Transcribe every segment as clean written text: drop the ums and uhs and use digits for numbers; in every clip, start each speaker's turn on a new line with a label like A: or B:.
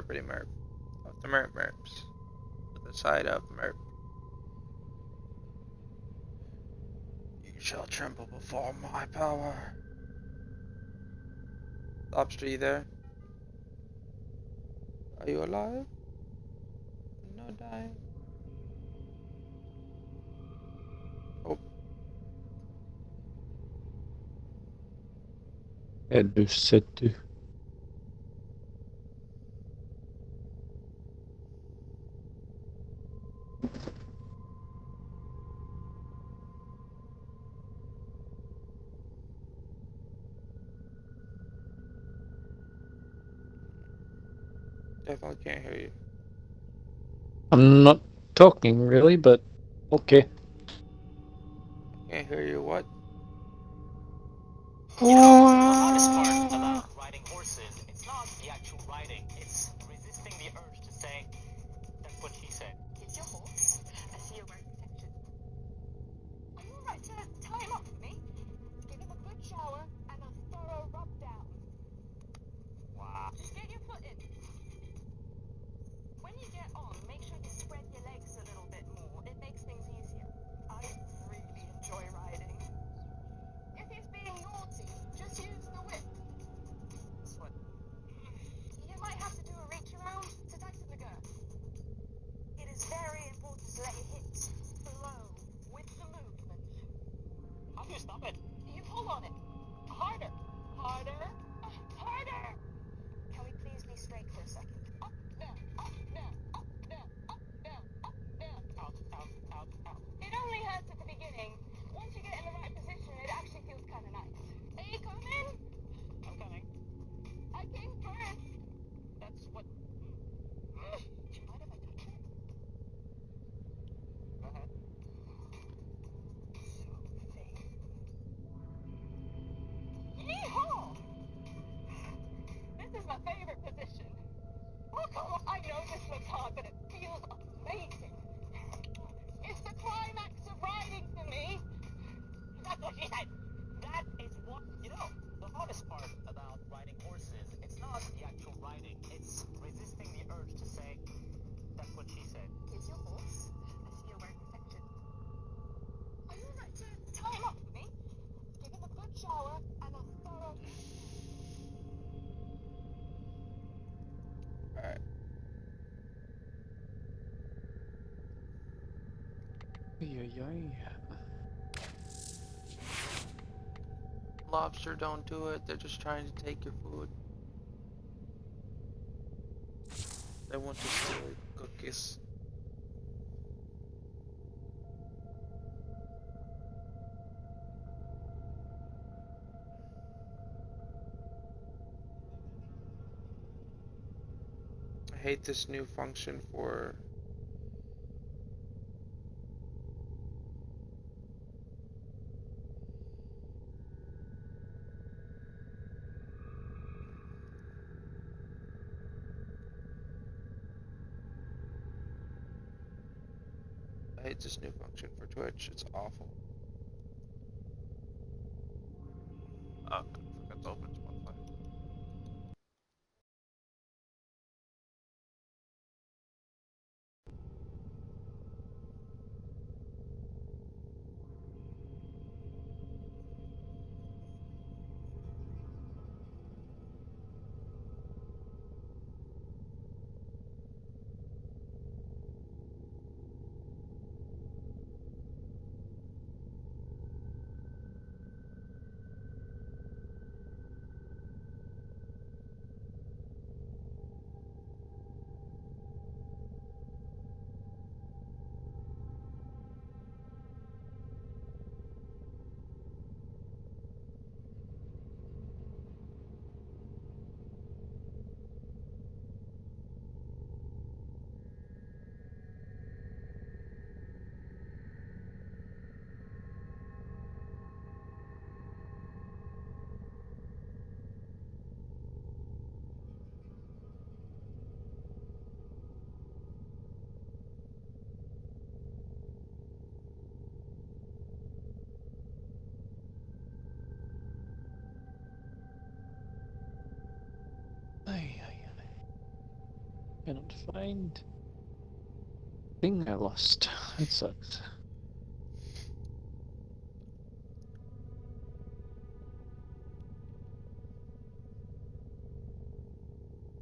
A: Merpity Merp. Of the Merps. To the side of Merp. You shall tremble before my power. Lobster, you there? Are you alive? No dying. Oh.
B: Edussetty.
A: Definitely can't hear you.
B: I'm not talking really, but okay.
A: Can't hear you what?
C: You know, the hardest part about riding horses, it's not the actual riding, it's resisting the urge to say, that's what she said.
D: It's your horse. I see you're wearing protection. Are you alright to tie him up for me? Give him a good shower and a thorough rub down.
C: Wow.
D: Just get your foot in. When you get on, make sure you spread your legs a little bit more. It makes things easier. I really enjoy riding. If he's being naughty, just use the whip.
C: What?
D: You might have to do a reach around to tighten the girth. It is very important to let your hips flow with the movement.
C: How do you stop it?
D: You pull on it. Harder. Harder. Harder. Can we please be straight for a second? Up, down, up, down, up, down, up, down, up, down.
C: Out, out, out, out.
D: It only hurts at the beginning. Once you get in the right position, it actually feels kind of nice. Are you coming?
C: I'm coming.
D: I came first.
C: That's what...
D: Do you mind if I touch her?
C: Go ahead.
D: So thick. Yeehaw! This is my favorite position. Oh, come on. I know this looks hard, but it feels amazing. It's the climax of riding for me.
C: That's what she said. That is what... You know, the hardest part about riding horses, it's not the actual riding, it's resisting the urge to say, that's what she said.
D: Is your horse? I see you're wearing protection. Are you alright to tie him up for me? Give him a good shower and a thorough...
A: Alright. Lobster, don't do it. They're just trying to take your food. They want to steal your cookies. I hate this new function for I hate this new function for Twitch. It's awful. Oh, I forgot to open Spotify.
B: Cannot find thing I lost. That sucks.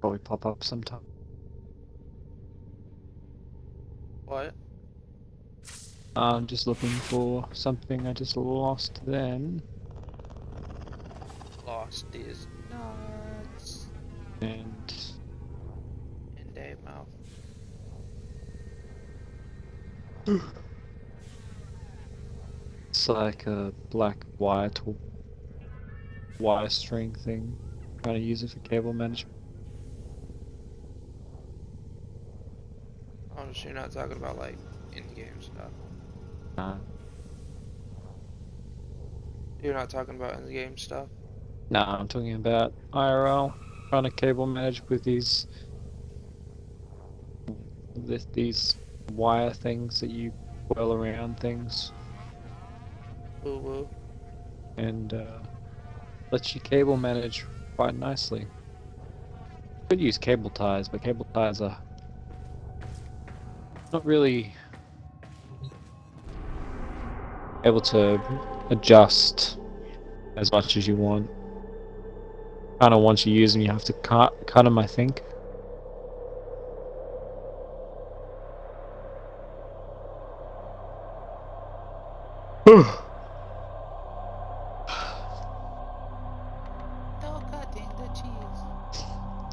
B: Probably pop up sometime.
A: What?
B: I'm just looking for something I just lost then.
A: Lost is nuts.
B: And
A: In Dave mouth.
B: it's like a black wire to wire string thing. Trying to use it for cable management.
A: Oh, so you're not talking about like in-game stuff. You're not talking about in-game stuff.
B: Nah, I'm talking about IRL. Trying to cable manage with these wire things that you whirl around things
A: Woo woo.
B: and lets you cable manage quite nicely. Could use cable ties, but cable ties are not really able to adjust as much as you want. Kind of once you use them, you have to cut them, I think.
A: No cutting the cheese.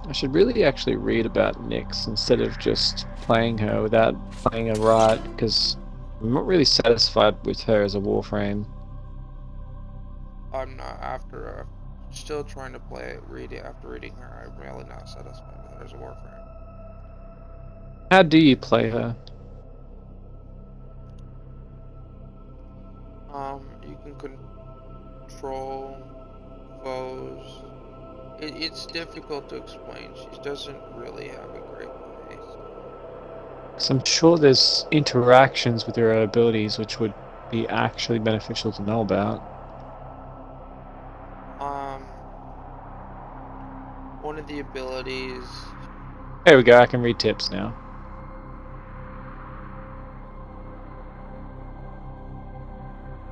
B: I should really actually read about Nyx instead of just playing her without playing her right, because I'm not really satisfied with her as a Warframe.
A: I'm not after. Still trying to play it. Read it after reading her. I'm really not satisfied with her as a Warframe.
B: How do you play her?
A: You can control foes. It's difficult to explain. She doesn't really have a great play.
B: Because I'm sure there's interactions with her abilities which would be actually beneficial to know about.
A: One of the abilities.
B: There we go, I can read tips now.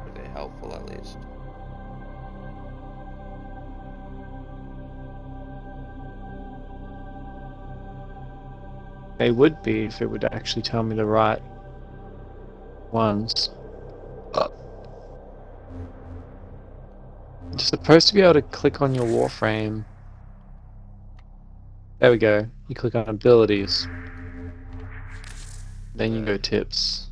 A: Are they helpful at least?
B: They would be if it would actually tell me the right ones. You're supposed to be able to click on your Warframe. There we go. You click on abilities. Then you go tips.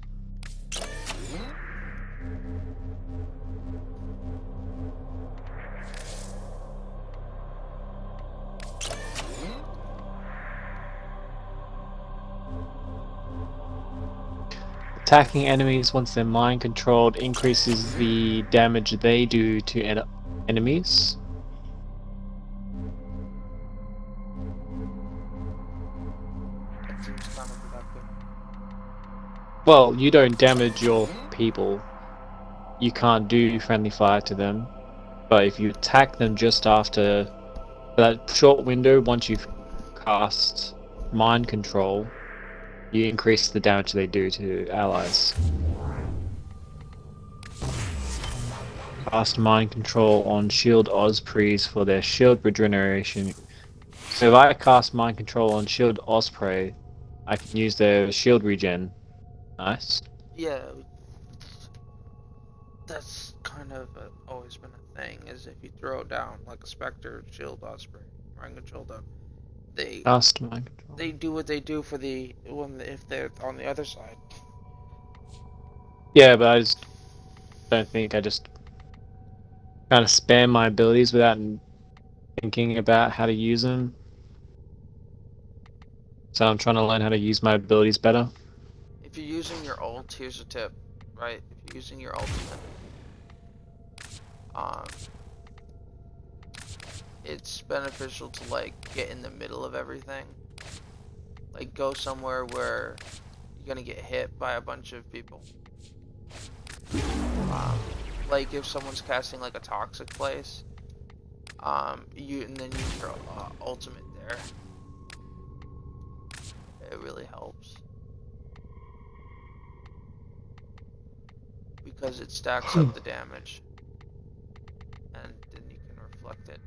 B: Attacking enemies once they're mind controlled increases the damage they do to enemies.
A: That seems counterproductive.
B: Well, you don't damage your people. You can't do friendly fire to them. But if you attack them just after that short window, once you've cast mind control, you increase the damage they do to allies. Cast mind control on shield Ospreys for their shield regeneration. So if I cast mind control on shield Osprey, I can use their shield regen. Nice.
A: Yeah, that's kind of always been a thing. Is if you throw it down like a Spectre, Shield, Osprey, mind control them, they
B: Cast mind control.
A: they do what they do for the when if they're on the other side.
B: Yeah, but I just don't think I just kind of spam my abilities without thinking about how to use them. So I'm trying to learn how to use my abilities better.
A: If you're using your ult, here's a tip, right? If you're using your ultimate, um, it's beneficial to like get in the middle of everything. Like go somewhere where you're gonna get hit by a bunch of people. Like if someone's casting like a toxic place, you and then use your ultimate there. It really helps. Because it stacks up the damage. And then you can reflect it.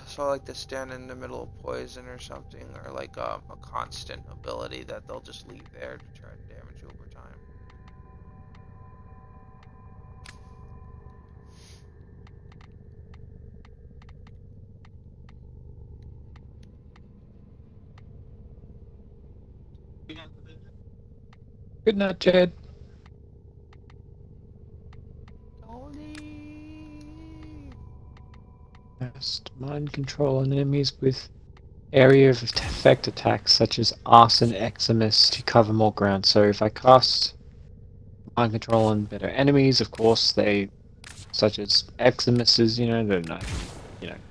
A: So I like to stand in the middle of poison or something, or like a constant ability that they'll just leave there to try to damage you over time.
B: Good night, Jed.
A: Don't leave.
B: Cast mind control on enemies with area of effect attacks such as Arson Eximus to cover more ground. So if I cast mind control on better enemies, of course they, such as Eximuses, they're not,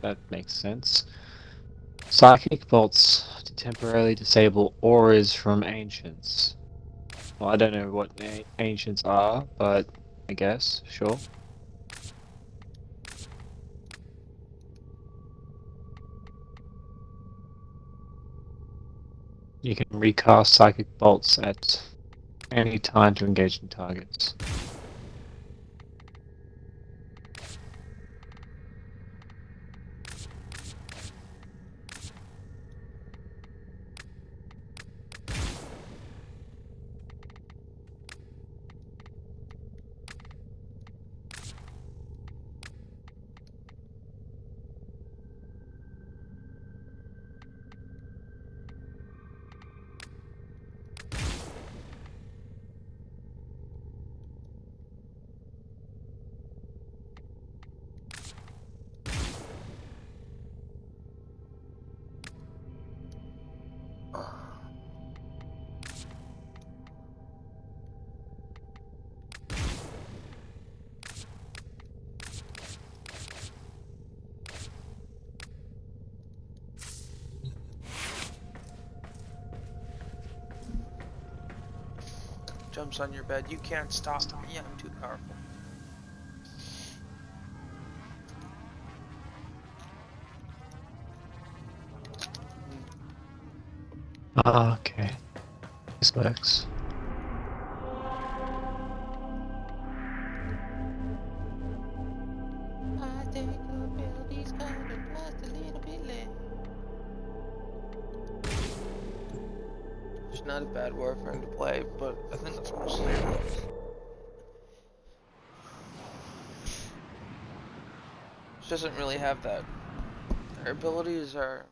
B: that makes sense. Psychic bolts to temporarily disable auras from ancients. Well, I don't know what ancients are, but I guess, sure. You can recast psychic bolts at any time to engage in targets.
A: Jumps on your bed. You can't stop me. I'm too powerful.
B: Ah, okay. This works.
A: I think the building's gonna just a little bit late. It's not a bad Warframe to play, but I think that's mostly it. She doesn't really have that. Her abilities are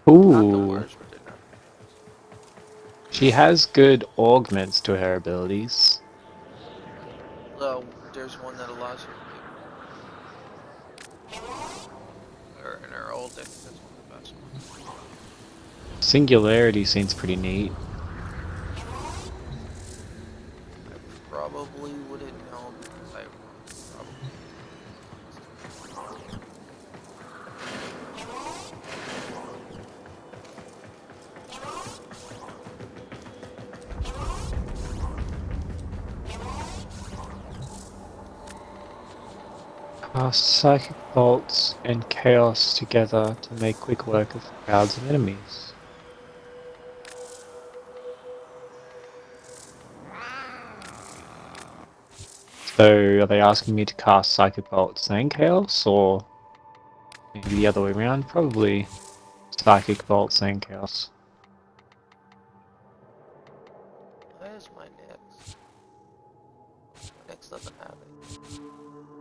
A: not the
B: Ooh.
A: worst, but they're not.
B: She has good augments to her abilities.
A: There's one that allows her to make, or in her old deck, that's one of the best ones.
B: Singularity seems pretty neat.
A: I probably wouldn't know because I probably.
B: Cast psychic bolts and chaos together to make quick work of crowds of enemies. So, are they asking me to cast psychic bolts and chaos, or maybe the other way around? Probably psychic bolts and chaos.
A: Where's my Nyx? My Nyx doesn't have it.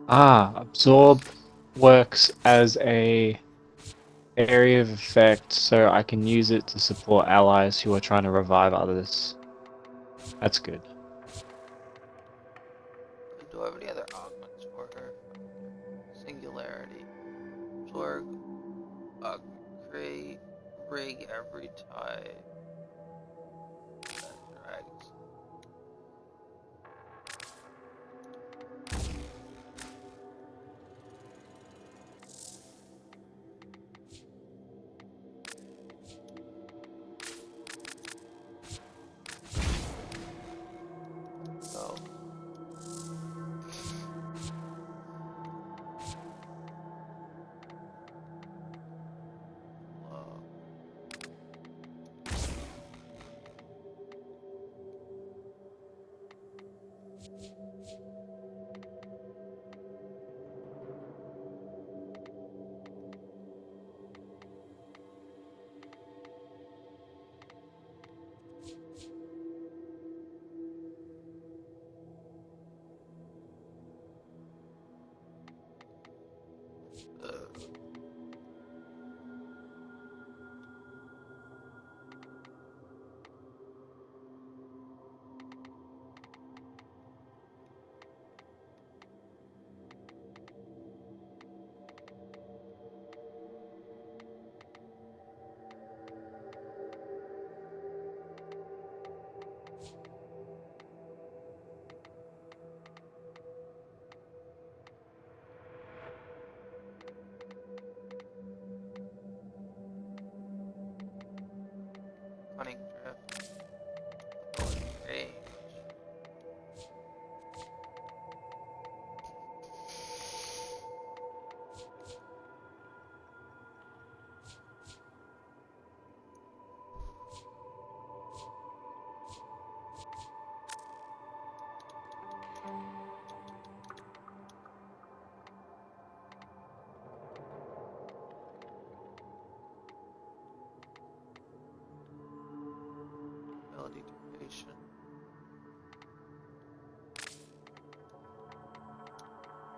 B: Ah, absorb works as a area of effect, so I can use it to support allies who are trying to revive others. That's good.
A: Do I have any other augments for her? Singularity. Absorb. Create. Rig every tide. That drags. So.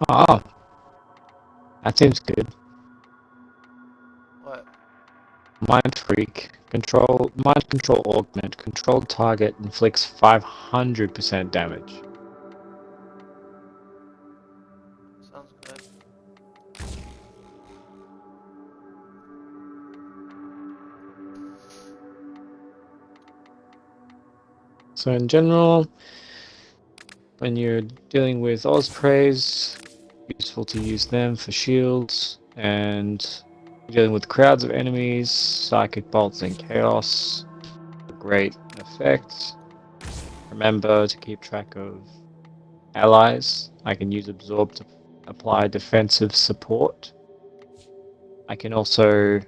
B: Ah, that seems good.
A: What?
B: Mind Freak. Mind Control Augment. Controlled target inflicts 500% damage.
A: Sounds good.
B: So in general, when you're dealing with Ospreys, useful to use them for shields, and dealing with crowds of enemies, Psychic Bolts and Chaos, a great effect. Remember to keep track of allies. I can use Absorb to apply defensive support. I can also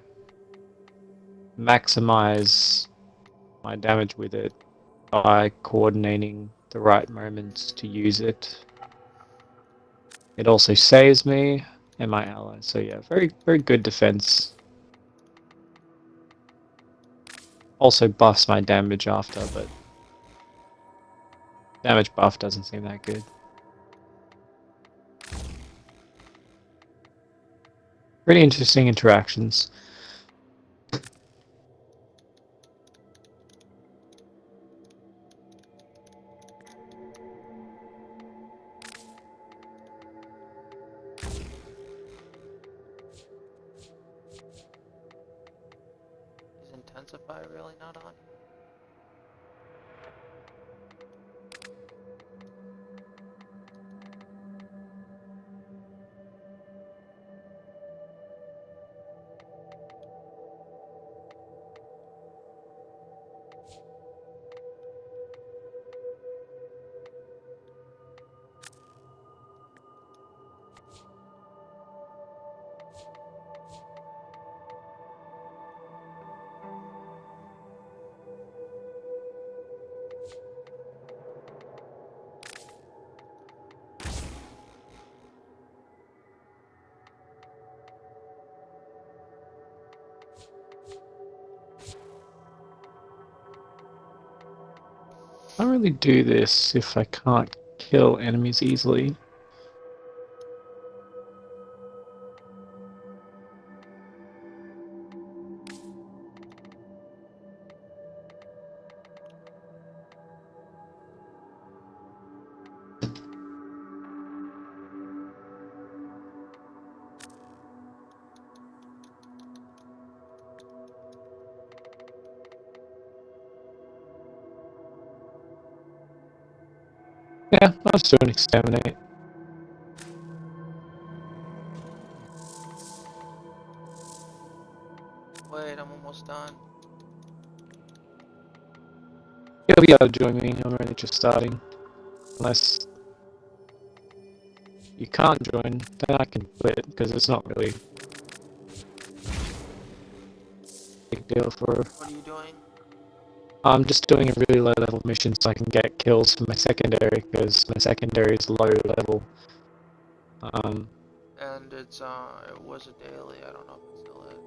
B: maximize my damage with it by coordinating the right moments to use it. It also saves me and my allies. So yeah, very, very good defense. Also buffs my damage after, but damage buff doesn't seem that good. Pretty interesting interactions.
A: Is Intensify really not on?
B: I don't really do this if I can't kill enemies easily. Yeah, I'll just do an exterminate.
A: Wait, I'm almost done.
B: You'll be able to join me, I'm only just starting. Unless you can't join, then I can quit, because it's not really a big deal for...
A: What are you doing?
B: I'm just doing a really low level mission so I can get kills for my secondary, because my secondary is low level.
A: And it's it was a daily. I don't know if it still is.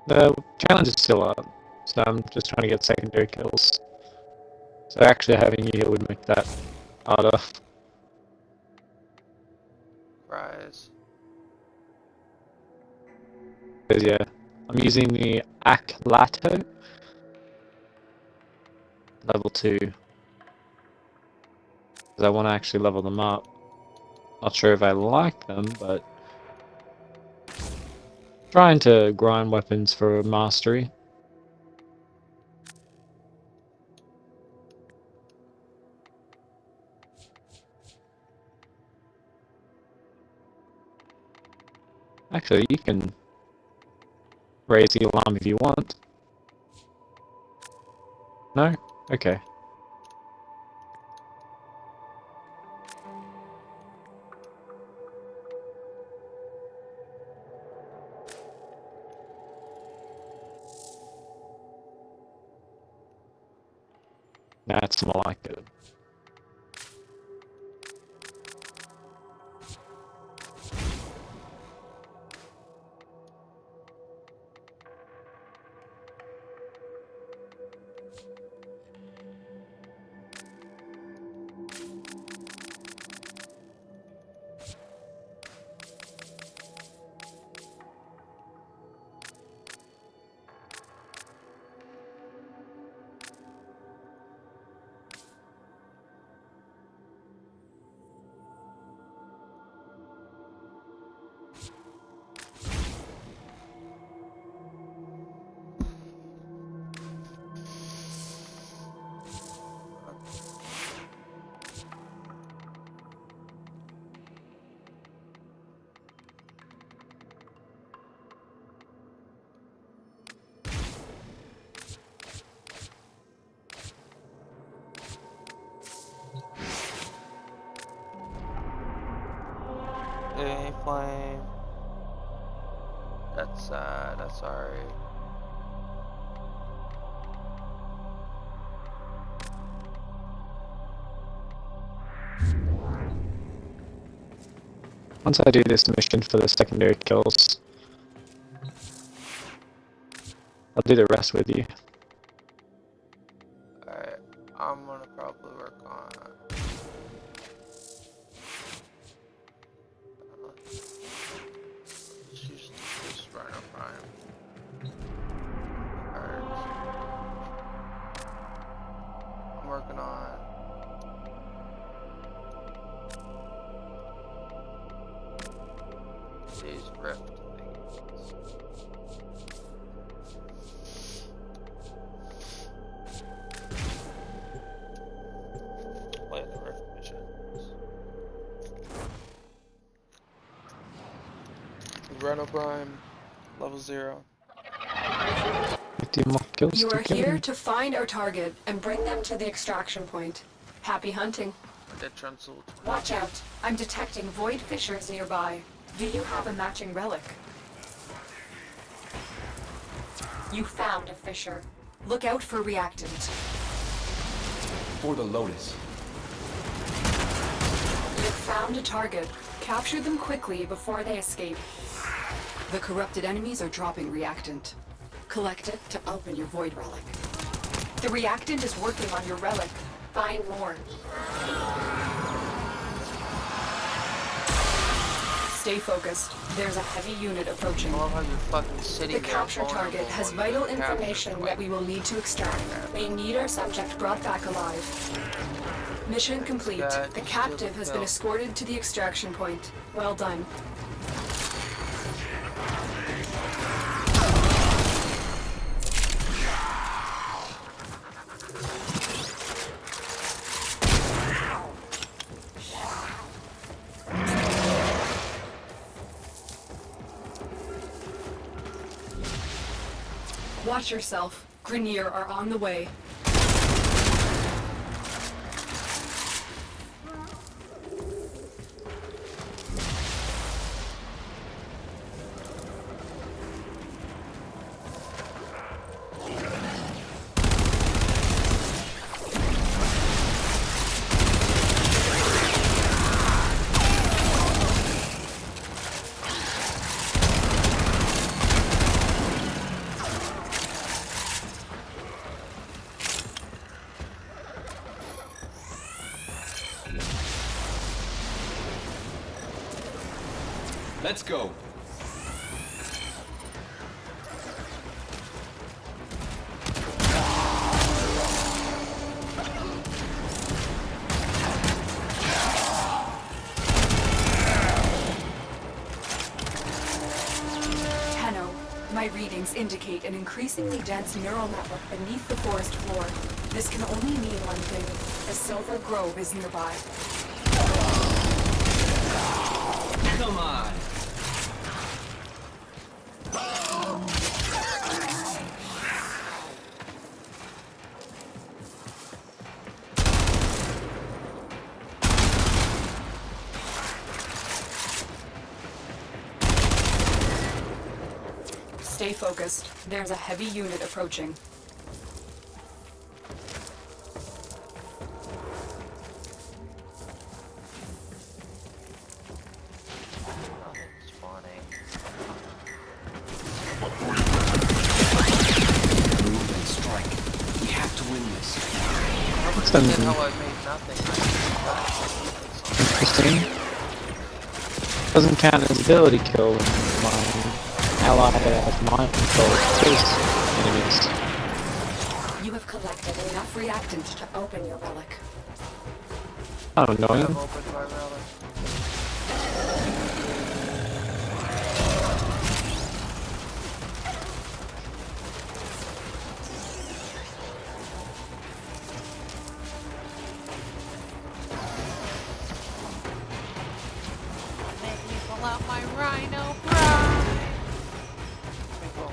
B: The challenge is still up, so I'm just trying to get secondary kills. So actually having you here would make that harder.
A: Cries.
B: Because yeah, I'm using the Aclato level 2 because I want to actually level them up. Not sure if I like them, but trying to grind weapons for mastery. Actually, you can raise the alarm if you want. No? Okay. That's more like it.
A: A flame. That's sad. That's sorry.
B: Once I do this mission for the secondary kills, I'll do the rest with you.
A: Alright, I'm gonna probably work on. Let's use this Rhino Prime. Cards. I'm working on. These rift things. Play the rift missions. Rhino Prime, level 0.
B: 15 more kills
E: You
B: to
E: are
B: kill
E: here
B: him.
E: to find our target and bring them to the extraction point. Happy hunting.
A: Dead Trunzel 20.
E: Watch out. I'm detecting void fissures nearby. Do you have a matching relic? You found a fissure. Look out for reactant.
F: For the Lotus.
E: You found a target. Capture them quickly before they escape. The corrupted enemies are dropping reactant. Collect it to open your void relic. The reactant is working on your relic. Find more. Stay focused. There's a heavy unit approaching.
A: I love how you're fucking sitting
E: The
A: there
E: capture
A: vulnerable
E: target has
A: while you
E: vital
A: get captured.
E: information that we will need to extract. We need our subject brought back alive. Mission complete.
A: Yeah,
E: The
A: just
E: captive
A: steal the
E: has been
A: kill.
E: escorted to the extraction point. Well done. Watch yourself. Grenier are on the way.
F: Let's go.
E: Hanno, my readings indicate an increasingly dense neural network beneath the forest floor. This can only mean one thing. A silver grove is nearby.
F: Come on.
E: Stay focused. There's a heavy unit approaching.
A: Nothing's spawning.
F: Move and strike. We have to win this.
A: I don't
B: Some-
A: understand how I made nothing.
B: Interesting. Doesn't count as ability kill when my ally has mind control his enemies.
E: You have collected enough reactant to open your relic.
B: Kind of annoying.
A: I've opened my relic. Make me pull out my Rhino Prime. Okay, cool.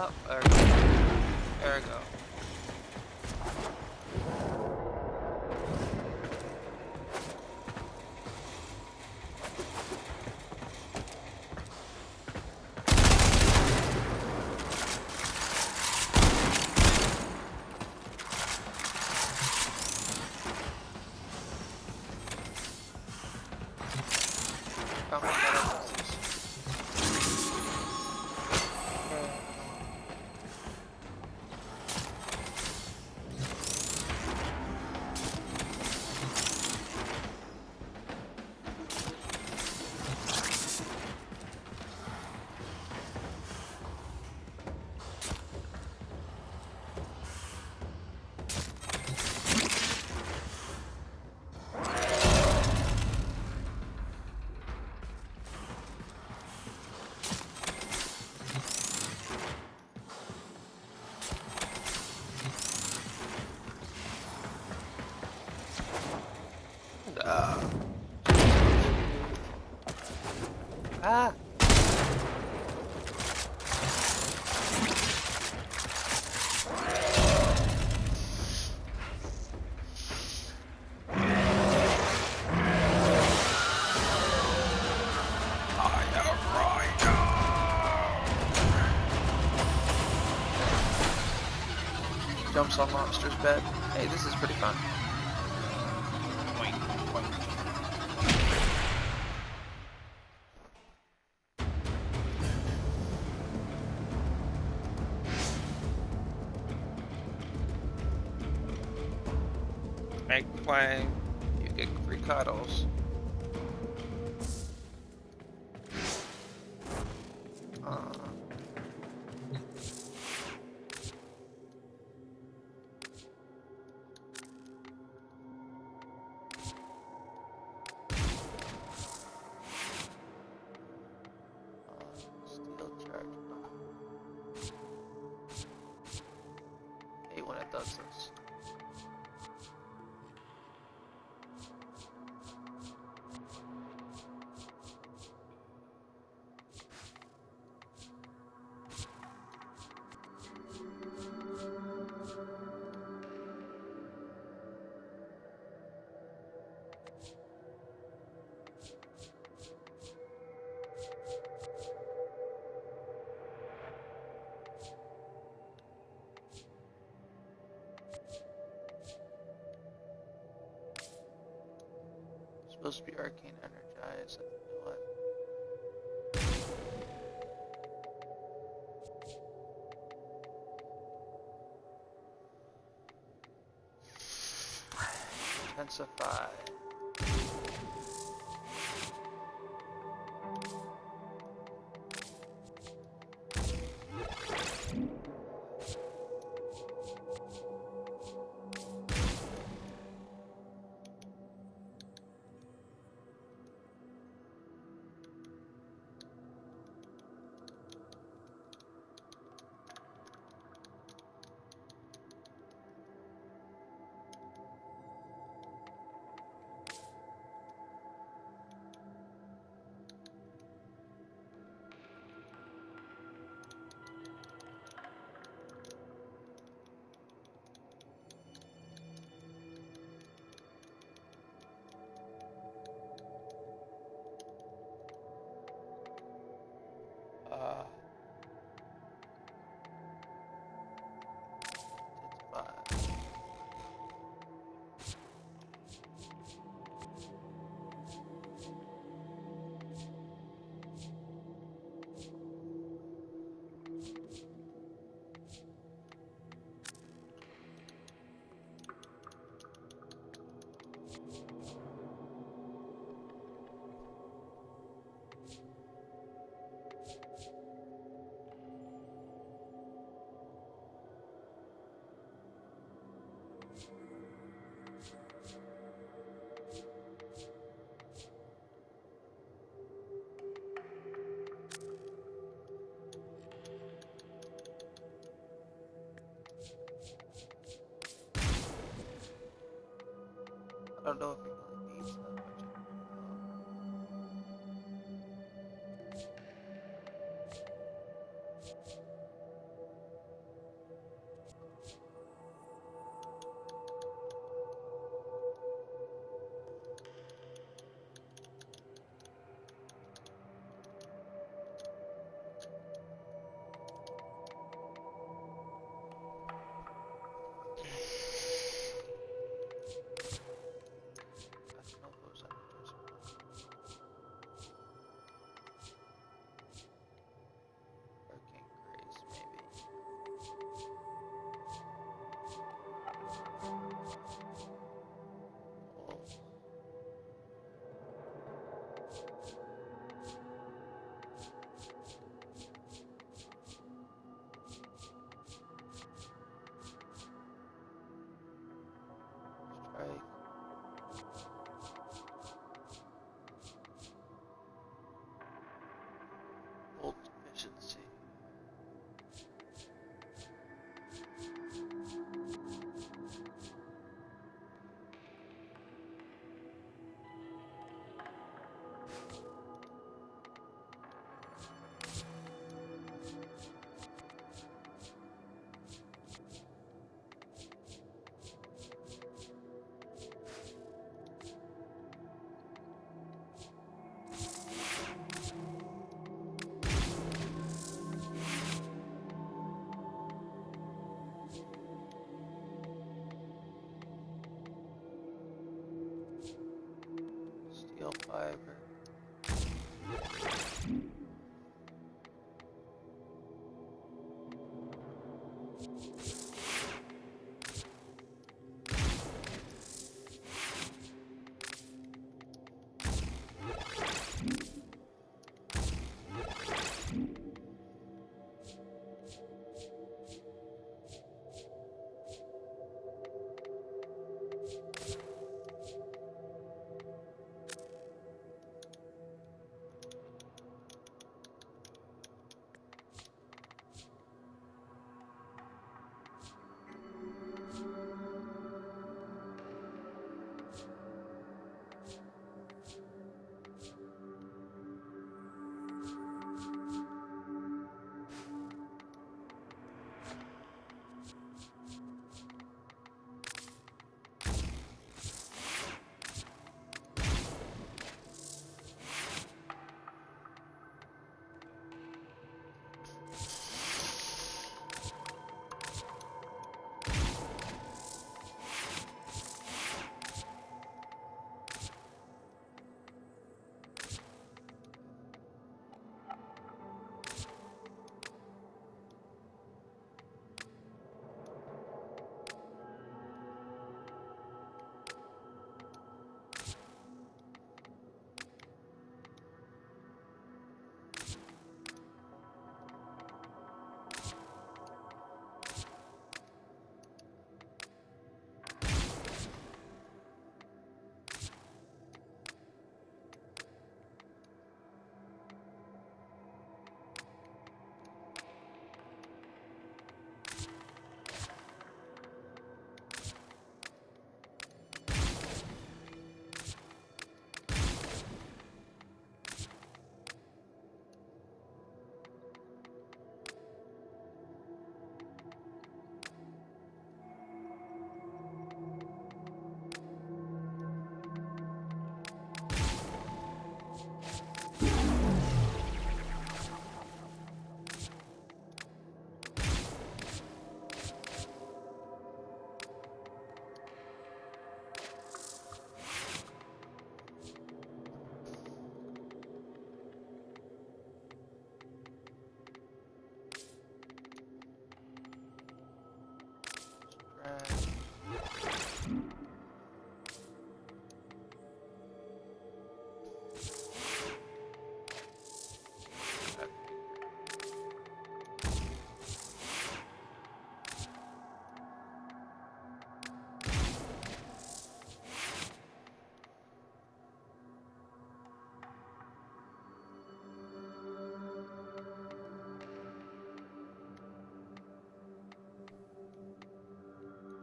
A: Oh, there we go. There we go. Oh my god, I missed this. Ah! Jumps on monster's bed. Hey, this is pretty fun. Boink, boink. Eggplant, you get free cuddles. Steel charge. Hate when it does this. Supposed to be arcane energized. You know what? Intensify. Intensify. I don't know if it really needs that much energy. Strike. Ult efficiency. Steel fiber.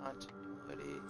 A: Continuity.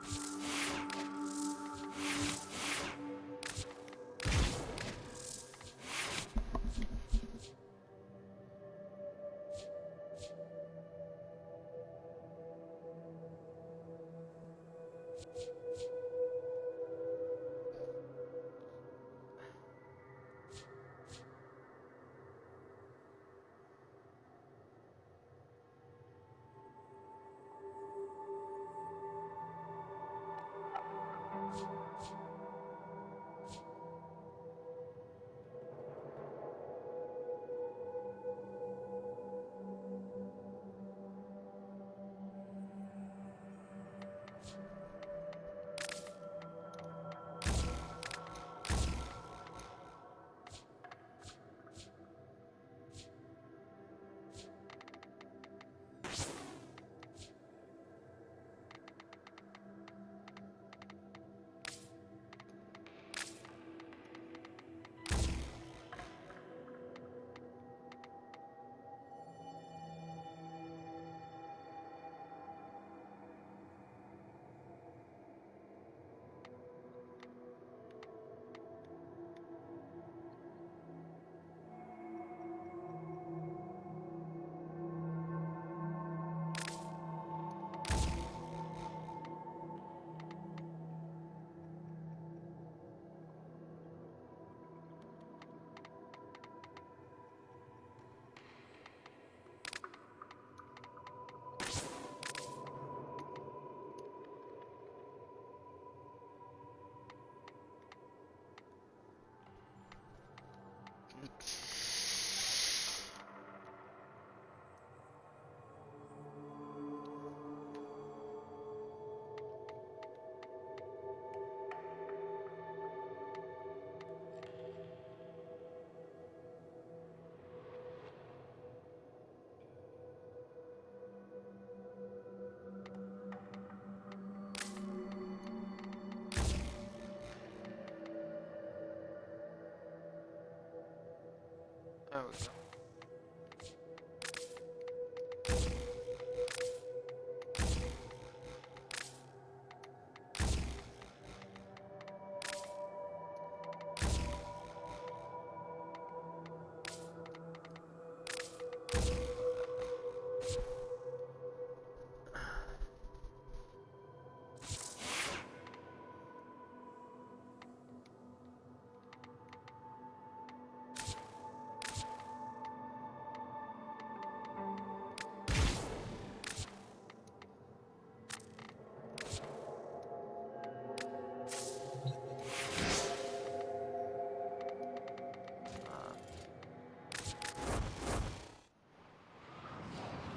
A: There we go.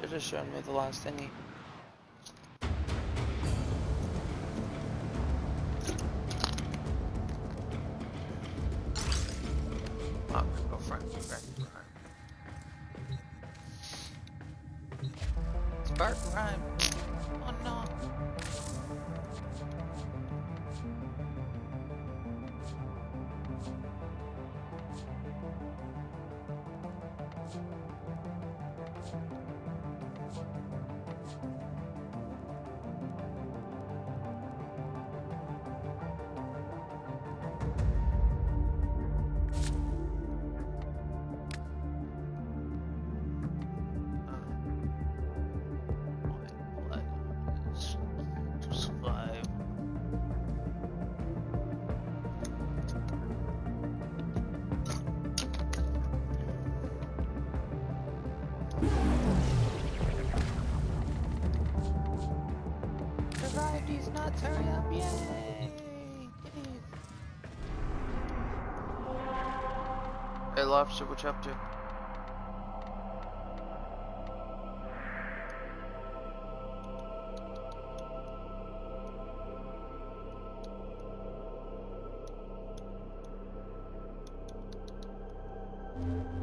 A: It just showed me the last thingy. Oh, go front. Spartan rhyme. Oh no. To survive. Survive these nuts, hurry up, yay! Hey Lobster, what you up to?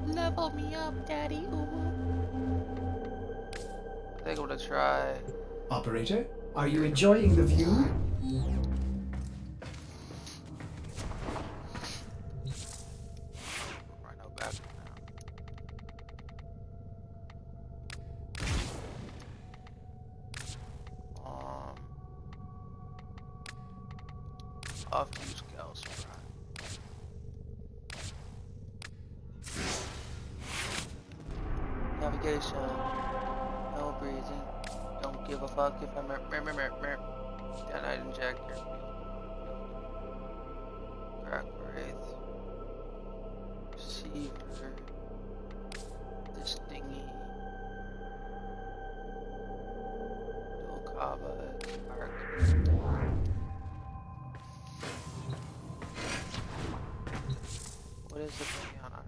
A: Level me up, daddy, ooh. I think I'm gonna try.
G: Operator, are you enjoying the view?
A: Rhino back now. Off use Gauss. Navigation. No breathing. Don't give a fuck if I'm then I'd inject your crack wraith. Receiver. This thingy. Dual Kaba. Arc. What is the thing on Arc?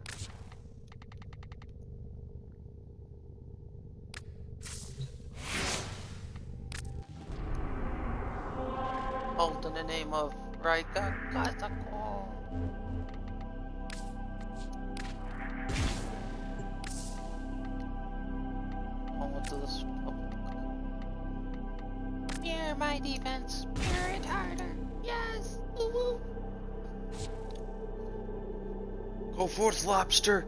A: Hold in the name of Raika Kazako. Hold to this. Mirror my defense. Mirror it harder. Yes. Woo-woo. Go forth, Lobster.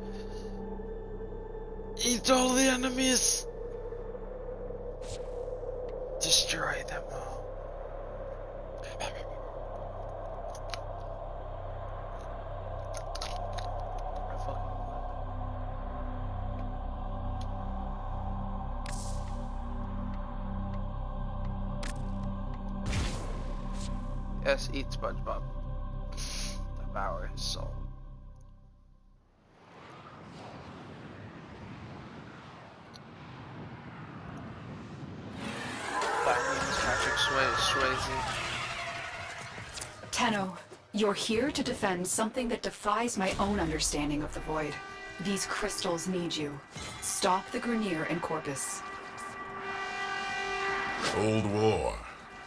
A: Eat all the enemies. Destroy them all. Yes, eat SpongeBob. Devour his soul. My name is Patrick Swayze.
E: Tenno, You're here to defend something that defies my own understanding of the Void. These crystals need you. Stop the Grineer and Corpus.
H: Cold War.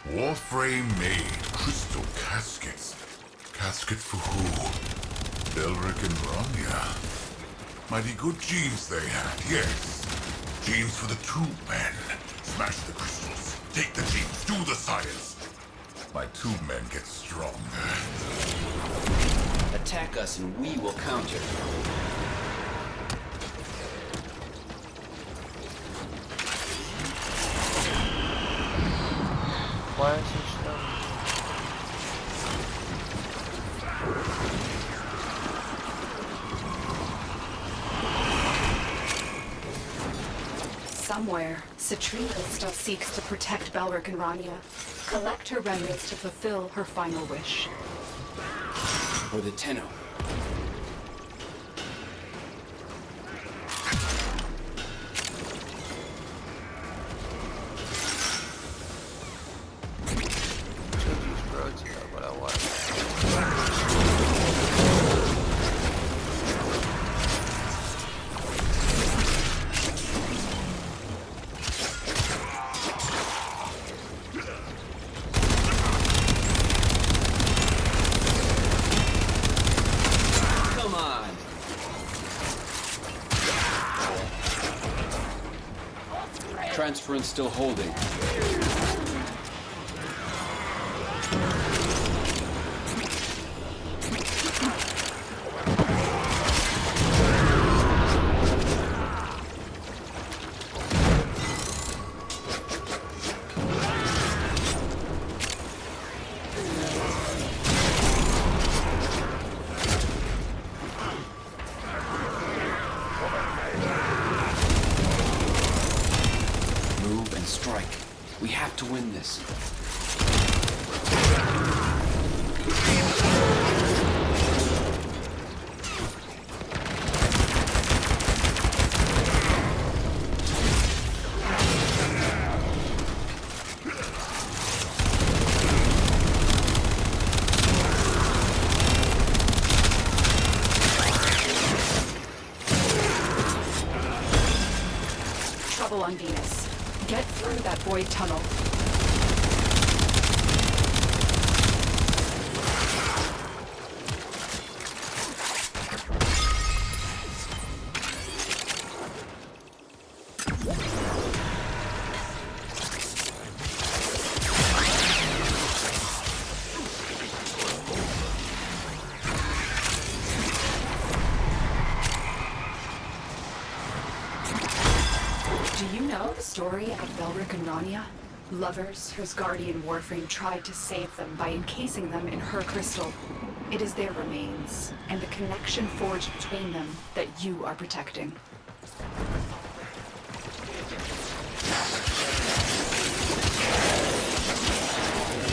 H: Warframe made crystal caskets. Caskets for who? Belric and Rania. Mighty good genes they had, yes. Genes for the tube men. Smash the crystals. Take the genes. Do the science. My tube men get stronger.
F: Attack us and we will counter.
A: Why is he slow?
E: Somewhere, Citrina still seeks to protect Belric and Rania. Collect her remnants to fulfill her final wish.
F: For the Tenno.
A: Should use roads here, but I want.
F: Come on! Transference still holding. Move and strike. We have to win this.
E: Trouble on Venus. Get through that void tunnel. Do you know the story of Belric and Rania? Lovers whose guardian Warframe tried to save them by encasing them in her crystal. It is their remains, and the connection forged between them that you are protecting.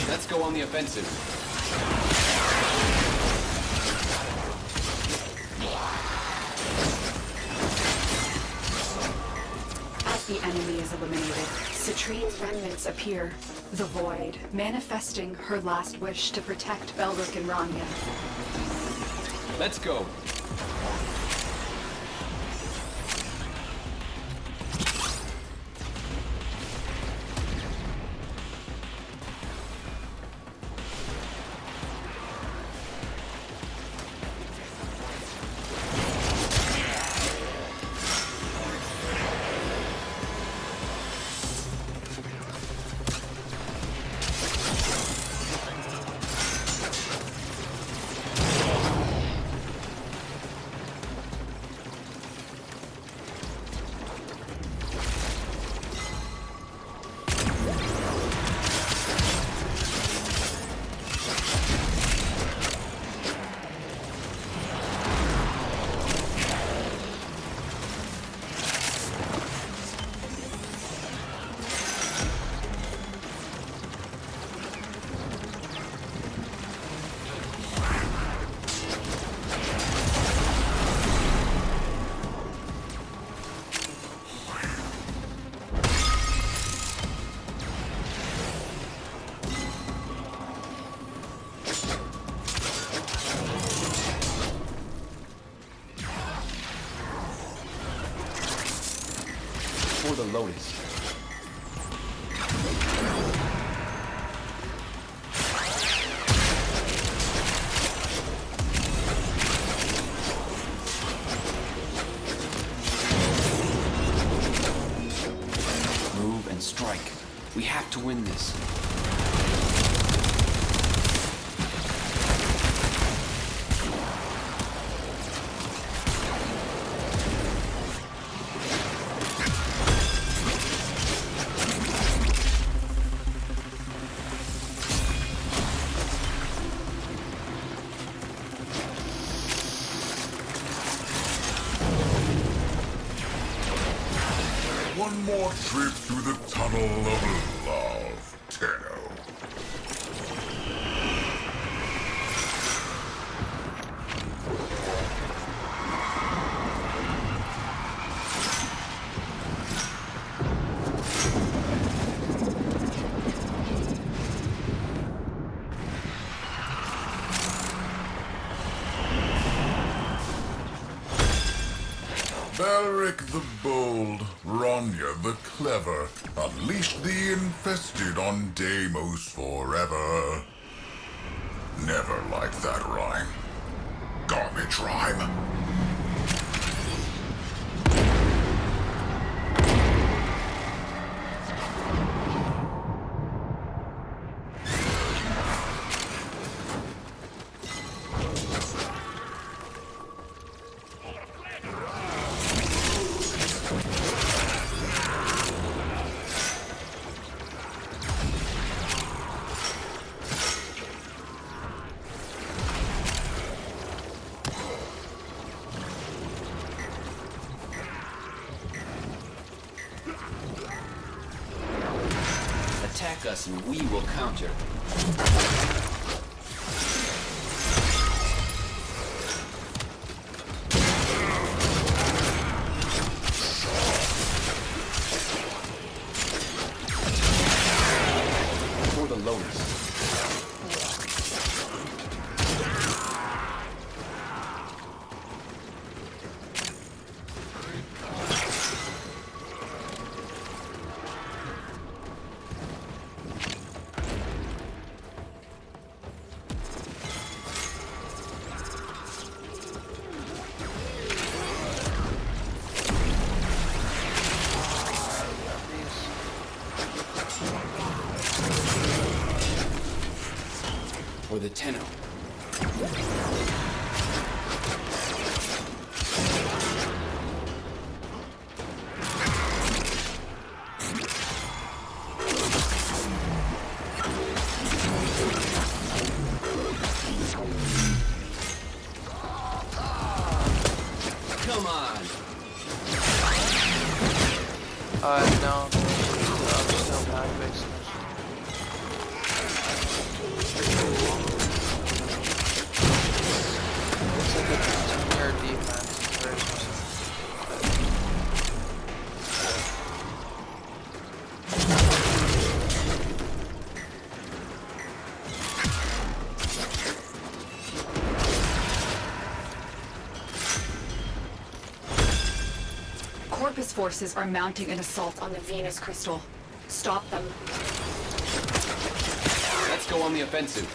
F: Let's go on the offensive.
E: As the enemy is eliminated, Citrine's remnants appear. The Void, manifesting her last wish to protect Belric and Rania.
F: Let's go. For the Lotus. Move and strike. We have to win this.
H: One more trip through the tunnel of love, Tenno. Belric the bold, Rania the clever, unleash the infested on Deimos forever. Never liked that rhyme. Garbage rhyme.
F: Attack us and we will counter. For the Lotus. For the Tenno. Come on.
A: No. Still bad base. Looks like it's near defense. It's very specific.
E: Corpus forces are mounting an assault on the Venus crystal. Stop them.
F: Let's go on the offensive.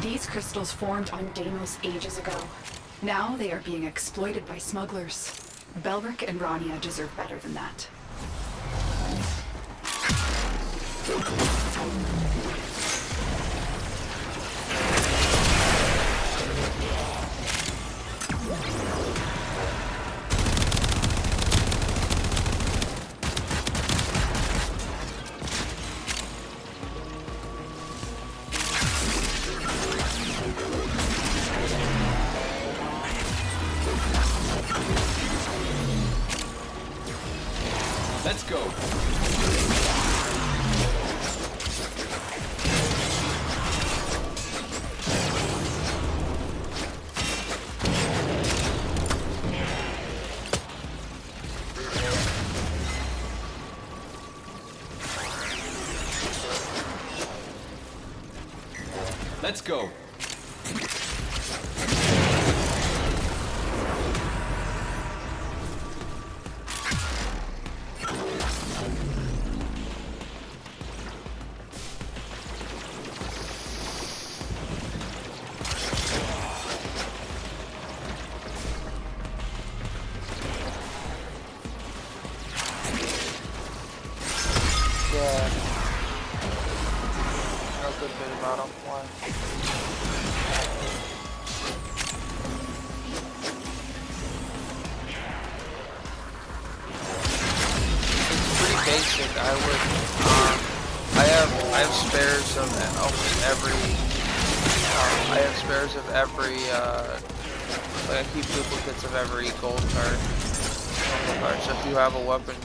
E: These crystals formed on Deimos ages ago. Now they are being exploited by smugglers. Belric and Rania deserve better than that.
F: Let's go. Let's go.
A: Yeah. I know a good bit about him. Why? It's pretty basic. I have spares of almost every. I have spares of every. Like I keep duplicates of every gold card. So if you have a weapon,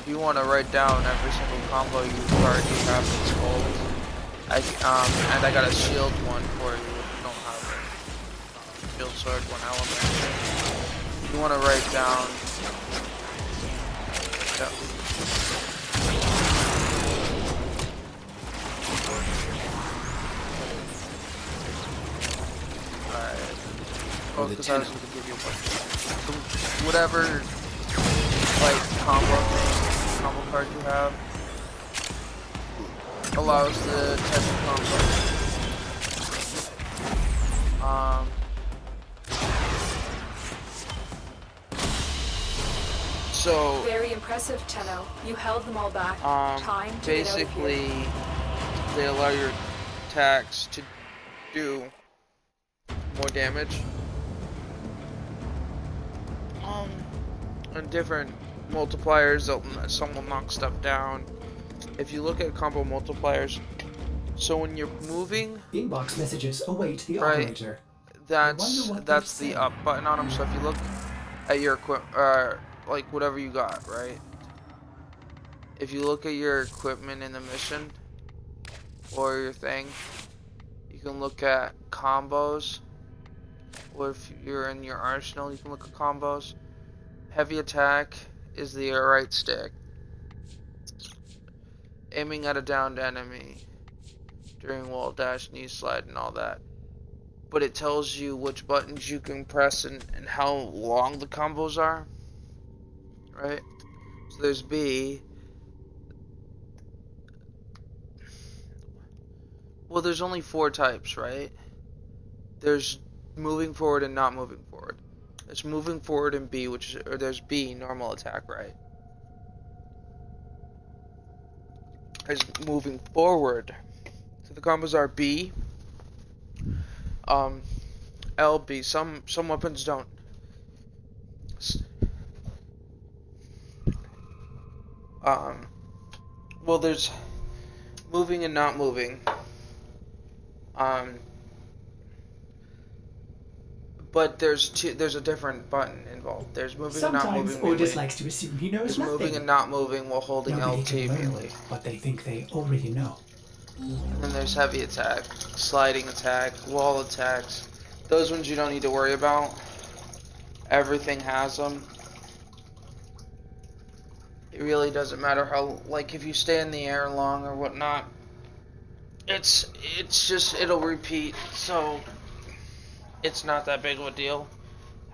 A: if you want to write down every single combo card you have that's gold, and I got a shield one for you if you don't have it. Shield sword, one element. If you want to write down. Alright. Oh, because I was going to give you one. So whatever, like, combo card you have allows the type of combo. So
E: Very impressive, Tenno. You held them all back. Time to get out of here.
A: basically, they allow your attacks to do more damage. And different multipliers, some will knock stuff down. If you look at combo multipliers, so when you're moving,
G: Inbox messages await the
A: right,
G: operator.
A: that's the up button on them. So if you look at your like whatever you got, right? If you look at your equipment in the mission or your thing, you can look at combos. Or if you're in your arsenal, you can look at combos. Heavy attack is the right stick. Aiming at a downed enemy during wall dash, knee slide, and all that. But it tells you which buttons you can press and how long the combos are. Right? So there's B. Well, there's only 4 types, right? There's moving forward and not moving forward. There's moving forward and B, or there's B, normal attack, right? There's moving forward. So the combos are B, LB. Some weapons don't. Well, there's moving and not moving. But there's a different button involved. There's moving and not
G: Sometimes
A: moving.
G: Otis likes to assume he knows
A: There's
G: nothing.
A: moving and not moving while holding
G: Nobody
A: LT
G: can learn
A: melee.
G: what they think they already know.
A: And then there's heavy attack, sliding attack, wall attacks. Those ones you don't need to worry about. Everything has them. It really doesn't matter how, like, if you stay in the air long or whatnot. It's just, it'll repeat, so it's not that big of a deal.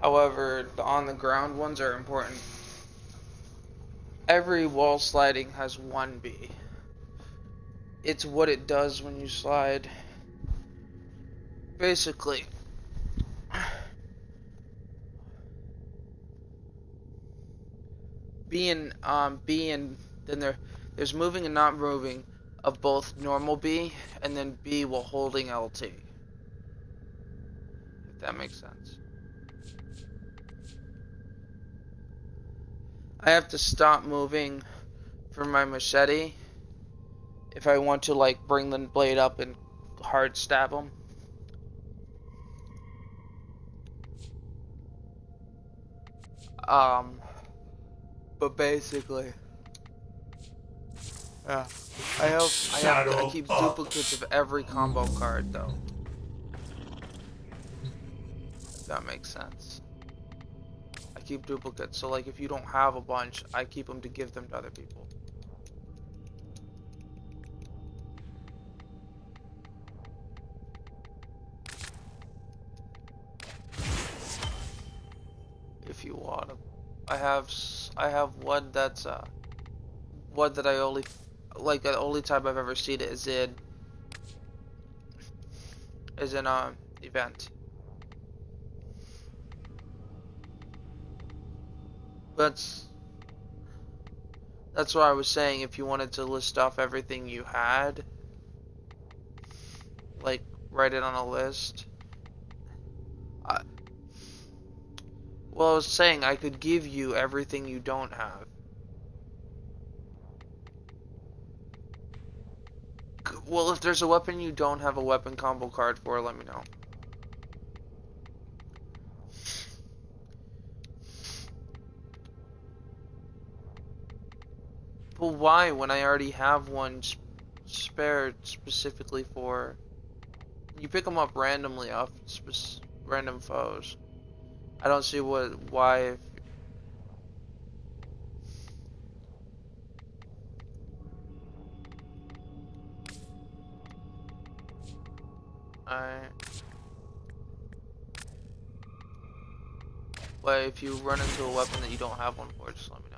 A: However, the on the ground ones are important. Every wall sliding has 1B. It's what it does when you slide. Basically, B and then there's moving and not moving of both normal B and then B while holding LT. If that makes sense. I have to stop moving for my machete if I want to, like, bring the blade up and hard stab them. But basically, yeah, I keep duplicates of every combo card though. If that makes sense. I keep duplicates, so like if you don't have a bunch, I keep them to give them to other people. I have one that's one that I only like the only time I've ever seen it is in event. That's that's why I was saying if you wanted to list off everything you had, like write it on a list. I, well, I was saying I could give you everything you don't have. Well, if there's a weapon you don't have a weapon combo card for, let me know. But why when I already have one spared specifically for... You pick them up randomly off random foes. I don't see why if... But if you run into a weapon that you don't have one for, just let me know.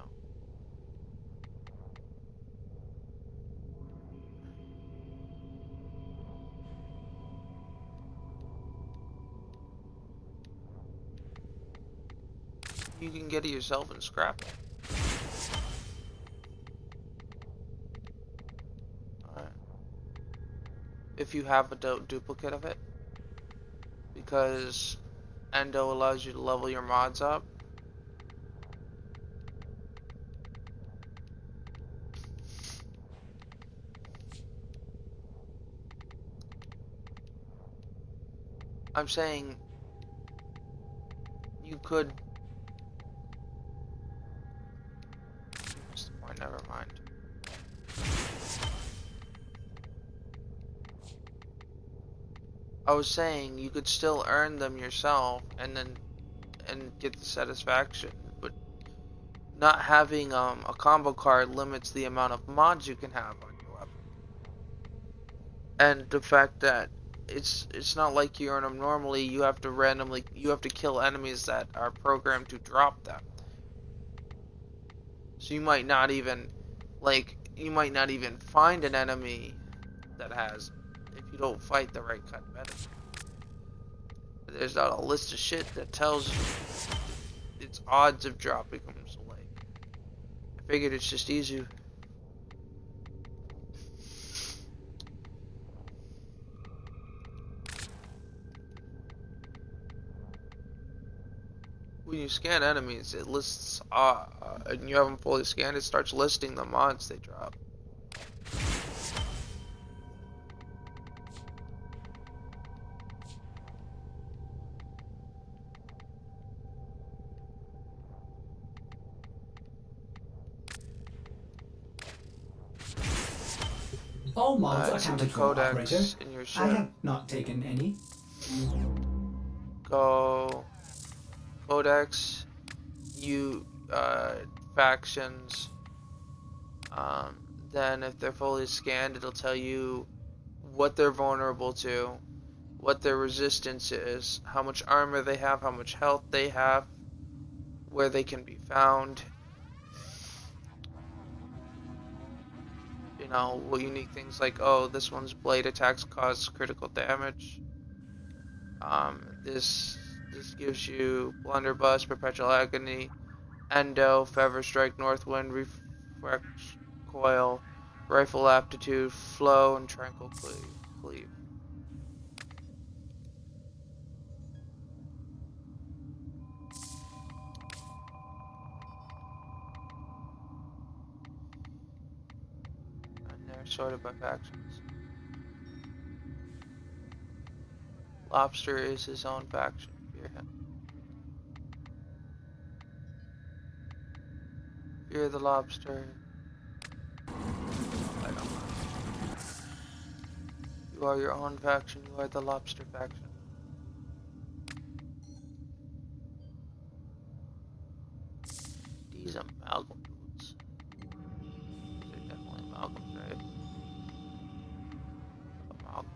A: You can get it yourself and scrap it. Alright. If you have a duplicate of it. Because Endo allows you to level your mods up. I'm saying you could... What's the point? Never mind. I was saying you could still earn them yourself and get the satisfaction, but not having a combo card limits the amount of mods you can have on your weapon. And the fact that it's not like you earn them normally, you have to kill enemies that are programmed to drop them. So you might not even find an enemy that has, if you don't fight the right kind of enemy. There's not a list of shit that tells you its odds of dropping them. So like, I figured it's just easy. When you scan enemies, it lists, and you have them fully scanned, it starts listing the mods they drop.
G: All mods
A: See the
G: accounted for, operator.
A: codex in your ship.
G: I have not taken any.
A: Go codex, factions. Then if they're fully scanned, it'll tell you what they're vulnerable to, what their resistance is, how much armor they have, how much health they have, where they can be found. You know, what unique things like, oh, this one's blade attacks cause critical damage. This gives you blunderbuss, perpetual agony, endo, feather strike, northwind, refresh coil, rifle aptitude, flow, and tranquil cleave. And they're sorted by factions. Lobster is his own faction. Fear him. Fear the lobster. I don't know. You are your own faction. You are the lobster faction. These amalgam dudes. They're definitely amalgams, right? Amalgam.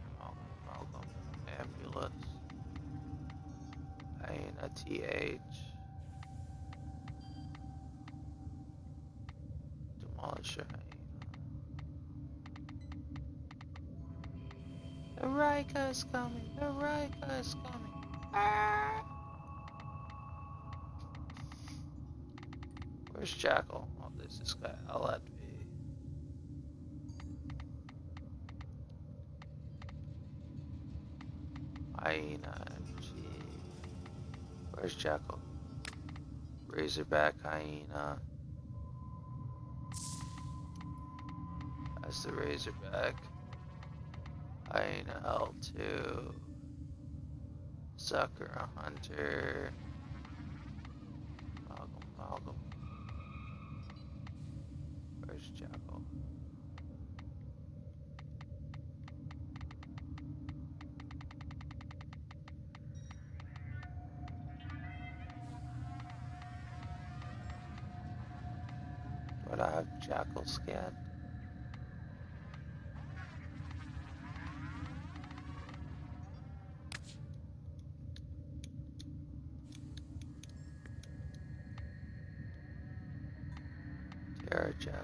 A: Ambulance. Pain, a TH. militia hyena. The Rika is coming. The Rika is coming. Ah! Where's Jackal? Oh, there's this guy. I'll let be. Hyena. Gee. Where's Jackal? Razorback hyena. That's the Razorback. Hyena L2. Sucker, a hunter. Malcolm. Where's Jackal? But I have Jackal scanned. Terra Jackal.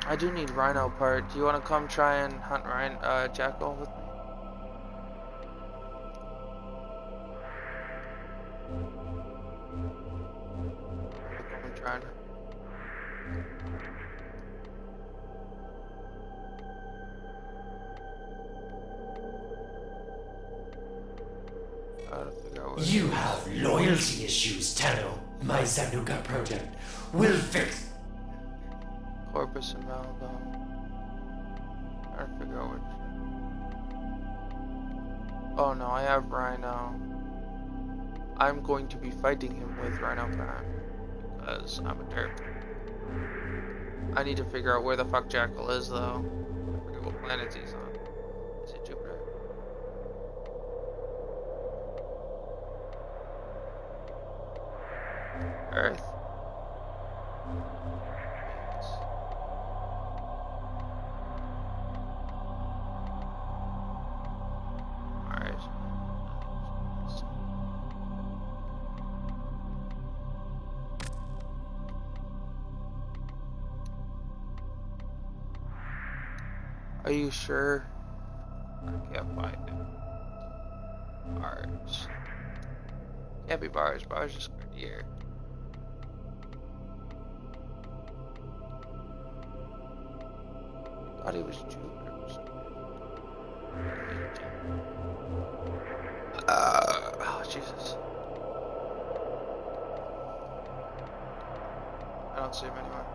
A: I do need Rhino part. Do you want to come try and hunt Jackal with me? I'm trying. Gotta figure out where
I: You have loyalty issues, Tano. My Zanuka project will fix.
A: Corpus Amalgam. Trying to figure out which. Oh no, I have Rhino. I'm going to be fighting him with Rhino Prime because I'm a derp. I need to figure out where the fuck Jackal is though. I forget what planet he's on. Is it Jupiter? Earth. Yes. Mars. Are you sure? I can't find it. Bars. Can't be bars. Bars is here. I thought he was Jupiter or something. Oh Jesus. I don't see him anywhere.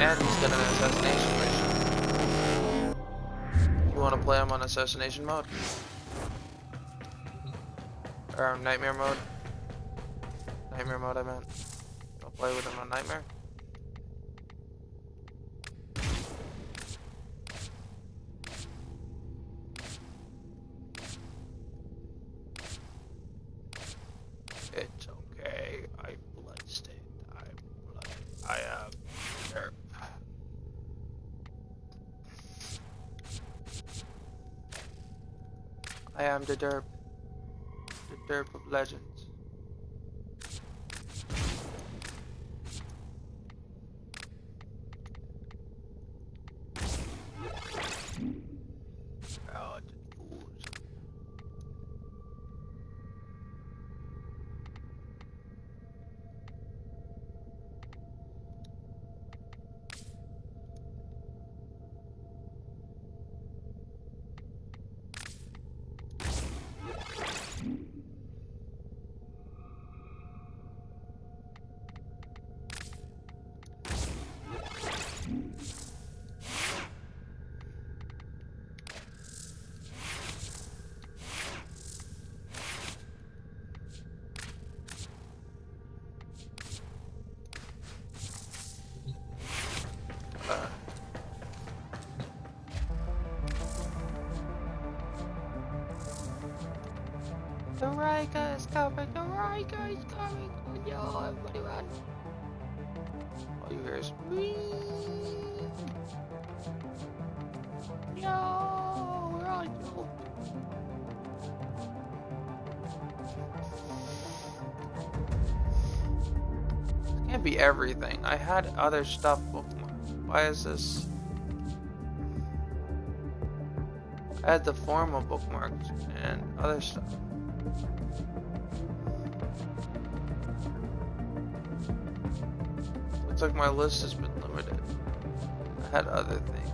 A: And he's got an assassination mission. You want to play him on assassination mode? Or nightmare mode? Nightmare mode, I meant. I'll play with him on nightmare. It's okay. I blessed it. I am derp. I am the derp. The derp of legends. The Rika is coming! The Rika is coming! Oh, yo, everybody run! All you hear is whee! Yo, we're on you! This can't be everything. I had other stuff bookmarked. Why is this? I had the formal bookmarked and other stuff. Looks like my list has been limited. I had other things.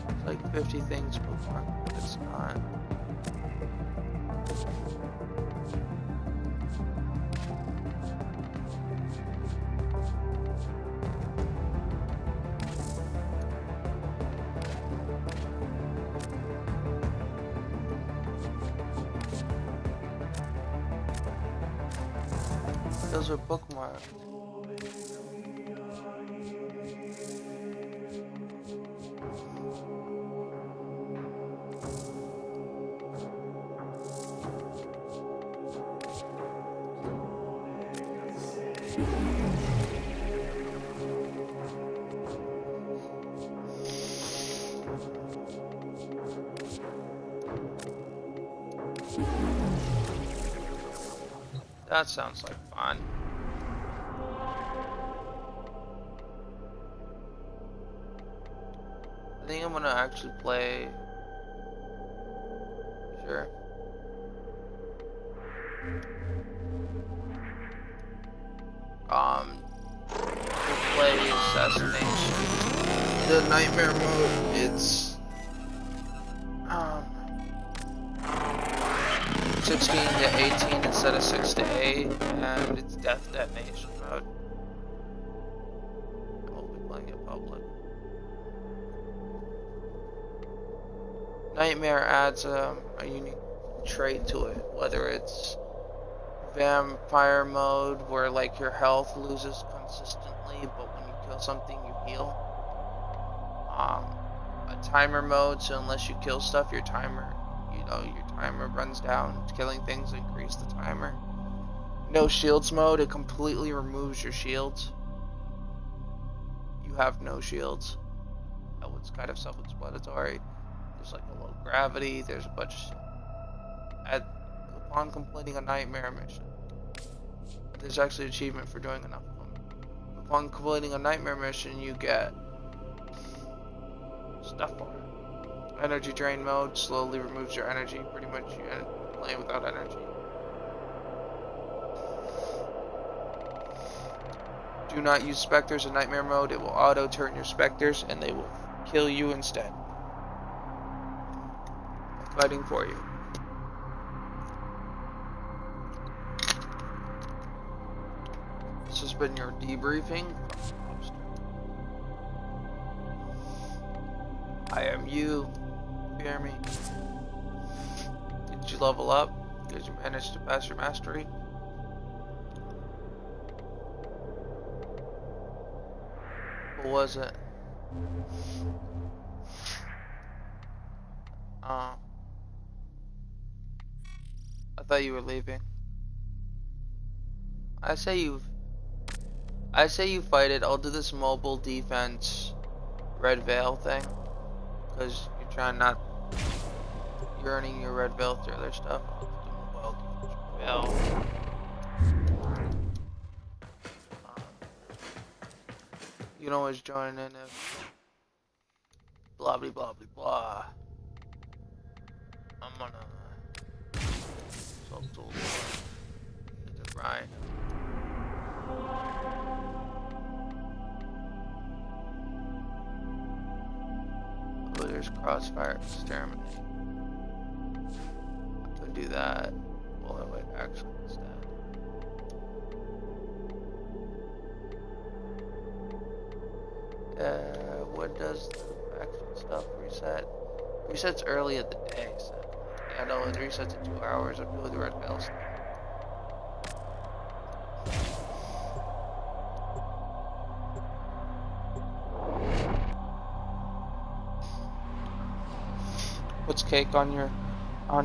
A: It's like 50 things bookmarked, but it's not. Those are bookmarked. That sounds like fun. I think I'm gonna actually play. Sure. To play Assassination. The Nightmare mode, it's 16 to 18 instead of 6 to 8, and it's Death Detonation mode. I will be playing it public. Nightmare adds a unique trait to it, whether it's vampire mode, where like your health loses consistently, but when you kill something you heal. A timer mode, so unless you kill stuff, your timer runs down. Killing things increase the timer. No shields mode, it completely removes your shields. You have no shields. That was kind of self-explanatory. There's like a low gravity, there's a bunch of shit. Upon completing a nightmare mission, there's actually an achievement for doing enough of them. Upon completing a nightmare mission, you get stuff for it. Energy drain mode slowly removes your energy. Pretty much you end up playing without energy. Do not use specters in nightmare mode. It will auto turn your specters and they will kill you instead. I'm fighting for you. This has been your debriefing. I am you. Fear me. Did you level up? Did you manage to pass your mastery? What was it? I thought you were leaving. I say you fight it. I'll do this mobile defense red veil thing. Because you're trying not. You're earning your red veil through other stuff. I'll do mobile defense veil. You can always join in if. Blah blah blah blah blah. I'm gonna. Salt tool. It's a grind. Oh, there's crossfire exterminate. I could do that. Well, I would actually instead. When does the faction stuff reset? Resets early in the day, so. Yeah, no, it resets in 2 hours. I'm doing the red veil stuff. puts cake on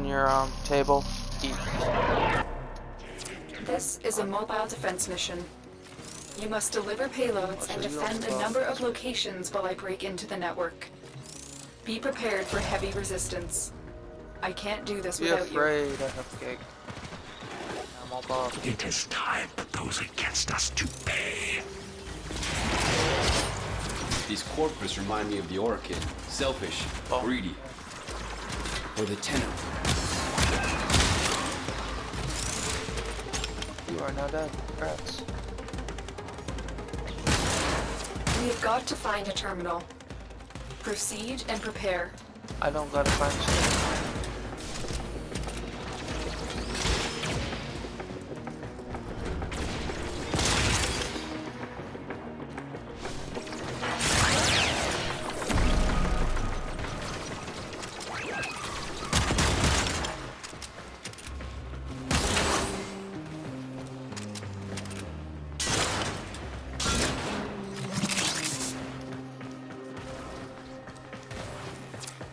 A: your table. Eat.
E: This is a mobile defense mission. You must deliver payloads and defend a number of locations while I break into the network. Be prepared for heavy resistance. I can't do this
A: Be
E: without you.
A: afraid, I have cake. I'm all about.
I: It is time for those against us to pay.
F: These corpus remind me of the Orchid. Selfish, greedy. Or the Tenno.
A: You are now dead. Congrats.
E: We have got to find a terminal. Proceed and prepare.
A: I don't gotta find shit.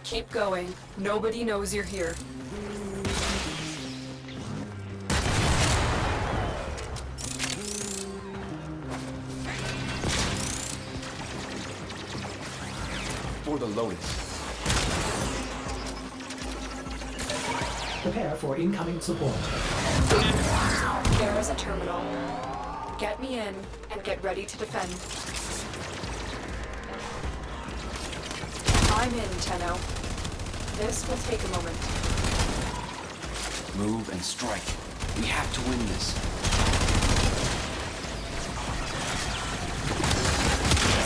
E: Keep going. Nobody knows you're here.
F: For the Lotus.
G: Prepare for incoming support.
E: There is a terminal. Get me in and get ready to defend. I'm in, Tenno. This will take a moment.
F: Move and strike. We have to win this.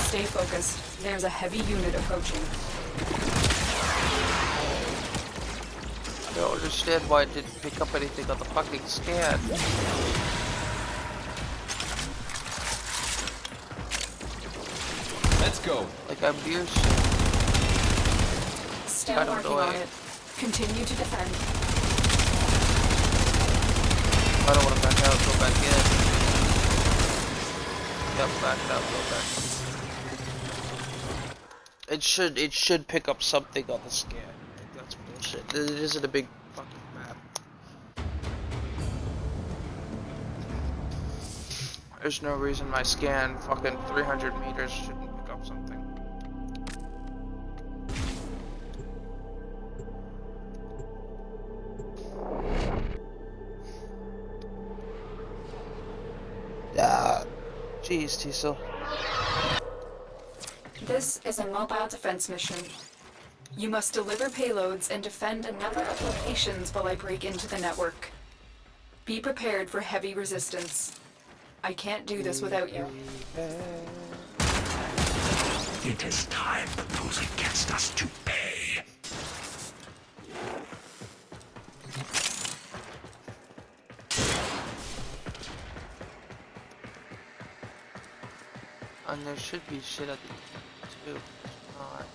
E: Stay focused. There's a heavy unit approaching.
A: I don't understand why it didn't pick up anything on the fucking scan.
F: Let's go.
A: Like I'm near shit.
E: Still
A: Kind of
E: working on
A: annoying.
E: it. Continue to defend.
A: I don't want to back out, go back in. Yep, back out, go back. It should pick up something on the scan. Like, that's bullshit. It isn't a big fucking map. There's no reason my scan fucking 300 meters shouldn't pick up something. Jeez, Teasel.
E: This is a mobile defense mission. You must deliver payloads and defend a number of locations while I break into the network. Be prepared for heavy resistance. I can't do this without you.
I: It is time for those against us to pay.
A: And there should be shit at the too. Not.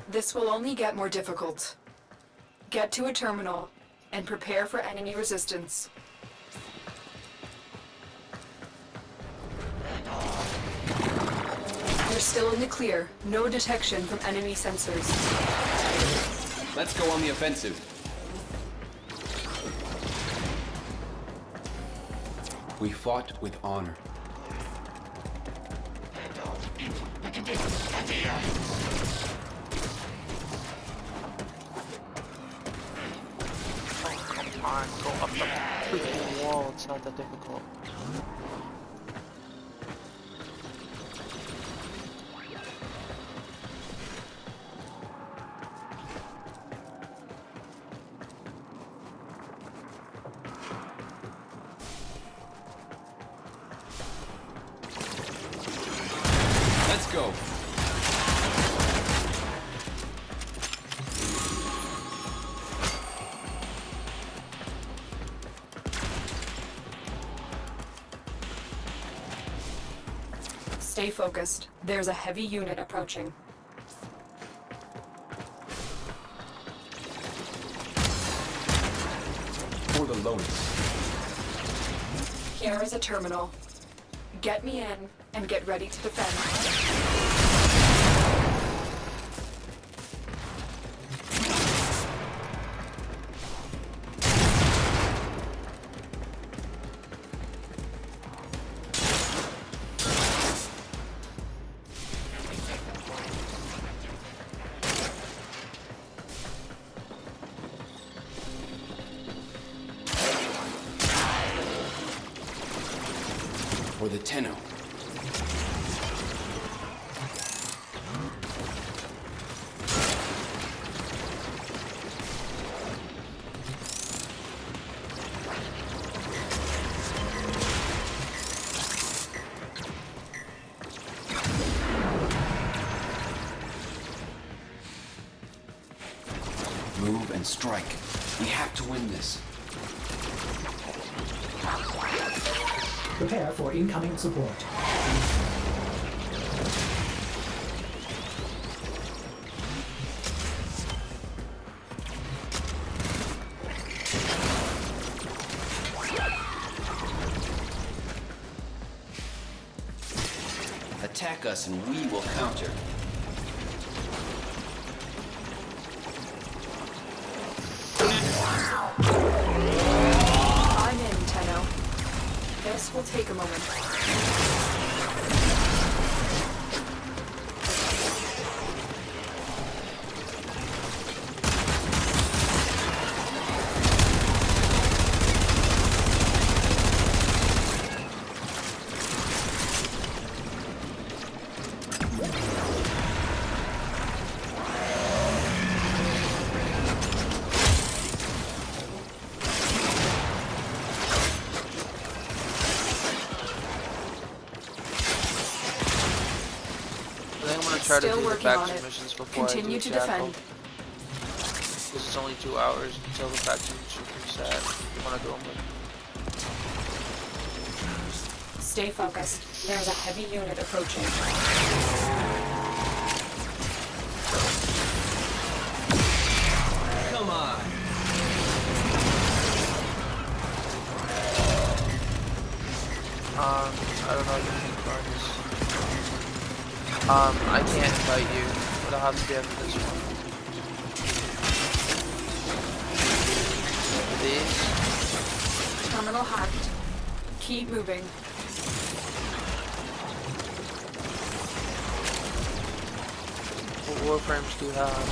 E: This will only get more difficult. Get to a terminal and prepare for enemy resistance. You're still in the clear. No detection from enemy sensors.
F: Let's go on the offensive. We fought with honor.
A: Oh, come on, go up the freaking wall. It's not that difficult.
F: Let's go.
E: Stay focused. There's a heavy unit approaching.
F: For the Lotus.
E: Here is a terminal. Get me in and get ready to defend.
F: before the Tenno. Move and strike. We have to win this.
G: Prepare for incoming support.
F: Attack us and we will counter.
E: I'm in, Tenno. This will take a moment.
A: Try to
E: Still
A: do the
E: working on
A: faction
E: it.
A: missions before
E: Continue
A: I do
E: to
A: Jackal.
E: defend.
A: This is only 2 hours until the faction mission reset. You want to do them with.
E: Stay focused. There's a heavy unit approaching.
F: Come on.
A: I don't know if you can cards. I can't invite you, but I'll have to be after this one. These?
E: Terminal hacked. Keep moving.
A: What Warframes do you have?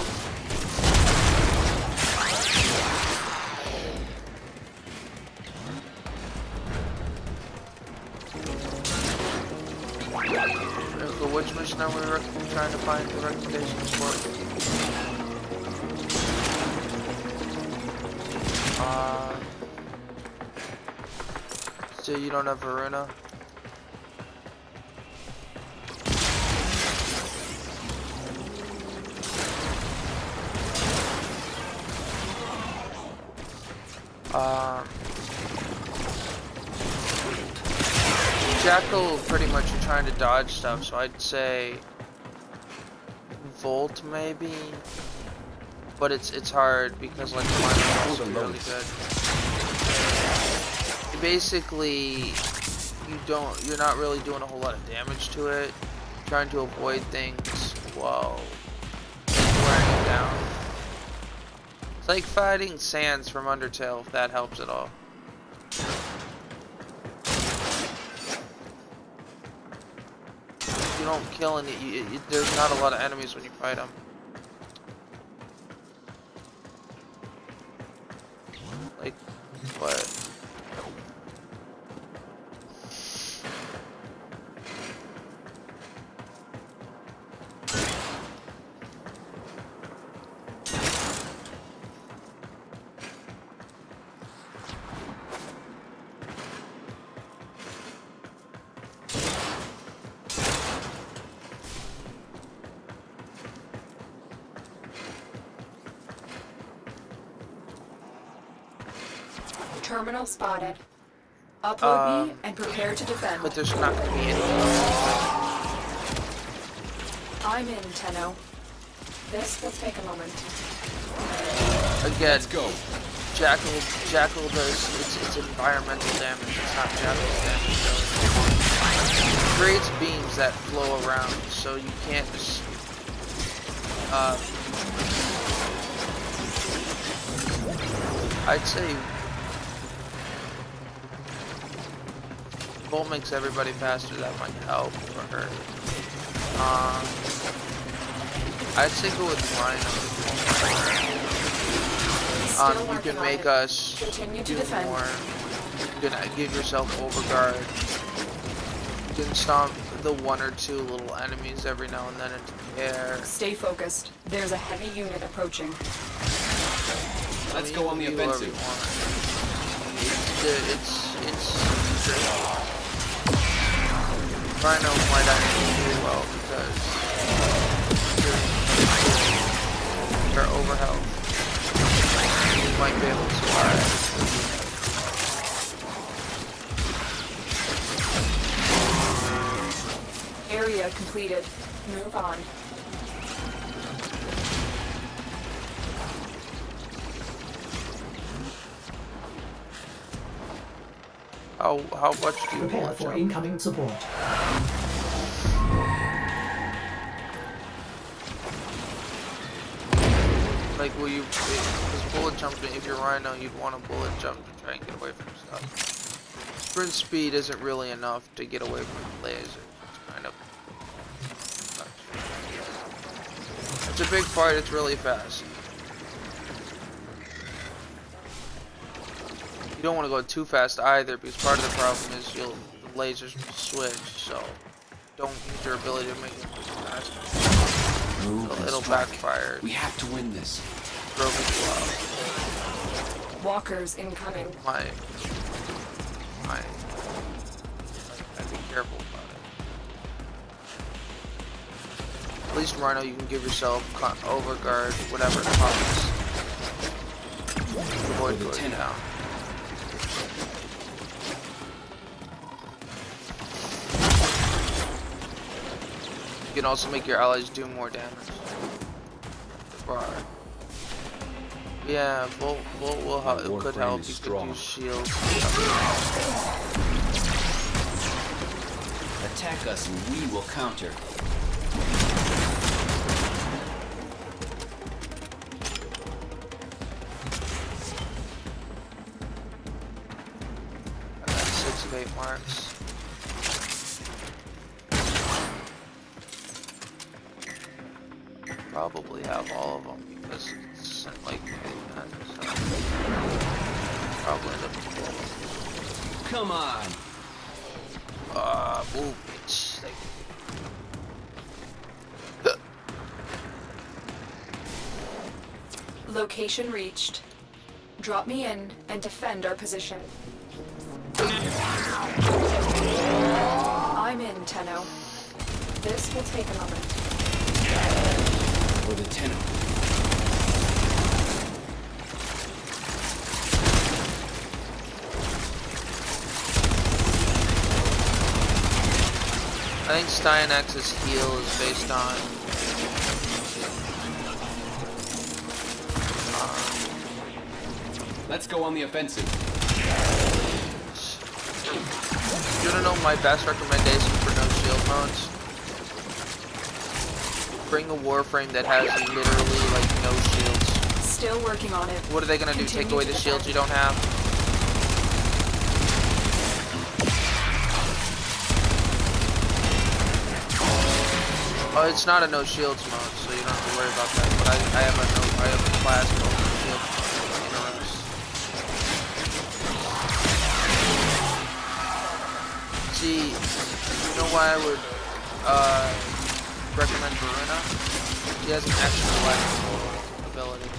A: For which mission are we trying to find the recommendations for? So you don't have Varuna? Jackal, pretty much you're trying to dodge stuff, so I'd say Volt maybe, but it's hard because like the line is also really good. Basically, you're not really doing a whole lot of damage to it. You're trying to avoid things while wearing it down. It's like fighting Sans from Undertale, if that helps at all. You don't kill any. There's not a lot of enemies when you fight them. Like, what?
E: Terminal spotted. Upload me and prepare to defend.
A: But there's not going to be any.
E: I'm in, Tenno. This will take a moment.
A: Again,
F: Let's go.
A: Jackal does it's environmental damage. It's not Jackal's damage. So it creates beams that flow around, so you can't just. I'd say Bolt makes everybody faster. That might help or hurt. I'd say go with Rhino. You can make us do more. You can give yourself overguard. You can stomp the one or two little enemies every now and then into the air.
E: Stay focused. There's a heavy unit approaching.
F: Let's go on the offensive.
A: It's Rhino might actually do well because they're over health. You might be able to survive.
E: Area completed. Move on.
A: How much do you
G: Prepare
A: bullet
G: for
A: jump?
G: incoming support.
A: Like, will you? Because bullet jumping, if you're Rhino, you'd want to bullet jump to try and get away from stuff. Sprint speed isn't really enough to get away from the laser. It's kind of. It's a big fight. It's really fast. You don't want to go too fast either, because part of the problem is the lasers will switch. So don't use your ability to make it faster. It'll backfire.
F: We have to win this.
E: Walkers incoming.
A: I'd be careful about it. At least Rhino, you can give yourself overguard, whatever it costs. Avoid going down. You can also make your allies do more damage. Yeah, Bolt will help. It could help. You could use shields.
F: Attack us and we will counter.
A: I got 6 of 8 marks. Probably have all of them because it's like that, so probably end up with all of them.
F: Come on.
A: Move, bitch.
E: Location reached. Drop me in and defend our position. I'm in, Tenno. This will take a moment.
F: For the Tenno.
A: I think Steinex's heal is based on
F: Let's go on the offensive.
A: You wanna know my best recommendation for no shield modes? Bring a Warframe that has literally like no shields.
E: Still working on it.
A: What are they gonna do? Take away the shields you don't have? Oh, it's not a no shields mode, so you don't have to worry about that. But I have a class called no shields. See, you know why I would recommend Varuna? She has an extra life ability.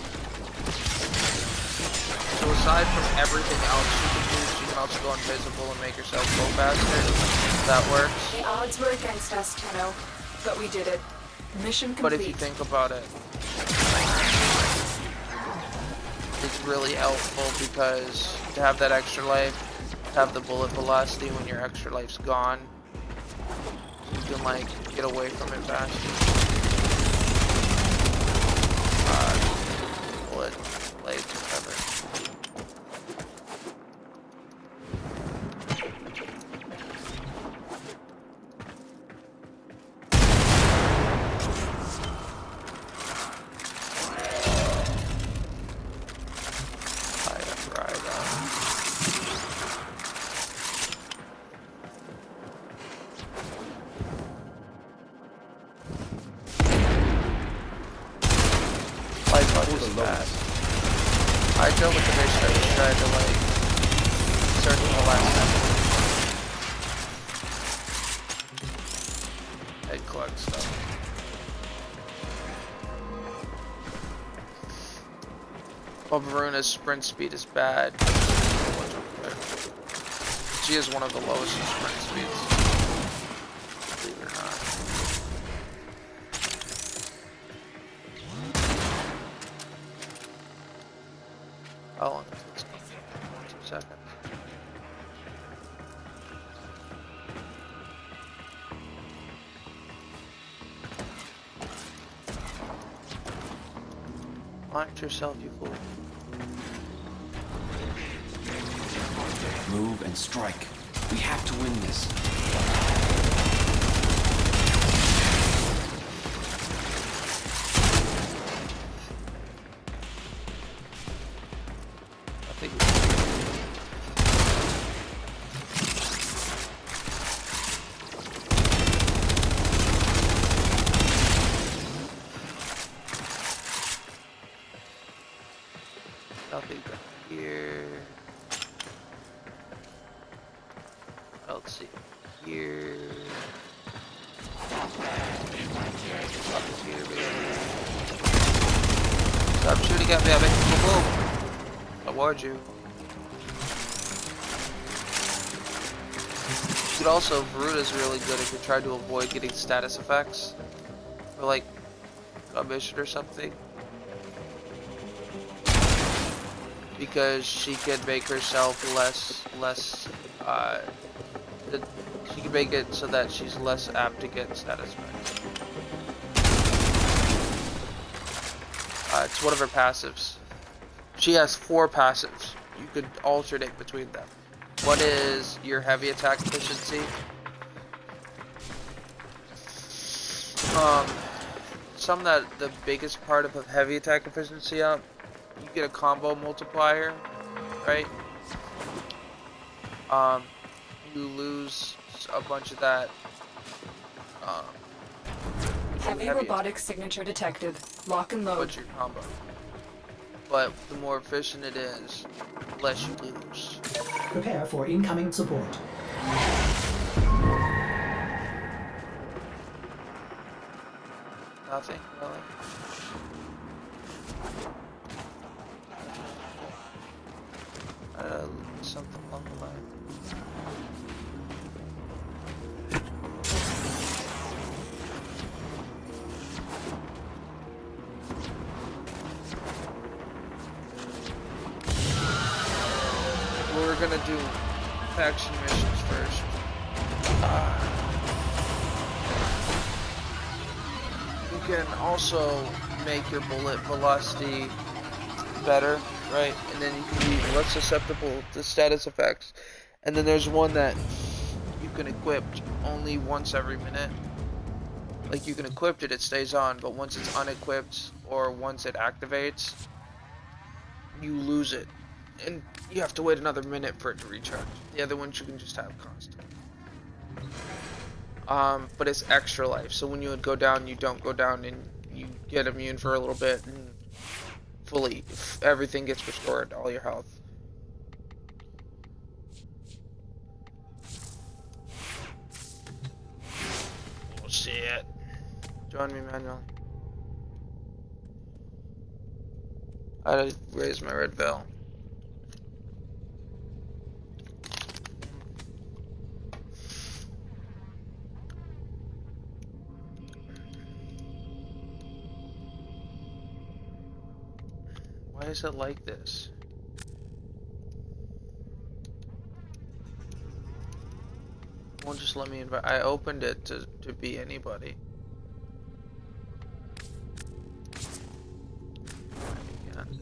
A: So aside from everything else she can do, she can also go invisible and make herself go faster. That works.
E: The odds were against us, Tenno, but we did it. Mission complete.
A: But if you think about it, it's really helpful because to have that extra life, to have the bullet velocity when your extra life's gone, you can like get away from it faster. Bullet blades, whatever. I drove with the base that we tried to like start the last But Veruna's sprint speed is bad. She has one of the lowest sprint speeds. Believe it or not. How long is this? 2 seconds. Launch yourself, you fool.
F: Move and strike. We have to win this.
A: I think nothing here. Let's see. Here. Stop shooting at me, I make you boom. I warned you. You could also, Veruna's really good if you're trying to avoid getting status effects. Or like a mission or something. Because she can make herself she can make it so that she's less apt to get status effects. It's one of her passives. She has 4 passives. You could alternate between them. One is your heavy attack efficiency. The biggest part of a heavy attack efficiency up, you get a combo multiplier, right? You lose a bunch of that.
E: Heavy robotics signature detected. Lock and load.
A: What's your combo? But the more efficient it is, the less you lose.
G: Prepare for incoming support.
A: Nothing, really. Something along the line. We're gonna do faction missions first. You can also make your bullet velocity better, right? And then you can be less susceptible to status effects. And then there's one that you can equip only once every minute. Like you can equip it, it stays on, but once it's unequipped or once it activates, you lose it. And you have to wait another minute for it to recharge. The other ones you can just have constant. But it's extra life, so when you would go down, you don't go down and you get immune for a little bit and fully, everything gets restored, all your health. We'll see it. Join me, Manuel. I raise my red veil. Why is it like this? It won't just let me invite. I opened it to be anybody. Again.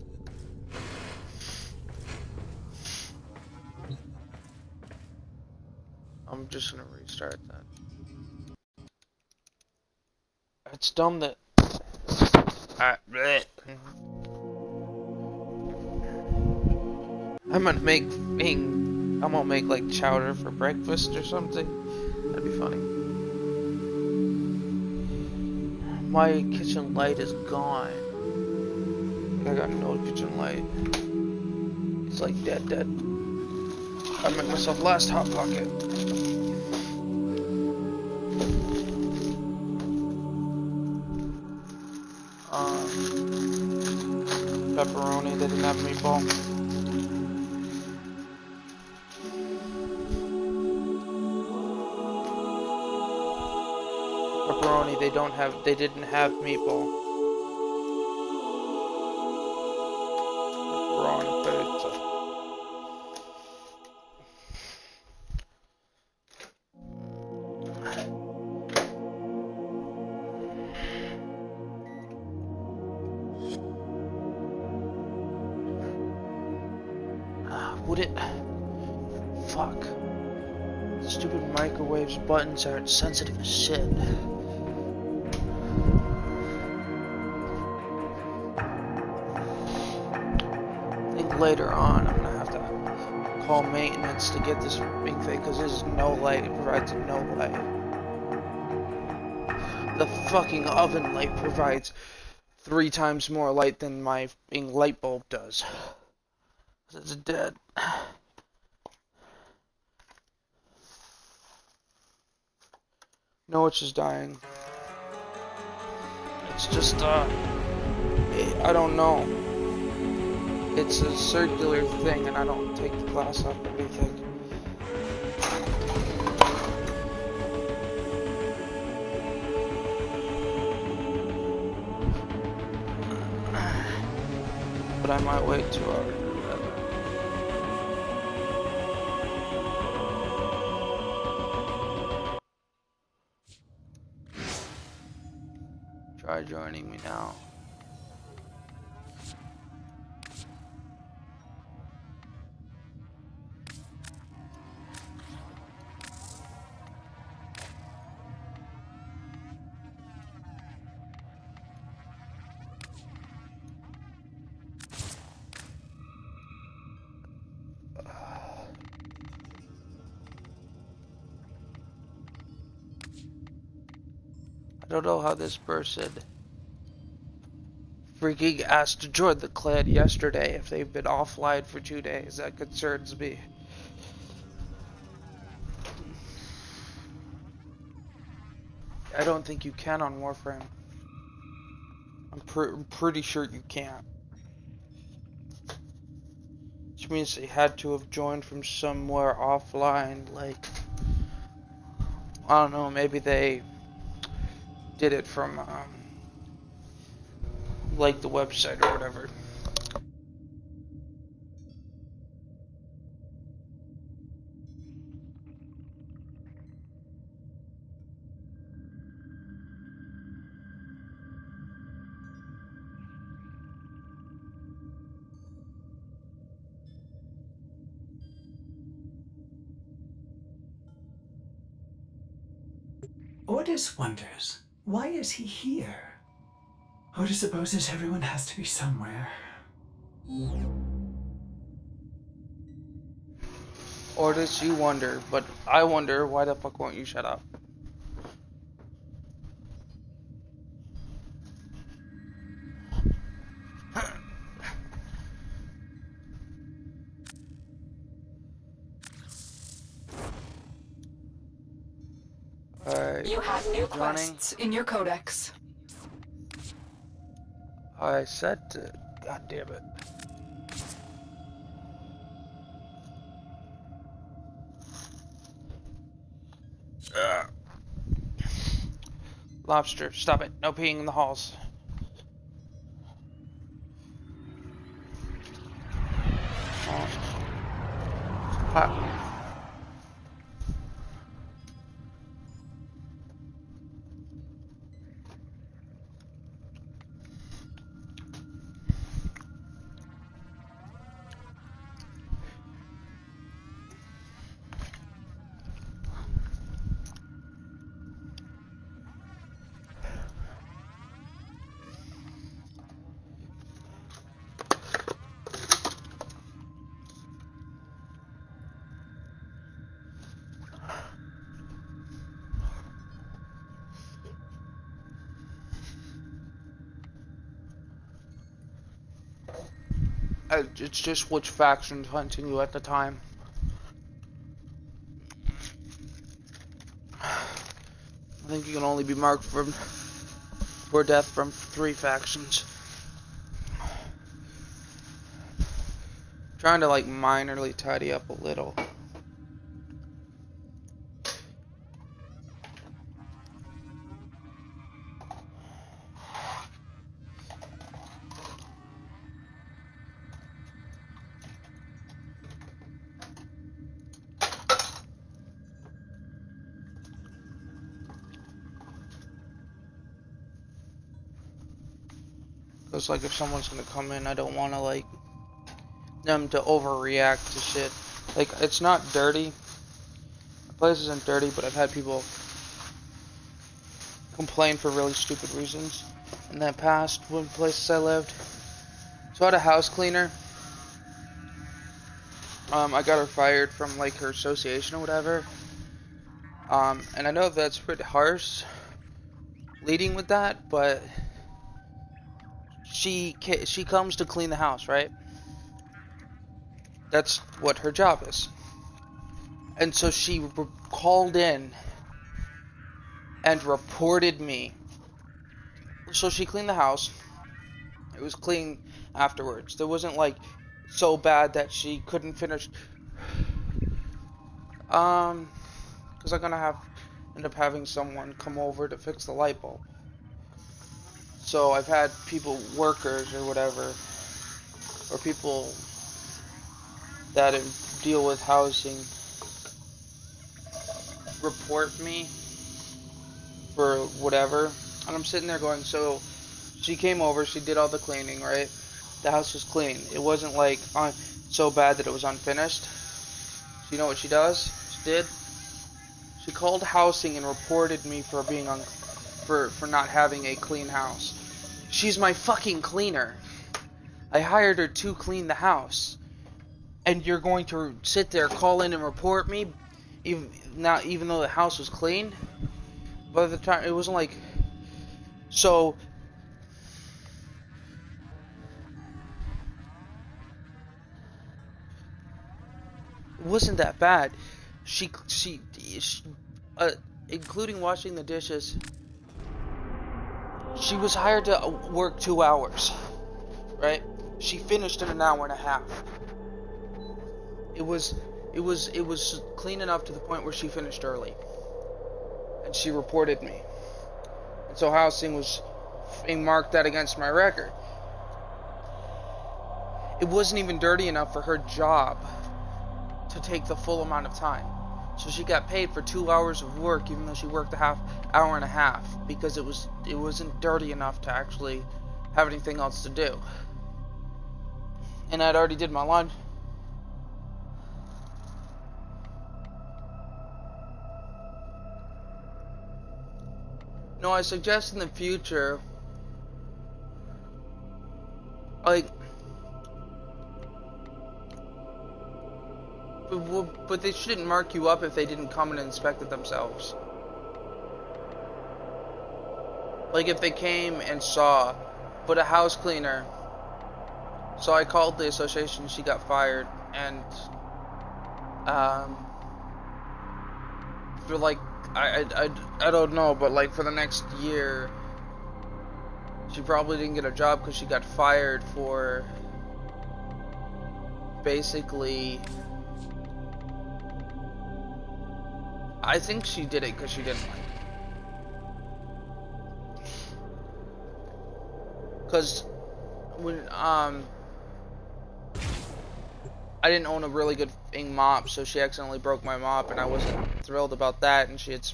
A: I'm just gonna restart that. It's dumb that. I'm gonna make like chowder for breakfast or something. That'd be funny. My kitchen light is gone. I got no kitchen light. It's like dead. I make myself last hot pocket. Pepperoni they didn't have meatball. Pepperoni, they didn't have meatball. Pepperoni pizza. Would it? Fuck. Stupid microwaves buttons are sensitive as shit. I think later on I'm gonna have to call maintenance to get this big thing because there's no light. It provides no light. The fucking oven light provides 3 times more light than my light bulb does. It's dead. No, it's just dying. It's just, I don't know. It's a circular thing, and I don't take the glass off or anything. But I might wait 2 hours. Try joining me now. I don't know how this person freaking asked to join the clan yesterday if they've been offline for 2 days. That concerns me. I don't think you can on Warframe. I'm pretty sure you can't. Which means they had to have joined from somewhere offline, like, I don't know, maybe they did it from, like the website or whatever.
G: Ordis wonders, why is he here? Ordis supposes everyone has to be somewhere.
A: Ordis, you wonder, but I wonder why the fuck won't you shut up? Alright.
E: You have new quests in your codex.
A: I said to... God damn it. Lobster, stop it. No peeing in the halls. Hot. It's just which faction's hunting you at the time. I think you can only be marked for death from 3 factions. Trying to like minorly tidy up a little. Cause like if someone's gonna come in, I don't want to like them to overreact to shit. Like it's not dirty. The place isn't dirty, but I've had people complain for really stupid reasons in that past when places I lived. So I had a house cleaner. I got her fired from like her association or whatever. And I know that's pretty harsh leading with that, but she comes to clean the house, right? That's what her job is. And so she called in and reported me. So she cleaned the house. It was clean afterwards. There wasn't like so bad that she couldn't finish. Because I'm gonna end up having someone come over to fix the light bulb. So I've had people, workers or whatever, or people that deal with housing, report me for whatever. And I'm sitting there going, so she came over, she did all the cleaning, right? The house was clean. It wasn't like so bad that it was unfinished. So you know what she does? She did. She called housing and reported me for being for not having a clean house. She's my fucking cleaner. I hired her to clean the house. And you're going to sit there, call in and report me, even though the house was clean? By the time, it wasn't like, so, it wasn't that bad. She including washing the dishes, she was hired to work 2 hours, right? She finished in an hour and a half. It was clean enough to the point where she finished early. And she reported me. And so housing was being marked that against my record. It wasn't even dirty enough for her job to take the full amount of time. So she got paid for 2 hours of work even though she worked hour and a half because it wasn't dirty enough to actually have anything else to do. And I'd already did my lunch. No, I suggest in the future, like, but they shouldn't mark you up if they didn't come and inspect it themselves. Like if they came and saw, but a house cleaner. So I called the association, she got fired, and for like, I don't know, but like for the next year, she probably didn't get a job because she got fired for basically, I think she did it because she didn't like it. Because when I didn't own a really good mop, so she accidentally broke my mop, and I wasn't thrilled about that. And she had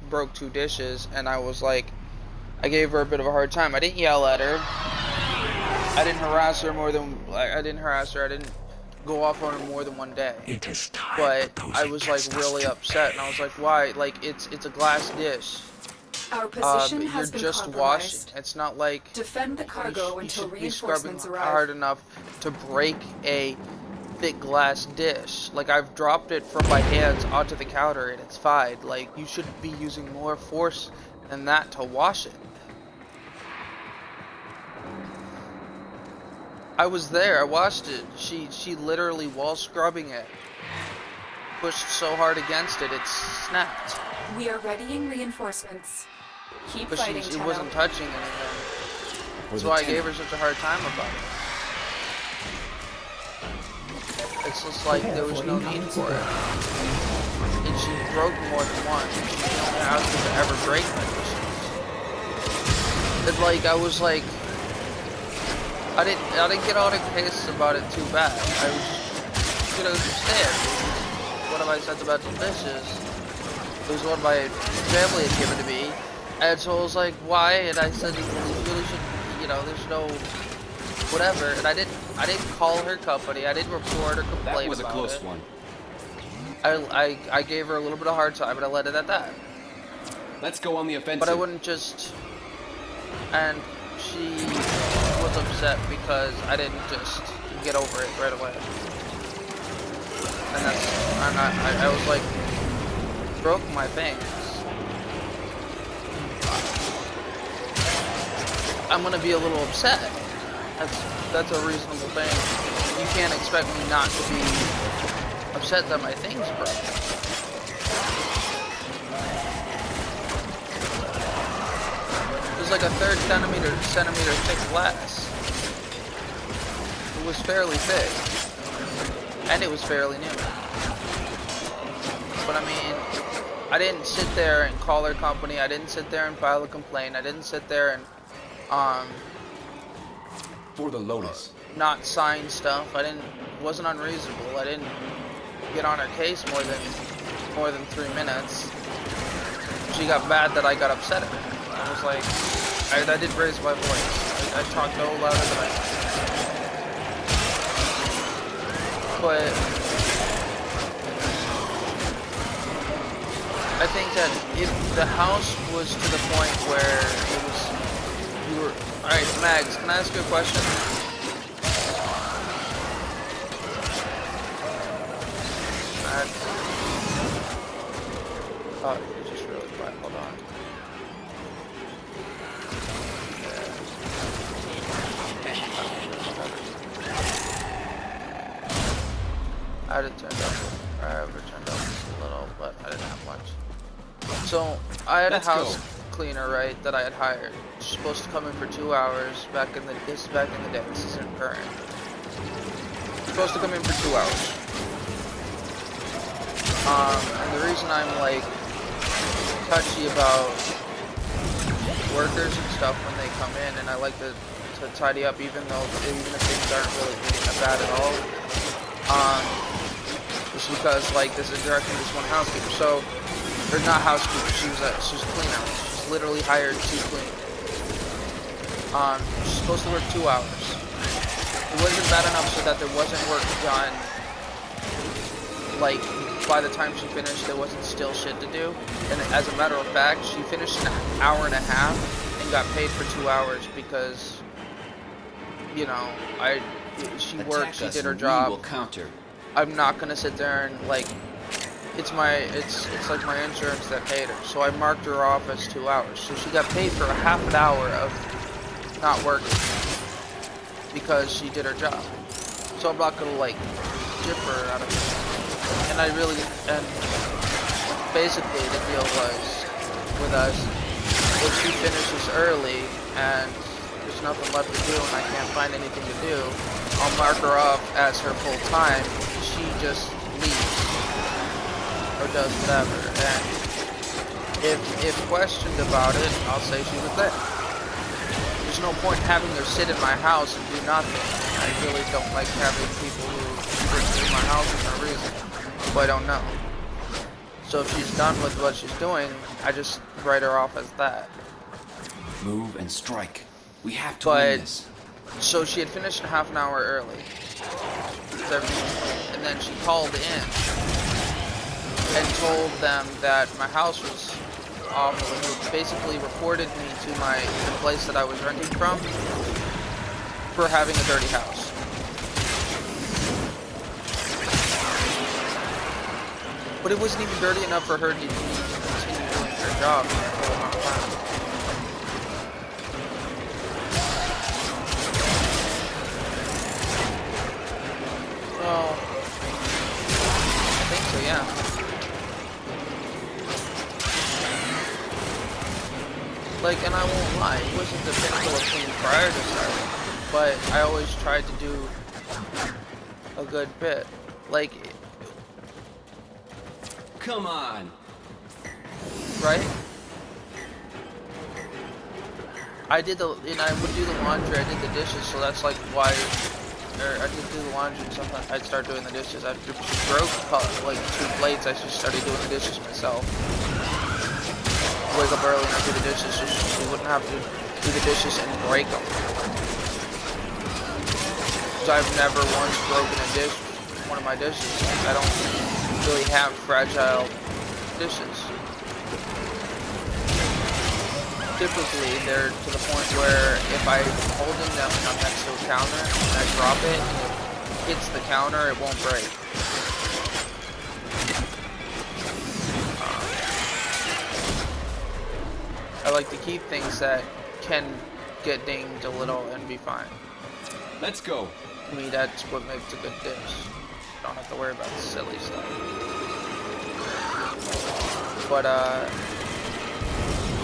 A: broke 2 dishes, and I was like, I gave her a bit of a hard time. I didn't yell at her. I didn't harass her I didn't go off on her more than one day.
I: It is time.
A: But I was like really upset, and I was like, why? Like it's a glass dish.
E: Our position has been
A: you're just
E: compromised.
A: washing. It's not like
E: Defend the cargo
A: you
E: until
A: should be scrubbing
E: reinforcements arrive.
A: hard enough to break a thick glass dish. Like I've dropped it from my hands onto the counter and it's fine. Like you should be using more force than that to wash it. I was there, I watched it. She literally, while scrubbing it, pushed so hard against it, it snapped.
E: We are readying reinforcements. Keep
A: But
E: fighting,
A: it wasn't touching anything. That's why I gave her such a hard time about it. It's just like there was no need for it. And she broke more than once. She only asked me to ever break my missions. And like I was like, I didn't get on a case about it too bad. I was just gonna understand. One of my sentimental dishes. It was one my family had given to me, and so I was like, why? And I said, well, you really should, you know, there's no whatever. And I didn't call her company. I didn't report or complain about it.
F: That was a close one.
A: I gave her a little bit of a hard time, and I let it at that.
F: Let's go on the offensive.
A: But I wouldn't just. And she was upset because I didn't just get over it right away. And I was like, broke my things. I'm gonna be a little upset. That's a reasonable thing. You can't expect me not to be upset that my things broke. It was like a third centimeter thick glass. It was fairly thick, and it was fairly new. But I mean, I didn't sit there and call her company. I didn't sit there and file a complaint. I didn't sit there and
F: for the Lotus.
A: Not sign stuff. Wasn't unreasonable. I didn't get on her case more than 3 minutes. She got mad that I got upset at her. I was like, I did raise my voice. I talked no louder than I. But I think that if the house was to the point where it was, you were, alright, Mags, can I ask you a question? Oh, you're just really quiet, hold on. I had it turned up, or I have it turned up just a little, but I didn't have much. So, I had a house cleaner, right, that I had hired. She's supposed to come in for 2 hours this is back in the day, this isn't current. Supposed to come in for 2 hours. And the reason I'm like touchy about workers and stuff when they come in, and I like to tidy up even if things aren't really bad at all, just because like this is directly this one housekeeper. So, or not housekeeper, she was a cleaner. She's literally hired to clean. She's supposed to work 2 hours. It wasn't bad enough so that there wasn't work done. Like by the time she finished, there wasn't still shit to do. And as a matter of fact, she finished an hour and a half and got paid for 2 hours because, you know, she worked, she did her job.
F: Will counter.
A: I'm not gonna sit there and like, it's like my insurance that paid her. So I marked her off as 2 hours. So she got paid for a half an hour of not working because she did her job. So I'm not gonna like chip her out of it. And basically the deal was with us, if she finishes early and there's nothing left to do and I can't find anything to do, I'll mark her off as her full time. She just leaves or does whatever. And if questioned about it, I'll say she was there. There's no point in having her sit in my house and do nothing. I really don't like having people who sit in my house for no reason who I don't know. So if she's done with what she's doing, I just write her off as that.
F: Move and strike. We have to win this.
A: So she had finished half an hour early. And then she called in and told them that my house was awful and basically reported me to the place that I was renting from for having a dirty house. But it wasn't even dirty enough for her to continue doing her job for a whole amount of time. Well, I think so, yeah. Like, and I won't lie, it wasn't the pinnacle of clean prior to starting, but I always tried to do a good bit. Like,
F: Come on.
A: right? I did the, and I would do the laundry, I did the dishes, so that's like why, or I did do the laundry and sometimes I'd start doing the dishes. After she broke like 2 plates, I just started doing the dishes myself. Wake up early and I do the dishes so she wouldn't have to do the dishes and break them. So I've never once broken a dish, one of my dishes. I don't really have fragile dishes. Typically, they're to the point where if I'm holding them and I'm next to a counter and I drop it and it hits the counter, it won't break. I like to keep things that can get dinged a little and be fine.
F: Let's go.
A: To me, that's what makes a good dish. You don't have to worry about silly stuff. But,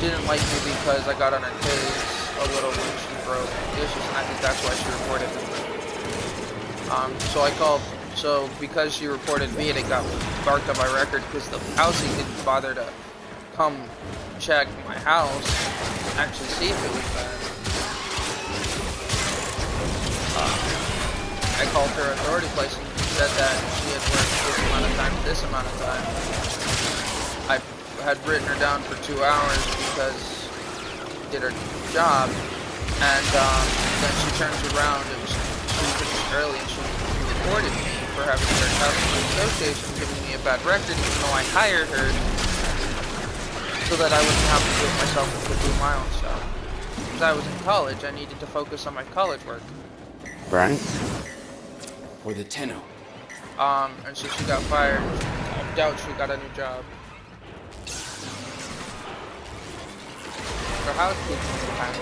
A: didn't like me because I got on her case a little when she broke dishes, and I think that's why she reported me. So because she reported me, and it got marked on my record because the housing didn't bother to come check my house, actually see if it was bad. I called her authority place and said that she had worked this amount of time to this amount of time. I had written her down for 2 hours because she did her job, and then she turns around, she finished early, and she reported me for having her customer association giving me a bad record, even though I hired her so that I wouldn't have to do it myself and could do my own stuff. Because I was in college, I needed to focus on my college work.
B: Right.
F: For the Tenno.
A: And so she got fired. I doubt she got a new job. Her housekeeping kind of.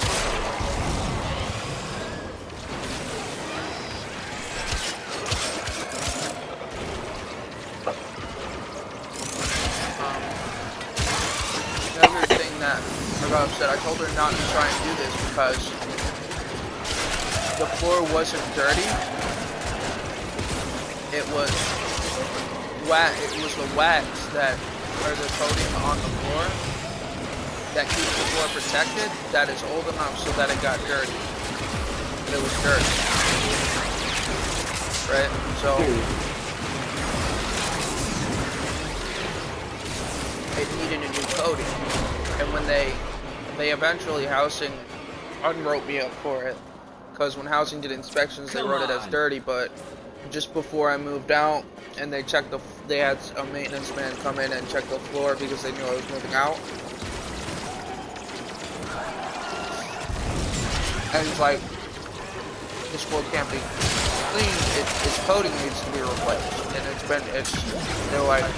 A: Another thing that I got upset, I told her not to try and do this because the floor wasn't dirty. It was the wax that, or the coating on the floor that keeps the floor protected, that is old enough so that it got dirty. It was dirt. Right? So it needed a new coating. And when they eventually housing unwrote me up for it, because when housing did inspections they wrote it as dirty, but just before I moved out and they checked they had a maintenance man come in and check the floor because they knew I was moving out. And he's like, this floor can't be cleaned, its coating needs to be replaced. And they're like,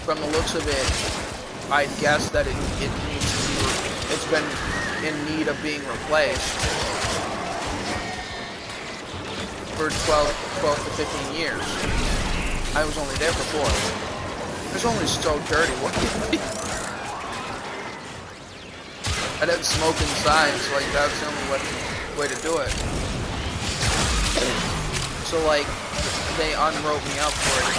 A: from the looks of it, I guess that it needs to be, it's been in need of being replaced for 12 to 15 years. I was only there for 4. It's only so dirty. What? I'd have smoke inside, so like that's the only way to do it. So like they unwrote me up for it.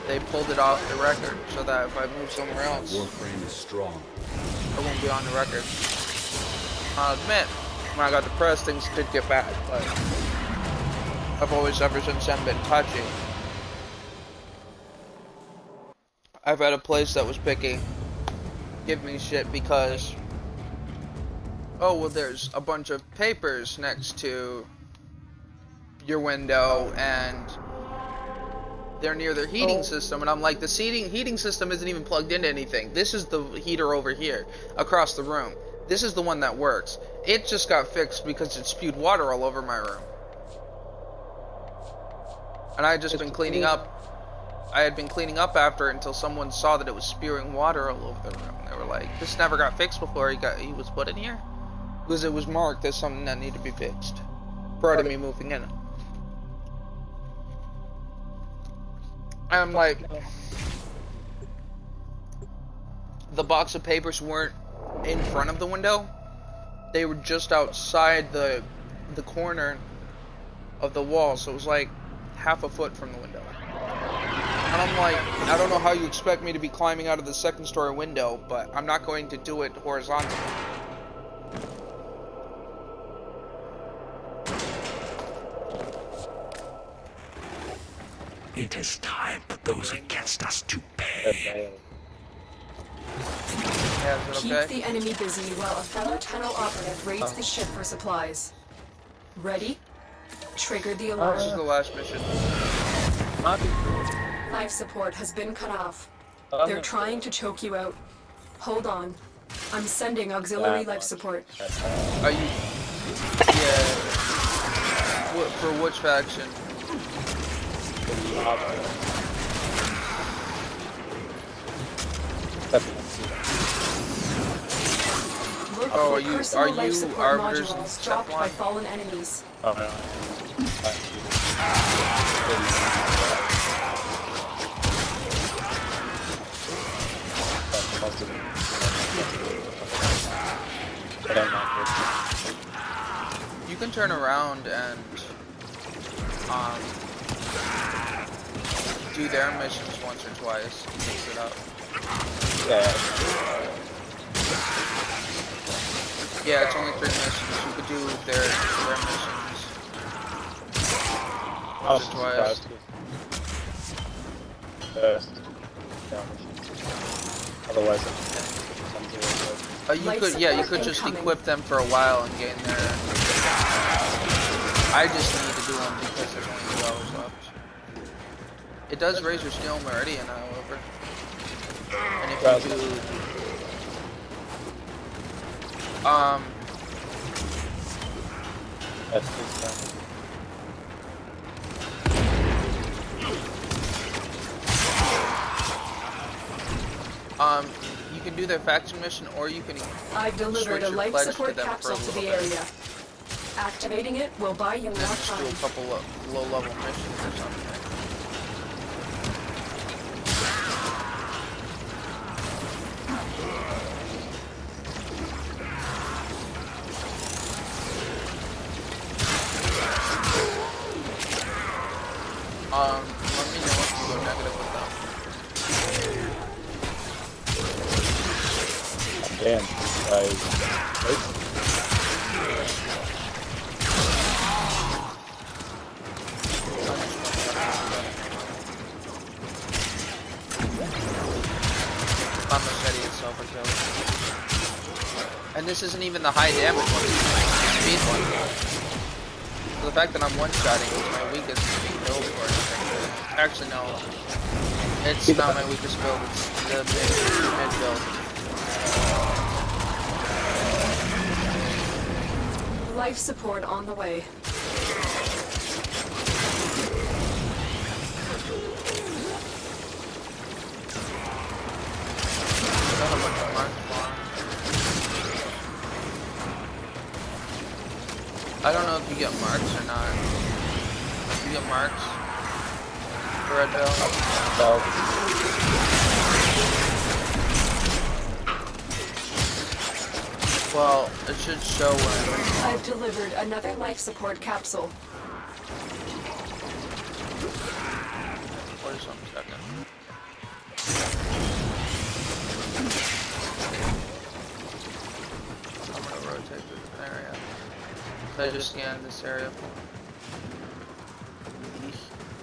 A: They pulled it off the record so that if I move somewhere else,
F: Warframe is strong.
A: I won't be on the record. I'll admit, when I got depressed, things did get bad, but I've always, ever since then, been touchy. I've had a place that was picky give me shit because, oh, well, there's a bunch of papers next to your window, and they're near their heating system, and I'm like, the heating system isn't even plugged into anything. This is the heater over here, across the room. This is the one that works. It just got fixed because it spewed water all over my room. And I had just been cleaning up. I had been cleaning up after it until someone saw that it was spewing water all over the room. They were like, this never got fixed before he was put in here? Because it was marked as something that needed to be fixed prior to me moving in. I'm like, the box of papers weren't in front of the window. They were just outside the the corner of the wall, so it was like half a foot from the window. And I'm like, I don't know how you expect me to be climbing out of the second story window, but I'm not going to do it horizontally.
I: It is time for those against us to pay.
A: Yeah, is it
E: Keep
A: okay?
E: the enemy busy while a fellow tunnel operative raids the ship for supplies. Ready? Trigger the alarm.
A: This is the last mission.
E: Life support has been cut off. They're trying to choke you out. Hold on. I'm sending auxiliary life support.
A: Are you... Yeah. For which faction?
E: Look
A: Oh,
E: for
A: are you
E: personal life support
A: arbiters and
E: modules
A: stuff
E: dropped by
A: line?
E: fallen enemies.
A: You can turn around and do their missions once or twice. Mix it up. Yeah, it's only 3 missions. You could do their missions once or twice.
B: Otherwise,
A: you could just equip them for a while and gain their. I just need to do them because there's only 2 hours left. It does raise your skill meridian, however. And if you do, you can do their faction mission, or you can
E: I've delivered
A: switch
E: a
A: your
E: life
A: pledge to
E: support
A: them for a
E: capsule to
A: little
E: the
A: bit.
E: area. Activating it will buy you more
A: Just do
E: time.
A: a couple of low-level missions or something. Let me know if you go negative with them.
B: damn,
A: My machete itself is killed. And this isn't even the high damage one, it's the speed one. So the fact that I'm one-shotting is my weakest build or anything. Actually, no. It's not my weakest build, it's the mid build.
E: Life support on the way.
A: I don't know if you get marks or not. You get marks for red bell? Well, it should show when.
E: I've delivered another life support capsule.
A: Wait some second. I'm gonna rotate through the area. So I just scanned this area.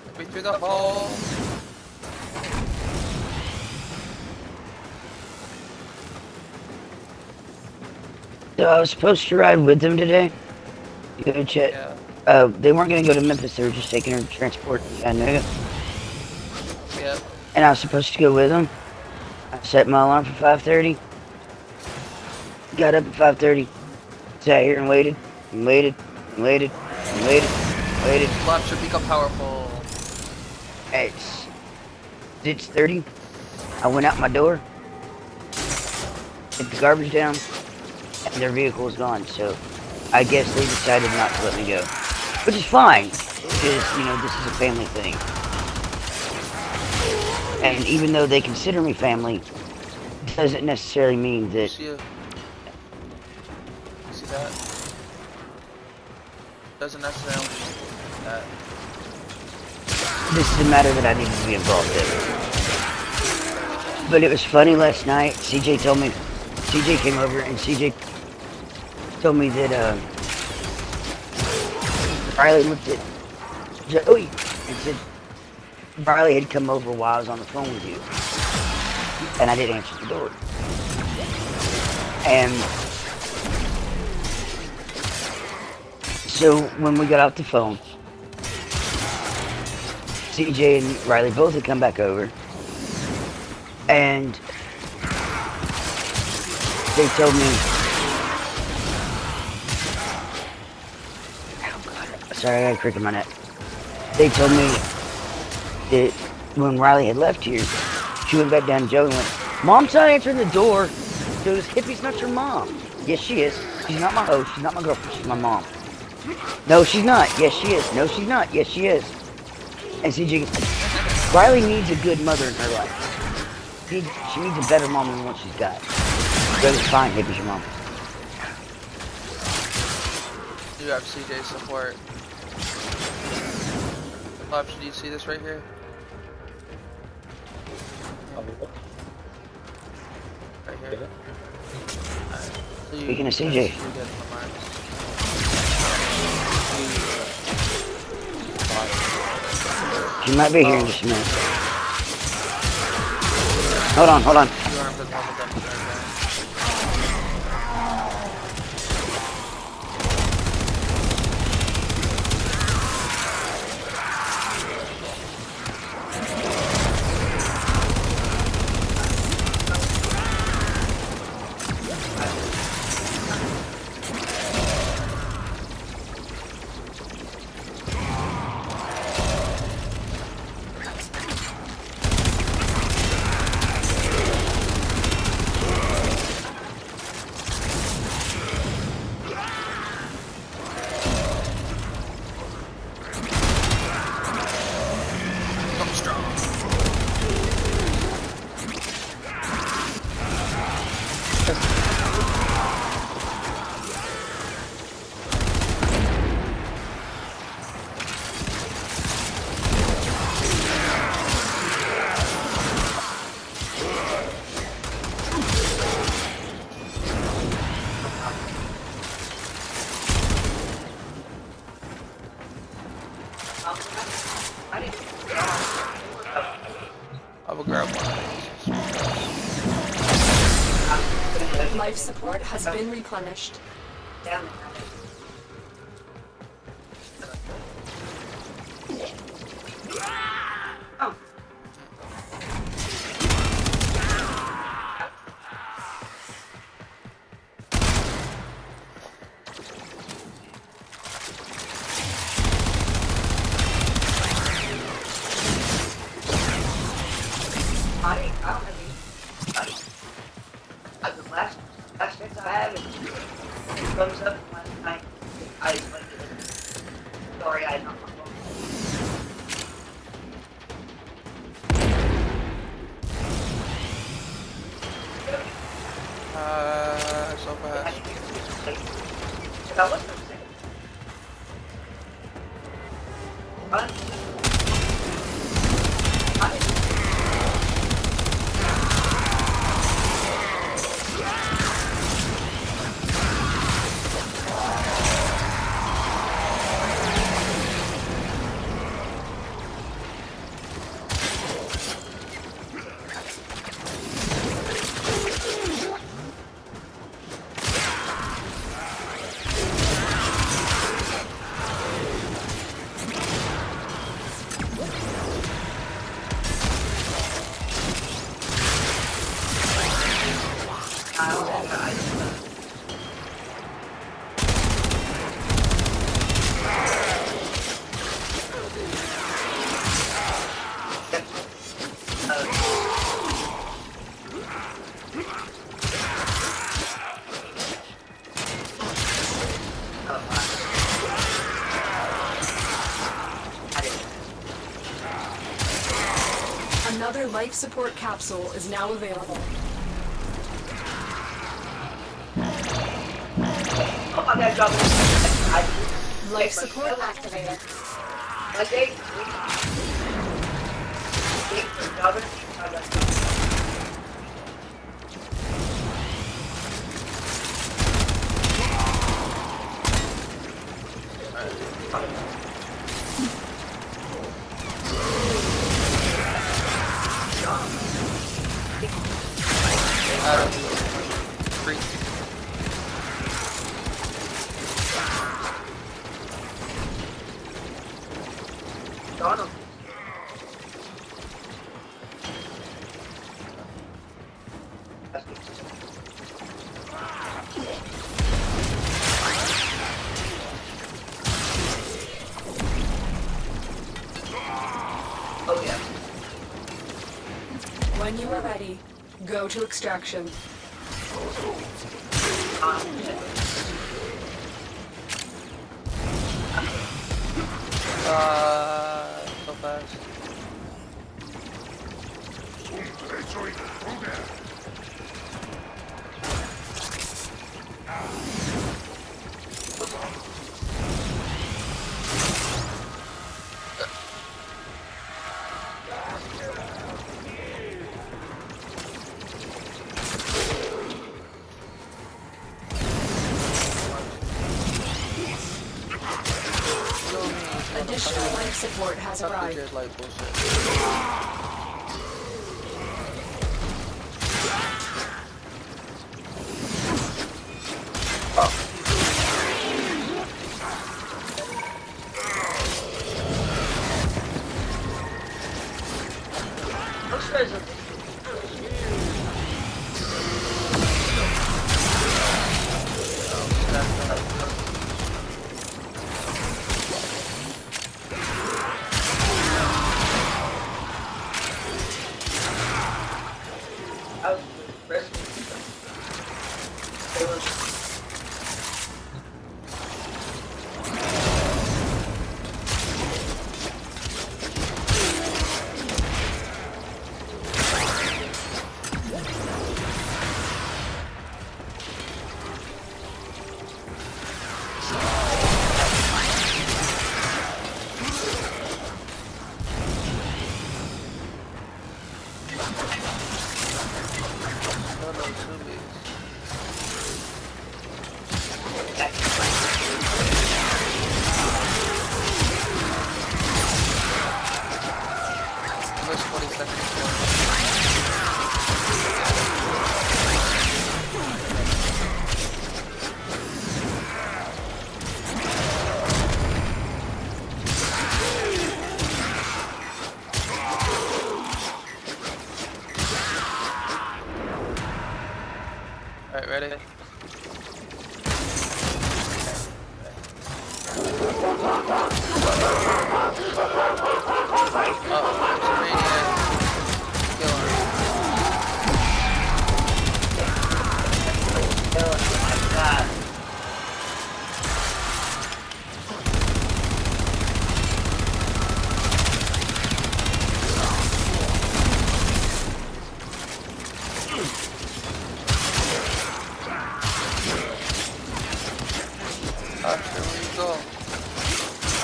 A: Let me through the hole.
J: So I was supposed to ride with them today. You go check.
A: Yeah.
J: They weren't gonna go to Memphis. They were just taking her to transport to Chattanooga.
A: Yep.
J: And I was supposed to go with them. I set my alarm for 5:30. Got up at 5:30. Sat here and waited, and waited, and waited, and waited, and waited.
A: Flap should become powerful.
J: At 6:30, I went out my door, put the garbage down, and their vehicle was gone. So I guess they decided not to let me go, which is fine because you know this is a family thing. And even though they consider me family, it doesn't necessarily mean that.
A: See that? Doesn't necessarily mean that.
J: This is a matter that I need to be involved in. But it was funny last night. CJ came over and CJ told me that Riley looked at Joey and said Riley had come over while I was on the phone with you. And I didn't answer the door. And so when we got off the phone, CJ and Riley both had come back over, and they told me, oh God, sorry, I got a crick in my neck. They told me that when Riley had left here, she went back down to Joey and went, Mom's not answering the door. Goes, Hippie's not your mom. Yes, she is. She's not my host. She's not my girlfriend. She's my mom. No, she's not. Yes, she is. No, she's not. Yes, she is. And CJ, Riley needs a good mother in her life. She needs a better mom than what she's got. But it's fine, Hippie's your mom.
A: You have CJ support. Option, do you see this right here? Right here. So
J: Speaking of CJ. She might be here in just a minute. Hold on, hold on.
A: I will grab one.
E: Life support has been replenished.
J: Last chance I have is comes up last night. I sorry, I not my phone.
A: So fast.
E: Another life support capsule is now available. Life support activated. When you are ready, go to extraction.
A: So fast.
E: Additional life support has arrived.
A: Weird, like bullshit. Alright, ready?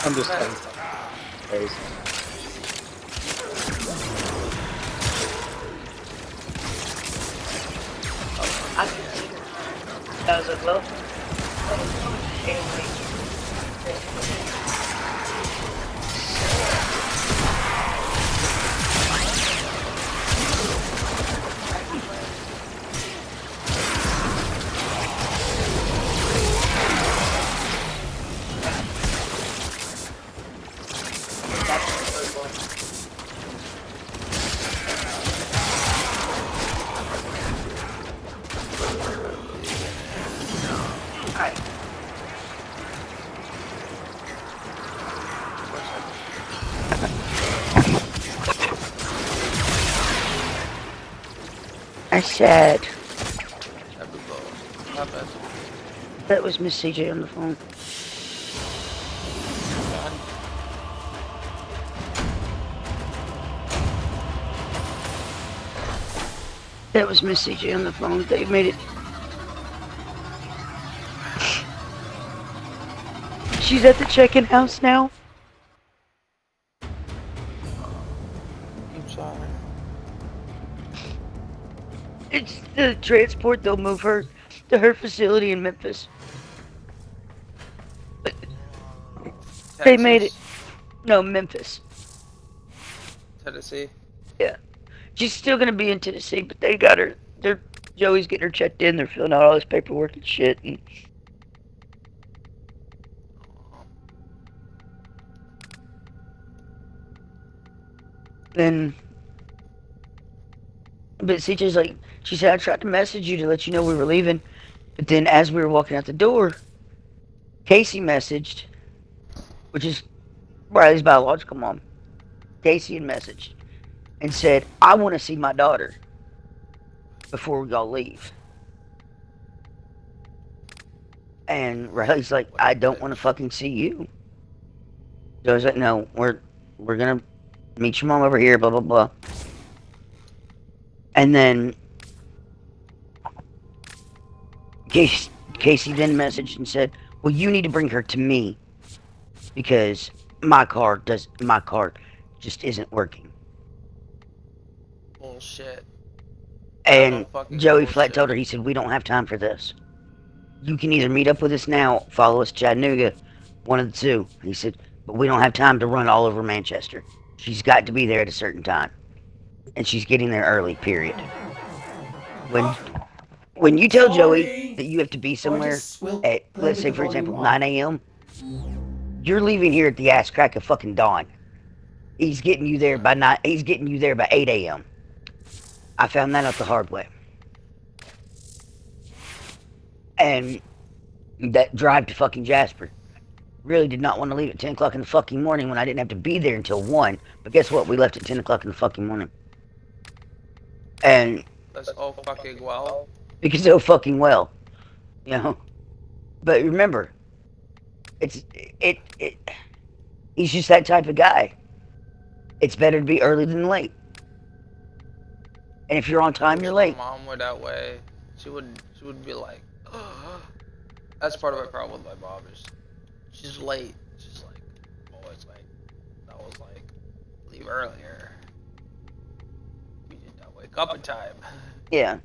B: I'm just
J: That was a glow. I said that was Miss CJ on the phone. That was Miss CJ on the phone. They made it. She's at the check-in house now.
A: I'm sorry.
J: It's the transport. They'll move her to her facility in Memphis. They made it.
A: Texas?
J: No, Memphis.
A: Tennessee?
J: Yeah. She's still gonna be in Tennessee, but they got her. Joey's getting her checked in. They're filling out all this paperwork and shit. And then, but CJ's like, she said, I tried to message you to let you know we were leaving, but then as we were walking out the door, Casey messaged, which is Riley's biological mom. Casey had messaged and said, I want to see my daughter before we all leave. And Riley's like, I don't want to fucking see you. So I was like, no, we're gonna meet your mom over here, blah blah blah. And then Casey then messaged and said, well, you need to bring her to me because my car just isn't working.
A: Bullshit.
J: And Joey flat
A: bullshit.
J: told her, he said, we don't have time for this. You can either meet up with us now, follow us to Chattanooga, one of the two. He said, but we don't have time to run all over Manchester. She's got to be there at a certain time. And she's getting there early, period. When you tell Joey that you have to be somewhere at, let's say for example, 9 a.m., you're leaving here at the ass crack of fucking dawn. He's getting you there by 8 a.m. I found that out the hard way. And that drive to fucking Jasper. Really did not want to leave at 10 o'clock in the fucking morning when I didn't have to be there until 1. But guess what? We left at 10 o'clock in the fucking morning. And
A: That's all fucking well.
J: because so fucking well. You know? But remember, he's just that type of guy. It's better to be early than late. And if you're on time, you're late.
A: My mom were that way. She would be like, that's part of my problem with my mom is she's late. She's like, always late. I was like, leave earlier. You did not wake up in time.
J: Yeah.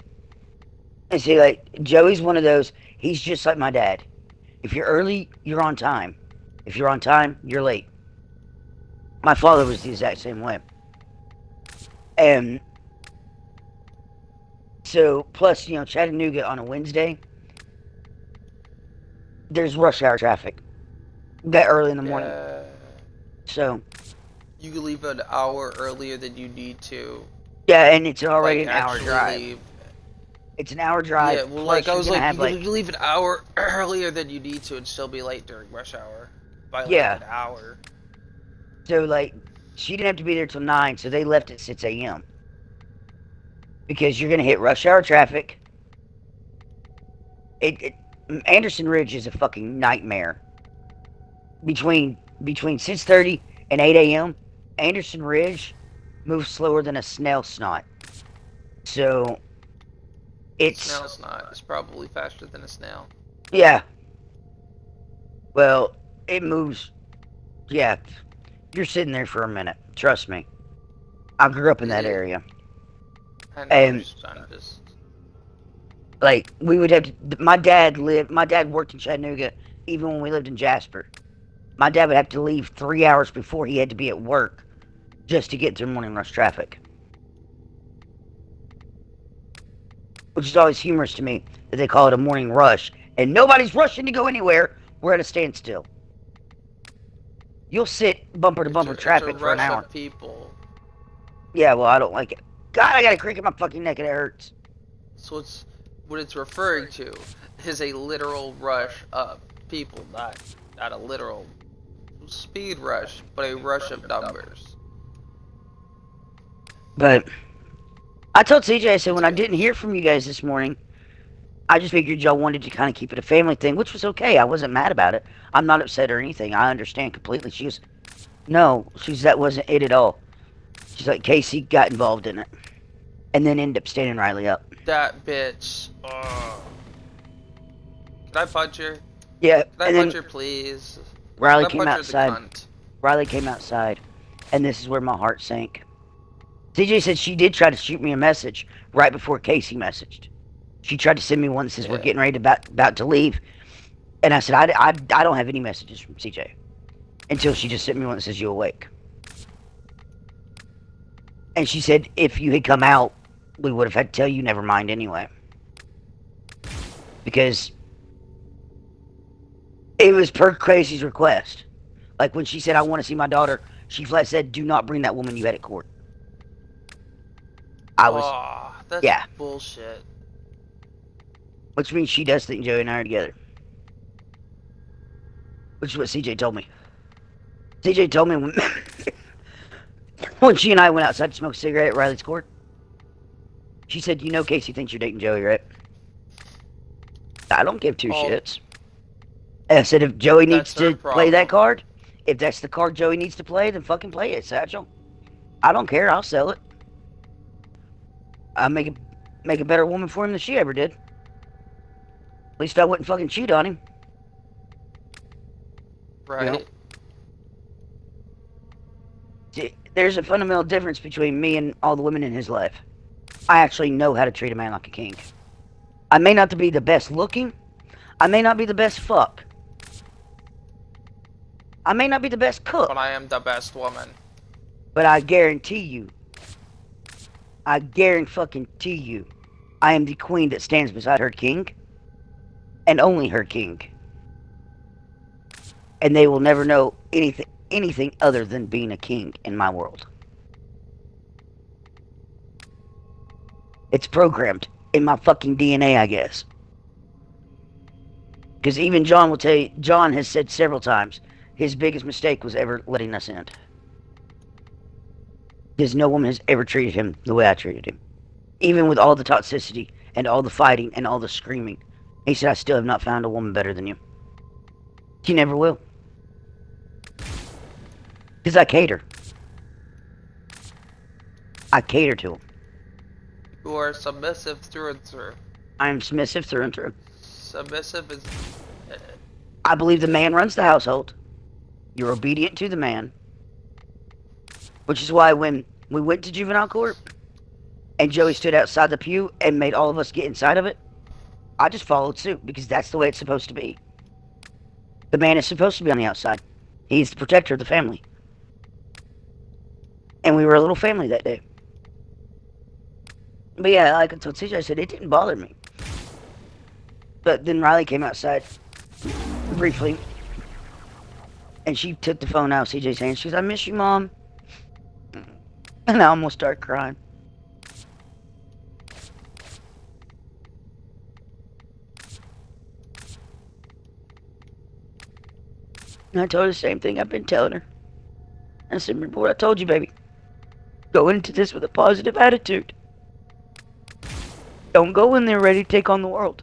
J: And see, like, Joey's one of those, he's just like my dad. If you're early, you're on time. If you're on time, you're late. My father was the exact same way. And so, plus, you know, Chattanooga on a Wednesday, there's rush hour traffic that early in the morning. So
A: you can leave an hour earlier than you need to.
J: Yeah, and it's already
A: like,
J: an hour drive.
A: Leave.
J: It's an hour drive.
A: Yeah, well, like I was like, you
J: like,
A: leave an hour earlier than you need to and still be late during rush hour by like an hour.
J: So like, she didn't have to be there till 9, so they left at 6 a.m. Because you're gonna hit rush hour traffic. Anderson Ridge is a fucking nightmare. Between 6:30 and 8 a.m., Anderson Ridge moves slower than a snail snot. So it's
A: snail snot. It's probably faster than a snail.
J: Yeah. Well, it moves. Yeah, you're sitting there for a minute. Trust me. I grew up in that area.
A: I know,
J: And
A: just...
J: like we would have to, my dad worked in Chattanooga even when we lived in Jasper. My dad would have to leave 3 hours before he had to be at work just to get through morning rush traffic. Which is always humorous to me that they call it a morning rush and nobody's rushing to go anywhere. We're at a standstill. You'll sit bumper to bumper traffic for an hour.
A: Of people.
J: Yeah, well, I don't like it. God, I got a crick in my fucking neck and it hurts.
A: So what it's referring to is a literal rush of people, not a literal speed rush, but a rush of numbers.
J: But I told CJ, I said, when I didn't hear from you guys this morning, I just figured y'all wanted to kind of keep it a family thing, which was okay. I wasn't mad about it. I'm not upset or anything. I understand completely. She goes, no, that wasn't it at all. She's like, Casey got involved in it. And then ended up standing Riley up.
A: That bitch. Can I punch her?
J: Yeah.
A: Can I punch her, please?
J: Riley
A: That
J: came
A: butcher's a
J: outside.
A: cunt.
J: Riley came outside, and this is where my heart sank. CJ said she did try to shoot me a message right before Casey messaged. She tried to send me one that says we're
A: Yeah.
J: getting ready to about to leave, and I said I don't have any messages from CJ until she just sent me one that says you awake. And she said if you had come out, we would have had to tell you never mind anyway, because it was per Casey's request. Like when she said I want to see my daughter, she flat said do not bring that woman you had at court. I was
A: That's
J: yeah.
A: bullshit.
J: Which means she does think Joey and I are together. Which is what CJ told me. CJ told me when she and I went outside to smoke a cigarette at Riley's court. She said, you know Casey thinks you're dating Joey, right? I don't give two shits. And I said, if Joey needs to play that card, if that's the card Joey needs to play, then fucking play it, Satchel. I don't care. I'll sell it. I'll make a better woman for him than she ever did. At least I wouldn't fucking cheat on him.
A: Right.
J: You know? See, there's a fundamental difference between me and all the women in his life. I actually know how to treat a man like a king. I may not be the best looking. I may not be the best fuck. I may not be the best cook.
A: But I am the best woman.
J: But I guarantee you, I guarantee you, I am the queen that stands beside her king. And only her king. And they will never know anything other than being a king in my world. It's programmed in my fucking DNA, I guess. Because even John will tell you, John has said several times, his biggest mistake was ever letting us in. Because no woman has ever treated him the way I treated him. Even with all the toxicity and all the fighting and all the screaming. He said, I still have not found a woman better than you. She never will. Because I cater. I cater to him.
A: You are submissive through and through.
J: I am submissive through and through.
A: Submissive is...
J: I believe the man runs the household. You're obedient to the man. Which is why when we went to juvenile court, and Joey stood outside the pew and made all of us get inside of it, I just followed suit, because that's the way it's supposed to be. The man is supposed to be on the outside. He's the protector of the family. And we were a little family that day. But yeah, like I told CJ, I said, it didn't bother me. But then Riley came outside, briefly. And she took the phone out of CJ's hand. She goes, I miss you, Mom. And I almost started crying. And I told her the same thing I've been telling her. I said, remember what I told you, baby. Go into this with a positive attitude. Don't go in there ready to take on the world.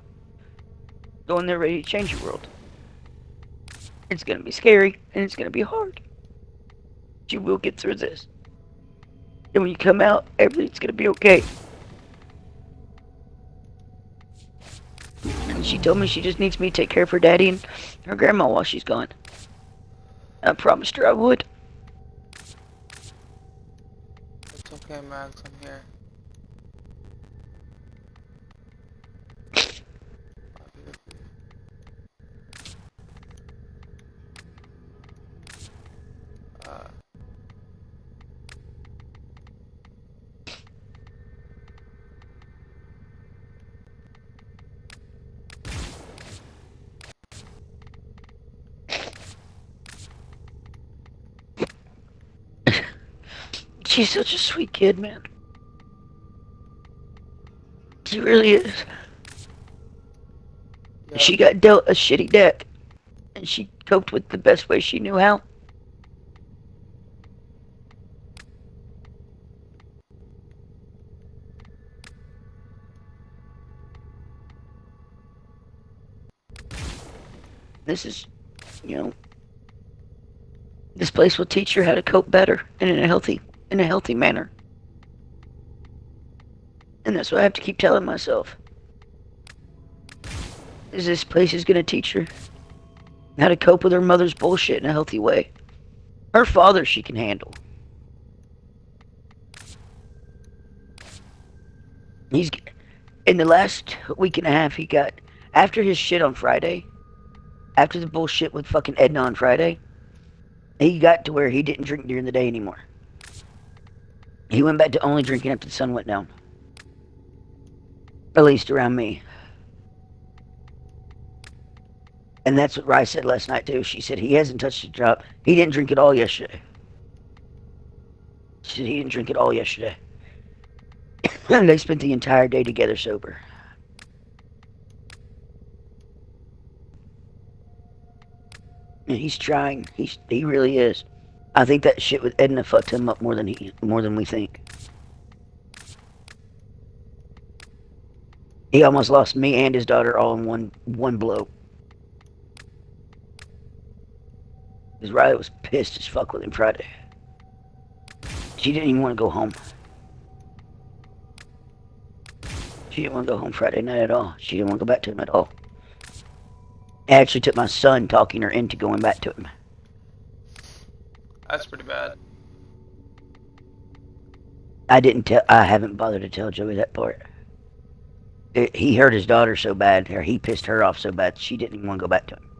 J: Go in there ready to change your world. It's going to be scary, and it's going to be hard. But you will get through this. And when you come out, everything's going to be okay. And she told me she just needs me to take care of her daddy and her grandma while she's gone. I promised her I would.
A: It's okay, Max. I'm here.
J: She's such a sweet kid, man. She really is.
A: Yeah.
J: She got dealt a shitty deck, and she coped with the best way she knew how. This is, you know, this place will teach her how to cope better and in a healthy manner. And that's what I have to keep telling myself. Is this place is gonna teach her How to cope with her mother's bullshit in a healthy way. Her father she can handle. He's in the last week and a half he got after his shit on Friday, after the bullshit with fucking Edna on Friday, he got to where he didn't drink during the day anymore. He went back to only drinking after the sun went down. At least around me. And that's what Rye said last night too. She said he hasn't touched a drop. He didn't drink it all yesterday. She said he didn't drink it all yesterday. And they spent the entire day together sober. And he's trying. He really is. I think that shit with Edna fucked him up more than we think. He almost lost me and his daughter all in one blow. Because Riley was pissed as fuck with him Friday. She didn't even want to go home. She didn't want to go home Friday night at all. She didn't want to go back to him at all. It actually took my son talking her into going back to him.
A: That's pretty bad.
J: I haven't bothered to tell Joey that part. He hurt his daughter so bad, or he pissed her off so bad, she didn't even want to go back to him.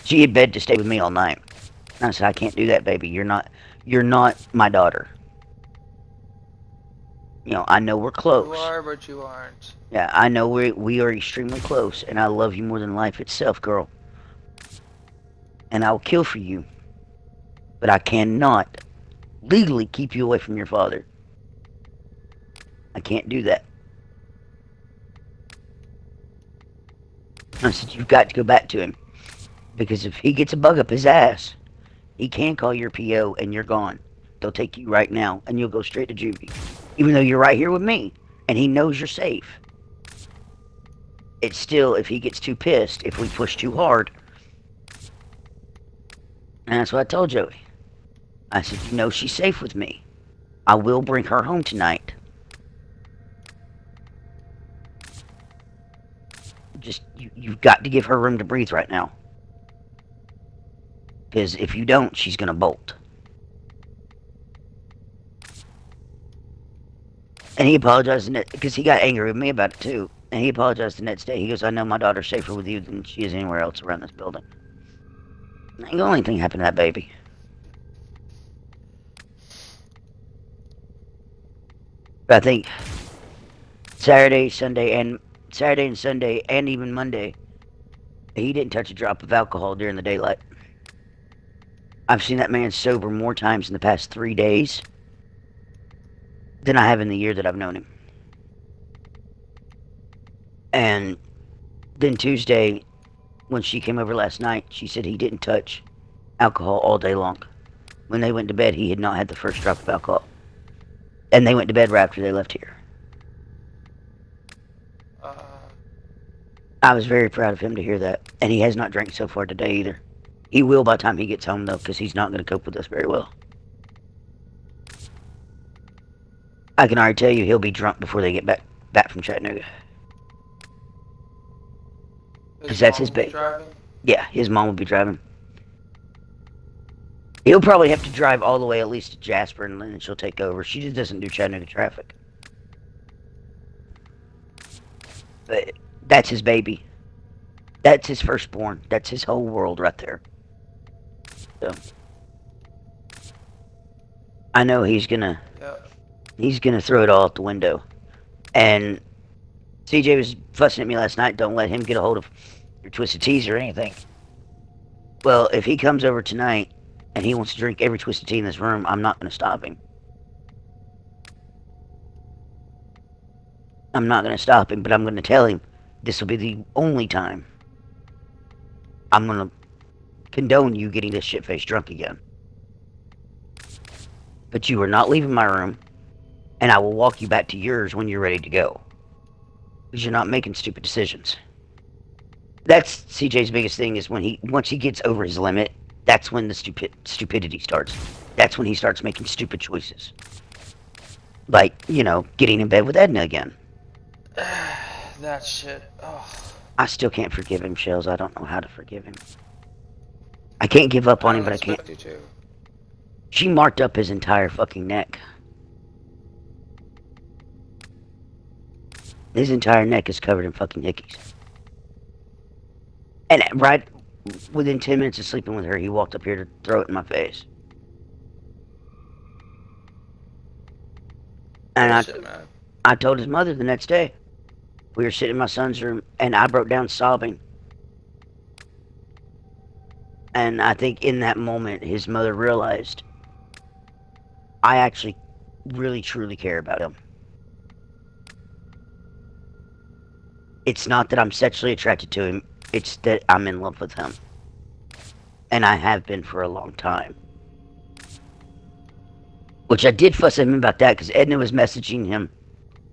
J: She had begged to stay with me all night. And I said, I can't do that, baby. You're not my daughter. You know, I know we're close.
A: You are, but you aren't.
J: Yeah, I know we are extremely close, and I love you more than life itself, girl. And I'll kill for you. But I cannot legally keep you away from your father. I can't do that. I said, you've got to go back to him. Because if he gets a bug up his ass, he can call your PO and you're gone. They'll take you right now and you'll go straight to juvie. Even though you're right here with me and he knows you're safe. It's still, if he gets too pissed, if we push too hard. And that's what I told Joey. I said, you know she's safe with me. I will bring her home tonight. Just, you've got to give her room to breathe right now. Because if you don't, she's going to bolt. And he apologized because he got angry with me about it too. And he apologized the next day. He goes, I know my daughter's safer with you than she is anywhere else around this building. Ain't gonna let anything happen to that baby. But I think Saturday and Sunday, and even Monday, he didn't touch a drop of alcohol during the daylight. I've seen that man sober more times in the past 3 days than I have in the year that I've known him. And then Tuesday, when she came over last night, she said he didn't touch alcohol all day long. When they went to bed, he had not had the first drop of alcohol. And they went to bed right after they left here. I was very proud of him to hear that. And he has not drank so far today either. He will by the time he gets home, though, because he's not going to cope with us very well. I can already tell you he'll be drunk before they get back from Chattanooga. Because that's his baby. Yeah, his mom will be driving. He'll probably have to drive all the way at least to Jasper, and then she'll take over. She just doesn't do Chattanooga traffic. But that's his baby. That's his firstborn. That's his whole world right there. So I know he's gonna throw it all out the window. And CJ was fussing at me last night, don't let him get a hold of your Twisted Teas or anything. Well, if he comes over tonight and he wants to drink every Twisted Tea in this room, I'm not going to stop him. I'm not going to stop him, but I'm going to tell him this will be the only time I'm going to condone you getting this shit-faced drunk again. But you are not leaving my room, and I will walk you back to yours when you're ready to go. Because you're not making stupid decisions. That's CJ's biggest thing, is once he gets over his limit, that's when the stupidity starts. That's when he starts making stupid choices. Like, you know, getting in bed with Edna again.
A: That shit. Oh.
J: I still can't forgive him, Shells. I don't know how to forgive him. I can't give up on him, but I can't.
A: You to.
J: She marked up his entire fucking neck. His entire neck is covered in fucking hickeys. And right within 10 minutes of sleeping with her, he walked up here to throw it in my face. And I told his mother the next day. We were sitting in my son's room, and I broke down sobbing. And I think in that moment, his mother realized I actually really, truly care about him. It's not that I'm sexually attracted to him, it's that I'm in love with him. And I have been for a long time. Which I did fuss at him about that, because Edna was messaging him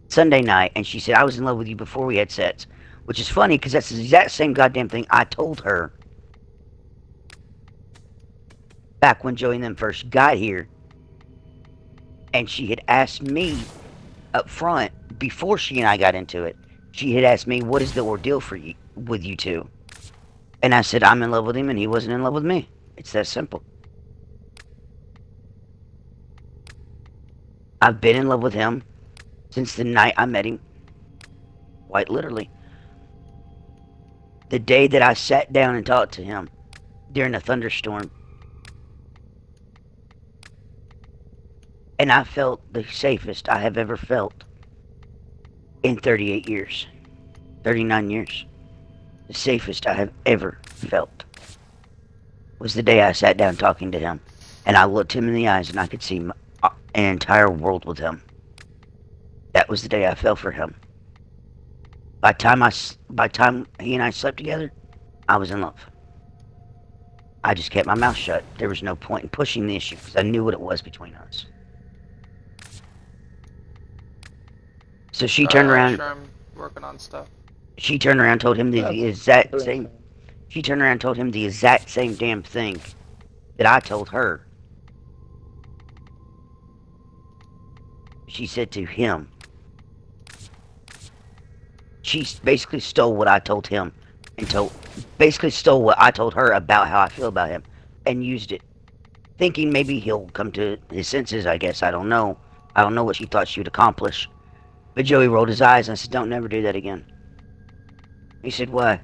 J: Sunday night, and she said, I was in love with you before we had sex. Which is funny, because that's the exact same goddamn thing I told her back when Joey and them first got here. And she had asked me up front, before she and I got into it, she had asked me, what is the ordeal for you, with you two? And I said, I'm in love with him, and he wasn't in love with me. It's that simple. I've been in love with him since the night I met him. Quite literally. The day that I sat down and talked to him during a thunderstorm. And I felt the safest I have ever felt in 38 years. 39 years. The safest I have ever felt was the day I sat down talking to him. And I looked him in the eyes and I could see an entire world with him. That was the day I fell for him. By the time he and I slept together, I was in love. I just kept my mouth shut. There was no point in pushing the issue because I knew what it was between us. So she turned around.
A: Sure, I'm working on stuff.
J: She turned around and told him the exact same. She turned around and told him the exact same damn thing that I told her. She said to him. She basically stole what I told him and basically stole what I told her about how I feel about him and used it, thinking maybe he'll come to his senses. I guess I don't know. I don't know what she thought she would accomplish. But Joey rolled his eyes and I said, "Don't never do that again." He said, "Why?"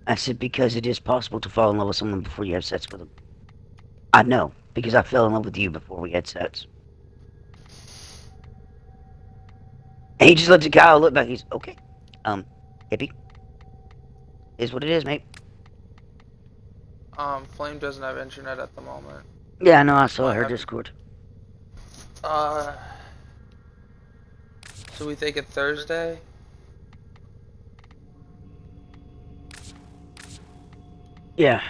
J: I said, "Because it is possible to fall in love with someone before you have sex with them." I know, because I fell in love with you before we had sex. And he just looked at Kyle, looked back, he's, okay. Hippie. Is what it is, mate.
A: Flame doesn't have internet at the moment.
J: Yeah, I know, I saw her Discord.
A: So we think it Thursday?
J: Yeah.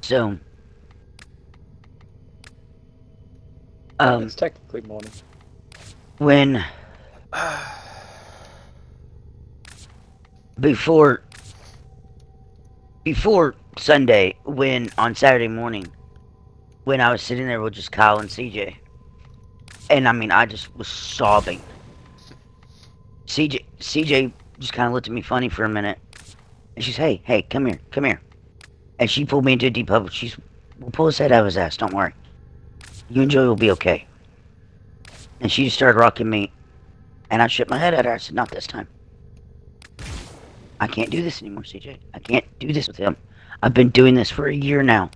J: So.
B: It's technically morning.
J: When. Before Sunday, when on Saturday morning, when I was sitting there with just Kyle and CJ, and I mean, I just was sobbing. CJ just kind of looked at me funny for a minute, and she's, hey, come here, and she pulled me into a deep hug. We'll pull his head out of his ass, don't worry. You and Joey will be okay. And she just started rocking me, and I shook my head at her. I said, not this time. I can't do this anymore, CJ. I can't do this with him. I've been doing this for a year now.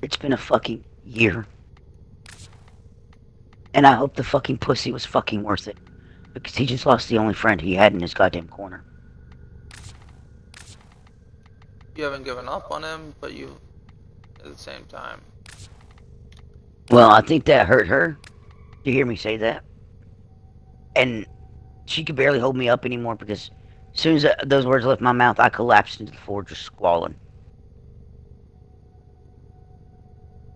J: It's been a fucking year. And I hope the fucking pussy was fucking worth it. Because he just lost the only friend he had in his goddamn corner.
A: You haven't given up on him, but you, at the same time.
J: Well, I think that hurt her to hear me say that. And she could barely hold me up anymore because as soon as those words left my mouth, I collapsed into the floor just squalling.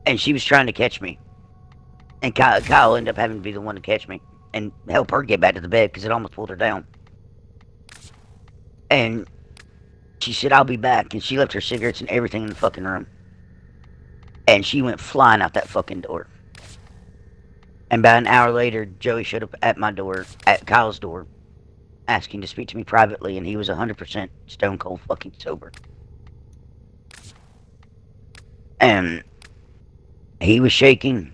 J: And she was trying to catch me. And Kyle ended up having to be the one to catch me and help her get back to the bed because it almost pulled her down. And she said, I'll be back. And she left her cigarettes and everything in the fucking room. And she went flying out that fucking door. And about an hour later, Joey showed up at my door, at Kyle's door, asking to speak to me privately, and he was 100% stone cold fucking sober. And he was shaking,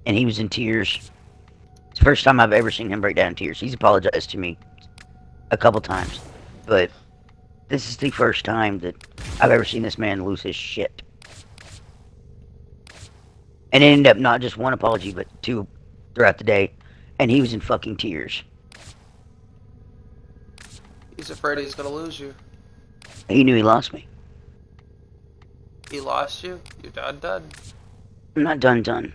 J: and he was in tears. It's the first time I've ever seen him break down in tears. He's apologized to me a couple times, but this is the first time that I've ever seen this man lose his shit. And it ended up not just one apology, but two throughout the day, and he was in fucking tears.
A: He's afraid he's gonna lose you.
J: He knew he lost me.
A: He lost you? You're done.
J: I'm not done.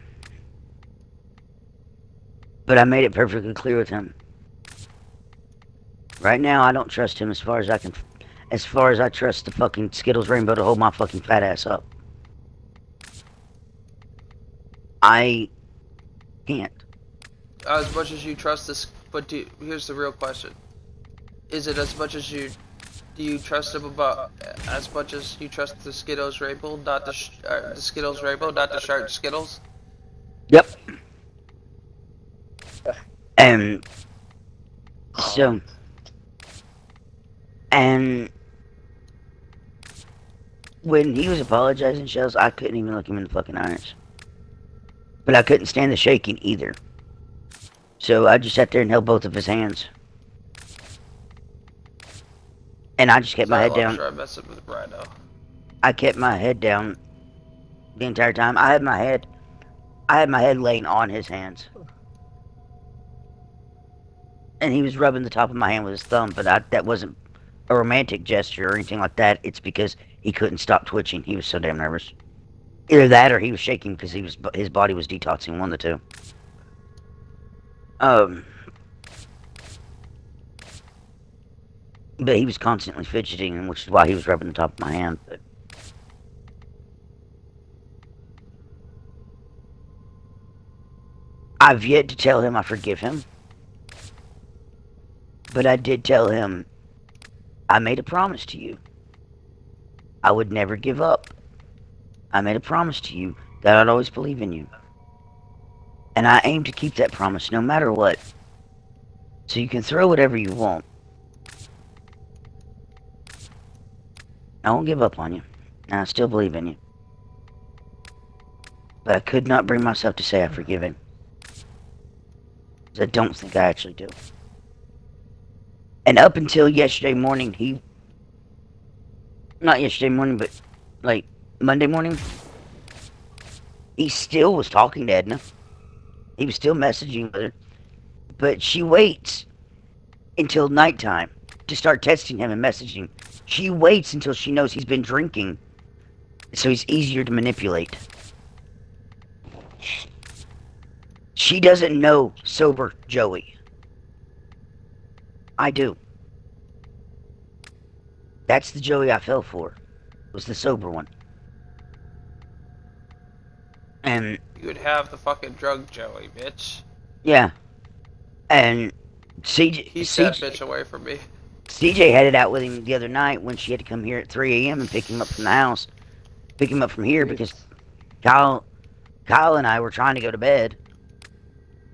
J: But I made it perfectly clear with him. Right now, I don't trust him as far as I trust the fucking Skittles Rainbow to hold my fucking fat ass up. I can't.
A: As much as you trust this, but here's the real question. Is it as much as do you trust him about, as much as you trust the Skittles Rainbow, not the Skittles Rainbow, not the Shark Skittles?
J: Yep. And so, and when he was apologizing, Shells, I couldn't even look him in the fucking eyes. But I couldn't stand the shaking either. So I just sat there and held both of his hands. And I just kept my head down.
A: Sure, I messed up with Rhino.
J: I kept my head down the entire time. I had my head laying on his hands. And he was rubbing the top of my hand with his thumb, but that wasn't a romantic gesture or anything like that. It's because he couldn't stop twitching. He was so damn nervous. Either that or he was shaking because his body was detoxing, one of the two. But he was constantly fidgeting, which is why he was rubbing the top of my hand. But I've yet to tell him I forgive him. But I did tell him, I made a promise to you. I would never give up. I made a promise to you that I'd always believe in you. And I aim to keep that promise no matter what. So you can throw whatever you want. I won't give up on you. And I still believe in you. But I could not bring myself to say I forgive him. Because I don't think I actually do. And up until yesterday morning, not yesterday morning, but like Monday morning, he still was talking to Edna. He was still messaging with her. But she waits until nighttime to start texting him and messaging. She waits until she knows he's been drinking, so he's easier to manipulate. She doesn't know sober Joey. I do. That's the Joey I fell for. Was the sober one. And
A: you would have the fucking drug Joey, bitch.
J: Yeah. And CJ...
A: Keep that bitch away from me.
J: CJ headed out with him the other night when she had to come here at 3 a.m. and pick him up from the house. Pick him up from here because Kyle and I were trying to go to bed.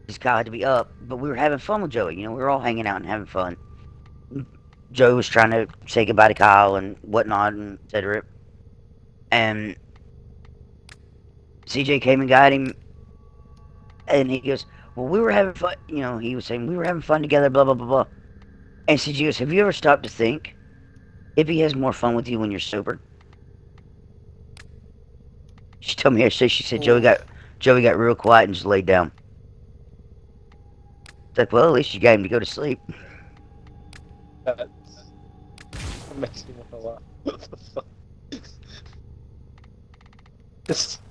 J: Because Kyle had to be up. But we were having fun with Joey. You know, we were all hanging out and having fun. Joey was trying to say goodbye to Kyle and whatnot and etc. And CJ came and got him. And he goes, well, we were having fun. You know, he was saying, we were having fun together, blah, blah, blah, blah. And CJ goes, have you ever stopped to think if he has more fun with you when you're sober? She told me yesterday, she said, Joey got real quiet and just laid down. It's like, well, at least you got him to go to sleep.
B: That makes me want to laugh. What the fuck? Just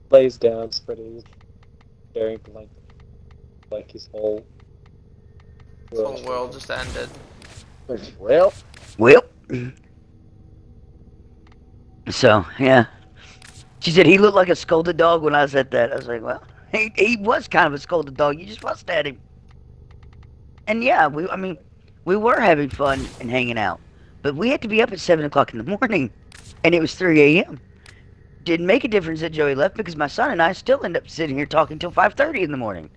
B: lays down, spreading his staring blanket, like his whole
A: world just ended.
B: Well.
J: So, yeah. She said he looked like a scolded dog when I said that. I was like, well, he was kind of a scolded dog. You just fussed at him. And yeah, we were having fun and hanging out. But we had to be up at 7 o'clock in the morning. And it was 3 a.m. Didn't make a difference that Joey left because my son and I still end up sitting here talking till 5:30 in the morning.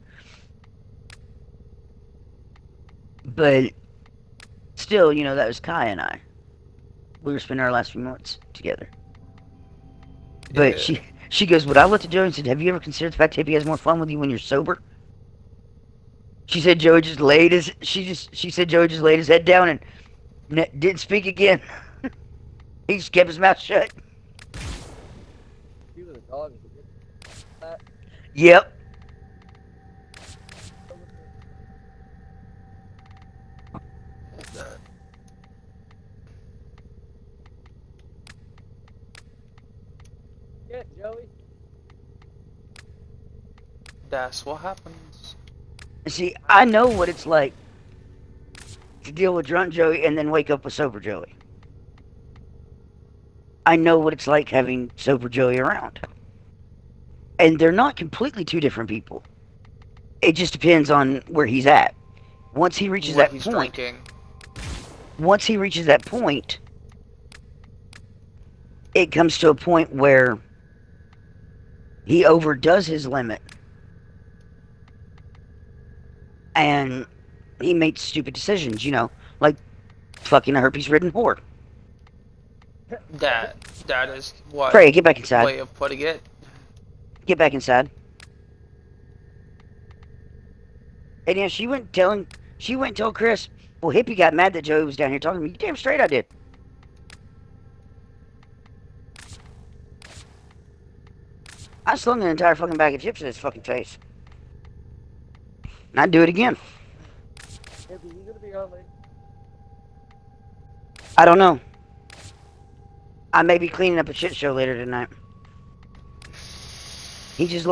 J: But still, you know, that was Kai and I. We were spending our last few months together. But
A: Yeah.
J: she goes, what I looked at Joey and said, have you ever considered the fact Hippie has more fun with you when you're sober? She said Joey just laid his she said Joey just laid his head down and didn't speak again. He just kept his mouth shut. Yep.
A: That's what happens.
J: See, I know what it's like to deal with drunk Joey and then wake up with sober Joey. I know what it's like having sober Joey around. And they're not completely two different people. It just depends on where he's at. Once he reaches
A: What
J: that
A: he's
J: point,
A: drinking.
J: once he reaches that point, it comes to a point where he overdoes his limit. And he makes stupid decisions, you know, like fucking a herpes-ridden whore.
A: That is what
J: Freya, get back inside.
A: way of putting it.
J: Get back inside. And yeah, she went and told Chris, well, Hippie got mad that Joey was down here talking to me. You damn straight I did. I slung an entire fucking bag of chips in his fucking face. And I'd do it again. I don't know. I may be cleaning up a shit show later tonight. He just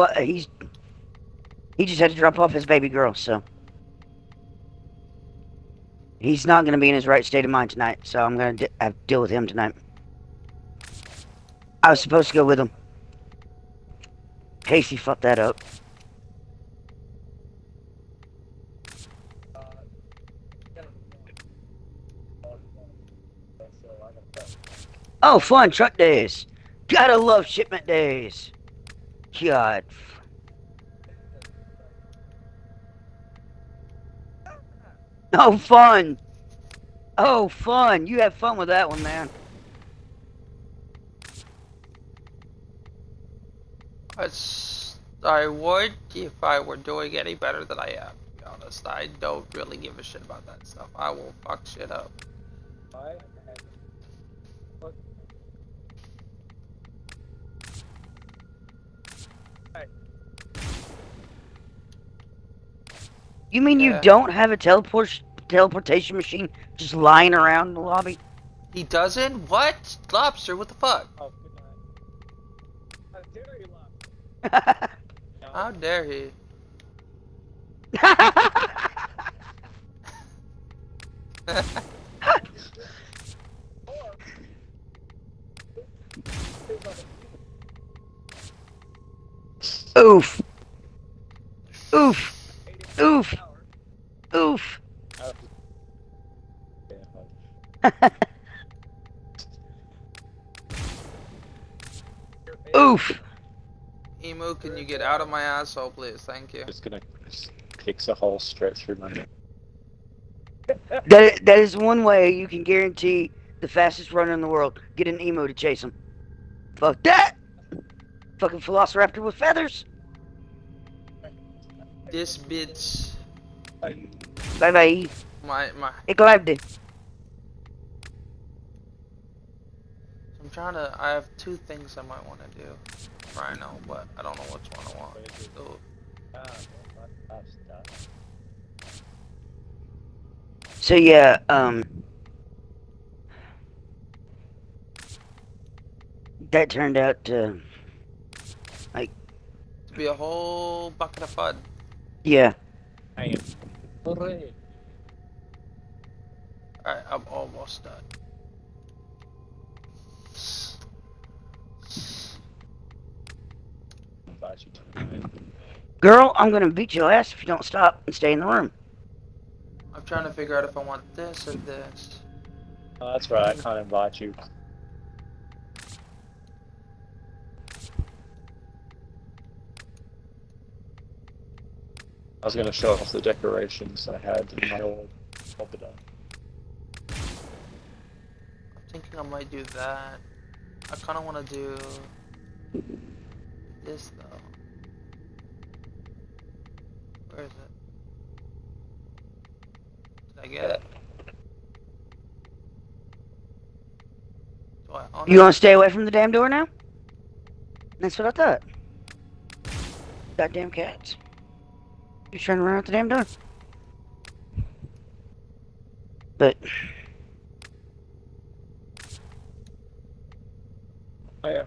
J: had to drop off his baby girl, so he's not going to be in his right state of mind tonight. So I'm going to have to deal with him tonight. I was supposed to go with him. Casey fucked that up. Oh, fun truck days. Gotta love shipment days. God. Oh, fun. Oh, fun. You have fun with that one, man.
A: I would if I were doing any better than I am, to be honest. I don't really give a shit about that stuff. I will fuck shit up.
J: You mean you don't have a teleportation machine just lying around in the lobby?
A: He doesn't? What? Lobster, what the fuck? How dare he?
J: Oof. Oof. Oof. Oof. Oof.
A: Emu, can you get out of my asshole, please? Thank you.
B: Just gonna kicks a hole straight through my neck.
J: That is one way you can guarantee the fastest runner in the world. Get an emo to chase him. Fuck that! Fucking velociraptor with feathers.
A: This bitch.
J: Bye bye.
A: My.
J: Ik leefde.
A: I'm trying to. I have two things I might want to do right now, but I don't know which one I want to do.
J: So yeah, that turned out to, like,
A: To be a whole bucket of fun.
J: yeah.
B: I am.
A: Alright, I'm almost done.
J: Girl, I'm gonna beat your ass if you don't stop and stay in the room.
A: I'm trying to figure out if I want this or this.
B: Oh, that's right, I can't invite you. I was going to show off the decorations I had in my old Orbiter.
A: I'm thinking I might do that. I kind of want to do this though. Where is it? Did I get it? Do I own
J: You
A: it?
J: want to stay away from the damn door now? That's what I thought. Goddamn cats. You're trying to run out the damn door. But
B: Oh yeah.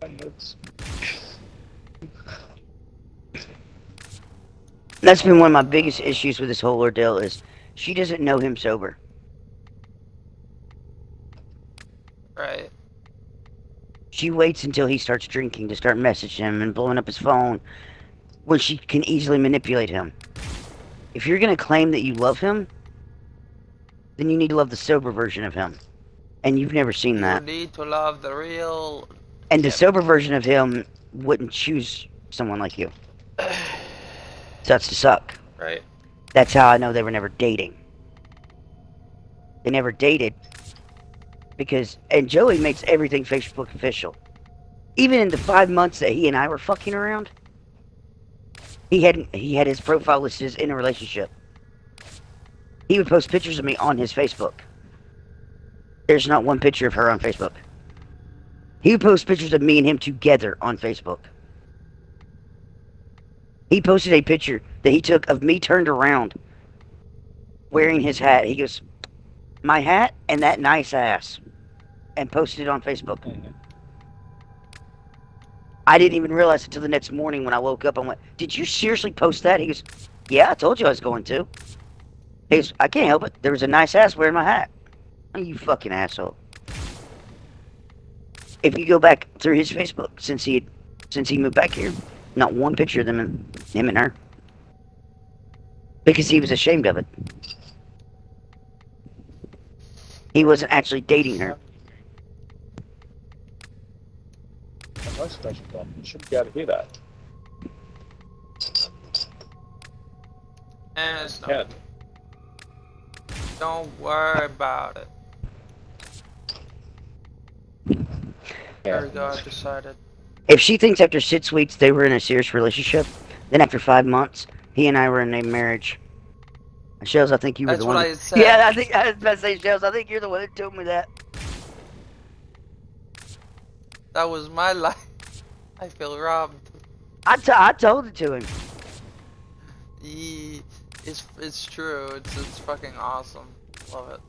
B: That's
J: that's been one of my biggest issues with this whole ordeal is she doesn't know him sober.
A: Right.
J: She waits until he starts drinking to start messaging him and blowing up his phone when she can easily manipulate him. If you're going to claim that you love him, then you need to love the sober version of him. And you've never seen that.
A: You need to love the real.
J: And the sober version of him wouldn't choose someone like you. Sucks to suck.
A: Right.
J: That's how I know they were never dating. They never dated because, and Joey makes everything Facebook official. Even in the 5 months that he and I were fucking around, he had his profile listed as in a relationship. He would post pictures of me on his Facebook. There's not one picture of her on Facebook. He would post pictures of me and him together on Facebook. He posted a picture that he took of me turned around wearing his hat. He goes, my hat and that nice ass. And posted it on Facebook. I didn't even realize it until the next morning when I woke up and went, did you seriously post that? He goes, yeah, I told you I was going to. He goes, I can't help it. There was a nice ass wearing my hat. Oh, you fucking asshole. If you go back through his Facebook since he moved back here, not one picture of him and her. Because he was ashamed of it. He wasn't actually dating her.
B: no special button. You should be able to hear that.
A: And it's
B: Yeah.
A: Don't worry about it. There we go, I decided.
J: If she thinks after 6 weeks they were in a serious relationship, then after 5 months, he and I were in a marriage. Shells, I think you were
A: That's
J: the
A: what
J: one.
A: I had said.
J: Yeah, I think I was about to say, Shells, I think you're the one that told me that.
A: That was my life. I feel robbed.
J: I told it to him.
A: It's true. It's fucking awesome. Love it.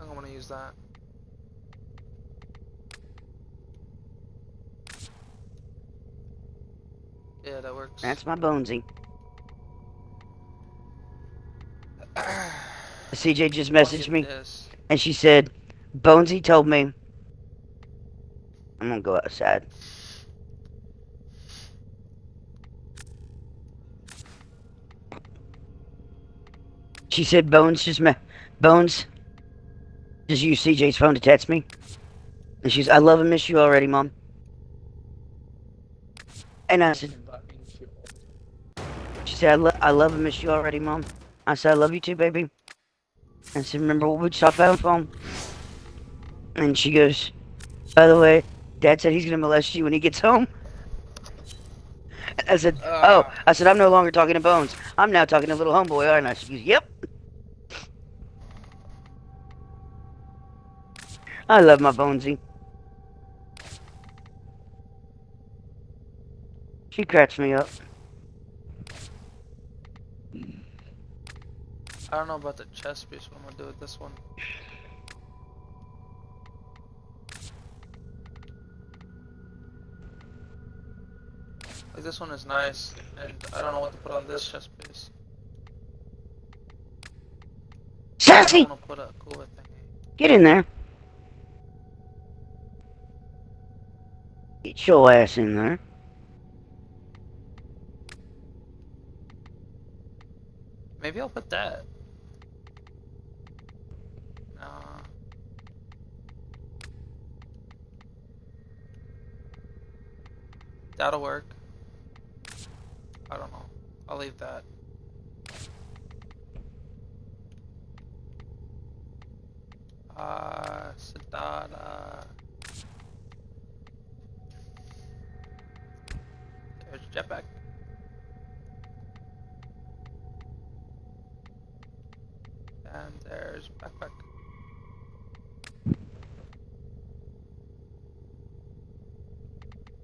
A: I think I'm gonna use that. Yeah, that works.
J: That's my Bonesy. CJ just messaged me, and she said, Bonesy told me, I'm gonna go outside. She said Bones just used CJ's phone to text me. And she's, I love and miss you already, Mom. And I said, she said, I love and miss you already, Mom. I said, I love you too, baby. I said, remember what we just talked about on the phone? And she goes, by the way, Dad said he's gonna molest you when he gets home. I said, oh, I said, I'm no longer talking to Bones. I'm now talking to little homeboy, aren't I? She goes, yep. I love my Bonesy. She cracks me up.
A: I don't know about the chest piece. What I'm gonna do with this one. Like this one is nice, and I don't know what to put on this chest piece.
J: Sassy!
A: I want to put a cooler thingy.
J: Get in there. Bitch. your ass in there.
A: Maybe I'll put that. No. That'll work. I don't know. I'll leave that. Sadada. There's jetpack. And there's backpack.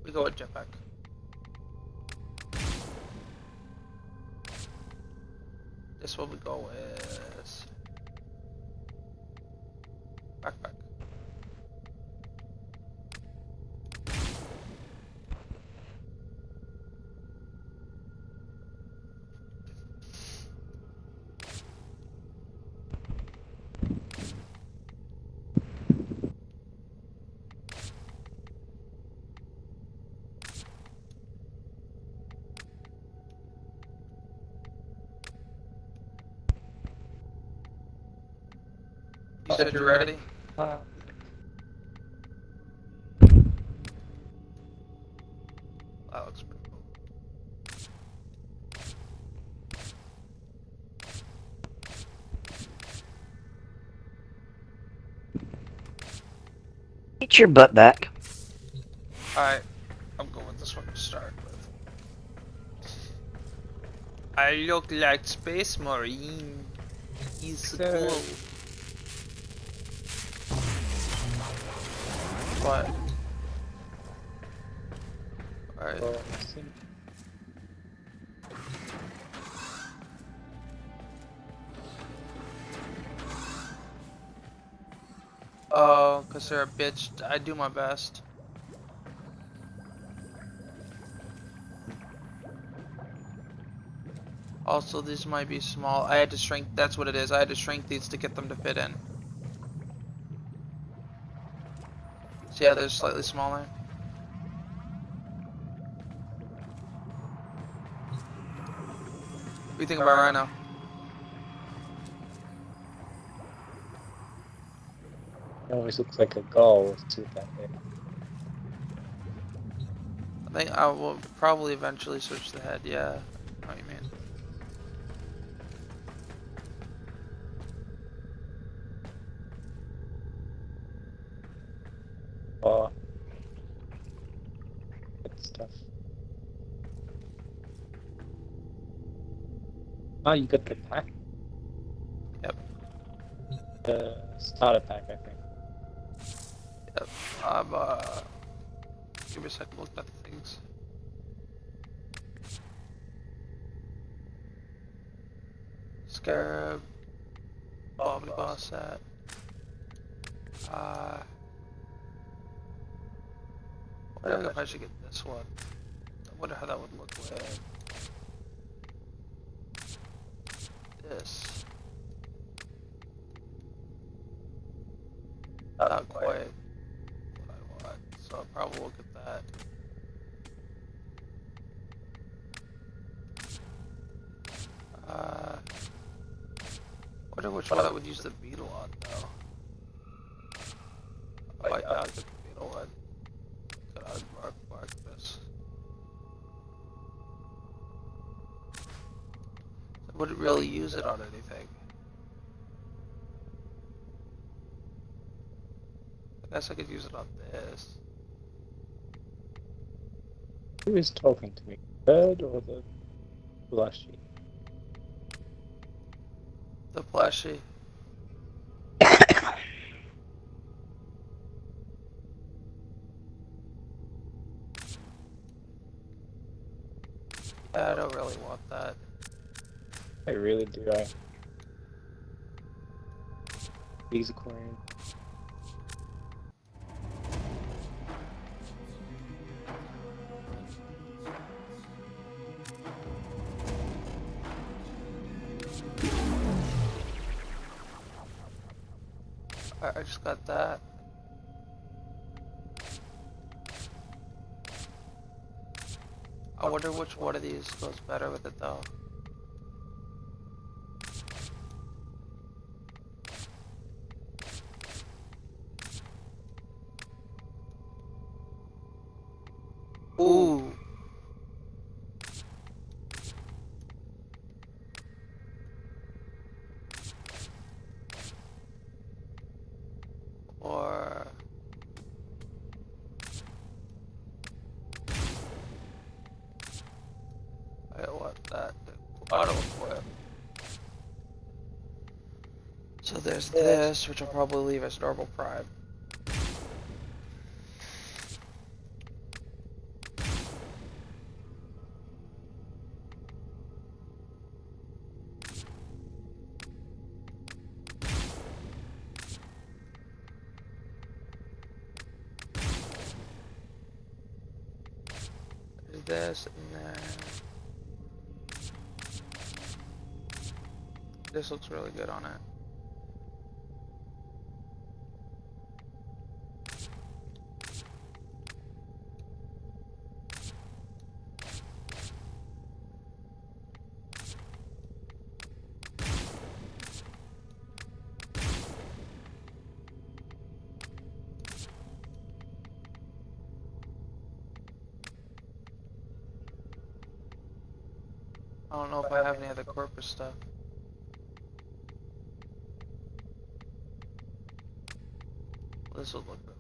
A: We go with jetpack. This one we go with backpack. You said you're ready? That looks pretty cool.
J: Get your butt back.
A: Alright, I'm going with this one to start with. I look like Space Marine. He's cool. What? Alright. Oh, cause they're a bitch. I do my best. Also, these might be small. I had to shrink. That's what it is. I had to shrink these to get them to fit in. So yeah, they're slightly smaller. What do you think about Rhino?
B: It always looks like a gull with two that big.
A: I think I will probably eventually switch the head. Yeah, I know what you mean.
B: Oh, good stuff. Oh, you got the pack?
A: Yep.
B: The starter pack, I think.
A: Yep. Give me a second. Look at the things. Scarab. Bobby Boss set. I wonder if I should get this one. I wonder how that would look with this. Not quite what I want, so I'll probably look at that. Wonder which one I would use the beetle on though. I might not get the beetle one. Could mark this. I wouldn't really use it on anything. I guess I could use it on this.
B: Who is talking to me? Bird or the blushy?
A: The plushie. Yeah, I don't really want that.
B: I really do. These aquarium.
A: I just got that. I wonder which one of these goes better with it though. Ooh. Or I want that auto equip. So there's this, which I'll probably leave as normal prime. There's this and then this looks really good on it. I don't know if I have any other corpus stuff. This will look really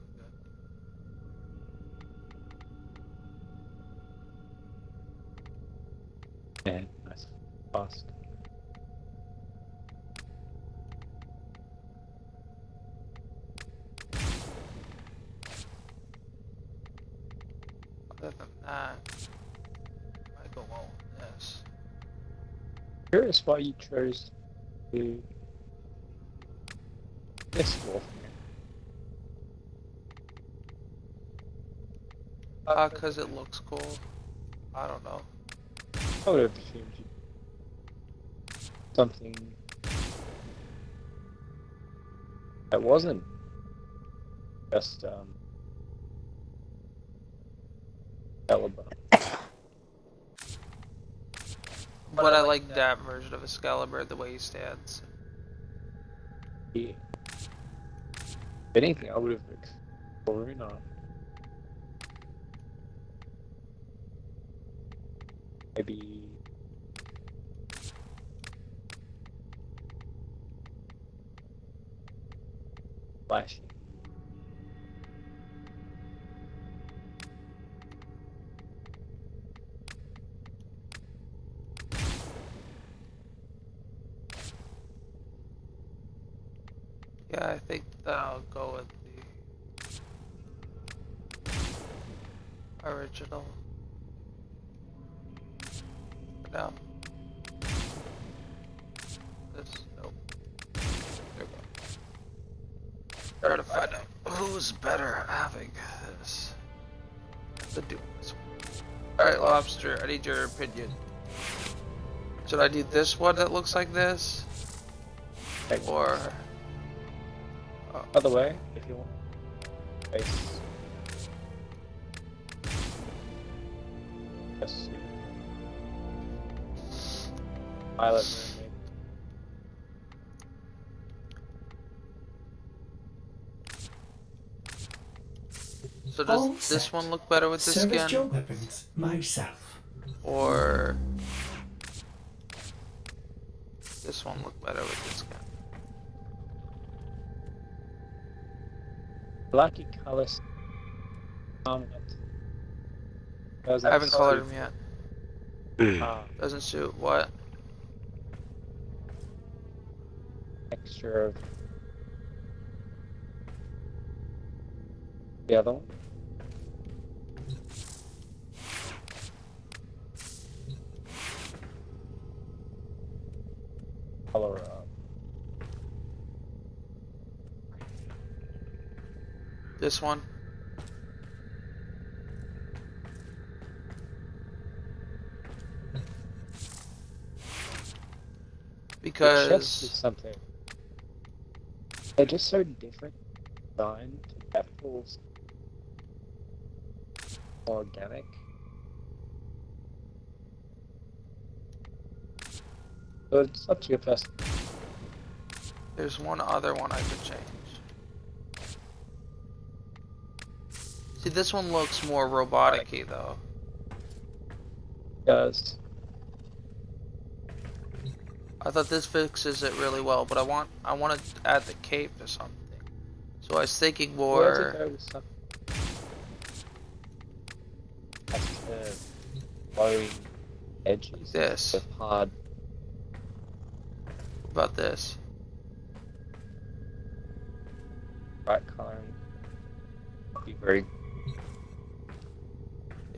A: good.
B: Yeah, nice. Fast.
A: Other than that, I go well with this.
B: Curious why you chose to this Warframe.
A: Cause it looks cool. I don't know.
B: I would have assumed you something that wasn't just caliber.
A: But I like that version of Excalibur, the way he stands.
B: Yeah. If anything, I would have Corona. Maybe flashy.
A: Yeah, I think that I'll go with the original. For now. This, nope. There we go. Try to find out who's better having this. The do this one. Alright, Lobster, I need your opinion. Should I do this one that looks like this? Or...
B: Other way, if you want. Face. Yes. Pilot room,
A: so does this one look better with this
G: Serviced your
A: skin?
G: weapons myself.
A: Or... this one look better with this skin?
B: Lucky colors.
A: I haven't colored him yet. Doesn't suit what?
B: Texture of the other one. Color up.
A: This one? Because...
B: The chest is something. They're just so different designed that feels more organic. So it's up to your person.
A: There's one other one I could change. See, this one looks more robotic-y, though.
B: Guys.
A: I thought this fixes it really well, but I want to add the cape to something. So I was thinking more.
B: Go with something that's the flowing edges.
A: This.
B: With hard.
A: About this.
B: Right coloring. Be very.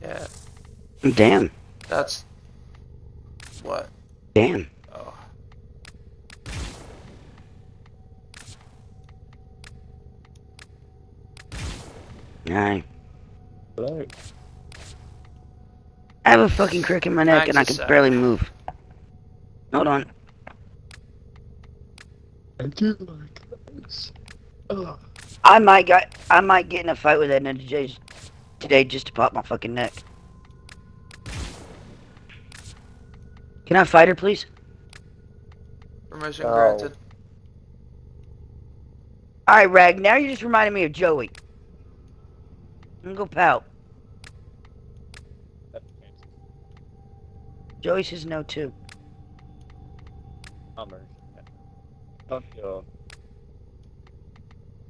A: Yeah.
J: Damn.
A: That's. What?
J: Damn.
A: Oh.
J: Alright.
B: Hello.
J: I have a fucking crick in my neck and I
A: Max is
J: can
A: sad.
J: barely move. Hold on.
B: I do like those. Ugh.
J: I might get in a fight with Edna today just to pop my fucking neck. Can I fight her, please?
A: Permission
B: Oh.
A: granted.
J: Alright, Rag, now you're just reminding me of Joey. I'm gonna go pout. Joey says no too.
B: Armor. Not your.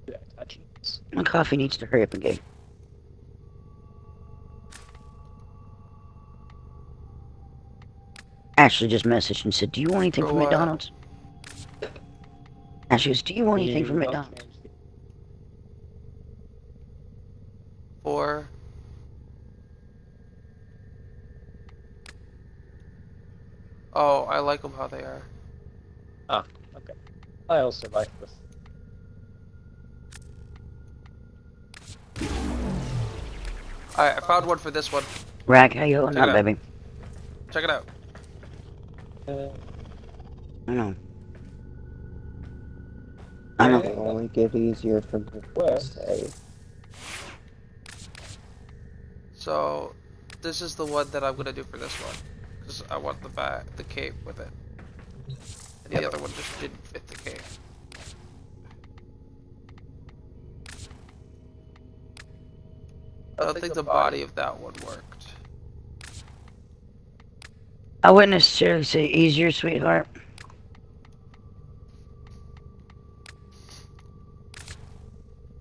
B: Yeah, attachments.
J: My coffee needs to hurry up and go. Ashley just messaged and said, "Do you want anything
A: For
J: from
A: what?
J: McDonald's?" Ashley goes, "Do you want anything
B: You
J: from
B: not
J: McDonald's?"
B: change the-
A: 4. Oh, I like them how they are.
B: Ah, okay. I also like this.
A: Alright, I found one for this one.
J: Rag, how you holding
A: Check
J: up,
A: it out.
J: baby?
A: Check it out.
J: I know. I know.
B: Yeah.
K: Only get easier from the first save.
A: So, this is the one that I'm gonna do for this one. Because I want the cape with it. And the other one just didn't fit the cape. I don't think the body of that one worked.
J: I wouldn't necessarily say easier, sweetheart.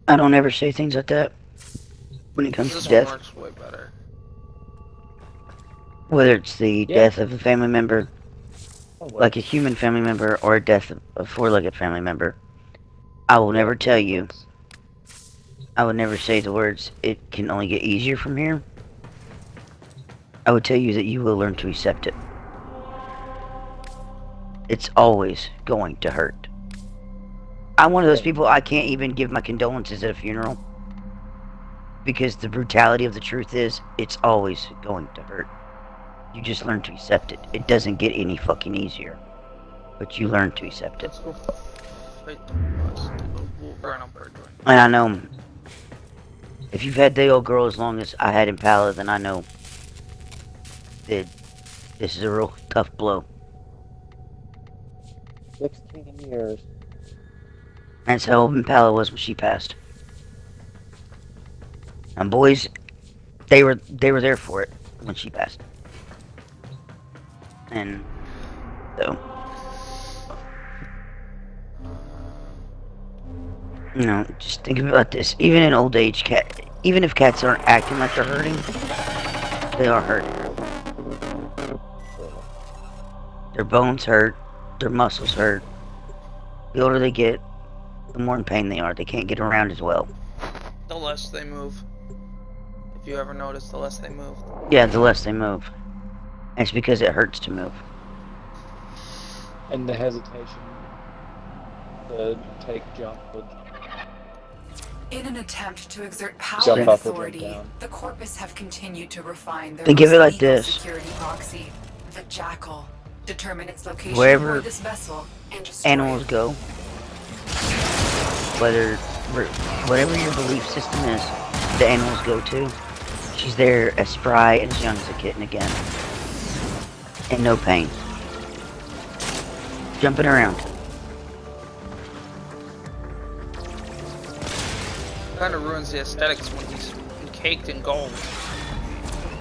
J: I don't ever say things like that when it comes
A: This
J: to
A: one
J: death.
A: works way better.
J: Whether it's the death of a family member,
B: Oh, well.
J: like a human family member, or a death of a four-legged family member, I will never tell you. I would never say the words, "It can only get easier from here." I would tell you that you will learn to accept it. It's always going to hurt. I'm one of those people, I can't even give my condolences at a funeral. Because the brutality of the truth is, it's always going to hurt. You just learn to accept it. It doesn't get any fucking easier. But you learn to accept it.
A: Let's go fight we'll run up our joint.
J: And I know, if you've had the old girl as long as I had Impala, then I know that this is a real tough blow.
K: 16 years.
J: That's how old Impala was when she passed. And boys, they were there for it when she passed. And so, you know, just think about this. Even in old age, even if cats aren't acting like they're hurting, they are hurting. Their bones hurt, their muscles hurt. The older they get, the more in pain they are. They can't get around as well.
A: The less they move. If you ever notice, the less they move.
J: Yeah, the less they move. And it's because it hurts to move.
B: And the hesitation to take jump would
E: In an attempt to exert power
B: Jump
E: and
B: up or jump
E: authority,
B: down.
E: the Corpus have continued to refine their
J: Think of
E: most
J: it like
E: lethal
J: this.
E: security proxy, the Jackal. Determine its location
J: Wherever
E: aboard this vessel and destroy
J: animals
E: it.
J: go, whatever your belief system is, the animals go to, she's there as spry and as young as a kitten again. And no pain. jumping around.
A: Kind of ruins the aesthetics when he's caked in gold.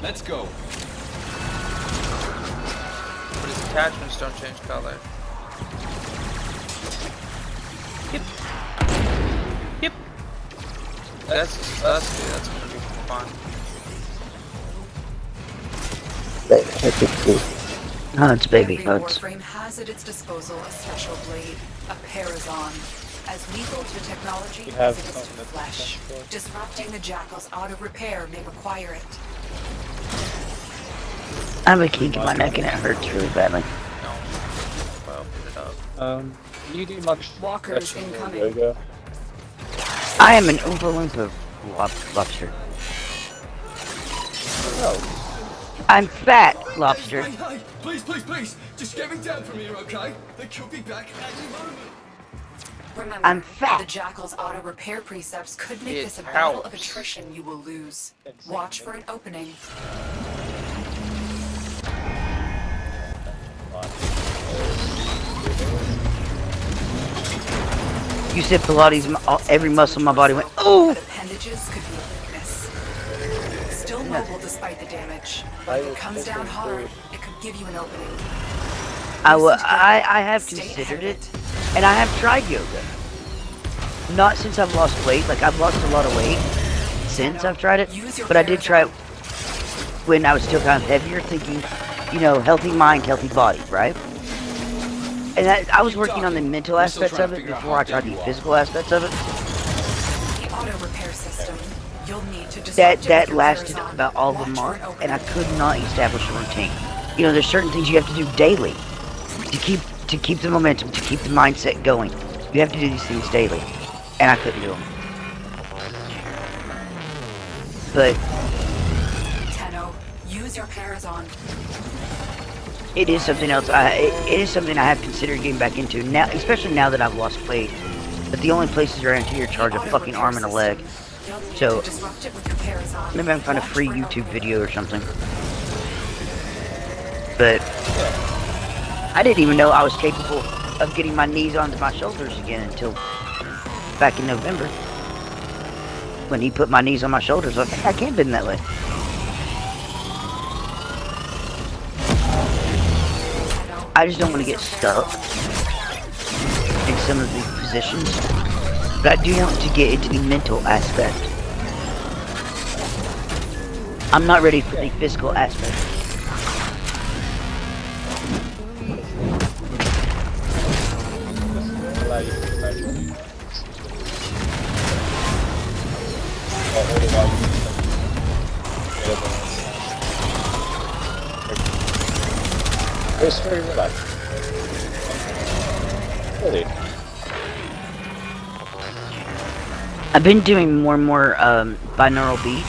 F: Let's go.
A: But his attachments don't change color. Yep. Yep. That's disgusting. That's gonna be fun.
J: Oh, it's baby.
E: Every Warframe has at its disposal a special blade, a Parazon. As lethal to technology as it is to flesh. Disrupting the Jackal's auto-repair may require it.
J: I have a kink in my neck and it hurts really badly.
A: No. Well, put it up.
B: Do you do much
E: Walkers
B: stretching or
E: incoming.
B: yoga?
J: I am an Oompa Loompa lobster.
B: Oh.
J: I'm fat, lobster.
F: Hey, please, just get me down from here, okay? They could be back any moment.
E: Remember,
J: I'm fat.
E: the Jackal's auto-repair precepts could make
A: It
E: this a battle of
A: helps.
E: attrition you will lose. Watch for an opening.
J: You said Pilates, every muscle in my body went, oh!
E: But appendages could be a weakness. Still mobile despite the damage. But if it comes down hard, it could give you an opening.
J: I have considered it, and I have tried yoga. Not since I've lost weight, like I've lost a lot of weight since I've tried it, but I did try it when I was still kind of heavier, thinking, you know, healthy mind, healthy body, right? And I was working on the mental aspects of it before I tried the physical aspects of it.
E: The auto-repair system, you'll need to disrupt
J: That lasted about all of a month, and I could not establish a routine. You know, there's certain things you have to do daily to keep the momentum, to keep the mindset going. You have to do these things daily, and I couldn't do them. But
E: Tenno, use your Parazon.
J: it is something else. It is something I have considered getting back into now, especially now that I've lost weight. But the only places around here charge a fucking arm and a leg. So maybe I can find a free YouTube video or something. But I didn't even know I was capable of getting my knees onto my shoulders again until back in November. When he put my knees on my shoulders, I think I can bend that way. I just don't want to get stuck in some of these positions. But I do want to get into the mental aspect. I'm not ready for the physical aspect.
B: It's very relaxing. Really?
J: I've been doing more and more binaural beats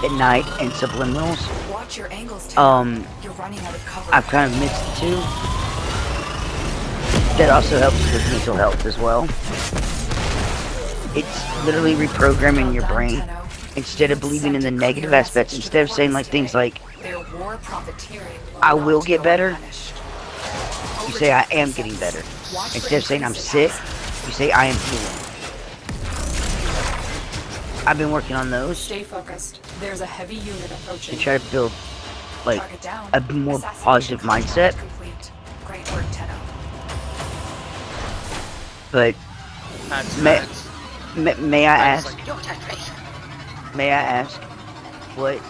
J: at night and subliminals.
E: Watch your angles,
J: You're
E: running out of cover.
J: I've kind of mixed the two. That also helps with mental health as well. It's literally reprogramming your brain. Instead of believing in the negative aspects, instead of saying like things like, I will get better, you say I am getting better. Instead of saying I'm sick, you say I am healing. I've been working on those.
E: Stay focused. There's a heavy unit approaching.
J: To try to build like a more positive mindset.
E: Great work, Tenno.
J: But may I ask? May I ask what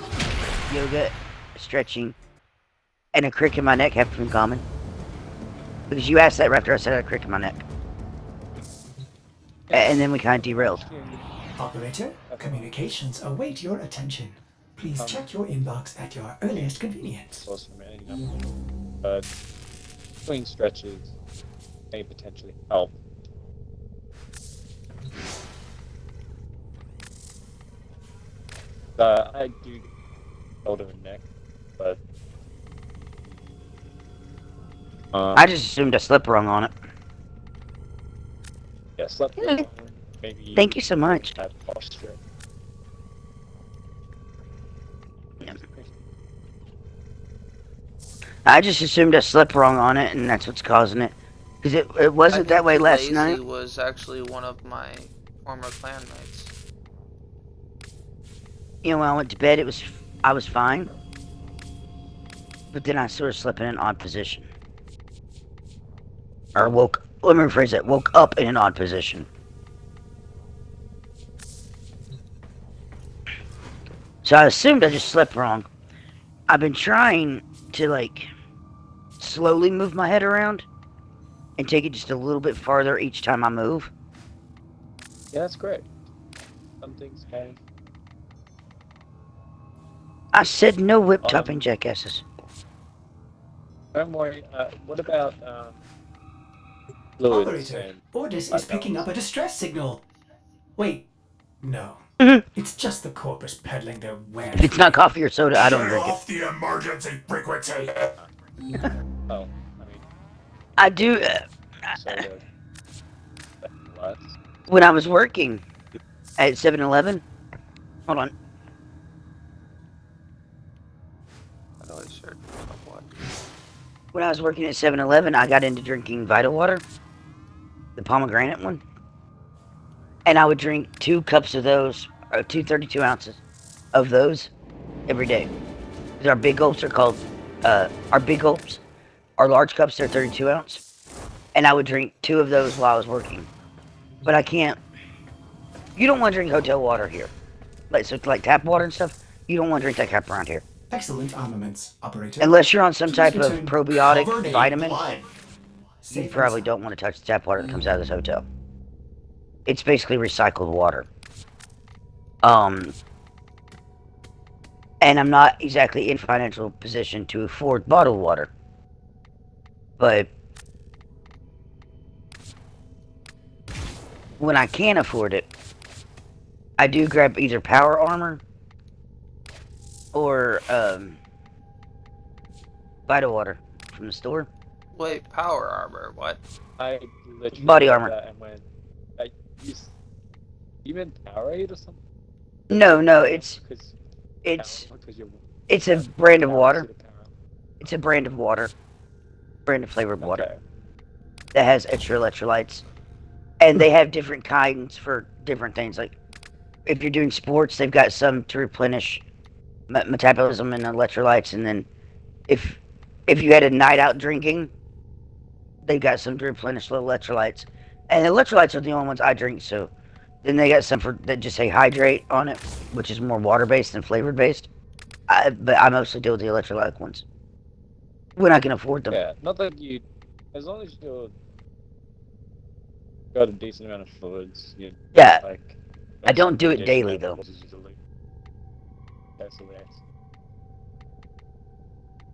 J: yoga, stretching, and a crick in my neck have in common? Because you asked that right after I said I had a crick in my neck. And then we kind of derailed.
G: Operator, communications await your attention. Please check your inbox at your earliest convenience.
B: But doing stretches may potentially help. I do get shoulder and neck, but
J: I just assumed I slept wrong on it.
B: yeah, slept wrong, maybe.
J: Thank you so much.
B: Bad posture.
J: Yeah. I just assumed I slept wrong on it, and that's what's causing it. Because it
A: I
J: wasn't that
A: think
J: way last
A: Lazy
J: night.
A: was actually one of my former clanmates.
J: You know, when I went to bed, I was fine. But then I sort of slept in an odd position. Or let me rephrase that, woke up in an odd position. So I assumed I just slept wrong. I've been trying to, like, slowly move my head around and take it just a little bit farther each time I move.
B: Yeah, that's great. Some things can.
J: I said no whip topping jackasses.
B: Don't worry. What about fluids
G: Operator,
B: and
G: Ordis is
B: light
G: picking
B: balance?
G: up a distress signal. Wait, no.
J: Mhm.
G: It's just the corpus peddling their wares.
J: If it's not coffee or soda, I don't
H: Shut
J: drink it.
H: off the emergency frequency.
B: Oh, I mean,
J: I do.
B: soda. What?
J: When I was working at 7-Eleven, hold on.
A: How do I share what?
J: When I was working at 7-Eleven, I got into drinking Vital Water, the pomegranate one. And I would drink 2 cups of those, or 32 ounces of those every day. Our big gulps are called, our big gulps, our large cups, they're 32 ounce. And I would drink 2 of those while I was working. But I can't, you don't want to drink hotel water here. Like tap water and stuff, you don't want to drink that crap around here.
G: Excellent armaments, Operator.
J: Unless you're on some
G: Please
J: type of
G: return
J: probiotic
G: covered in
J: vitamin,
G: blood.
J: you
G: Safe
J: probably
G: and
J: don't want to touch the tap water that comes out of this hotel. It's basically recycled water. And I'm not exactly in financial position to afford bottled water. But when I can afford it, I do grab either Power Armor or Vital Water from the store.
A: Wait, power armor, what?
B: I literally
J: Body
B: read
J: armor.
B: that and went, you meant Powerade or something?
J: No, it's
B: Because
J: a brand of water. It's a brand of water, brand of flavored water
B: Okay.
J: that has extra electrolytes, and they have different kinds for different things. Like if you're doing sports, they've got some to replenish metabolism and electrolytes, and then if you had a night out drinking, they've got some to replenish the electrolytes. And the electrolytes are the only ones I drink, so then they got some that just say hydrate on it, which is more water based than flavored based. But I mostly deal with the electrolyte ones when I can afford them.
B: Yeah, not that you, as long as you're got a decent amount of fluids, you
J: Yeah,
B: like.
J: I don't do it daily
B: conditioning
J: though.
B: is usually- That's the way.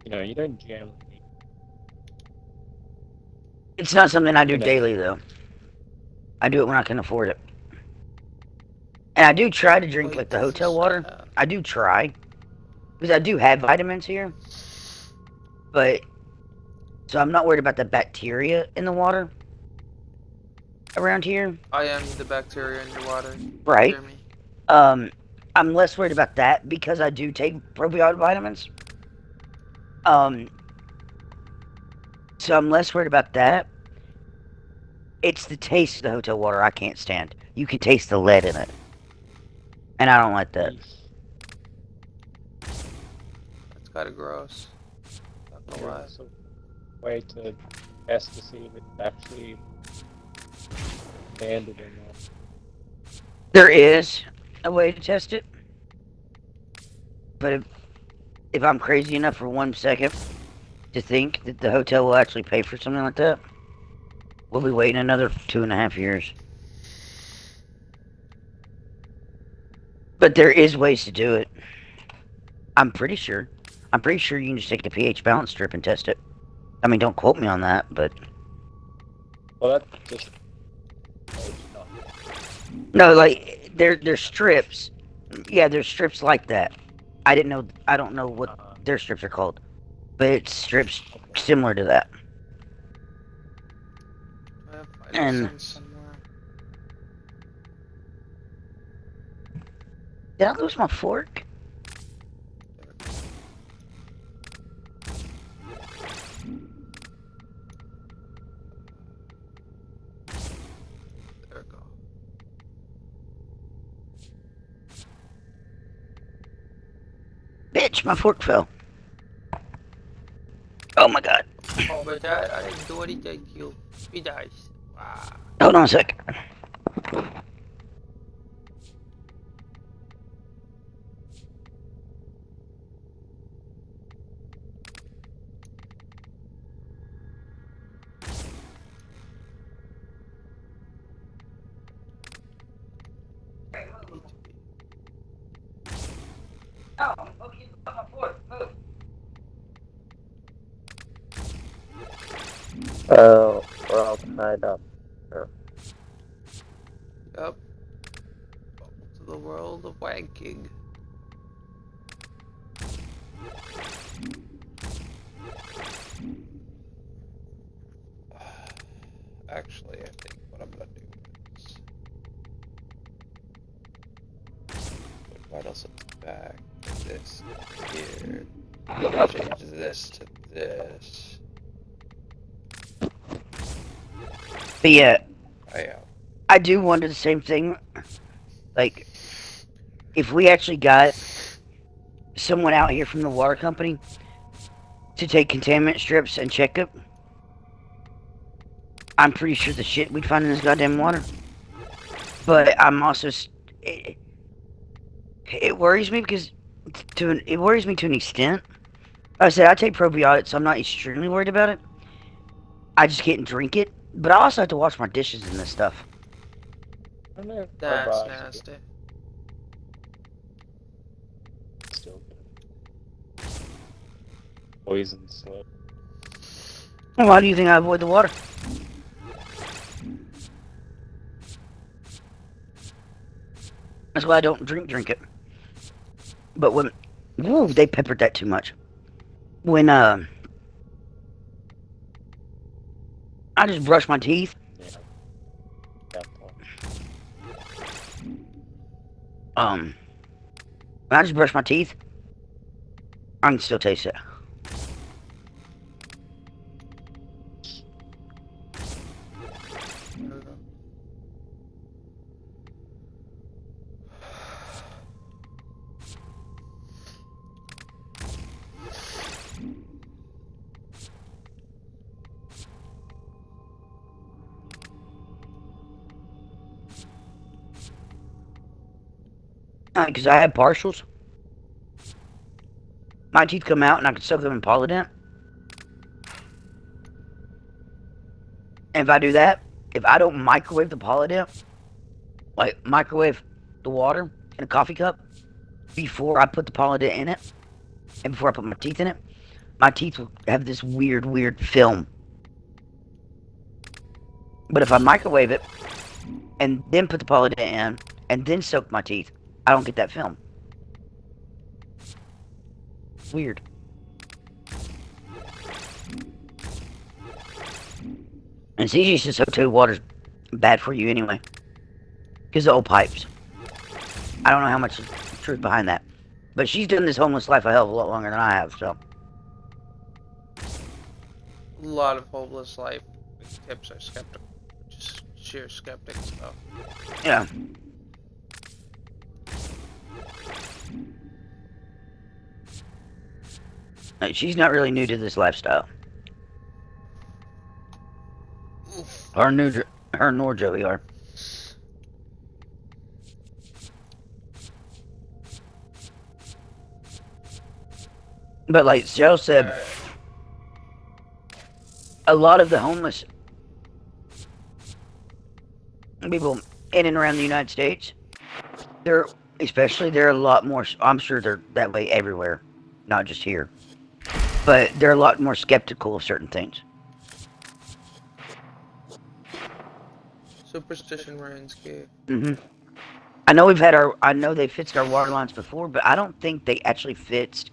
B: You know, you don't generally need.
J: It's not something I do
B: You know.
J: daily though. I do it when I can afford it. And I do try to drink
A: Wait,
J: like the
A: this
J: hotel
A: is
J: water.
A: sad.
J: I do try. Because I do have vitamins here. But so I'm not worried about the bacteria in the water around here.
A: I am the bacteria in your water.
J: Right.
A: Hear me?
J: I'm less worried about that because I do take probiotic vitamins. So I'm less worried about that. It's the taste of the hotel water I can't stand. You can taste the lead in it. And I don't like that.
A: That's kind of gross. Not gonna lie.
B: There's a way to test to see if it's actually banded or not.
J: There is a way to test it. But if I'm crazy enough for 1 second to think that the hotel will actually pay for something like that, we'll be waiting another 2.5 years. But there is ways to do it. I'm pretty sure. I'm pretty sure you can just take a pH balance strip and test it. I mean, don't quote me on that, but...
B: Well, that just...
J: No, like, they're strips. Yeah, there's strips like that. I don't know what their strips are called. But it's strips similar to that.
A: I have
J: And...
A: vitamins somewhere.
J: Did I lose my fork? Bitch, my fork fell. Oh my god.
A: Oh, but Dad, I didn't do anything to you. Be nice. Wow.
J: Hold on a sec.
K: Oh, we're all tied up. Sure.
A: Yep. Welcome to the world of wanking. Actually, I think what I'm gonna do is put vitals at the back, put this here, change this to this.
J: But yeah,
A: I
J: I do wonder the same thing. Like, if we actually got someone out here from the water company to take contaminant strips and check it, I'm pretty sure the shit we'd find in this goddamn water. But I'm also... It worries me because... It worries me to an extent. Like I said, I take probiotics, so I'm not extremely worried about it. I just can't drink it. But I also have to wash my dishes and this stuff.
A: That's nasty.
B: Still poison, so.
J: Well, why do you think I avoid the water? That's why I don't drink it. But when... Woo, they peppered that too much. When, I just brush my teeth. When I just brush my teeth, I can still taste it. Because I have partials. My teeth come out and I can soak them in Polydent. And if I do that, if I don't microwave the Polydent, like microwave the water in a coffee cup before I put the Polydent in it, and before I put my teeth in it, my teeth will have this weird film. But if I microwave it, and then put the Polydent in, and then soak my teeth, I don't get that film. Weird. And it's easy to soak too. Water's bad for you anyway. Because of old pipes. I don't know how much truth behind that. But she's done this homeless life a hell of a lot longer than I have, so.
A: A lot of homeless life tips are skeptical. Just sheer skeptic stuff.
J: Yeah. She's not really new to this lifestyle. Her nor Joey are. But like Joe said, a lot of the homeless people in and around the United States, they're a lot more, I'm sure they're that way everywhere, not just here. But they're a lot more skeptical of certain things.
A: Superstition reigns key.
J: I know they fixed our water lines before, but I don't think they actually fixed.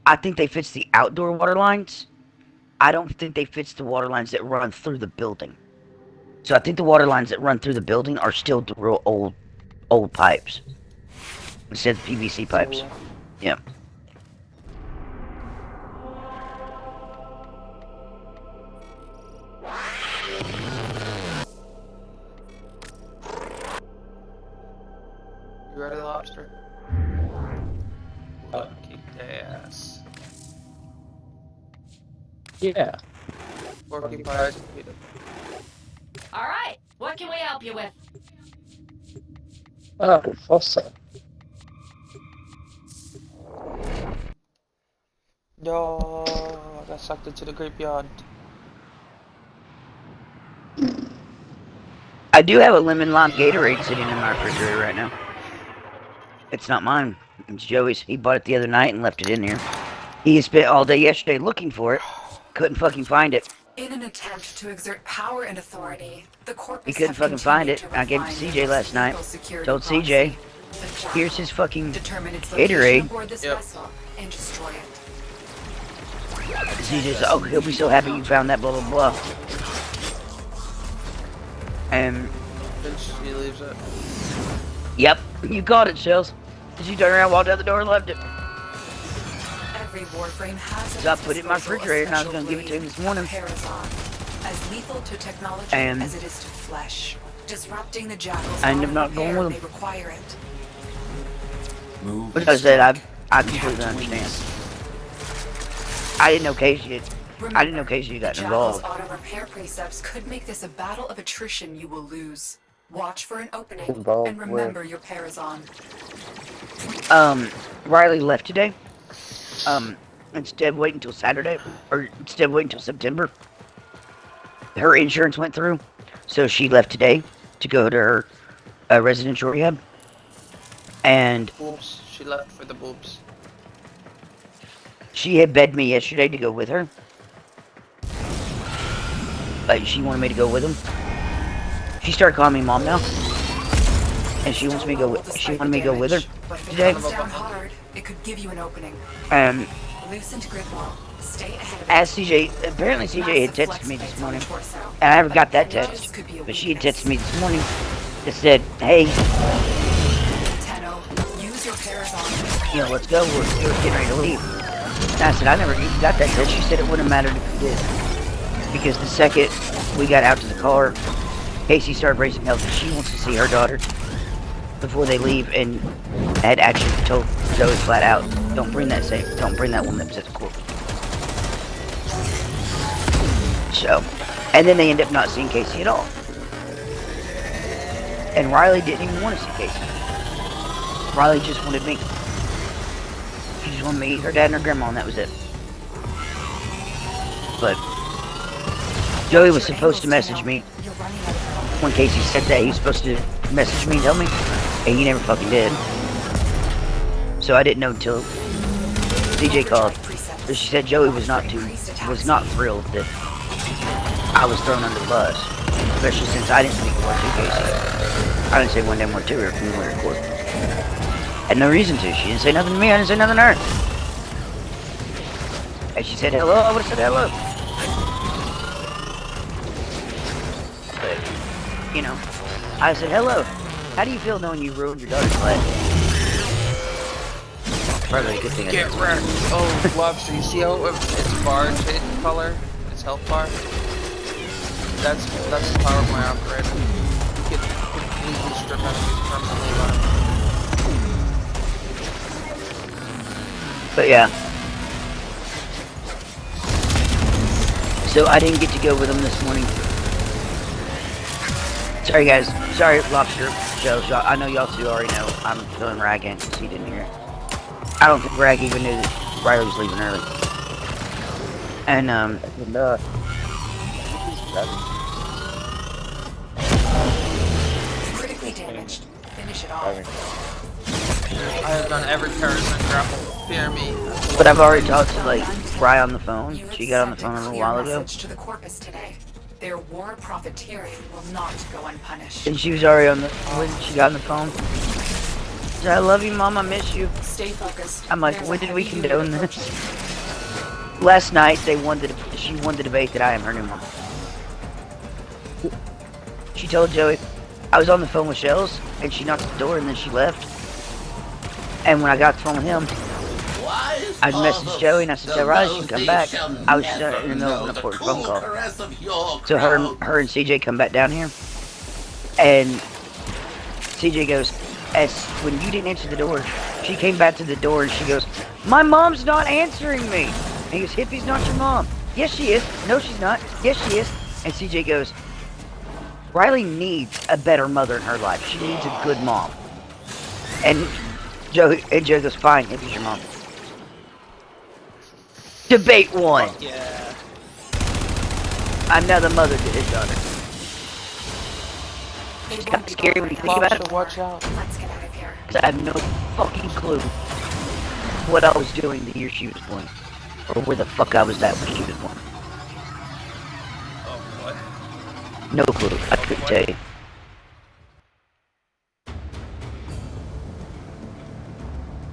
J: I think they fixed the outdoor water lines. I don't think they fixed the water lines that run through the building. So I think the water lines that run through the building are still the real old pipes. Instead of PVC pipes. Yeah.
A: You ready, lobster? but kick their ass.
B: Yeah.
A: Porcupine.
L: Alright, what can we help you with?
B: Oh, Fossa.
A: No, I got sucked into the graveyard.
J: I do have a lemon lime Gatorade sitting in my refrigerator right now. It's not mine. It's Joey's. He bought it the other night and left it in here. He spent all day yesterday looking for it. Couldn't fucking find it.
E: In an attempt to exert power and authority, the corpus
J: He couldn't fucking find it. I gave it to CJ last night. Told CJ, here's his fucking Gatorade.
A: Yep.
E: And destroy it.
J: CJ said, oh, he'll be so happy you found that, blah, blah, blah. And,
A: Then she leaves it.
J: yep, you caught it, Shells. Did you turn around, walked out the door, and left it?
E: Every Warframe has
J: So I put it in my refrigerator, and I was going to give it to him this morning.
E: As lethal to technology
J: And
E: as it is to flesh. Disrupting the jackals
J: I ended up not going with
E: they
J: him.
E: require it.
F: Move.
J: But I said, I completely understand. I didn't know Casey got
E: Jackal's
J: involved.
E: auto repair precepts could make this a battle of attrition you will lose. Watch for an opening
K: Involved
E: and remember your Parazon.
J: Riley left today. Instead of waiting until Saturday, or instead of waiting until September, her insurance went through, so she left today to go to her residential rehab. And
A: Boobs. She left for the boobs.
J: she had begged me yesterday to go with her. Like, she wanted me to go with him. She started calling me mom now, and she wants me to go. She wanted me to go with her today.
E: Down hard, it could give you an opening. Loosened grip wall. Stay ahead of
J: As CJ, apparently CJ had texted me this morning, and I never got that text, but she had texted me this morning that said, hey,
E: Tenno, use your Parazon.
J: you know, let's go, we're getting ready to leave. And I said, I never even got that text. She said it wouldn't matter if we did, because the second we got out to the car, Casey started raising hell because she wants to see her daughter before they leave, and had actually told Joey flat out, don't bring that one that was at the court. So, and then they end up not seeing Casey at all. And Riley didn't even want to see Casey. Riley just wanted me. She just wanted me, her dad, and her grandma, and that was it. But Joey was supposed to message me when Casey said that. He was supposed to message me and tell me, and he never fucking did. So I didn't know until CJ called. But she said Joey was not thrilled that I was thrown under the bus, especially since I didn't speak a word to Casey. I didn't say one damn word to her when we were in court. Had no reason to. She didn't say nothing to me. I didn't say nothing to her. And she said hello. I would have said hello. But you know, I said hello. How do you feel knowing you ruined your daughter's life? Probably a good thing I
A: Get
J: didn't.
A: wrecked. Oh, Lobster, you see how its bar changed color? Its health bar? That's the power of my operator. You can completely strip enemies permanently alive.
J: But yeah. So I didn't get to go with them this morning. Sorry guys. Sorry, Lobster Joe. I know y'all two already know I'm filling Rag in because he didn't hear it. I don't think Rag even knew that Riley was leaving early. And
E: Critically damaged. Finish it off.
A: I have done every Tarzan grapple. Fear me.
J: but I've already talked to like Rye on the phone. She got on the phone a little while ago.
E: To the corpus today. Their war profiteering will not go unpunished.
J: And she was already on the when she got on the phone. She said, I love you, Mom, I miss you.
E: Stay focused.
J: I'm like, when did we condone this? Last night she won the debate that I am her new mom. She told Joey, I was on the phone with Shells, and she knocked at the door and then she left. And when I got the phone with him, I messaged Joey and I said, tell Riley she can come back. I was in the middle of an important phone call. So her and CJ come back down here. And CJ goes, as when you didn't answer the door, she came back to the door and she goes, "My mom's not answering me." And he goes, "Hippie's not your mom." "Yes, she is." "No, she's not." "Yes, she is." And CJ goes, "Riley needs a better mother in her life. She needs a good mom." And Joe goes, "Fine, Hippie's your mom." Debate one.
A: Fuck yeah.
J: I'm now the mother to his daughter. It's kind of scary when you think about it.
A: Watch out.
E: Let's get out of here.
J: Because I have no fucking clue what I was doing the year she was born. Or where the fuck I was at when she was born.
A: Oh, what?
J: No clue. I couldn't tell you.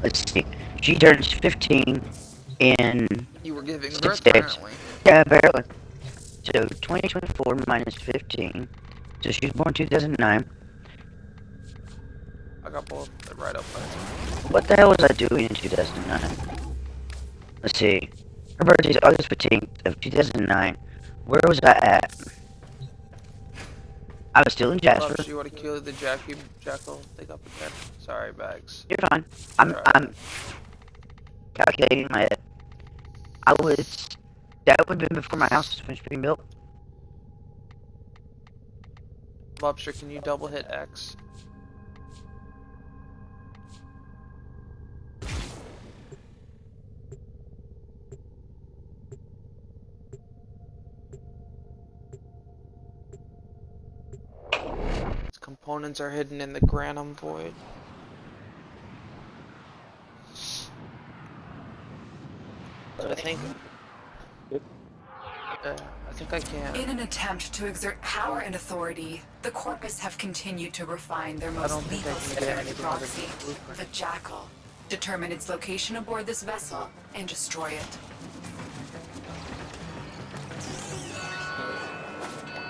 J: Let's see. She turns 15 in
A: You were giving
J: 6
A: birth,
J: days.
A: apparently.
J: Yeah, barely. So 2024 minus 15. So she was born 2009.
A: I got both right up there.
J: What the hell was I doing in 2009? Let's see. Her birthday is August 15th of 2009. Where was I at? I was still in Jasper.
A: Pops, you want to kill the jackal? Take up again. Sorry, Bags.
J: You're fine. I'm calculating in my head. That would have been before my house was finished being built.
A: Lobster, can you double hit X? Its components are hidden in the Granum Void. So I think I can.
E: In an attempt to exert power and authority, the Corpus have continued to refine their most lethal security proxy, the Jackal. Determine its location aboard this vessel and destroy it.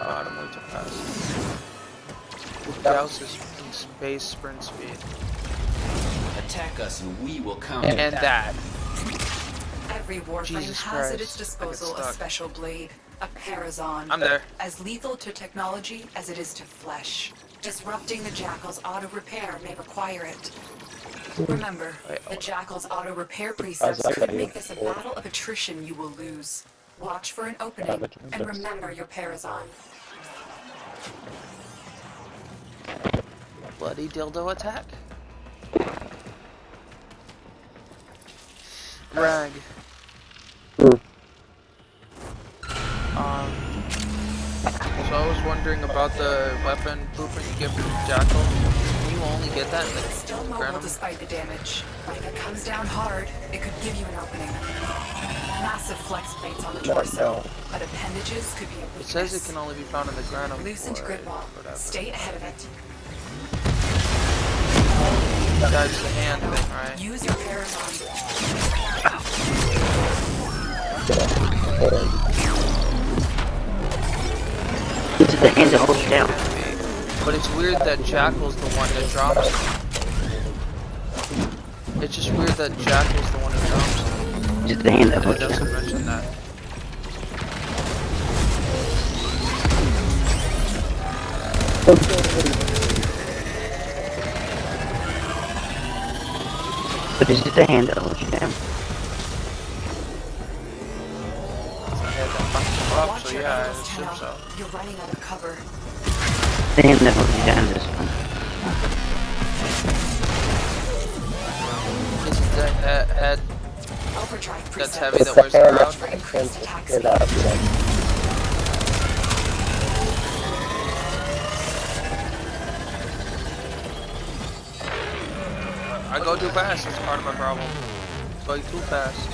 A: I'm way too fast. Gauss's space sprint speed.
F: Attack us and we will counter.
A: And that.
E: Every Warframe
A: Jesus
E: has at
A: Christ,
E: its disposal a special blade, a Parazon.
A: I'm there.
E: As lethal to technology as it is to flesh. Disrupting the Jackal's auto-repair may require it. Remember, the Jackal's auto-repair precepts could make this a battle of attrition you will lose. Watch for an opening, and remember your Parazon.
A: Bloody dildo attack. Rag. So I was wondering about the weapon blueprint you get from Jackal. Can you only get that in the
E: Still mobile despite the damage, but if it comes down hard, it could give you an opening. Massive flex plates on the torso, but appendages could be a weakness.
A: It says it can only be found in the Granum.
E: Loosened grid wall. Stay ahead of it.
A: That's the hand thing, right?
E: Use your Parazon.
J: This is the hand that holds you down.
A: But it's weird that Jackal's the one that drops them. It's just weird that Jackal's the one that drops them.
J: This is the hand that holds
A: It
J: you
A: doesn't
J: down.
A: mention that.
J: But this is the hand that holds you down.
A: Up, so yeah, I assume so.
E: You're running out of cover.
J: The hand that holds you down is this one.
A: This is the head
E: Overdrive
A: that's
E: preset.
A: heavy that wears the crowd.
E: For increased attack speed.
A: I go too fast, that's part of my problem. Going too fast.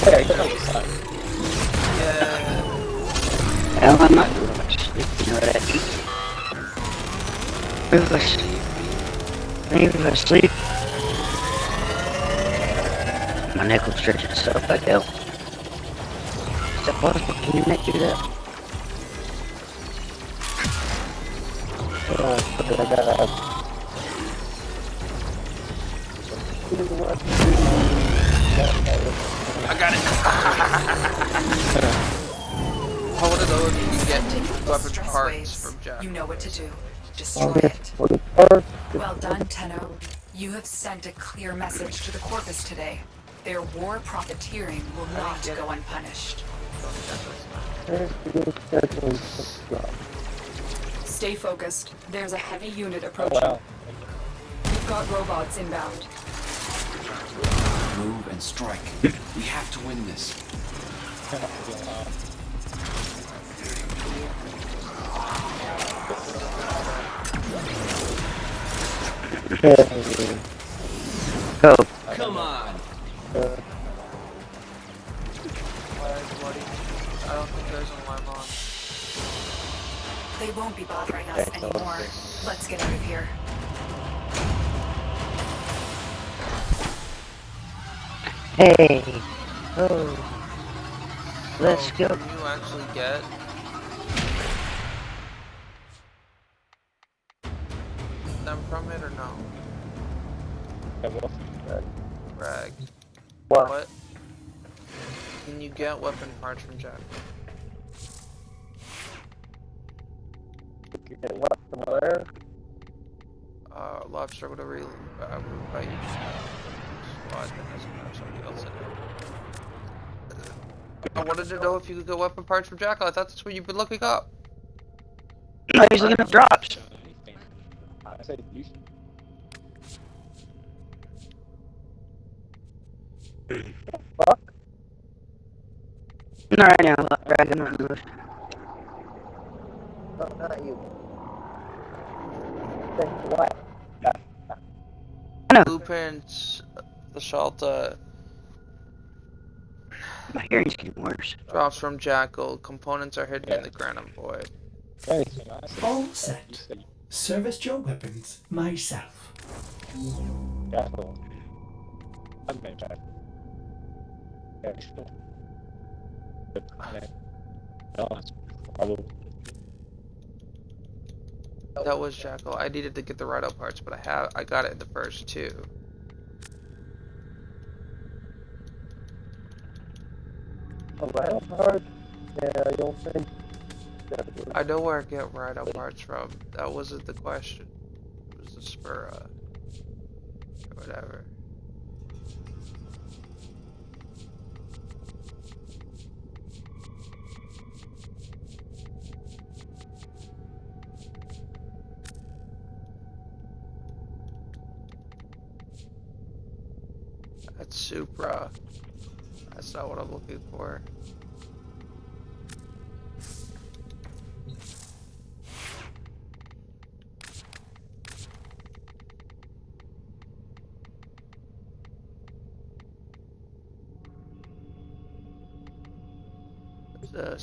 A: Yeah.
J: Hell, I'm not doing much sleep, you know that. Maybe if I sleep, my neck will stretch itself back out. Is that possible? Can your neck do that?
A: I got it. I want to know if you can get weapon parts from Jack.
E: You know what to do. Destroy
K: Okay,
E: it.
K: for the first,
E: Well done, Tenno. You have sent a clear message to the Corpus today. Their war profiteering will not go unpunished. Stay focused. There's a heavy unit approaching. We've got robots inbound.
F: Move and strike. We have to win this.
J: Go.
F: Come on.
A: I don't think there's an alarm on.
E: They won't be bothering us anymore. Let's get out of here.
J: Hey. Oh. Let's go.
A: Can you actually get them from it or no? Rag. What? Can you get weapon parts from Jack?
K: what from where?
A: Lobster, whatever you by each squad that doesn't have something else in it. I wanted to know if you could get weapon parts from Jackal. I thought that's what you've been looking up.
J: No, he's looking up drops.
B: I said you.
K: Fuck.
J: Not right now, Rag, I'm not in the mood.
K: No, not you. Then what?
J: I know.
A: Blueprints, the Shalta,
J: My hearing's getting worse.
A: drops from Jackal. Components are hidden in the Granum Void.
G: All set. Service your weapons myself.
B: Jackal. I'm named Jackal. Yeah, sure. No, that's probably.
A: That was Jackal. I needed to get the Rhino parts, but I got it in the first two.
K: A rail part? Yeah, you'll think.
A: I know where I get Rhino parts from. That wasn't the question. It was the Spura. Or whatever. That's Supra. That's not what I'm looking for.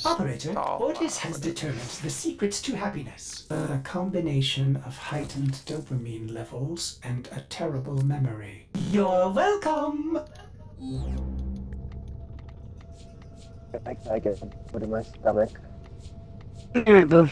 G: Operator, Otis has determined the secrets to happiness. A combination of heightened dopamine levels and a terrible memory. You're welcome!
K: I get put in my stomach.
J: Alright, boo.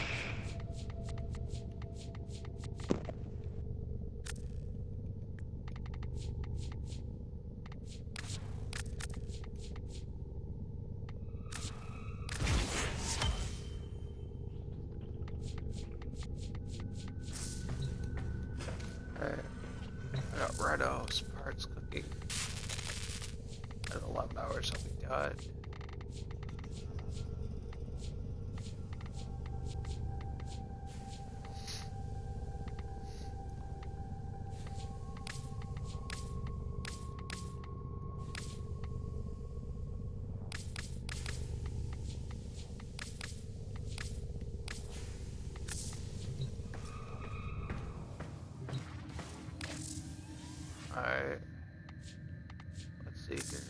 A: Alright. I got Rhino's parts cooking. At 11 hours I'll be done. Alright. Let's see here.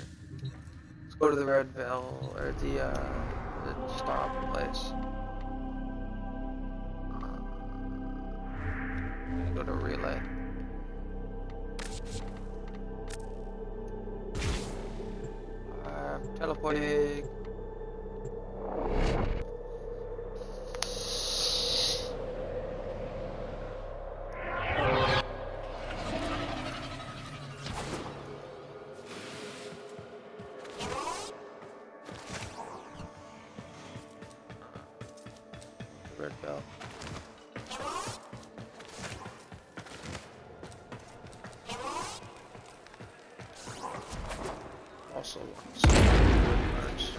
A: Let's go to the Red Bell, or the stop place. I'm gonna go to Relay. Teleporting. red belt. Also wants some merch.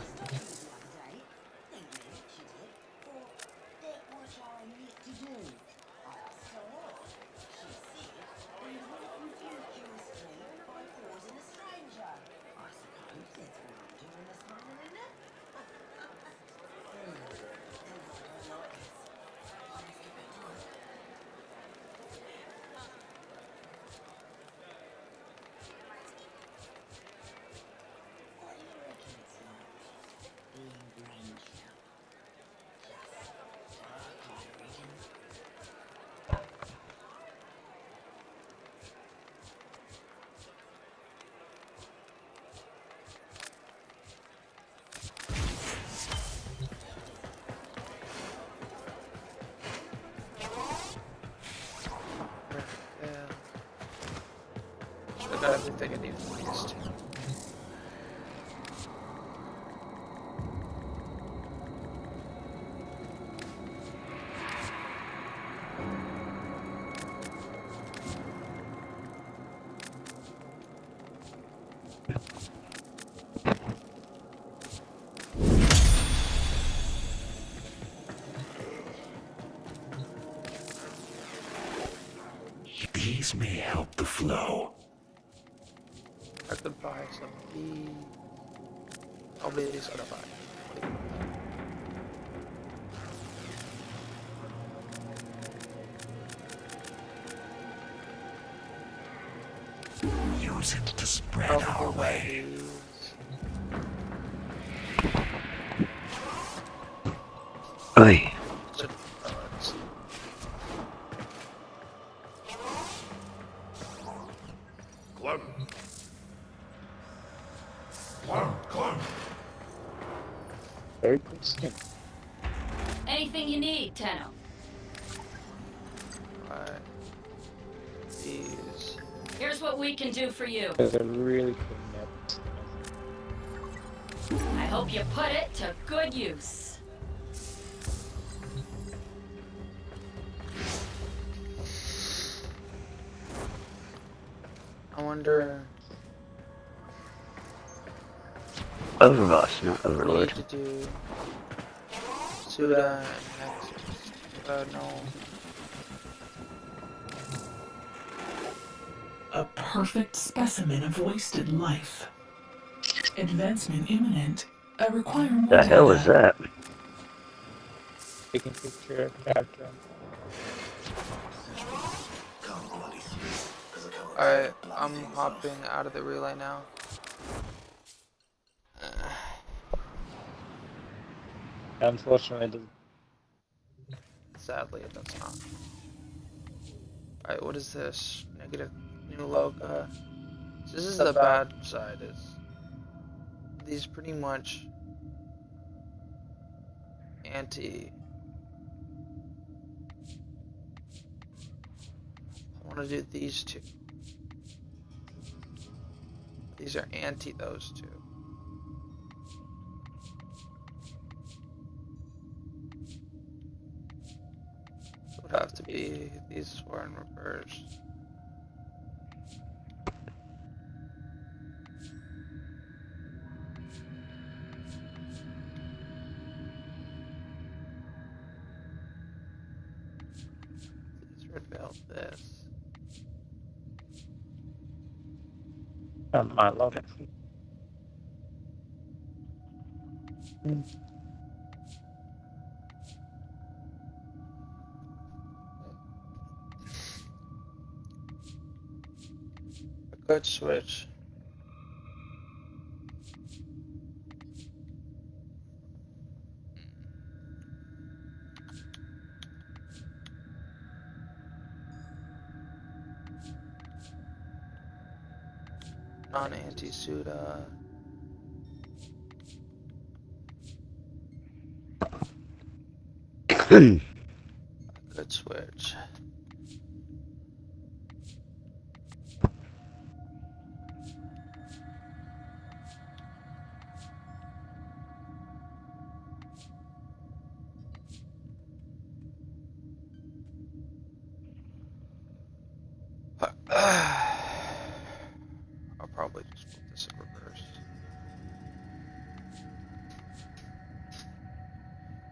A: I got everything I need for these two.
G: These may help the flow.
A: I could buy some of these. I'll be these other buy.
G: Use it to spread our way.
J: Oi.
H: Clem.
B: Very good.
E: Anything you need, Tenno.
A: Alright. These.
E: Here's what we can do for you.
B: There's a really cool net.
E: I hope you put it to good use.
A: I wonder.
J: Overboss, not
A: We
J: Overlord.
A: need to do Suda and next. No.
G: A perfect specimen of wasted life. Advancement imminent. I require more
J: The hell is that?
B: Taking picture of character.
A: Alright, I'm hopping out of the relay now.
B: Unfortunately, it doesn't.
A: Sadly, it does not. Alright, what is this? Negative new logo. So this is the bad side. Is these pretty much anti. I want to do these two. These are anti those two. So it would have to be these four in reverse. This red belt, this.
B: I love it.
A: A good switch. Non-anti Suda. Good switch. probably just put this in reverse.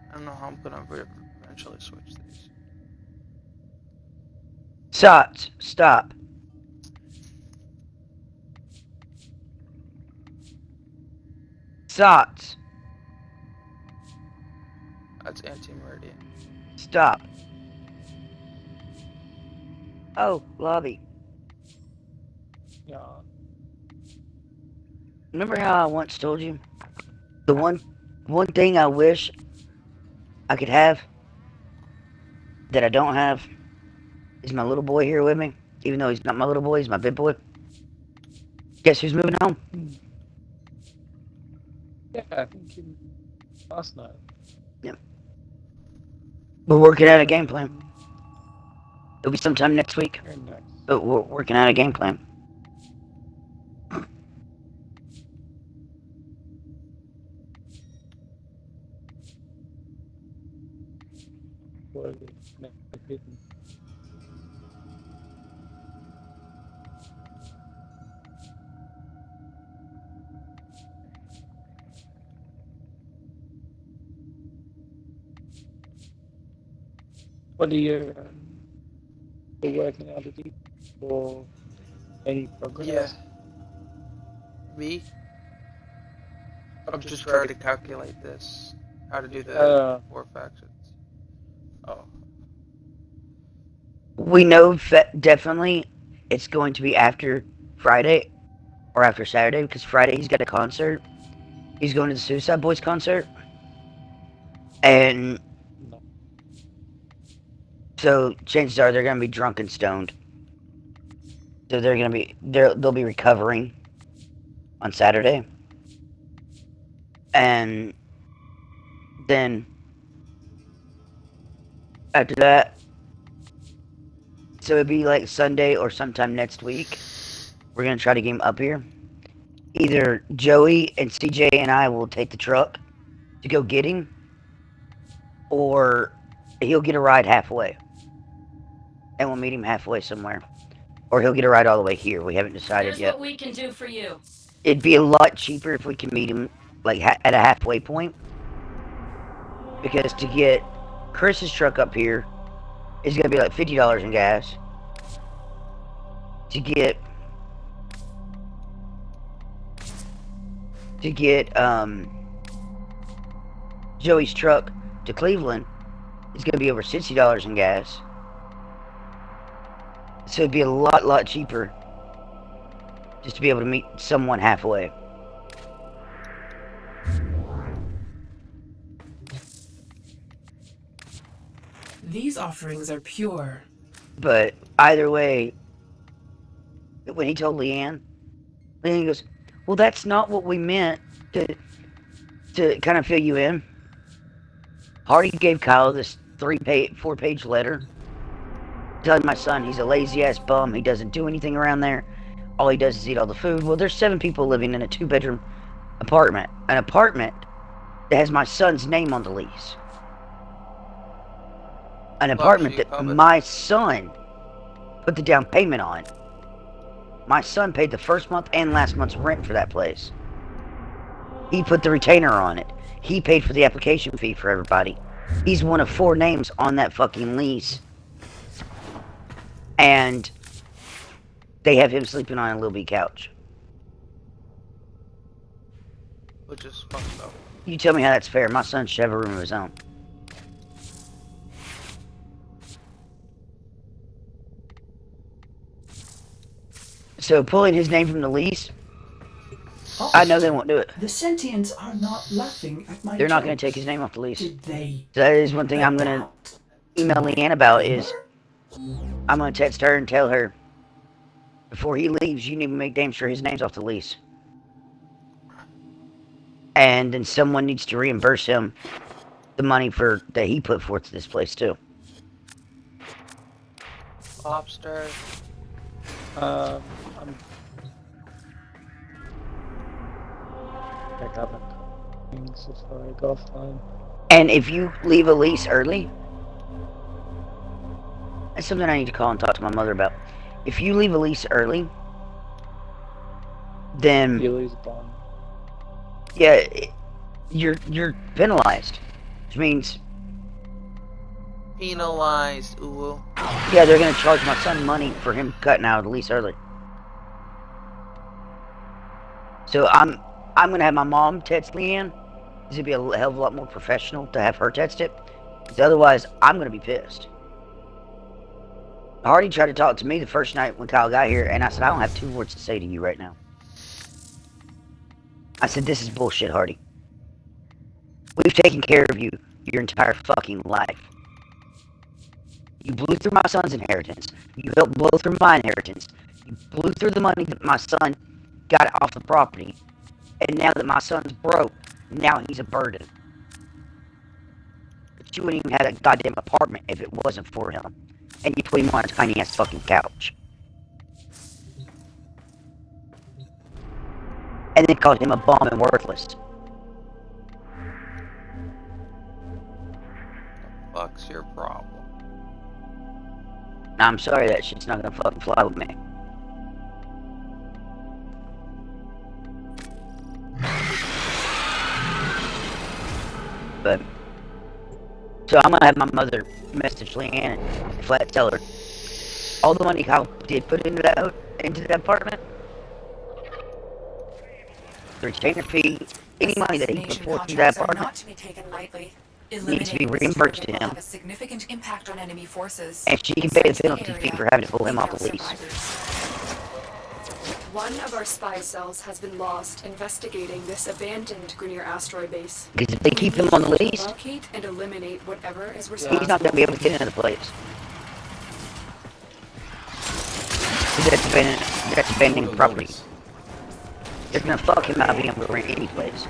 A: I don't know how I'm gonna eventually switch these.
J: Sots, stop. Sots,
A: That's anti-meridian.
J: stop. Oh, lobby.
B: Yeah.
J: Remember how I once told you? The one thing I wish I could have that I don't have is my little boy here with me. Even though he's not my little boy, he's my big boy. Guess who's moving home?
B: Yeah, I think last night.
J: Yeah. We're working out a game plan. It'll be sometime next week.
B: Very nice.
J: But we're working out a game plan.
B: What is it? What are you working out to do for any progress?
A: Yeah. Me? I'm just trying to calculate this. How to do the 4 factions. Oh.
J: We know definitely it's going to be after Friday or after Saturday because Friday he's got a concert. He's going to the Suicide Boys concert. And so chances are they're going to be drunk and stoned. So they'll be recovering on Saturday. And then after that, so it'd be like Sunday or sometime next week. We're going to try to get him up here. Either Joey and CJ and I will take the truck to go get him, or he'll get a ride halfway. And we'll meet him halfway somewhere. Or he'll get a ride all the way here. We haven't decided
E: Here's
J: yet.
E: what we can do for you.
J: It'd be a lot cheaper if we can meet him like at a halfway point. Because to get Chris's truck up here is going to be like $50 in gas. To get Joey's truck to Cleveland is going to be over $60 in gas. So it'd be a lot cheaper just to be able to meet someone halfway.
L: These offerings are pure.
J: But either way, when he told Leanne goes, well, that's not what we meant to kind of fill you in. Hardy gave Kyle this 4-page letter telling my son he's a lazy-ass bum. He doesn't do anything around there. All he does is eat all the food. Well, there's 7 people living in a 2-bedroom apartment. An apartment that has my son's name on the lease. An apartment that my son put the down payment on. My son paid the first month and last month's rent for that place. He put the retainer on it. He paid for the application fee for everybody. He's one of 4 names on that fucking lease. And they have him sleeping on a little bitty couch.
A: Which is fucked up.
J: You tell me how that's fair. My son should have a room of his own. So pulling his name from the lease, I know they won't do it.
G: The sentients are not laughing at my
J: They're not going
G: jokes.
J: to take his name off the lease.
G: Did they?
J: So that is one thing I'm going to email Leanne about is I'm going to text her and tell her before he leaves, you need to make damn sure his name's off the lease. And then someone needs to reimburse him the money that he put forth to this place too.
A: Lobster.
B: I haven't things before I go offline.
J: And if you leave a lease early, that's something I need to call and talk to my mother about. If you leave a lease early, then
B: You lose a bomb.
J: yeah, you're penalized, which means
A: Penalized. Ooh.
J: yeah, they're gonna charge my son money for him cutting out of the lease early. So I'm gonna have my mom text Leanne. This would be a hell of a lot more professional to have her text it. Because otherwise, I'm gonna be pissed. Hardy tried to talk to me the first night when Kyle got here, and I said, I don't have 2 words to say to you right now. I said, this is bullshit, Hardy. We've taken care of you your entire fucking life. You blew through my son's inheritance. You helped blow through my inheritance. You blew through the money that my son got off the property. And now that my son's broke, now he's a burden. But you wouldn't even have a goddamn apartment if it wasn't for him. And you put him on a tiny ass fucking couch. And then called him a bum and worthless.
A: Fuck's your problem?
J: I'm sorry, that shit's not gonna fucking fly with me. But so I'm gonna have my mother message Leanne and flat tell her all the money Kyle did put into that apartment, the retainer fee, any money that he put forth into that apartment, needs to be reimbursed to him,
E: a significant impact on enemy forces.
J: and she can pay the penalty fee for having to pull him off the lease.
E: One of our spy cells has been lost investigating this abandoned Grenier asteroid base.
J: Because if they keep him on the lease,
E: Locate and eliminate whatever is responsible.
J: he's not going to be able to get into the place. That's abandoned property. They're going to fuck him out of being able to rent any place.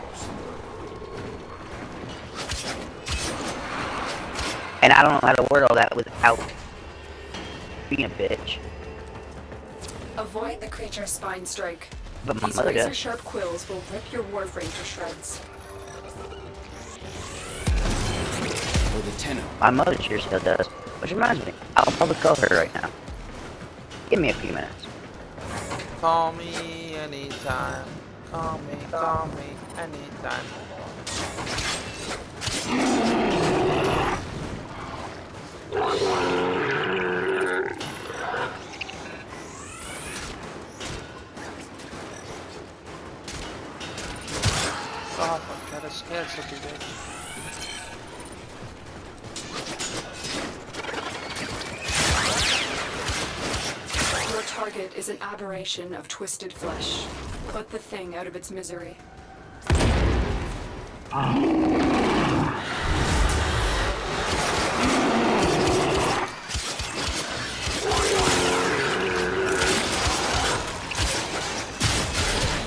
J: And I don't know how to word all that without being a bitch.
E: Avoid the creature's spine strike.
J: But my
E: These
J: mother does.
E: razor-sharp quills will rip your Warframe to shreds.
F: For the tenor.
J: My mother sure still does. Which reminds me, I'll probably call her right now. Give me a few minutes.
A: Call me anytime. Call me anytime. God, I'm kinda scared, such a bitch.
E: Your target is an aberration of twisted flesh. Put the thing out of its misery.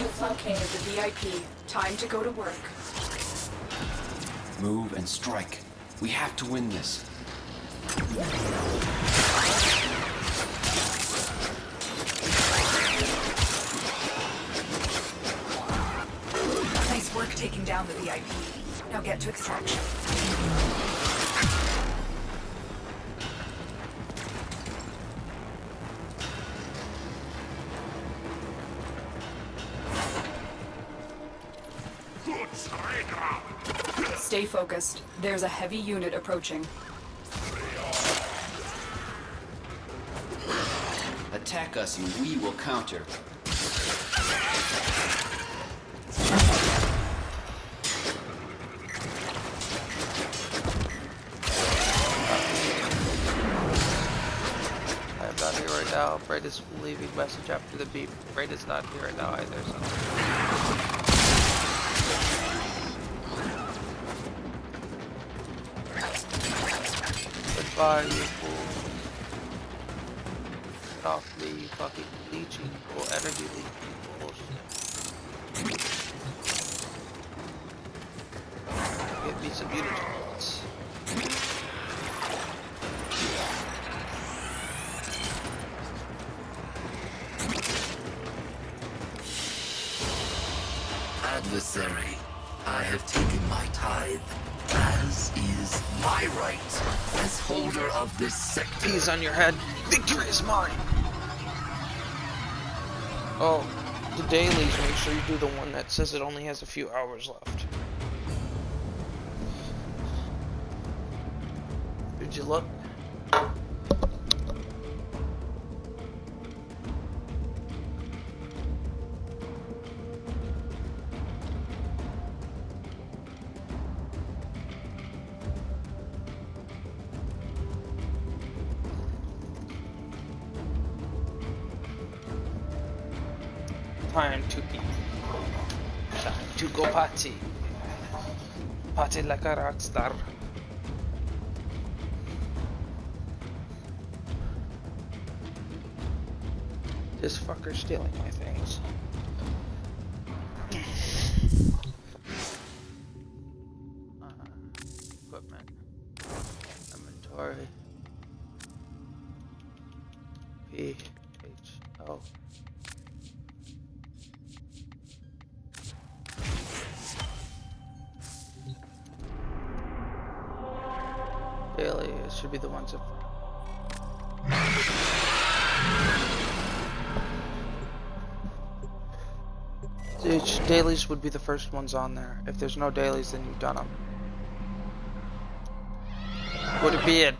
E: You've located the VIP. Time to go to work.
F: Move and strike. We have to win this.
E: Nice work taking down the VIP. Now get to extraction. Stay focused. There's a heavy unit approaching.
F: Attack us and we will counter.
A: I'm not here right now. Braid is leaving message after the beep. Braid is not here right now either, so. Goodbye, you fool. Get off me, you fucking leeching or energy leeching bullshit. Get me some mutagens.
I: Adversary, I have taken my tithe, as is my right as holder of this sector.
A: Peas on your head. Victory is mine. Oh, the dailies, make sure you do the one that says it only has a few hours left. Did you look? Time to eat. Time to go party. Party like a rock star. This fucker stealing my things. Equipment. Inventory. P H O. Daily, it should be the ones up front. Dailies would be the first ones on there. If there's no dailies, then you've done them. Would it be it?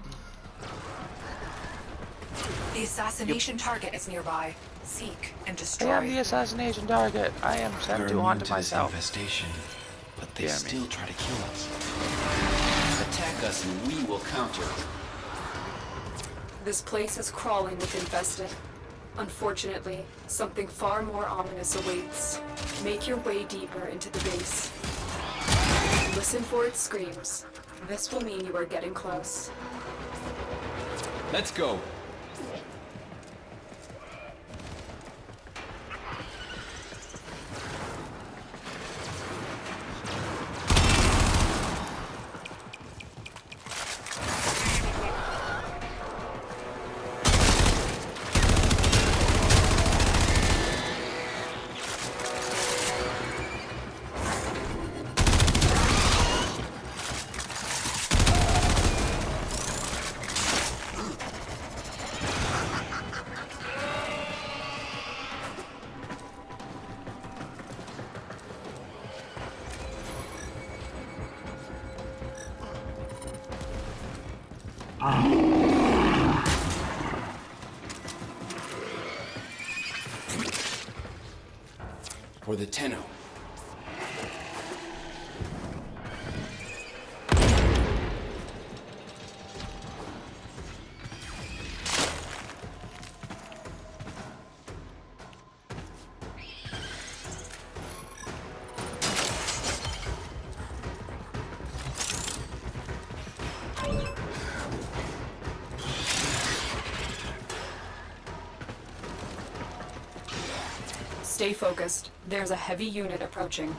E: The assassination target is nearby. Seek and destroy.
A: I am the assassination target. I am sent to haunt myself.
F: Infestation, but they
A: Damn
F: still
A: me.
F: try to kill us. Attack us and we will counter.
E: This place is crawling with infested. Unfortunately, something far more ominous awaits. Make your way deeper into the base. Listen for its screams. This will mean you are getting close.
F: Let's go. For the Tenno.
E: Stay focused. There's a heavy unit approaching.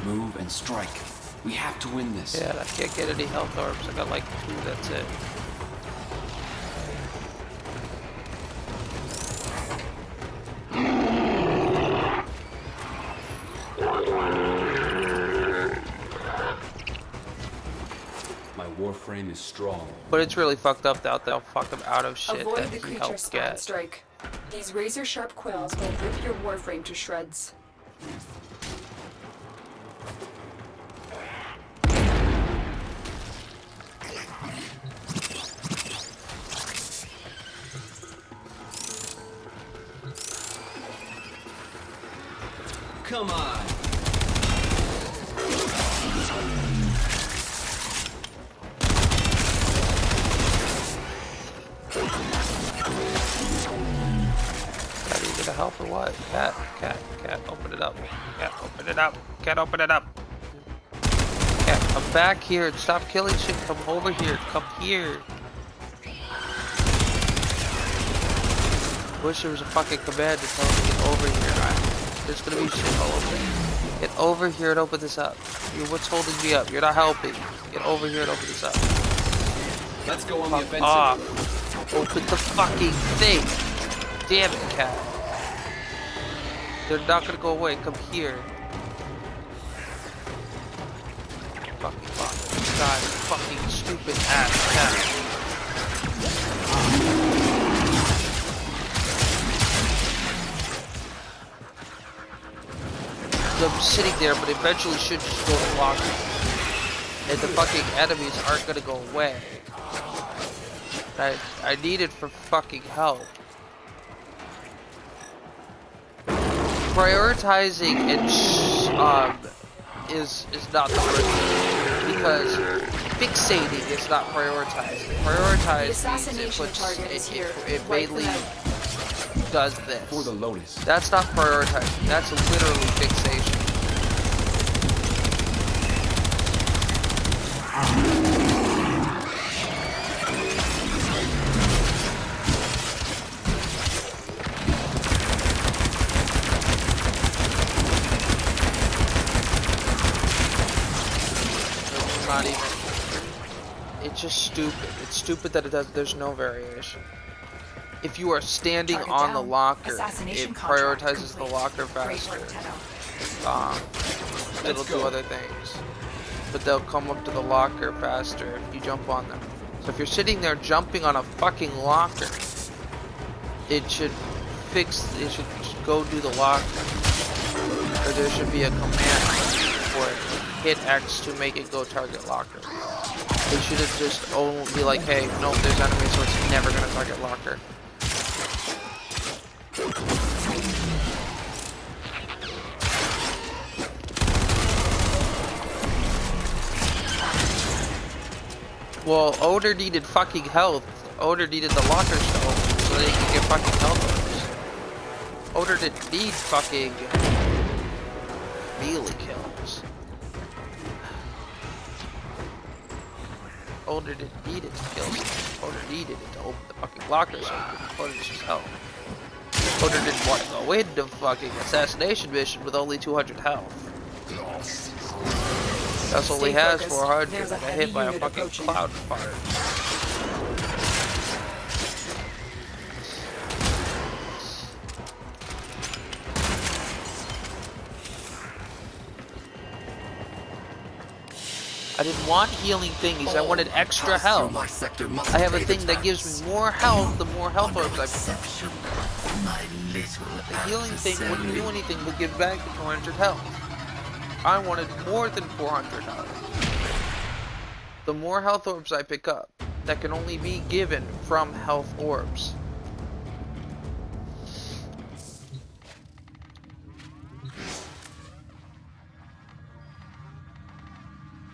F: Move and strike. We have to win this.
A: Yeah, I can't get any health orbs. I got like 2, that's it.
F: My Warframe is strong.
A: But it's really fucked up that they'll fuck them out of shit
E: Avoid
A: that
E: the
A: you
E: creature
A: help
E: spawn
A: get.
E: strike. These razor-sharp quills will rip your Warframe to shreds.
F: Come on.
A: Got you gonna help or what? Cat, open it up. Cat, open it up. Cat, open it up. Cat, come back here and stop killing shit. Come over here. Come here. Wish there was a fucking command to tell me to get over here. There's gonna be shit all over. Get over here and open this up. What's holding me up? You're not helping. Get over here and open this up.
F: Let's go on the offensive.
A: Off. Open the fucking thing. Damn it, Cat. They're not gonna go away. Come here. Fucking fuck. God, fucking stupid ass cat. I'm sitting there, but eventually should just go to locker. And the fucking enemies aren't gonna go away. I need it for fucking help. Prioritizing and is not the first thing, because fixating is not prioritizing. Prioritize means it mainly does this.
F: For the Lotus.
A: That's not prioritizing. That's literally fixation. It's not even. It's just stupid. It's stupid that there's no variation. If you are standing on the locker, it prioritizes the locker faster. It'll do other things. But they'll come up to the locker faster if you jump on them. So if you're sitting there jumping on a fucking locker, it should go do the locker. Or there should be a command for it. Hit X to make it go target locker. They should have just only be like, hey, no, there's enemies, so it's never gonna target locker. Well, Oder needed fucking health. Oder needed the locker stone so that he could get fucking health orbs. Oder didn't need fucking melee kills. Oder didn't need it to kill someone. Oder needed it to open the fucking locker so he could punish his health. Oder didn't want to go into fucking assassination mission with only 200 health. That's all he has, 400. I got hit by a fucking cloud fire. I didn't want healing thingies, I wanted extra health. I have a thing that gives me more health the more health orbs I pick. The healing thing wouldn't do anything but give back the 400 health. I wanted more than 400 health. The more health orbs I pick up, that can only be given from health orbs.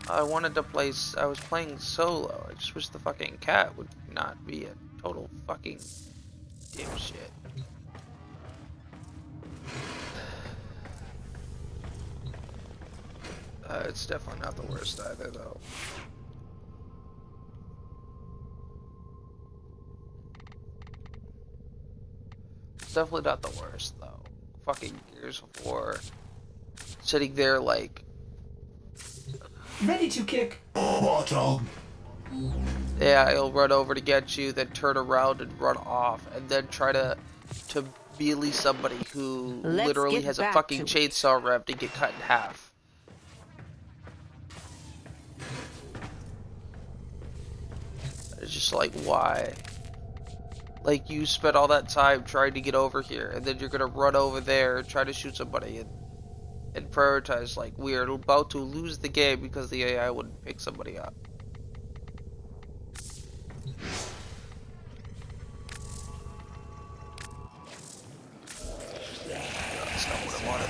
A: I wanted to play, I was playing solo. I just wish the fucking cat would not be a total fucking dipshit. It's definitely not the worst either, though. It's definitely not the worst, though. Fucking Gears of War. Sitting there like...
G: Ready to kick.
H: Bottom.
A: Yeah, he'll run over to get you, then turn around and run off, and then try to melee somebody who literally has a fucking chainsaw revved and get cut in half. It's just like, why? Like, you spent all that time trying to get over here, and then you're gonna run over there and try to shoot somebody and prioritize, like, we are about to lose the game because the AI wouldn't pick somebody up. That's not what I wanted.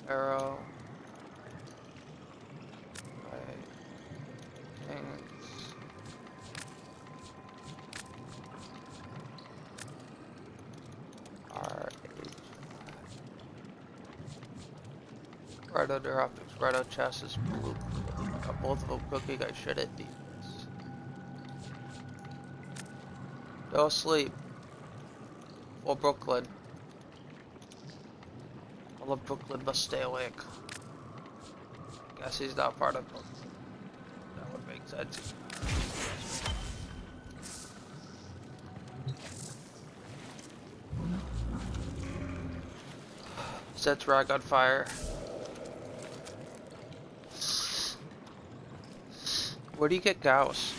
A: Arrow. Right under optics, right on chest is blue. I got both of them cooking, I should hit defense. Go sleep. Or Brooklyn. All of Brooklyn must stay awake. Guess he's not part of Brooklyn. That would make sense. Sets Rag on fire. Where do you get Gauss?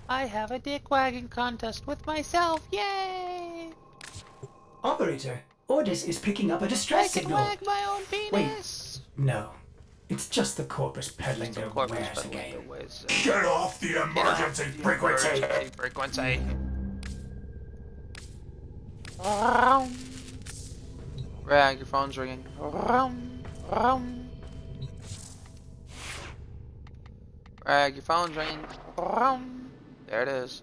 A: I have a dick wagging contest with myself. Yay!
G: Operator, Ordis is picking up a distress signal.
A: I can wag my own penis.
G: Wait, no. It's just the Corpus peddling their wares again.
H: Get off the emergency frequency!
A: Frequency. Rag, your phone's ringing. Rag, your phone's ringing. There it is.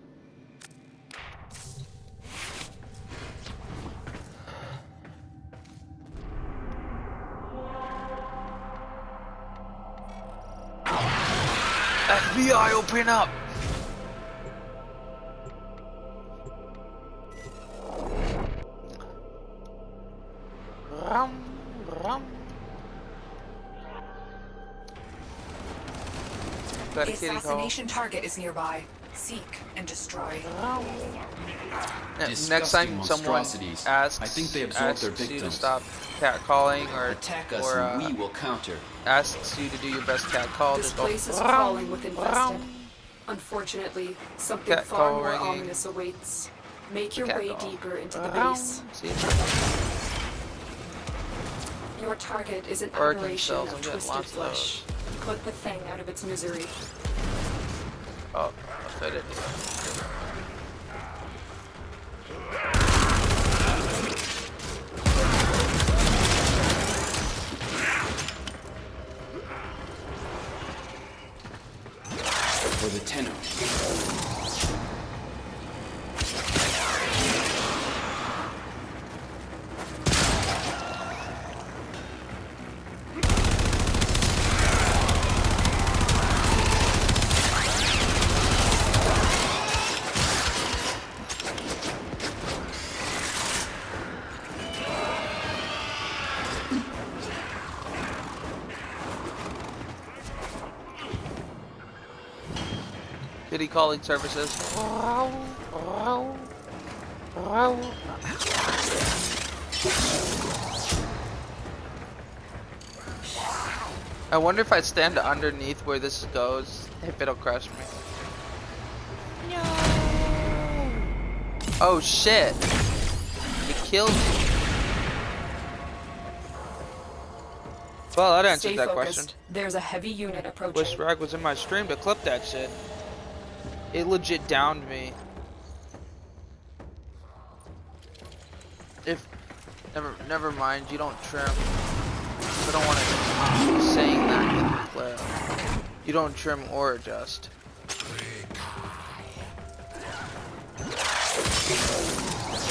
A: FBI, open up!
E: The assassination target is nearby. Seek and destroy.
A: Next time someone asks,
F: I think they absorbed their
A: you to
F: victims.
A: stop catcalling or
F: Attack us and we will counter.
A: asks you to do your best cat call,
E: This
A: just go
E: place is crawling with infested. Unfortunately, something
A: Cat
E: far
A: call
E: more
A: ringing.
E: ominous awaits. Make your
A: Cat
E: way
A: call.
E: deeper into the base.
A: See?
E: Your target is an
A: Organ
E: aberration
A: cells,
E: of
A: I'm getting
E: twisted
A: lots of
E: flesh. Put the thing out of its misery.
A: Oh, I fit it.
F: For the tenor.
A: Kitty calling services. I wonder if I stand underneath where this goes, if it'll crush me. No. Oh shit! It killed me. Well, that answered
E: Stay
A: that
E: focused.
A: question.
E: There's a heavy unit approaching.
A: Wish Rag was in my stream to clip that shit. It legit downed me. If never mind, you don't trim. I don't want to keep saying that in the clip. You don't trim or adjust.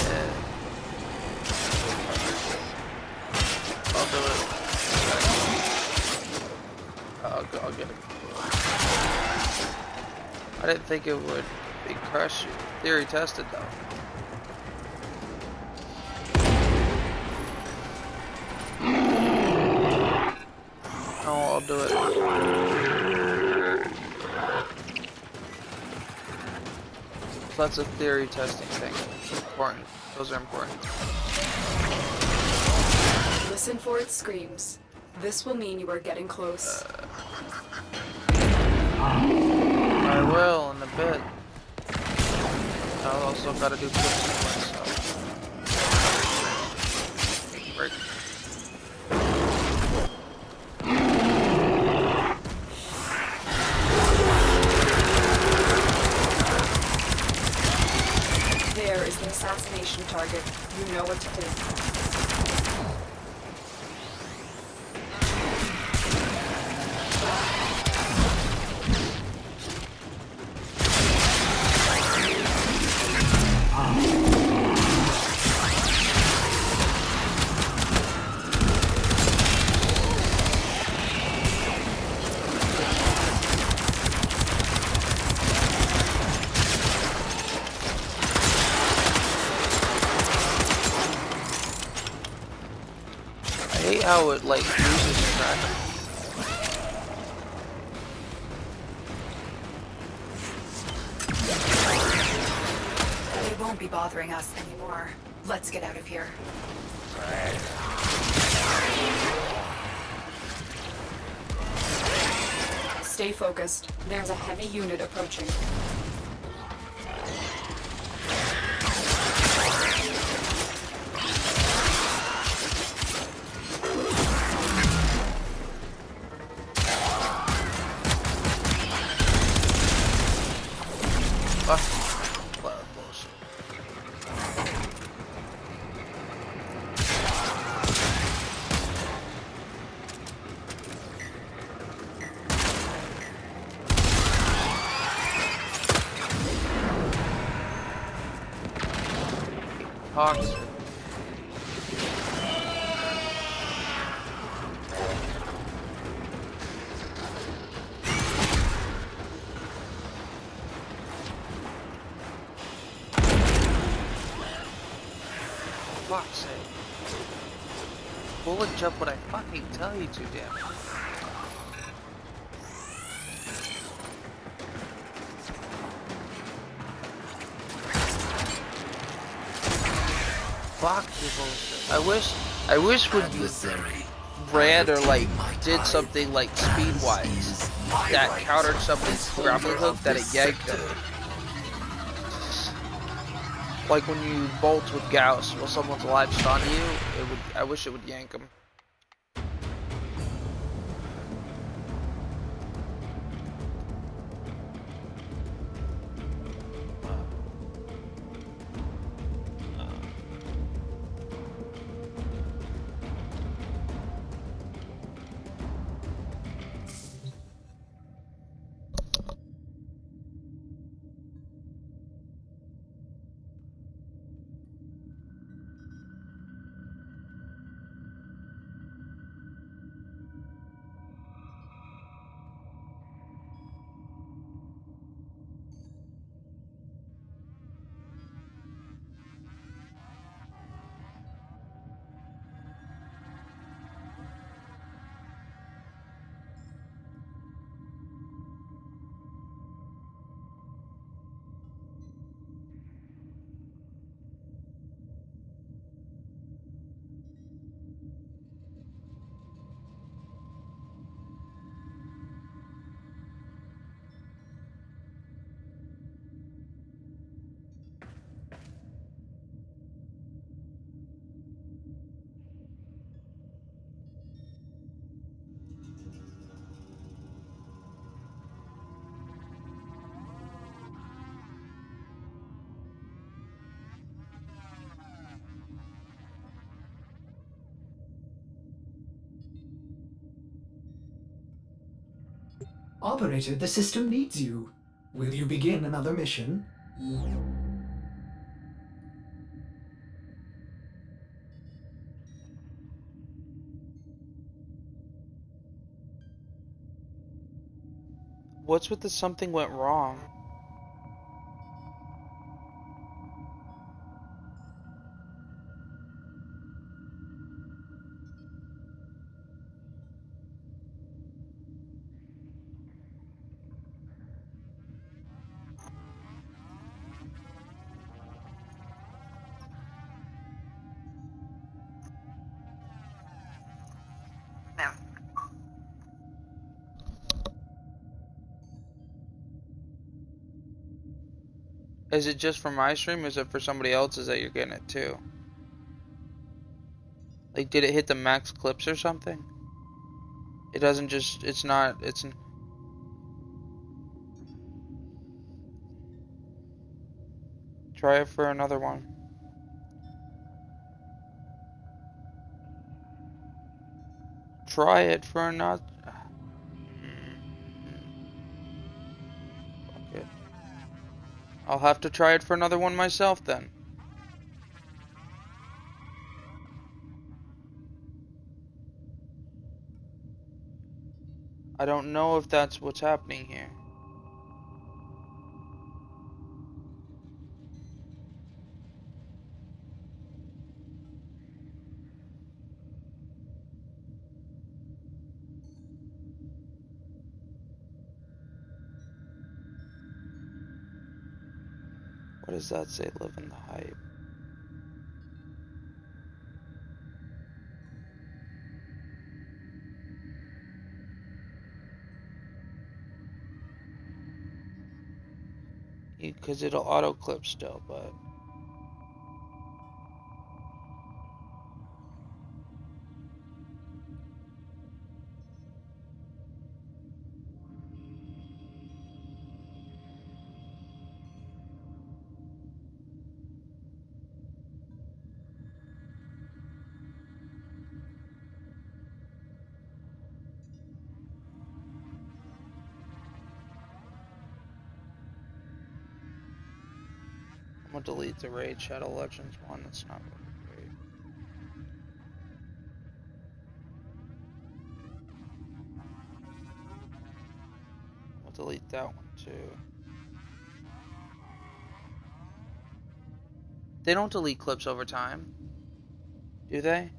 A: Yeah. I'll do it. I'll get it. I didn't think it would crush you. Theory tested though. Oh, I'll do it. So that's a theory testing thing. It's important. Those are important.
E: Listen for its screams. This will mean you are getting close.
A: I will in a bit. I also gotta do clips anyway, so. Break.
E: There is the assassination target. You know what to do.
A: I hate how it like loses track.
E: bothering us anymore. Let's get out of here. Stay focused. There's a heavy unit approaching.
A: Hawks. Fuck's sake. Bullet jump when I fucking tell you to, damn it. Fuck you bullshit. I wish when you ran or like did something like speed-wise that countered something's grappling hook that it yanked them. Like when you bolt with Gauss while someone's latched onto you, I wish it would yank them.
G: Operator, the system needs you. Will you begin another mission?
A: What's with the something went wrong? Is it just for my stream, or is it for somebody else's that you're getting it too? Like, did it hit the max clips or something? It doesn't just, it's not, it's... Try it for another one. Try it for another... Okay. I'll have to try it for another one myself then. I don't know if that's what's happening here. Why does that say live in the hype? Because it'll auto clip still, but I'm gonna delete the Raid Shadow Legends one. That's not really great. I'll delete that one too. They don't delete clips over time, do they?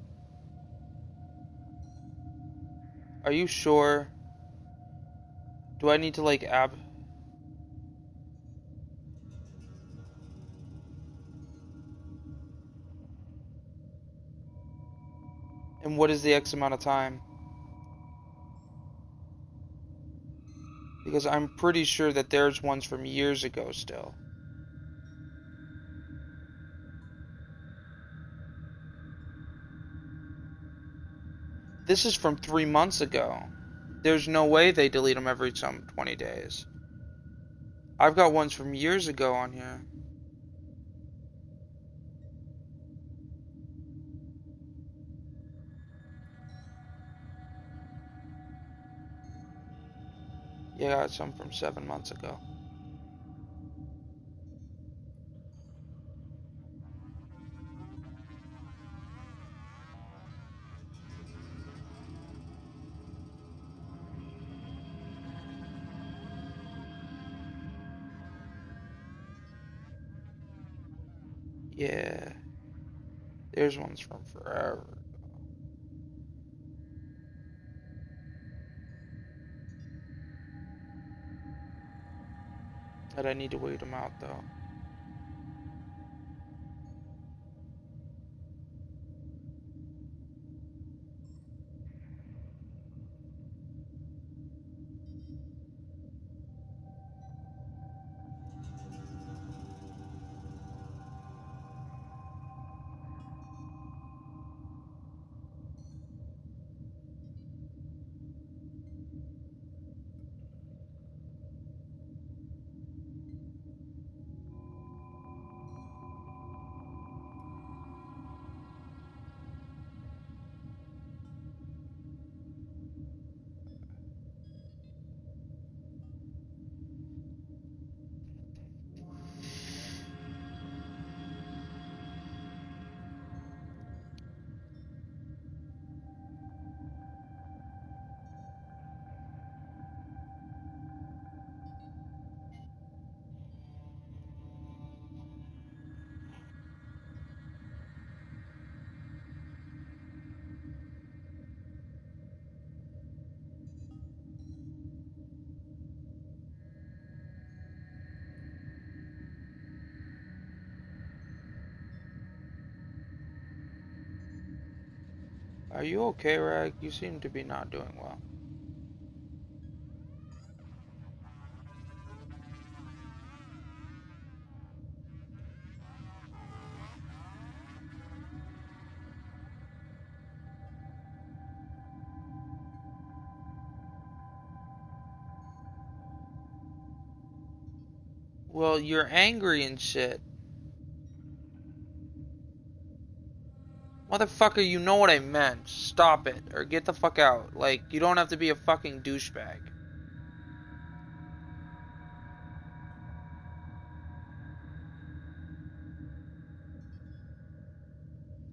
A: Are you sure? Do I need to like app? And what is the X amount of time? Because I'm pretty sure that there's ones from years ago still. This is from 3 months ago. There's no way they delete them every 20 days. I've got ones from years ago on here. Yeah, I got some from 7 months ago. Yeah. There's ones from forever. That I need to wait them out though. Are you okay, Rag? You seem to be not doing well. Well, you're angry and shit. Motherfucker, you know what I meant. Stop it. Or get the fuck out. Like, you don't have to be a fucking douchebag.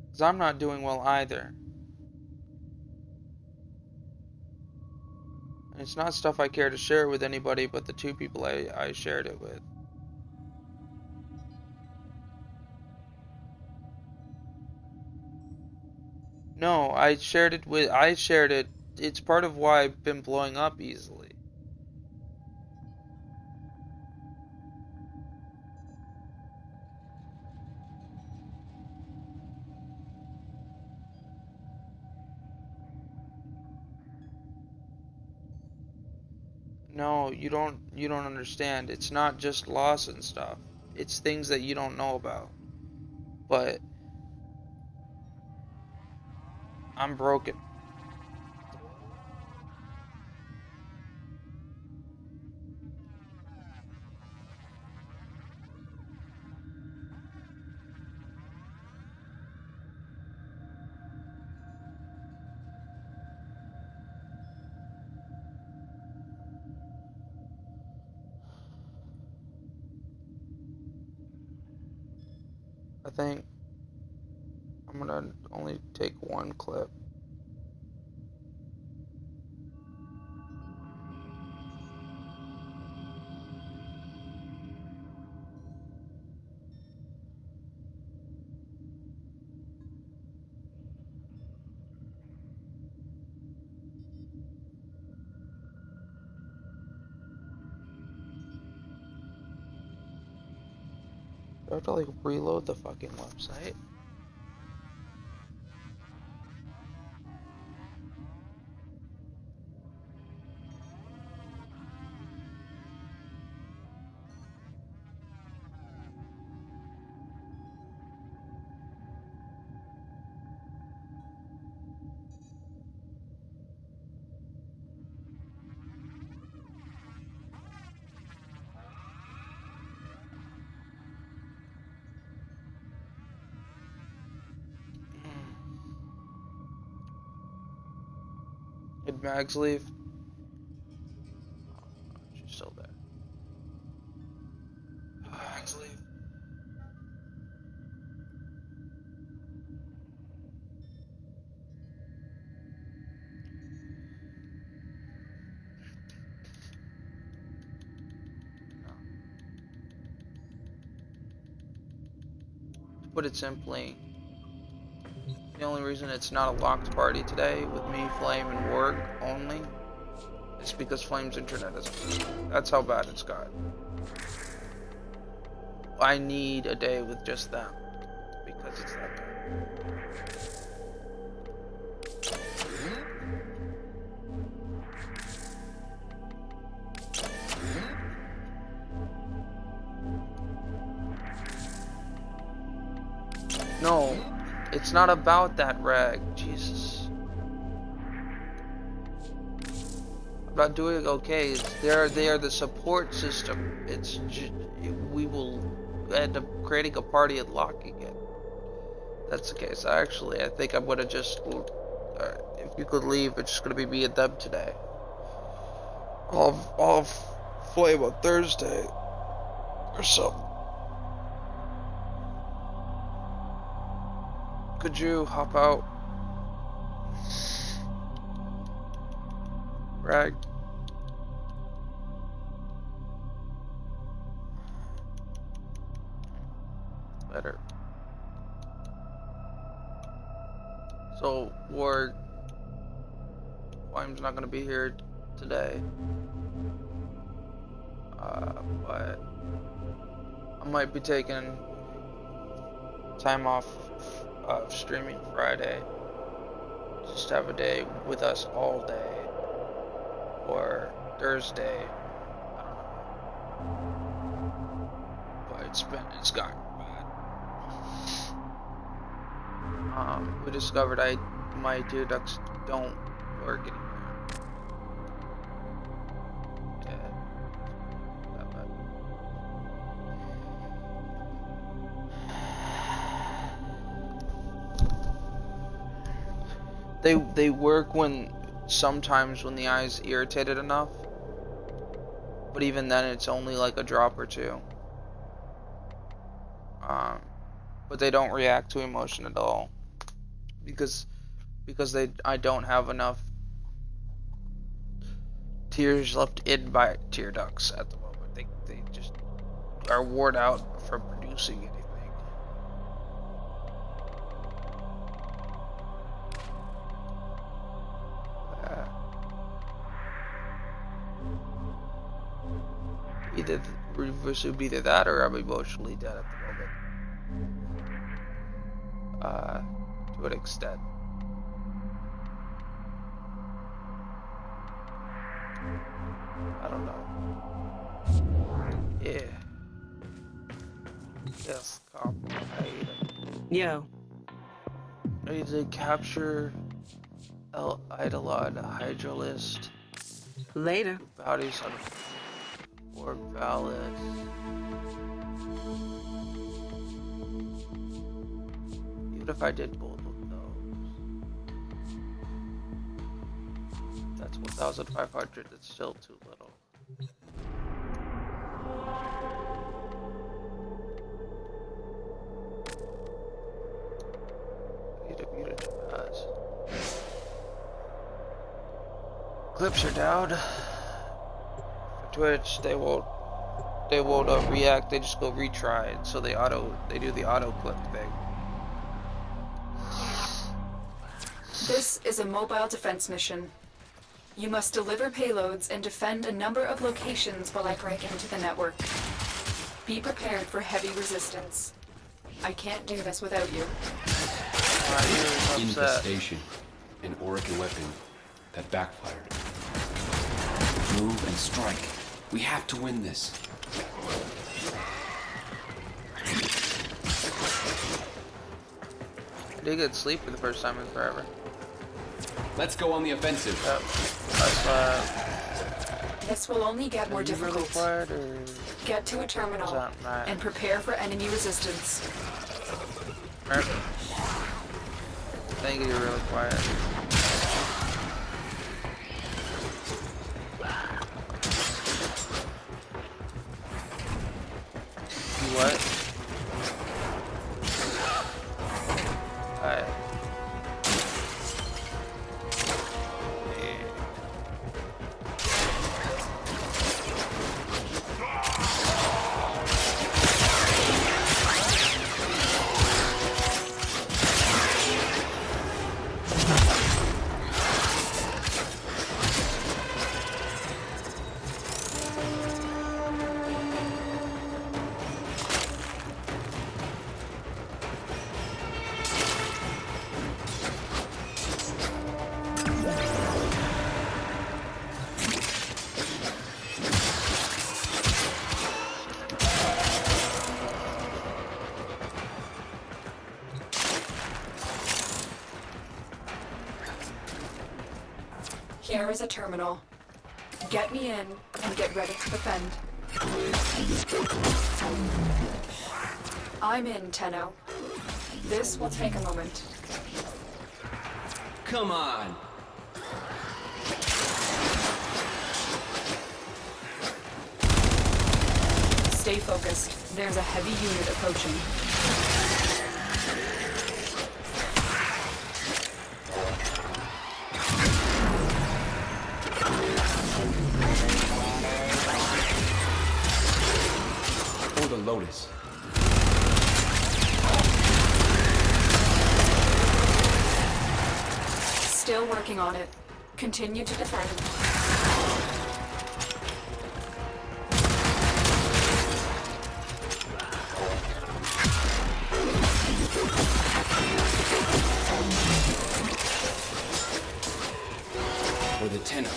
A: Because I'm not doing well either. And it's not stuff I care to share with anybody but the 2 people I shared it with. No, I shared it. It's part of why I've been blowing up easily. No, you don't understand. It's not just loss and stuff. It's things that you don't know about. But I'm broken. I think I'm gonna only take one clip. Do I have to like reload the fucking website? Did Mags leave? Oh, she's still there. Mags leave. To put it simply, the only reason it's not a locked party today with me, Flame, and Warg only is because Flame's internet isn't. That's how bad it's got. I need a day with just them because it's that bad. No, it's not about that, Rag. Jesus. I'm not doing okay. They are the support system. We will end up creating a party and locking it. That's the case. Actually, I think I'm gonna just. If you could leave, it's just gonna be me and them today. I'll flame on Thursday or something. Could you hop out? Rag. Better. So, Ward, Flame's not gonna be here today. But I might be taking time off of streaming Friday. Just have a day with us all day. Or Thursday. I don't know. But it's gotten bad. We discovered my tear ducts don't work anymore. Yeah. That bad. They work sometimes when the eye's irritated enough, but even then it's only like a drop or two. But they don't react to emotion at all because I don't have enough tears left in my tear ducts at the moment. They just are worn out from producing anything. Either reverse would be either that or I'm emotionally dead at the moment. To an extent. I don't know. Yeah. Yes, cop. I ate him.
M: Yo.
A: I need to capture El Idolon Hydralist.
M: Later.
A: Bounties on Fort Vallis. Even if I did both of those, that's 1,500. It's still too little. I need a mutant pass. Clips are down. For Twitch, they won't react. They just go retry it. So they do the auto clip thing.
E: This is a mobile defense mission. You must deliver payloads and defend a number of locations while I break into the network. Be prepared for heavy resistance. I can't do this without you.
F: Infestation. An Orican weapon that backfired. Move and strike. We have to win this.
A: I did get sleep for the first time in forever.
F: Let's go on the offensive.
A: Yep.
E: This will only get more difficult.
A: Really
E: get to a terminal and prepare for enemy resistance.
A: I think you're really quiet. You what? Alright.
E: Here is a terminal. Get me in and get ready to defend. I'm in, Tenno. This will take a moment.
F: Come on!
E: Stay focused. There's a heavy unit approaching.
F: The Lotus.
E: Still working on it. Continue to defend.
F: For the Tenno.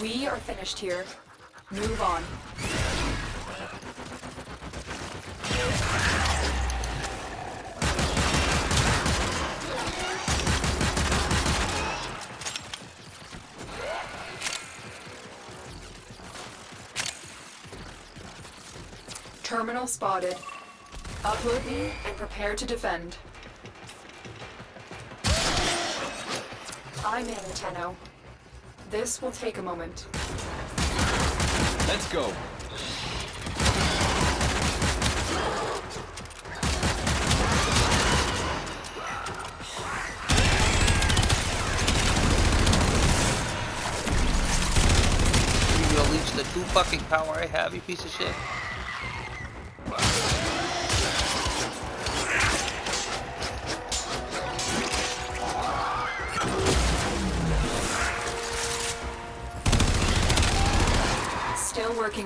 E: We are finished here. Move on. Terminal spotted. Upload me and prepare to defend. I'm in, Tenno. This will take a moment.
F: Let's go.
A: You'll reach the 2 fucking power I have, you piece of shit.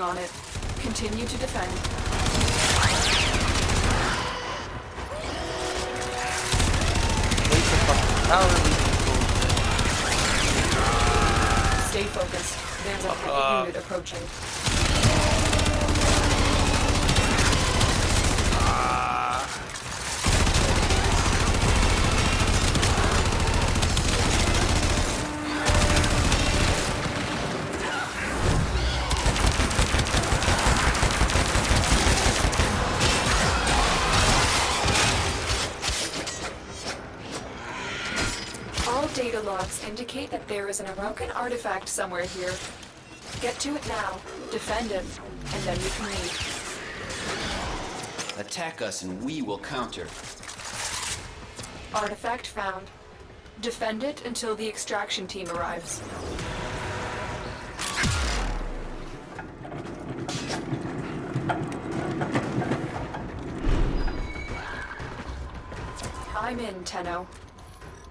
E: working on it. Continue to defend.
A: Waste of fucking power leaving
E: Stay focused. There's a heavy unit approaching. All data logs indicate that there is an Arokan artifact somewhere here. Get to it now, defend it, and then we can leave.
F: Attack us and we will counter.
E: Artifact found. Defend it until the extraction team arrives. I'm in, Tenno.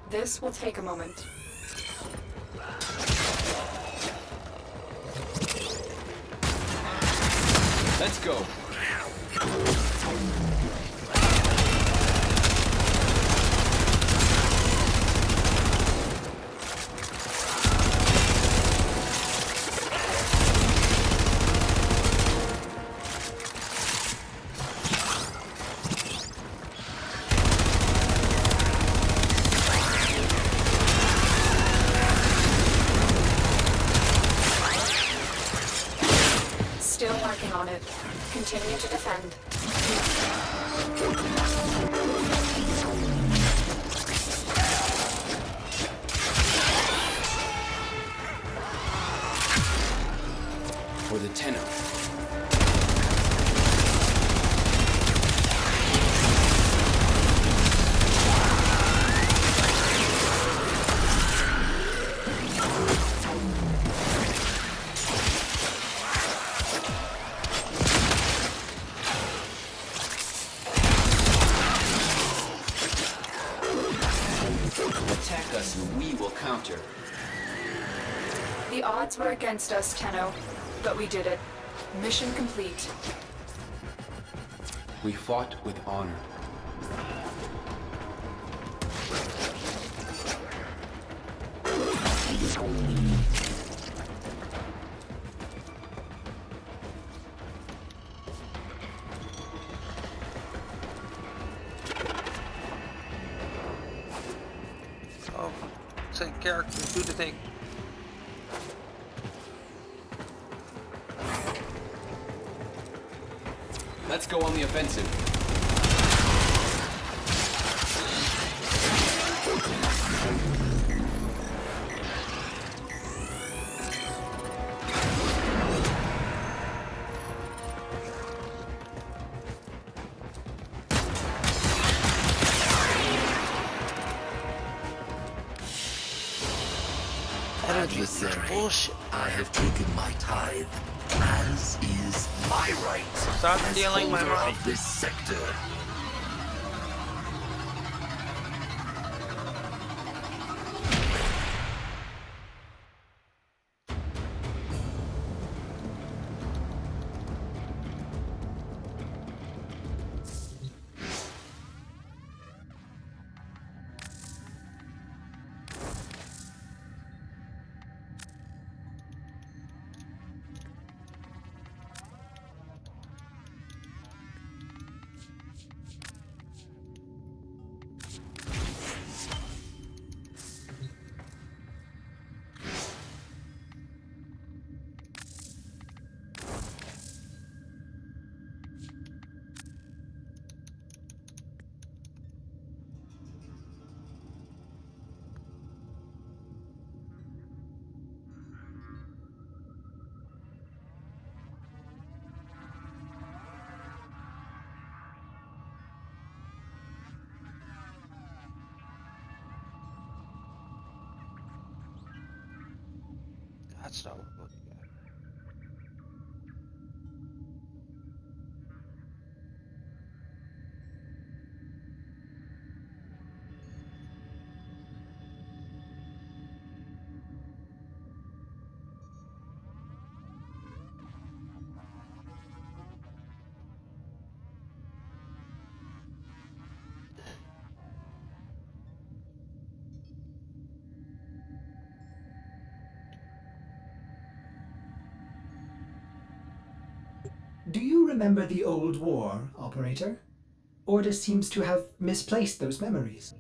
E: This will take a moment.
F: Let's go.
E: Still working on it. Continue to defend.
F: For the Tenno. Attack us and we will counter.
E: The odds were against us, Tenno, but we did it. Mission complete.
F: We fought with honor.
A: Oh, say characters do the thing.
F: Let's go on the offensive.
I: Adversary,
A: Bullshit.
I: I have taken my tithe, as is my right
A: Stop
I: as
A: stealing my
I: holder
A: money.
I: of this sector.
A: That's not what we're looking at.
G: you remember the old war, Operator? Ordis seems to have misplaced those memories.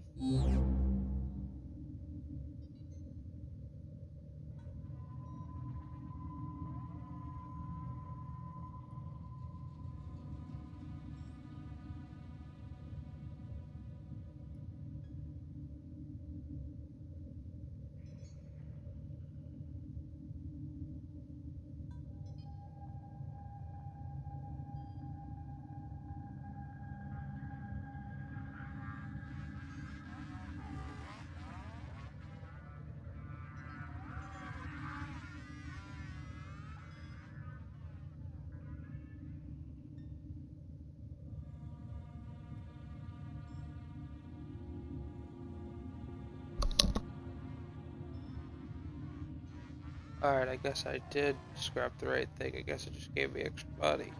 A: Alright, I guess I did scrap the right thing. I guess it just gave me extra money.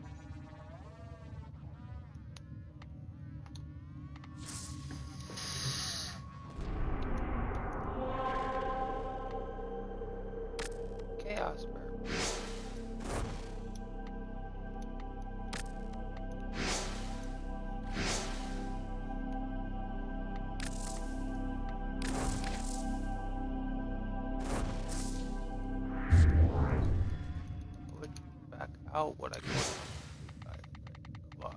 A: Chaos burn. Back out when I go. Come on.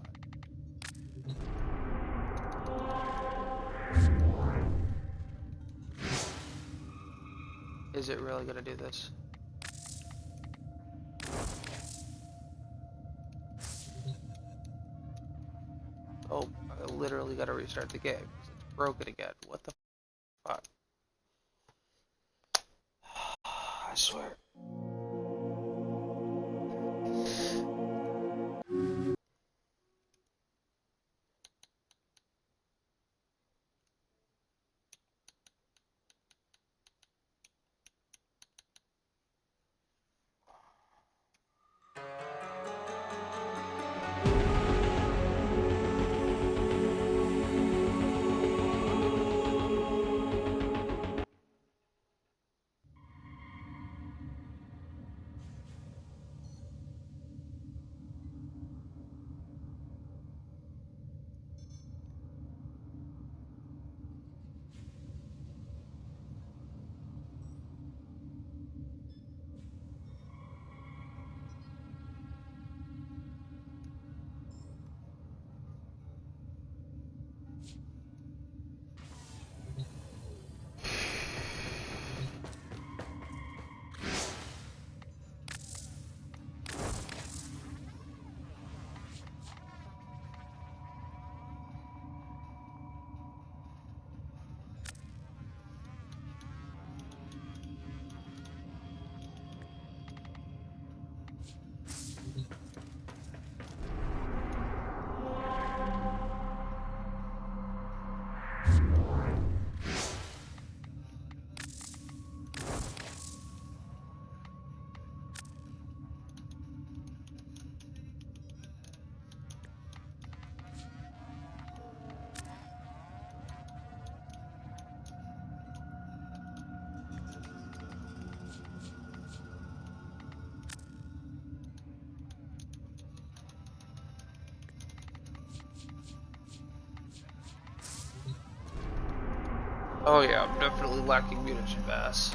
A: Is it really gonna do this? Oh, I literally gotta restart the game because it's broken again. What the fuck? I swear. Oh yeah, I'm definitely lacking munition mass.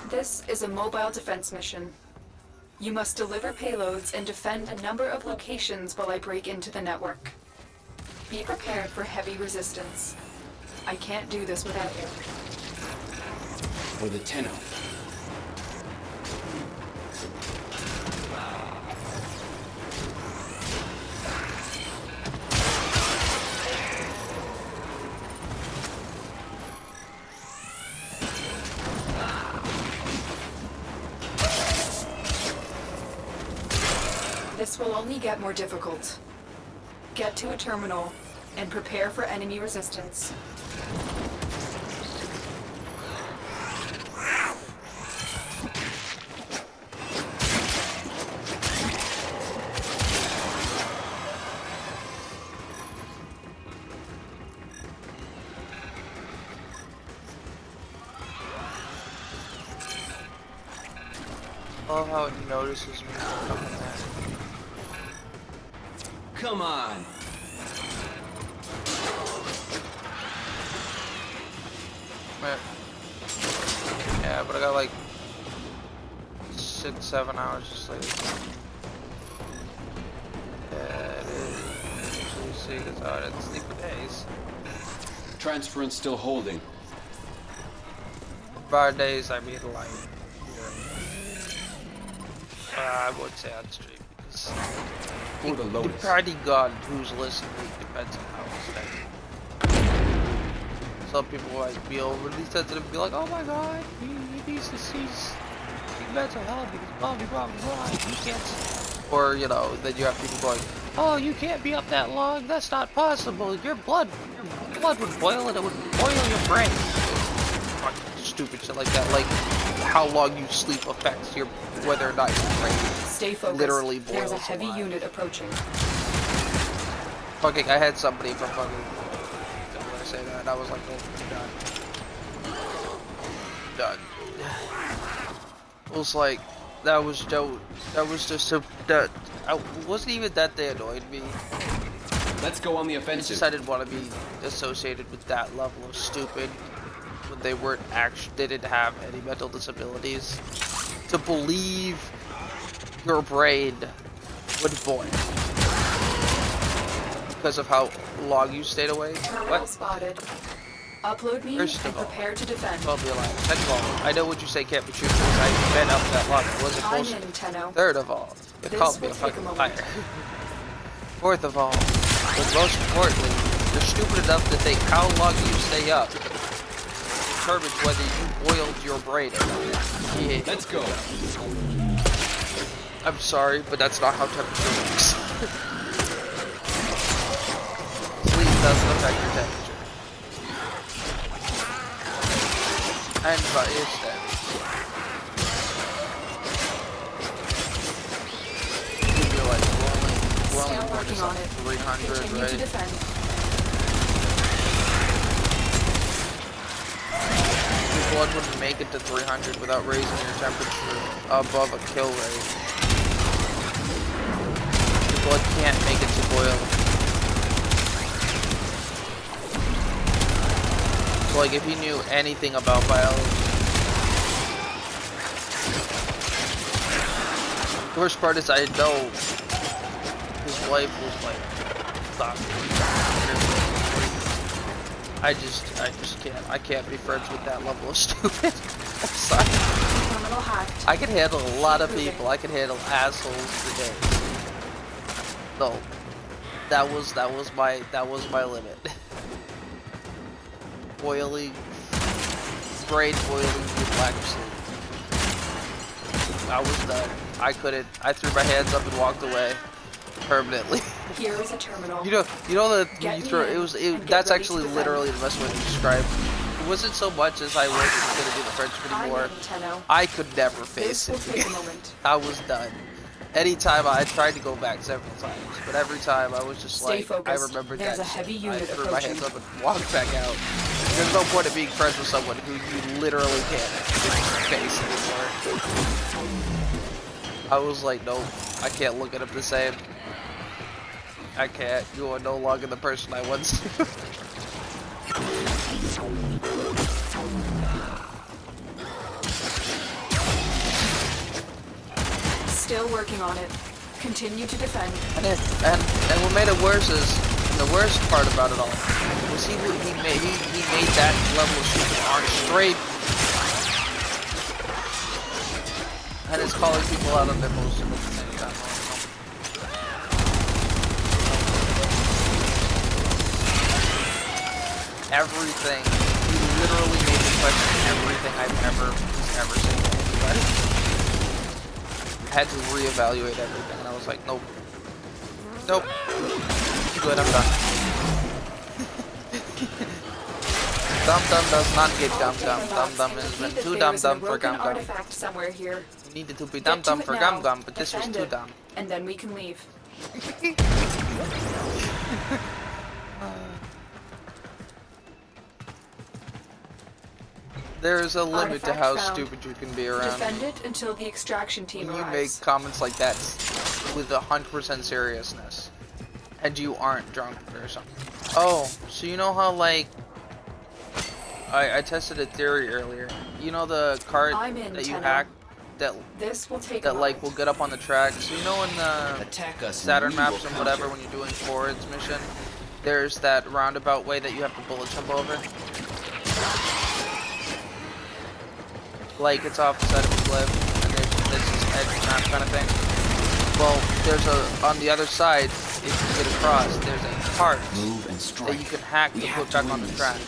E: This is a mobile defense mission. You must deliver payloads and defend a number of locations while I break into the network. Be prepared for heavy resistance. I can't do this without you.
F: For the Tenno.
E: This will only get more difficult. Get to a terminal and prepare for enemy resistance.
A: love how it notices me coming at it.
F: Come on.
A: Yeah, but I got like 6-7 hours to sleep. Yeah, it is. Usually see that's how I didn't sleep for days.
F: Transference still holding.
A: By days, I mean like, I would say on stream because
F: For the Lotus.
A: depending on who's listening depends on how it's staying. Some people might be overly sensitive and be like, oh my god, he needs to cease mental health because blah blah blah blah, you can't. Or, you know, then you have people going, oh, you can't be up that long, that's not possible, your blood would boil and it would boil your brain. Stupid shit like that, like how long you sleep affects your whether or not your brain
E: Stay focused.
A: literally boils.
E: There's a heavy
A: alive.
E: unit approaching.
A: Fucking, I had somebody from fucking. When I say that, I was like, oh, done. It was like that was dope. That was just so that it wasn't even that they annoyed me.
F: Let's go on the
A: It's
F: offensive.
A: just I didn't want to be associated with that level of stupid. When they weren't actually, they didn't have any mental disabilities. To believe your brain would boil because of how long you stayed away.
E: Terminal spotted. Upload me
A: First
E: and
A: of all,
E: prepare to defend.
A: I'll be alive. Second of all, I know what you say can't be true because I've been up that long. I wasn't
E: I'm
A: supposed
E: in,
A: to.
E: Tenno.
A: Third of all, you
E: This
A: called me
E: will
A: a
E: take a
A: fucking
E: moment.
A: liar. Fourth of all, but most importantly, you're stupid enough to think how long you stay up determines whether you boiled your brain or not. Yeah.
F: Let's go.
A: I'm sorry, but that's not how temperature works. Sleep doesn't affect your temperature. And by instead, you're like
E: Still
A: rolling
E: working on it.
A: 300,
E: Continue
A: right?
E: to defend.
A: Your blood wouldn't make it to 300 without raising your temperature above a kill rate. Your blood can't make it to boil. So like if he knew anything about biology. The worst part is I know his wife was like I just can't. I can't be friends with that level of stupid. I'm sorry.
E: Terminal hacked.
A: I can handle a lot of people. I can handle assholes for days. No, that was my limit. Boiling, brain boiling with lack of sleep. I was done. I couldn't. I threw my hands up and walked away permanently.
E: Here is a terminal.
A: You know that
E: Get
A: you
E: me
A: throw.
E: in and get
A: That's
E: ready to
A: actually
E: defend.
A: literally the best way to describe. It wasn't so much as I wasn't gonna do the friendship anymore.
E: I'm in, Tenno.
A: I could never face
E: This will
A: it.
E: take a moment.
A: I was done. Anytime I tried to go back several times, but every time I was just
E: Stay
A: like,
E: focused.
A: I rememred
E: There's
A: that
E: a heavy
A: shit.
E: unit
A: I threw my
E: approaching.
A: hands up and walked back out. There's no point in being friends with someone who you literally can't face anymore. I was like, nope, I can't look at him the same. I can't. You are no longer the person I once knew.
E: Still working on it. Continue to defend.
A: And what made it worse is, the worst part about it all was he made that level of stupid on straight, and is calling people out on their bullshit at the same time. Everything. He literally made me question everything I've ever seen from anybody. Had to reevaluate everything, and I was like, nope. Nope. Good, I'm done. Dum Dum does not get Gum Gum. Dum Dum has been too Dum Dum for Gum Gum.
E: Artifact somewhere here.
A: You needed to be
E: Get
A: Dum
E: to
A: Dum
E: it
A: for
E: now.
A: Gum Gum, but this was
E: Defend
A: too
E: it,
A: dumb.
E: And then we can leave.
A: There's a limit to
E: Artifact
A: how
E: found.
A: stupid you can be around
E: Defend
A: me.
E: it until the extraction team
A: When you make
E: arrives.
A: comments like that with 100% seriousness, and you aren't drunk or something. Oh, so you know how like I tested a theory earlier. You know the cart that you hack that
E: This will take
A: that like will get up on the track. So you know in the
F: Attack us.
A: Saturn
F: and we will
A: maps and whatever
F: counter.
A: when you're doing Forward's mission, there's that roundabout way that you have to bullet jump over. Like it's off the side of a cliff and there's this edge map kind of thing. Well, there's on the other side, if you get across, there's a cart
F: Move and strike.
A: that you can hack
F: We
A: to
F: have
A: put
F: to
A: back
F: win
A: on the
F: this.
A: track.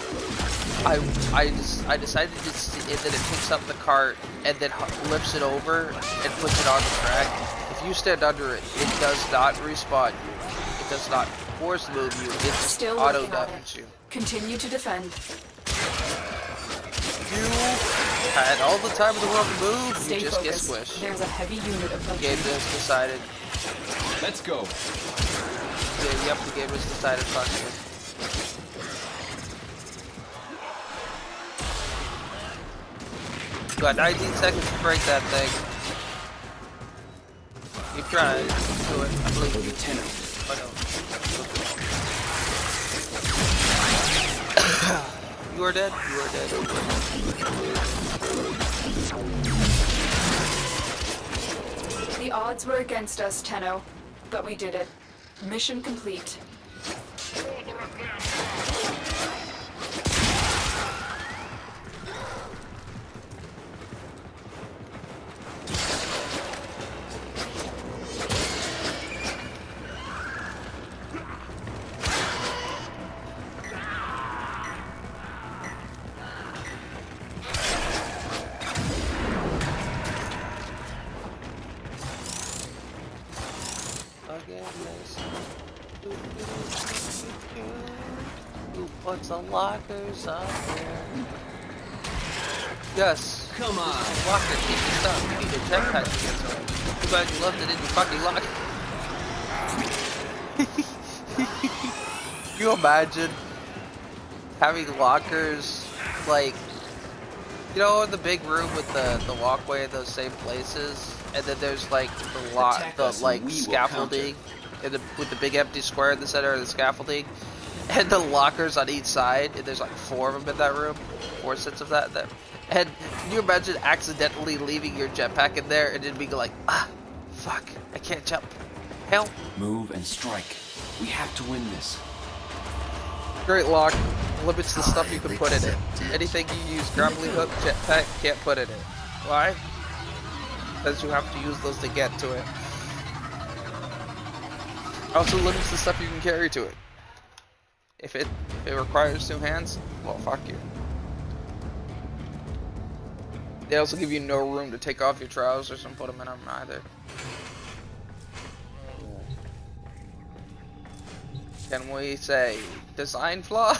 A: I decided to see that it picks up the cart and then lifts it over and puts it on the track. If you stand under it, it does not respawn you. It does not force move you. It just
E: Still
A: auto
E: working on
A: downs you.
E: Continue to defend.
A: You had all the time in the world to move.
E: Stay
A: You just
E: focused.
A: get squished.
E: There's a heavy unit
A: The
E: approaching.
A: game just decided.
F: Let's go.
A: Yeah, yep, the game just decided. Fuck you. You got 19 seconds to break that thing. Keep trying. Do it. I believe
F: For
A: you.
F: the tenor.
A: Oh no. You are dead. You are dead.
E: The odds were against us, Tenno, but we did it. Mission complete.
A: Who puts the lockers up there? Yes.
F: Come on.
A: Locker, keep your stuff. You need a jetpack to get to it. Too bad you left it in your fucking locker. Can you imagine having lockers like, you know, in the big room with the walkway in those same places, and then there's like the scaffolding, and with the big empty square in the center of the scaffolding, and the lockers on each side, and there's like 4 of them in that room, 4 sets of that. And can you imagine accidentally leaving your jetpack in there and then being like, ah, fuck, I can't jump. Help.
F: Move and strike. We have to win this.
A: Great lock limits the stuff you can put in it. Anything you use grappling hook, jetpack, can't put in it. Why? Because you have to use those to get to it. Also limits the stuff you can carry to it. If it requires 2 hands, well, fuck you. They also give you no room to take off your trousers and put them in them either. Can we say design flaw?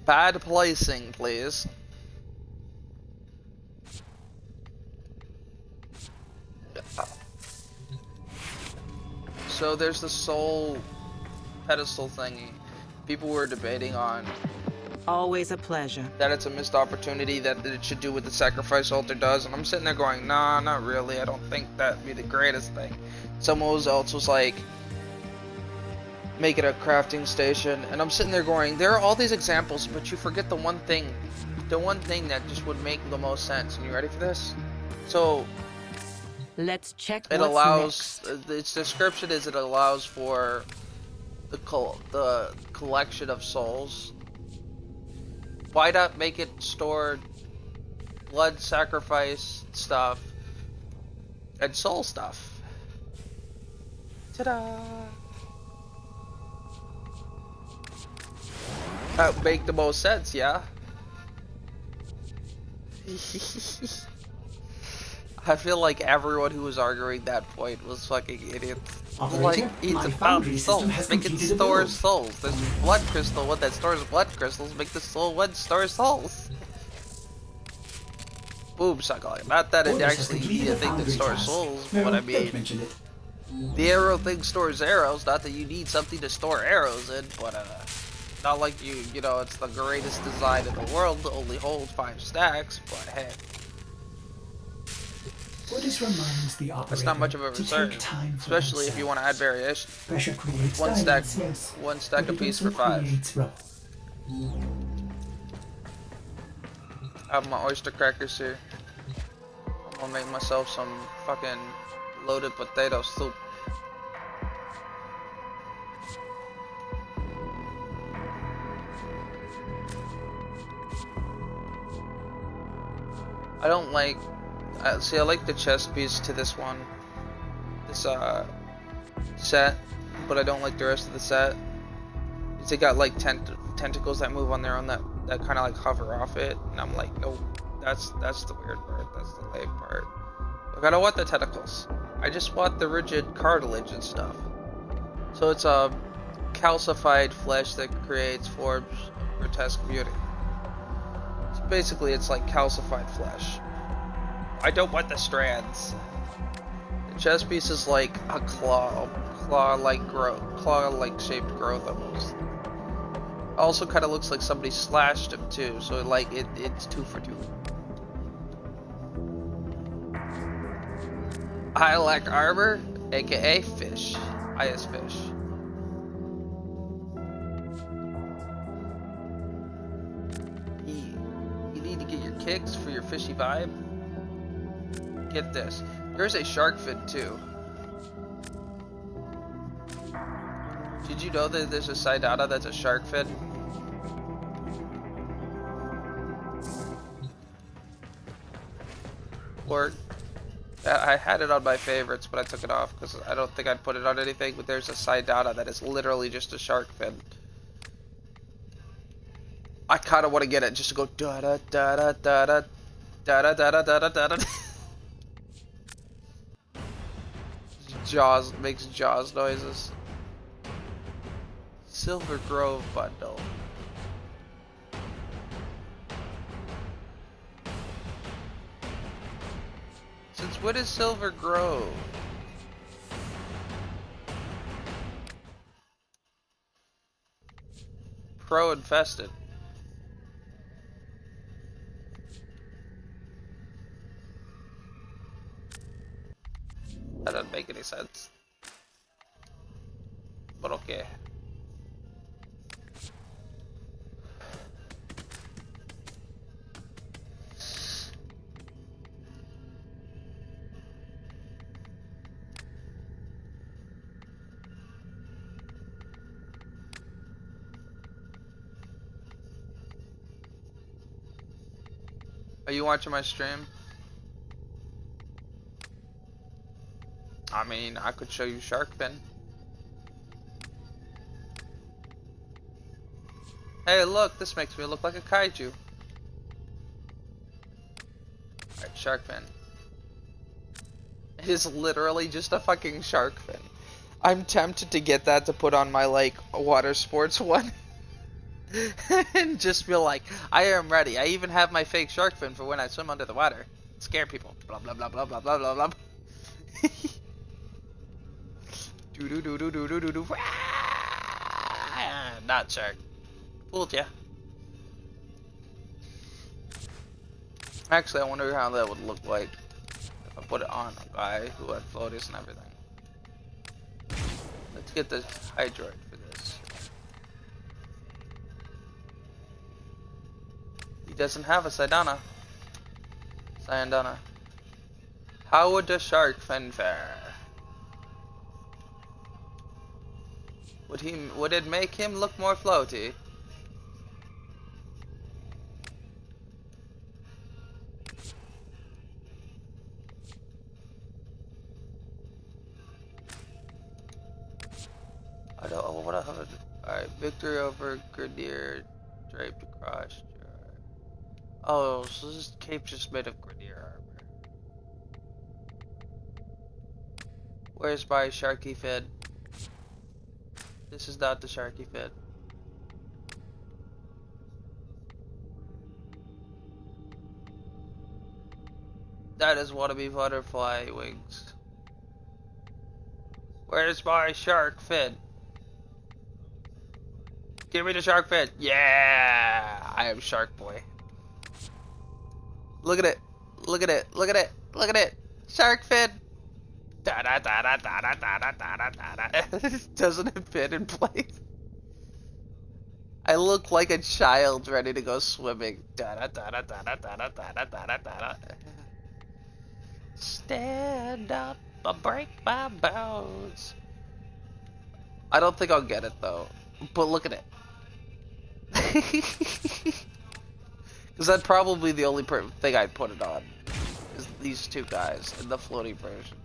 A: Bad placing, please. So there's the soul pedestal thingy. People were debating on
M: Always a pleasure.
A: that it's a missed opportunity, that it should do what the sacrifice altar does, and I'm sitting there going, nah, not really, I don't think that'd be the greatest thing. Someone else was like, make it a crafting station, and I'm sitting there going, there are all these examples, but you forget the one thing that just would make the most sense. And you ready for this? So
M: Let's check
A: it
M: what's
A: allows,
M: next.
A: its description is it allows for the collection of souls. Why not make it store blood sacrifice stuff and soul stuff? Ta-da! That would make the most sense, yeah? I feel like everyone who was arguing that point was fucking idiots.
G: Operator,
A: Like, it's
G: my
A: about
G: foundry
A: souls.
G: system has
A: Make it
G: completed a
A: store
G: build.
A: souls. There's blood crystal one that stores blood crystals. Make the soul one store souls. Boom, suckling. Not that it
G: Orders has
A: actually
G: completed
A: be a
G: the
A: thing that
G: foundry
A: stores
G: task.
A: souls,
G: No,
A: but I
G: don't
A: mean,
G: mention it.
A: the arrow thing stores arrows. Not that you need something to store arrows in, but Not like you know, it's the greatest design in the world to only hold 5 stacks, but hey.
G: Orders reminds the operator
A: That's not much of a
G: to
A: concern,
G: take time for
A: especially if you want to add
G: themselves.
A: variation.
G: Pressure creates
A: One
G: violence, yes,
A: stack
G: but
A: a
G: it
A: piece
G: also
A: for 5.
G: creates rubble.
A: I have my oyster crackers here. I'm gonna make myself some fucking loaded potato soup. I don't like, see, I like the chest piece to this one, this set, but I don't like the rest of the set. They got like tentacles that move on their own that kind of like hover off it, and I'm like, nope, that's the weird part, that's the lame part. Like, I don't want the tentacles, I just want the rigid cartilage and stuff. So it's a calcified flesh that creates forms of grotesque beauty. So basically it's like calcified flesh. I don't want the strands. The chest piece is like a claw-like growth, claw-like shaped growth almost. Also kind of looks like somebody slashed him too, so like it's 2 for 2. I like armor, aka fish. IS fish. You need to get your kicks for your fishy vibe. Get this. There's a shark fin too. Did you know that there's a Saidana that's a shark fin? Or I had it on my favorites, but I took it off because I don't think I'd put it on anything. But there's a Saidana that is literally just a shark fin. I kind of want to get it just to go da da da da da da da da da da da da. Jaws makes Jaws noises. Silver Grove bundle. Since when is Silver Grove? Pro infested. That doesn't make any sense. But okay. Are you watching my stream? I mean, I could show you shark fin. Hey, look, this makes me look like a kaiju. Alright, shark fin. It is literally just a fucking shark fin. I'm tempted to get that to put on my, like, water sports one. And just be like, I am ready. I even have my fake shark fin for when I swim under the water. Scare people. Blah blah blah blah blah blah blah blah. Do do do do do do do do. Not shark. Fooled ya. Actually, I wonder how that would look like if I put it on a guy who had floaties and everything. Let's get the Hydroid for this. He doesn't have a Saidana. Sayandana. How would the shark fin fare? Would it make him look more floaty? I don't know what I have. Alright, victory over Grenier draped across. Oh, so this cape's just made of Grenier armor. Where's my Sharky fin? This is not the Sharky fin. That is wannabe butterfly wings. Where's my shark fin? Give me the shark fin. Yeah, I am Shark Boy. Look at it. Look at it. Look at it. Look at it. Shark fin. Da da da da da da da da da da da. Doesn't it fit in place? I look like a child ready to go swimming. Da da da da da da da da da da da da. Stand up or break my bones. I don't think I'll get it though. But look at it. Because that's probably the only thing I'd put it on. Is these two guys in the floating version.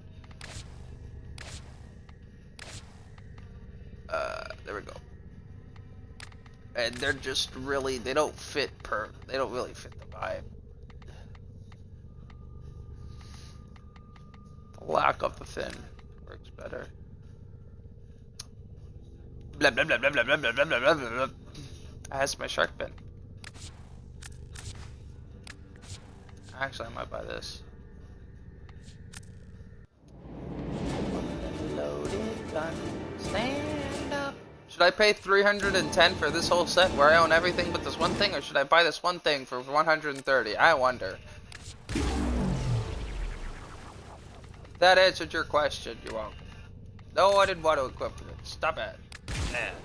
A: There we go. And they're just really, they don't really fit the vibe. The lack of the fin works better. Blah blah blah blah blah blah blah blah blah blah blah. That's my shark fin. Actually, I might buy this. Loaded gun, stand up. Should I pay 310 for this whole set where I own everything but this one thing, or should I buy this one thing for 130? I wonder. That answered your question. You're welcome. No, I didn't want to equip it. Stop it. Man.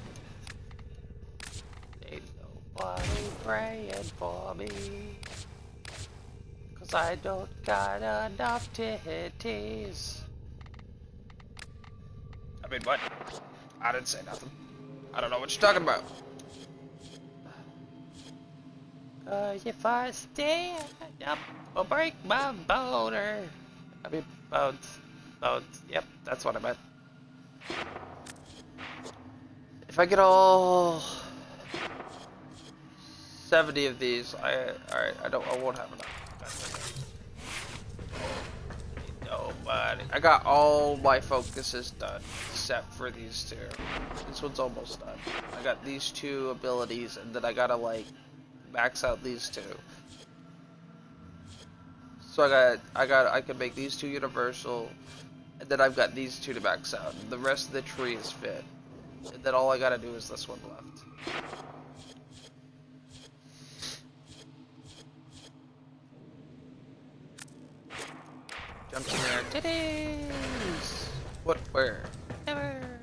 A: Ain't nobody praying for me. Cause I don't got enough titties. I mean, what? I didn't say nothing. I don't know what you're talking about. If I stand up, I'll break my boner. I mean, bones. Bones. Yep, that's what I meant. If I get all 70 of these, I won't have enough. Nobody. I got all my focuses done except for these two. This one's almost done. I got these two abilities, and then I gotta like max out these two. So I can make these two universal, and then I've got these two to max out. The rest of the tree is fit. And then all I gotta do is this one left. Jumps in there. Titties! What? Where? Never!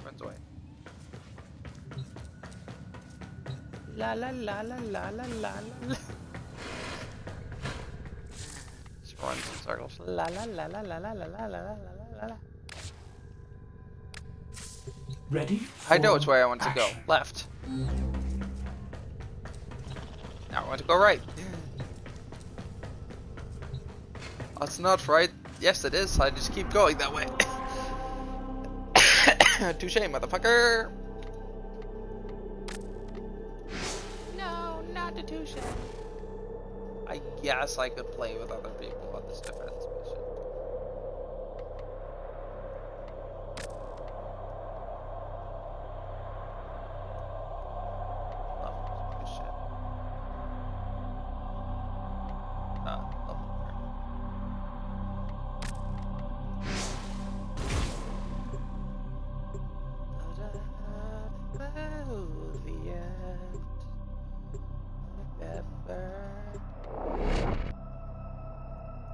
A: Runs away. La la la la la la la la. Just runs in circles. La la la la la la la la la la la.
G: Ready?
A: I know which way I want to go. Left. Now I want to go right. That's not right. Yes, it is. I just keep going that way. Touche, motherfucker. No, not the touche. I guess I could play with other people on this defense mission.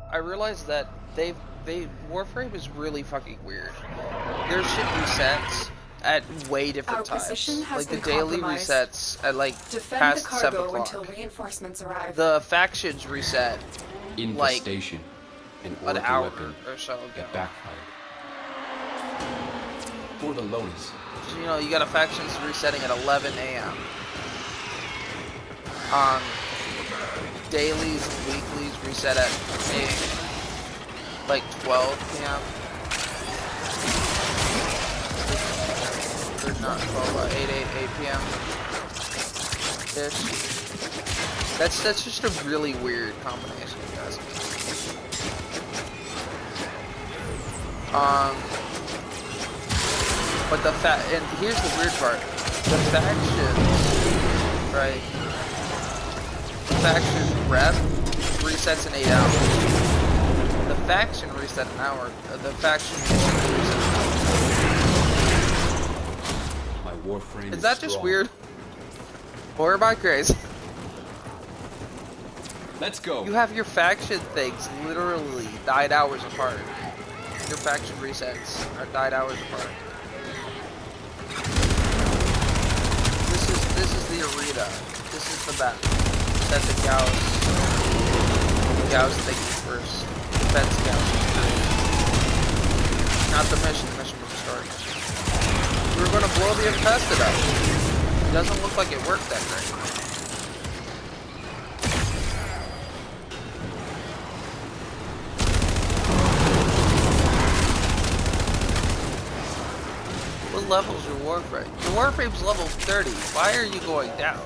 A: I realized that Warframe is really fucking weird. Their shit resets at way different times. Like the daily resets at like past 7 o'clock.
E: Until reinforcements arrive.
A: The factions reset like
F: Infestation,
A: an hour or so ago.
F: That backfired. For the Lotus.
A: So, you know, you got a factions resetting at 11 a.m. Dailies and weeklies reset at like 12 p.m. Or not 12, 8 p.m. ish. That's just a really weird combination, guys. But and here's the weird part. The factions, right? Faction rep resets in 8 hours. The faction reset an hour. The faction reset an hour.
F: My Warframe
A: Is that just
F: strong.
A: weird? Or by crazy.
F: Let's go.
A: You have your faction things literally died hours apart. Your faction resets are died hours apart. This is the arena. This is the map. That the Gauss thingy first. Defense Gauss was created. Not the mission. The mission was a story mission. We were gonna blow the infested up. It doesn't look like it worked that great. What level's your Warframe? Your Warframe's level 30. Why are you going down?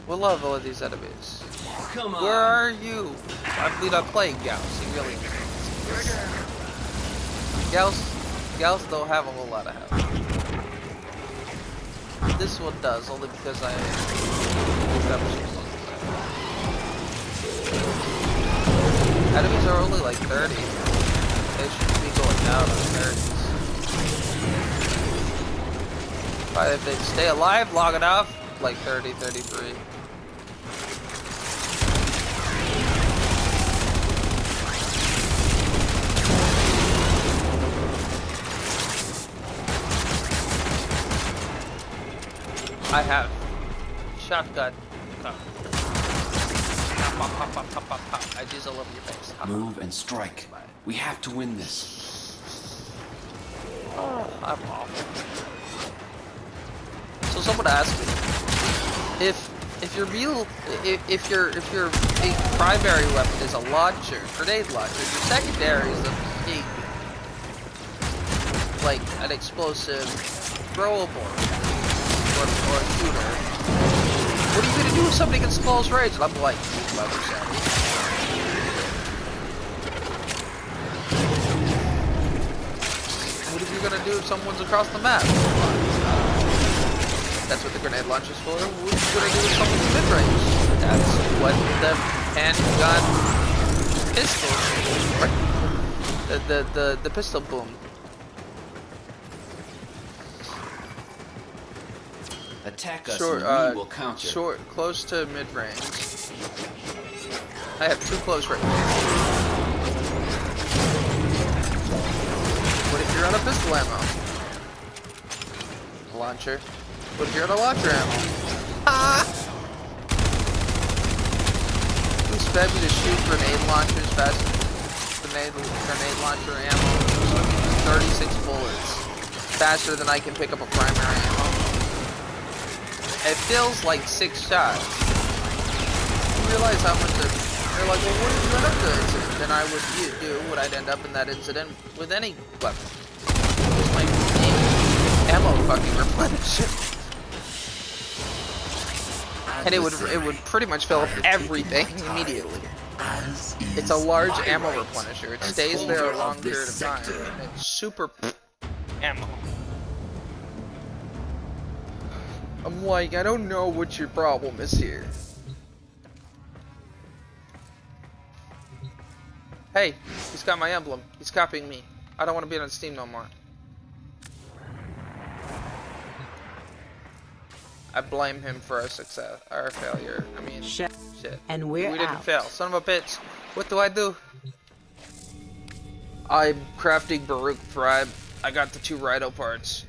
A: What level are these enemies?
F: Come on.
A: Where are you? I mean, I'm playing Gauss. He really Gauss don't have a whole lot of health. This one does, only because I enemies are only like 30. They should be going down on 30s. But if they stay alive long enough, like 30, 33. I have shotgun. Pop, pop, pop, pop, pop, pop. I just all over your face.
F: Move and strike. We have to win this.
A: Oh, I'm awful. So someone asked me if your big primary weapon is a launcher, grenade launcher, your secondary is a big, like an explosive throwable or shooter. What are you gonna do if somebody gets close range? And I'm like, leather savvy. What are you gonna do if someone's across the map? That's what the grenade launcher's for. What are you gonna do if someone's mid-range? That's what the handgun pistol, the pistol boom.
F: Attack us
A: Short,
F: and we will counter.
A: Short, close to mid-range. I have two close range. What if you're out of pistol ammo? Launcher. What if you're out of launcher ammo? Ah! You expect me to shoot grenade launchers fast? Grenade launcher ammo. 36 bullets. Faster than I can pick up a primary ammo. It feels like 6 shots. You realize how much they're like, well, what if you end up in the incident? Then I would do what I'd end up in that incident with any weapon. It's my ammo fucking replenisher. And it would pretty much fill up everything immediately. It's a large ammo replenisher. It stays there a long period of time. And it's super ammo. I'm like, I don't know what your problem is here. Hey, he's got my emblem. He's copying me. I don't want to be on Steam no more. I blame him for our success, our failure. I mean, shit.
M: And
A: we didn't fail. Son of a bitch. What do I do? I'm crafting Baruch Thrive. I got the 2 Rhino parts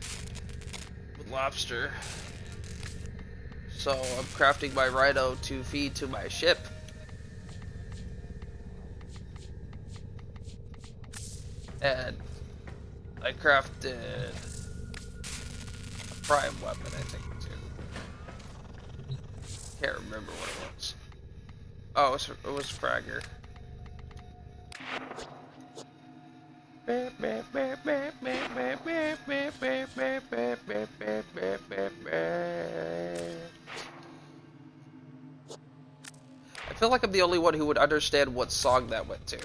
A: with lobster. So I'm crafting my Rhino to feed to my ship. And I crafted a prime weapon, I think, too. Can't remember what it was. Oh, it was Fragger. I feel like I'm the only one who would understand what song that went to.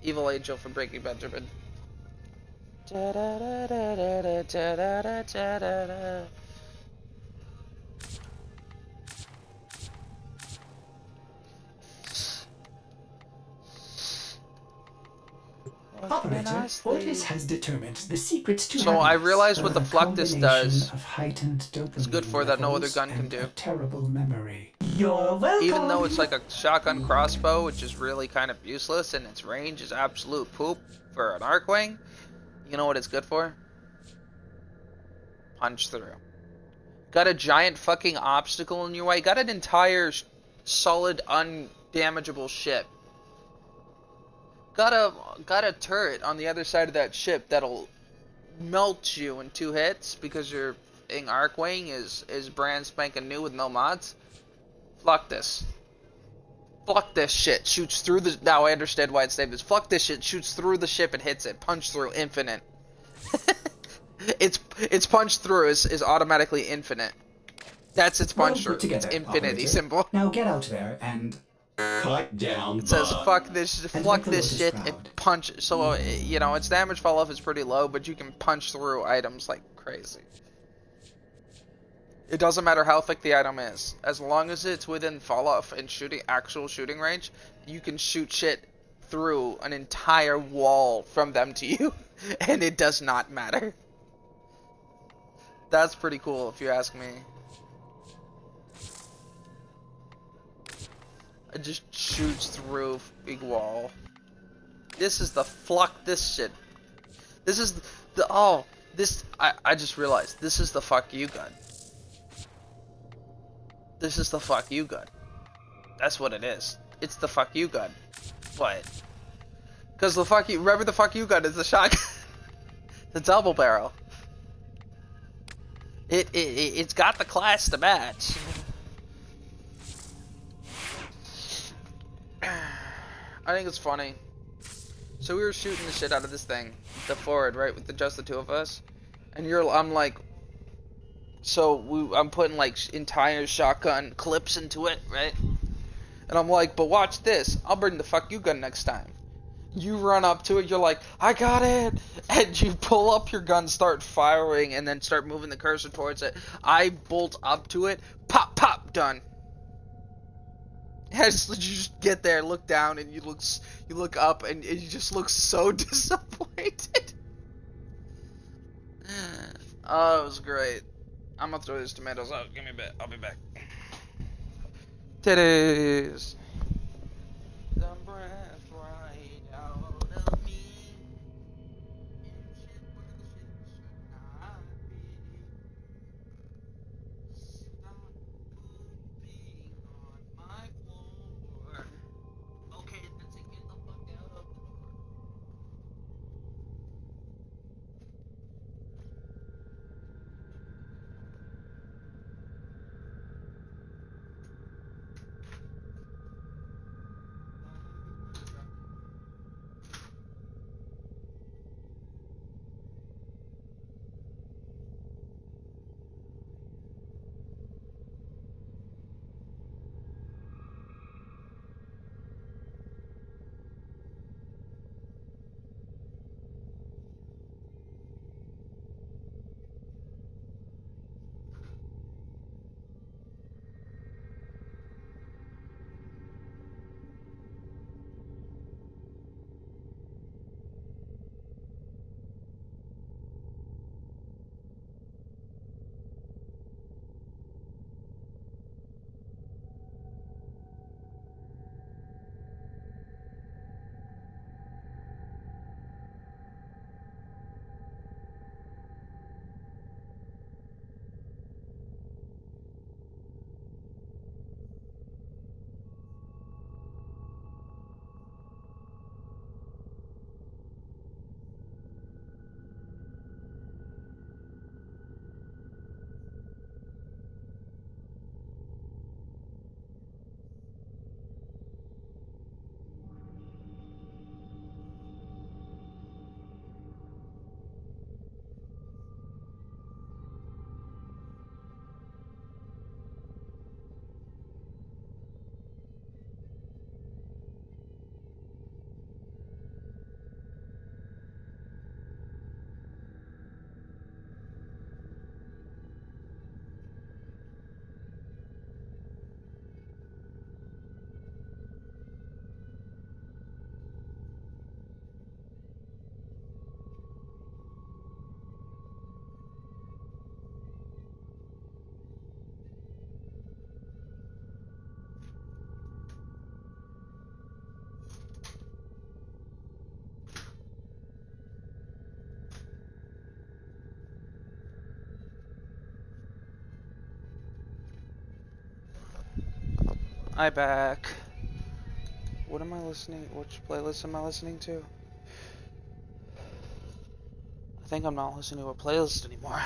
A: Evil Angel from Breaking Benjamin.
G: Operator, Otis has determined the secrets to
A: So I
G: happiness.
A: realized what the
G: A
A: Fluctus
G: combination
A: does
G: of heightened
A: is good
G: dopamine
A: for that no other
G: levels
A: gun can
G: and
A: do.
G: a terrible memory. You're welcome.
A: Even though it's like a shotgun crossbow, which is really kind of useless, and its range is absolute poop for an Arcwing, you know what it's good for? Punch through. Got a giant fucking obstacle in your way. Got an entire solid, undamageable ship. Got a turret on the other side of that ship that'll melt you in 2 hits because your thing Arcwing is brand spanking new with no mods. Fuck this. Fuck this shit. Shoots through the. Now I understand why it's named this. Fuck this shit. Shoots through the ship and hits it. Punch through infinite. Its punch through is automatically infinite. That's its punch through. It's infinity symbol.
G: Now get out there and cut down.
A: It says fuck this shit and punch. So you know its damage fall off is pretty low, but you can punch through items like crazy. It doesn't matter how thick the item is, as long as it's within fall off and actual shooting range, you can shoot shit through an entire wall from them to you, and it does not matter. That's pretty cool if you ask me. It just shoots through big wall. This is the fuck this shit. This is the I just realized this is the fuck you gun. This is the fuck you gun. That's what it is. It's the fuck you gun. What? Because the fuck you remember the fuck you gun is the shotgun. The double barrel. It's got the class to match. I think it's funny. So we were shooting the shit out of this thing, the forward, right, with just the 2 of us, and I'm like, so I'm putting like entire shotgun clips into it, right, and I'm like, but watch this, I'll bring the fuck you gun next time. You run up to it, you're like, I got it, and you pull up your gun, start firing, and then start moving the cursor towards it. I bolt up to it, pop, pop, done. You just get there, look down, and you look up, and you just look so disappointed. Oh, it was great. I'm gonna throw these tomatoes out. Give me a bit. I'll be back. Titties. The breath right out of me. You shit where the shit should not be. Stop pooping on my floor. Okay, that's it. Get the fuck out of the door. I back. What am I listening? Which playlist am I listening to? I think I'm not listening to a playlist anymore.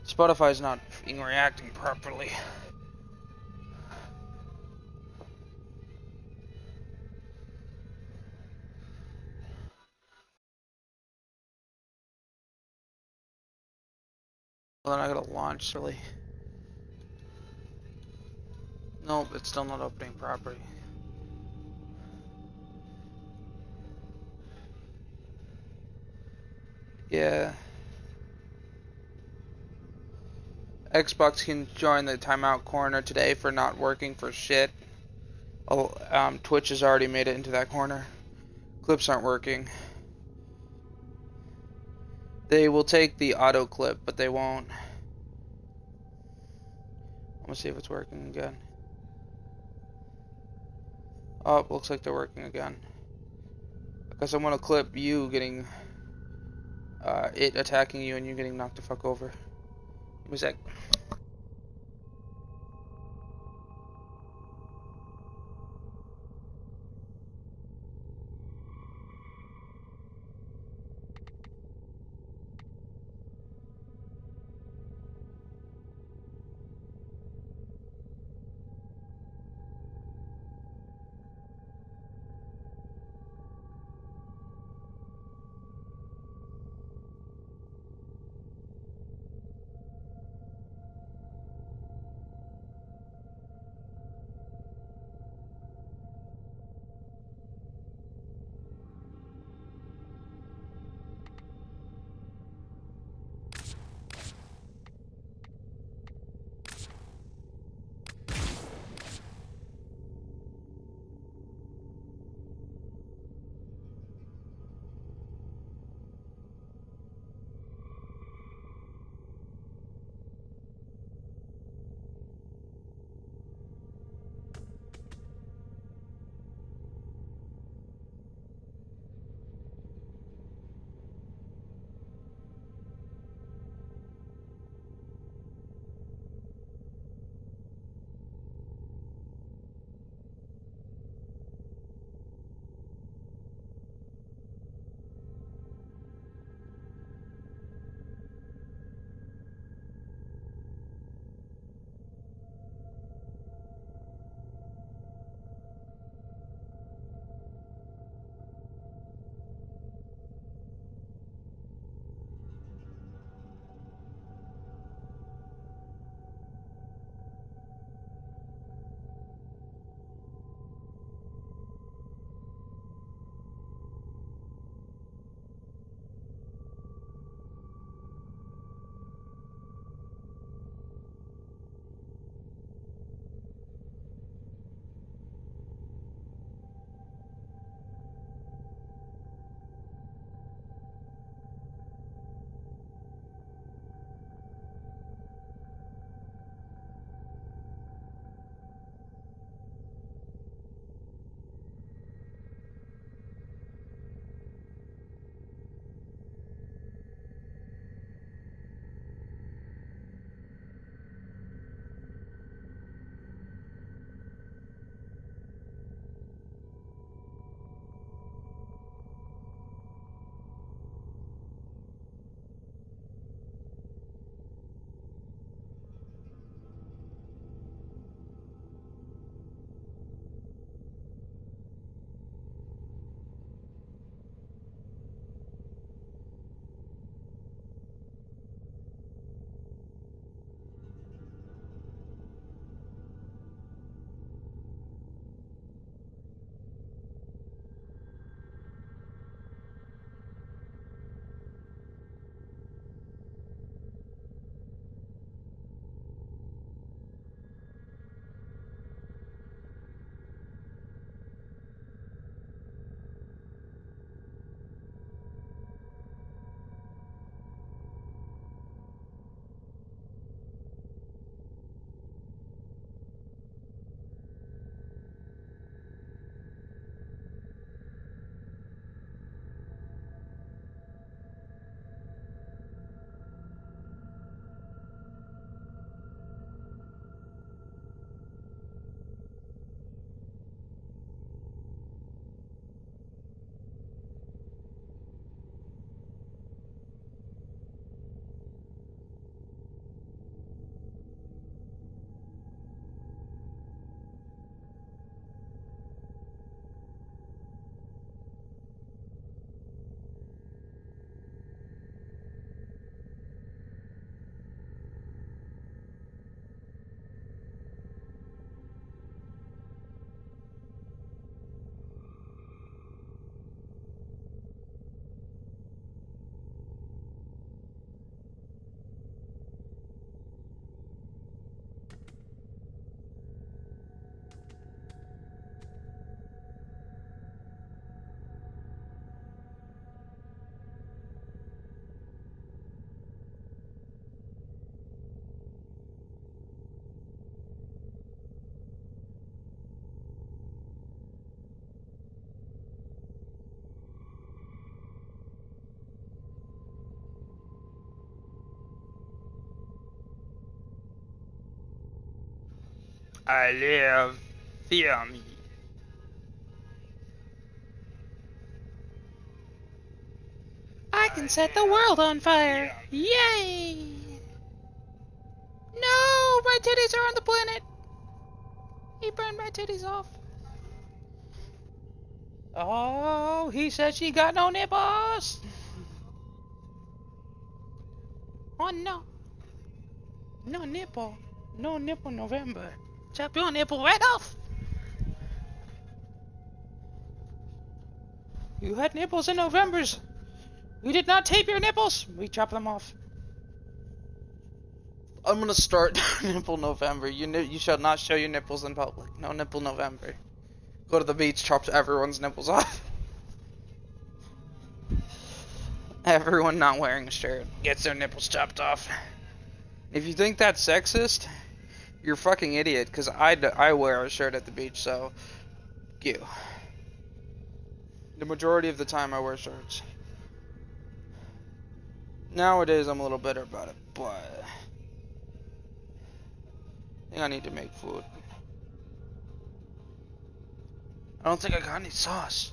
A: Spotify's not reacting properly. Well, then I gotta launch really. Nope, it's still not opening properly. Yeah. Xbox can join the timeout corner today for not working for shit. Twitch has already made it into that corner. Clips aren't working. They will take the auto clip, but they won't. I'm gonna see if it's working again. Oh, looks like they're working again. Because I'm gonna clip you getting, it attacking you and you getting knocked the fuck over. Give me a sec. I live. Fear me. I can set the world on fire. Yay! No, my titties are on the planet. He burned my titties off. Oh, he said she got no nipples. Oh no. No nipple. No nipple November. Chop your nipple right off. You had nipples in Novembers. We did not tape your nipples. We chopped them off. I'm gonna start nipple November. You shall not show your nipples in public. No nipple November. Go to the beach, chop everyone's nipples off. Everyone not wearing a shirt gets their nipples chopped off. If you think that's sexist, you're a fucking idiot, because I wear a shirt at the beach, so you. The majority of the time I wear shirts. Nowadays I'm a little bitter about it, but I think I need to make food. I don't think I got any sauce.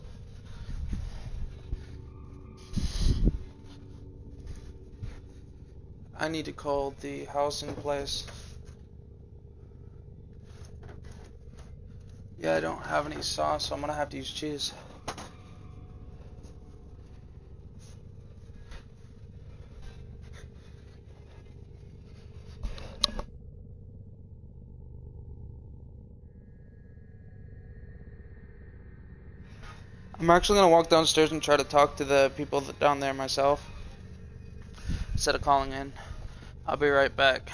A: I need to call the housing place. Yeah, I don't have any sauce, so I'm gonna have to use cheese. I'm actually gonna walk downstairs and try to talk to the people down there myself, instead of calling in. I'll be right back.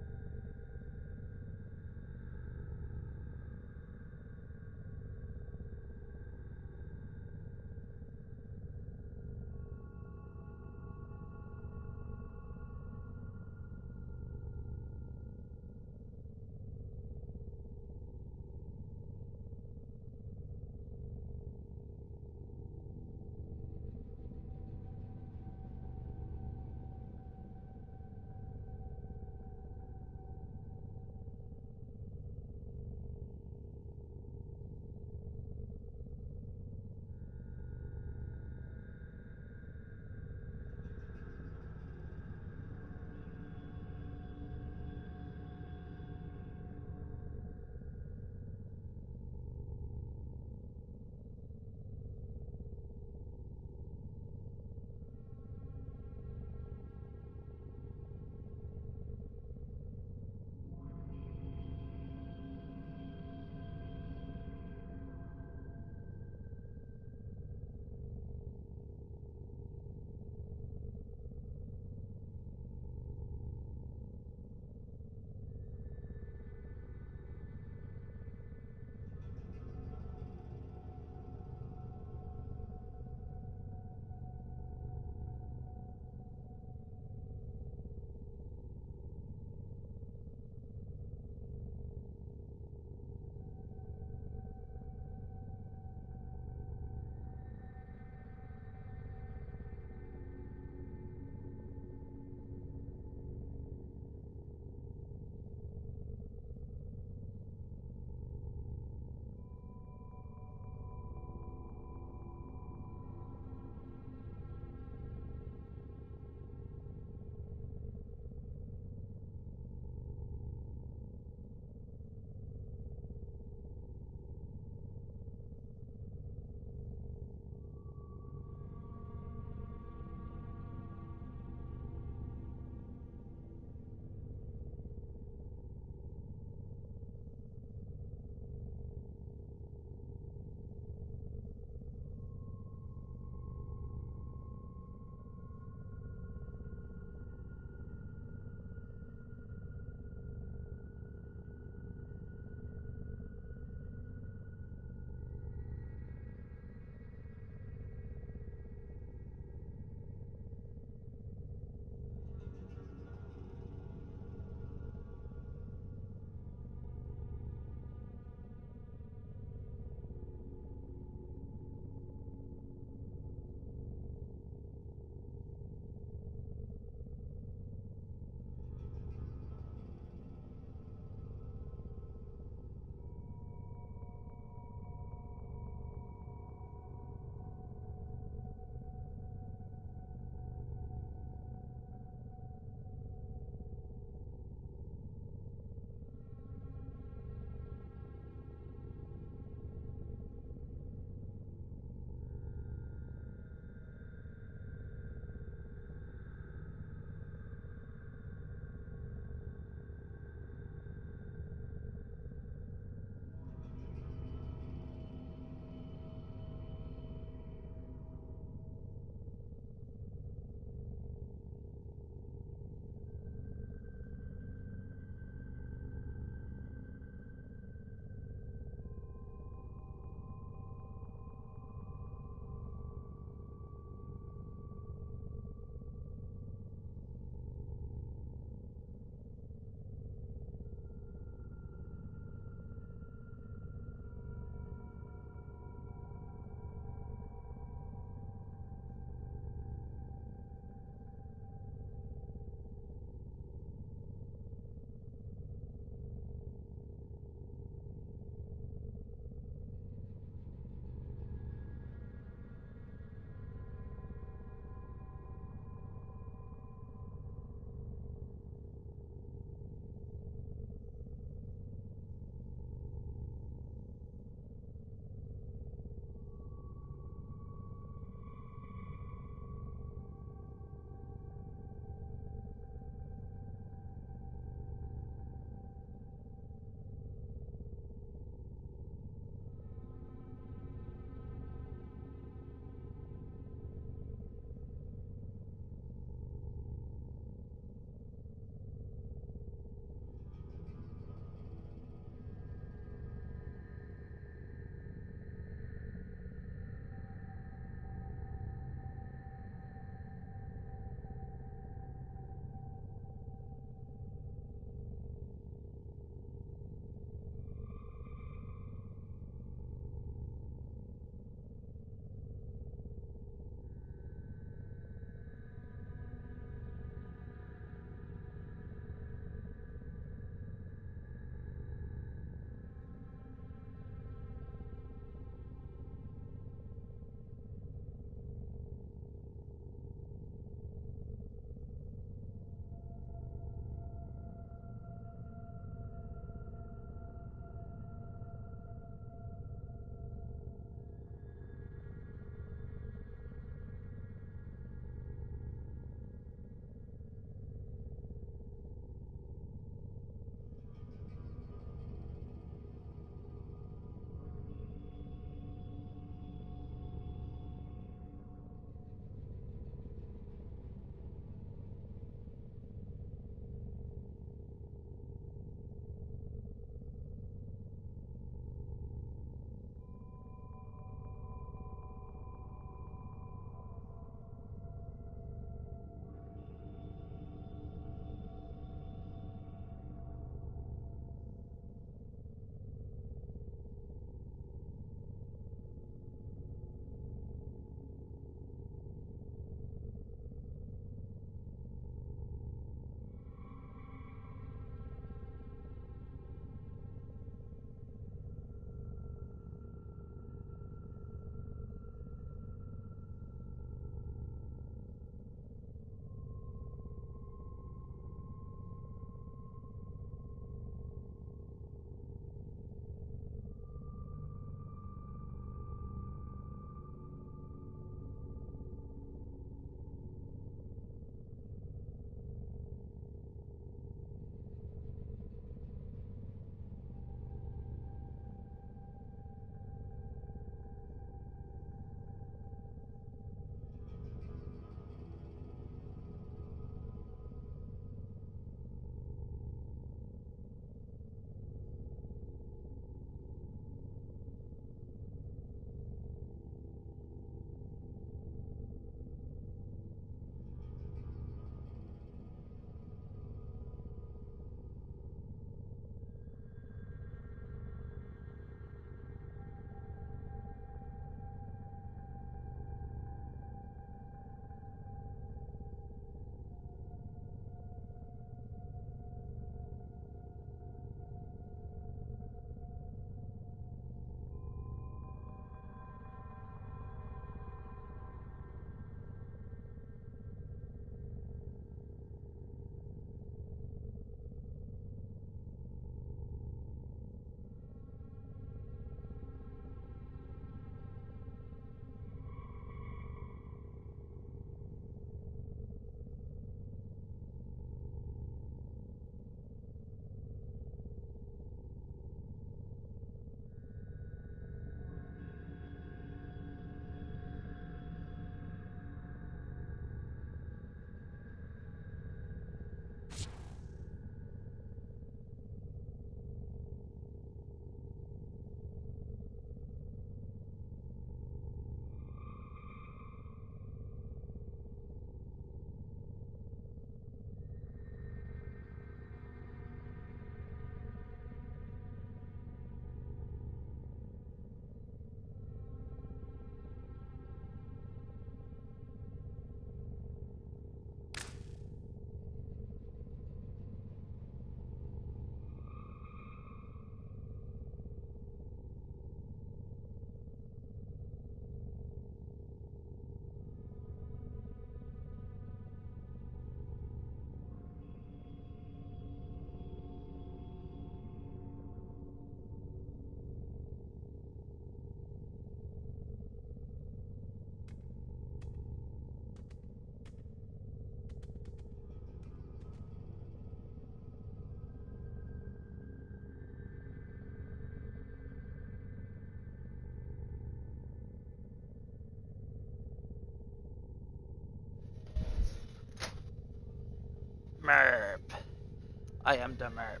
A: I am dumber.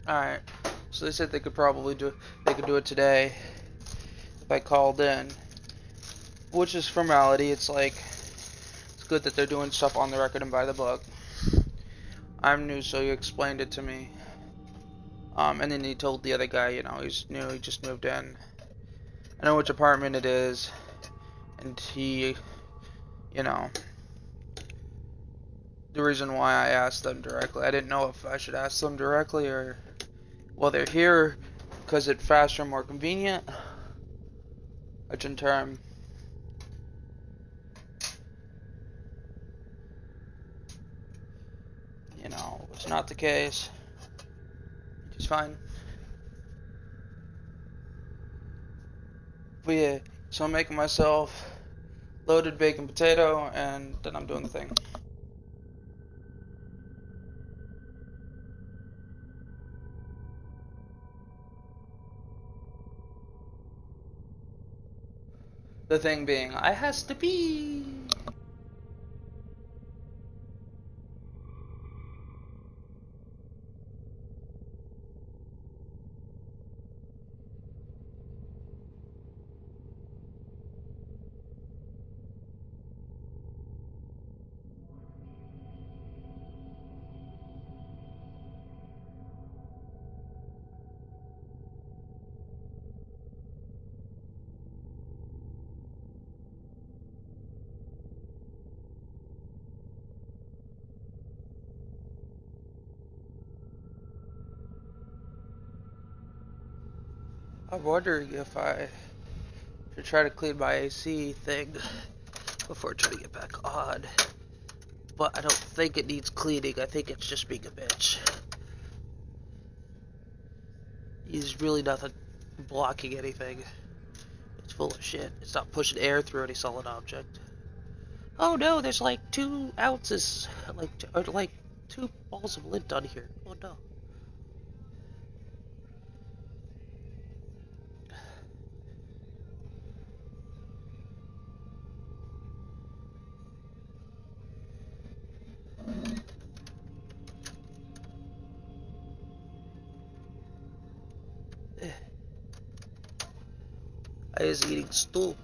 A: Alright. So they said they could do it today if I called in. Which is formality. It's like, it's good that they're doing stuff on the record and by the book. I'm new, so he explained it to me. And then he told the other guy, you know, he's new, he just moved in. I know which apartment it is. And he, you know, the reason why I asked them directly, I didn't know if I should ask them directly or, well, they're here because it's faster and more convenient. Which in turn, you know, was not the case. Which is fine. But yeah, so I'm making myself loaded bacon potato and then I'm doing the thing. The thing being, I has to pee. I'm wondering if I should try to clean my AC thing before trying to get back on. But I don't think it needs cleaning. I think it's just being a bitch. He's really nothing blocking anything. It's full of shit. It's not pushing air through any solid object. Oh no, there's like 2 ounces, like 2 balls of lint on here. Oh no. I was eating stew.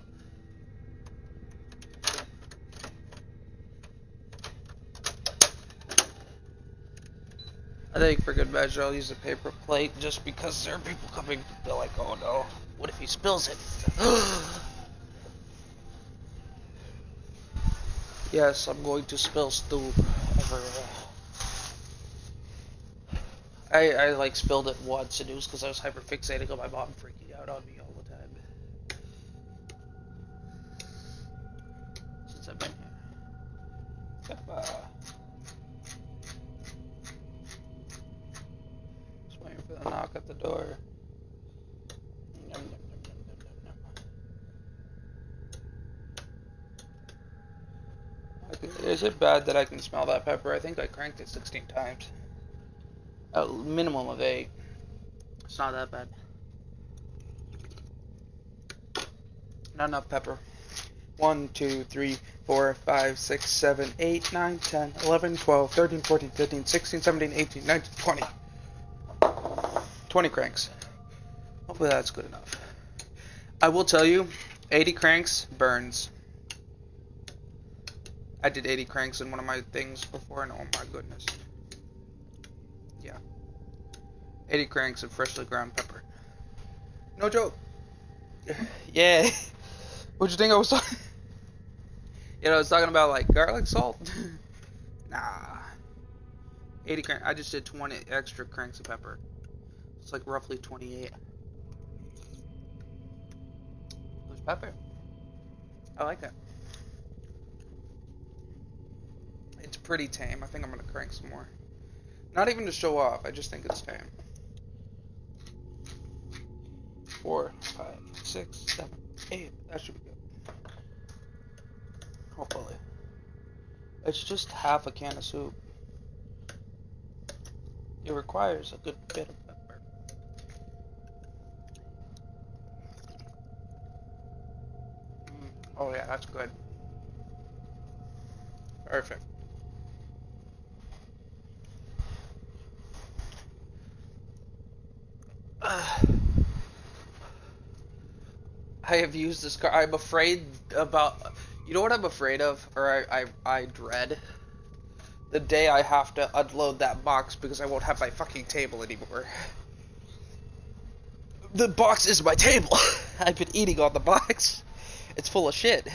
A: I think for good measure I'll use a paper plate just because there are people coming, they're like, oh no, what if he spills it? Yes, I'm going to spill stew everywhere. I like spilled it once and it was because I was hyperfixating on my mom freaking out on me all the time. Since I've been here. Just waiting for the knock at the door. Nom, nom, nom, nom, nom, nom. Okay, is it bad that I can smell that pepper? I think I cranked it 16 times. A minimum of 8. It's not that bad. Not enough pepper. 1, 2, 3, 4, 5, 6, 7, 8, 9, 10, 11, 12, 13, 14, 15, 16, 17, 18, 19, 20. 20 cranks. Hopefully that's good enough. I will tell you, 80 cranks burns. I did 80 cranks in one of my things before and oh my goodness. Yeah. 80 cranks of freshly ground pepper. No joke. Yeah. What'd you think I was talking? You know, I was talking about like garlic salt. Nah. 80 cranks. I just did 20 extra cranks of pepper. It's like roughly 28. There's pepper. I like it. It's pretty tame. I think I'm gonna crank some more. Not even to show off. I just think it's tame. 4, 5, 6, 7, 8. That should be good. Hopefully. It's just half a can of soup. It requires a good bit of pepper. Oh yeah, that's good. Perfect. I have used this car. I'm afraid about. You know what I'm afraid of, or I dread? The day I have to unload that box because I won't have my fucking table anymore. The box is my table. I've been eating on the box. It's full of shit,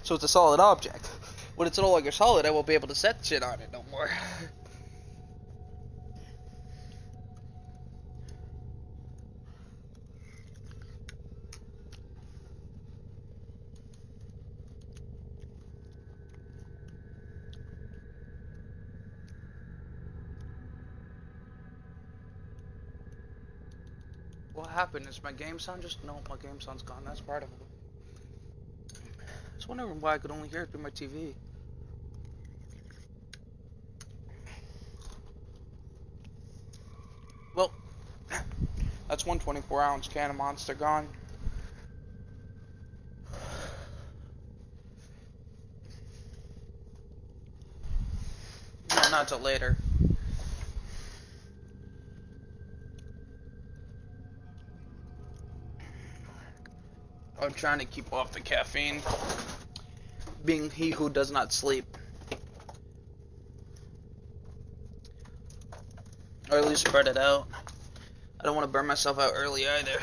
A: so it's a solid object. When it's no longer solid, I won't be able to set shit on it no more. What happened? Is my game sound just... No, my game sound's gone. That's part of it. I was wondering why I could only hear it through my TV. Well, that's one 24-ounce can of Monster gone. No, not till later. I'm trying to keep off the caffeine, being he who does not sleep. Or at least spread it out. I don't want to burn myself out early either.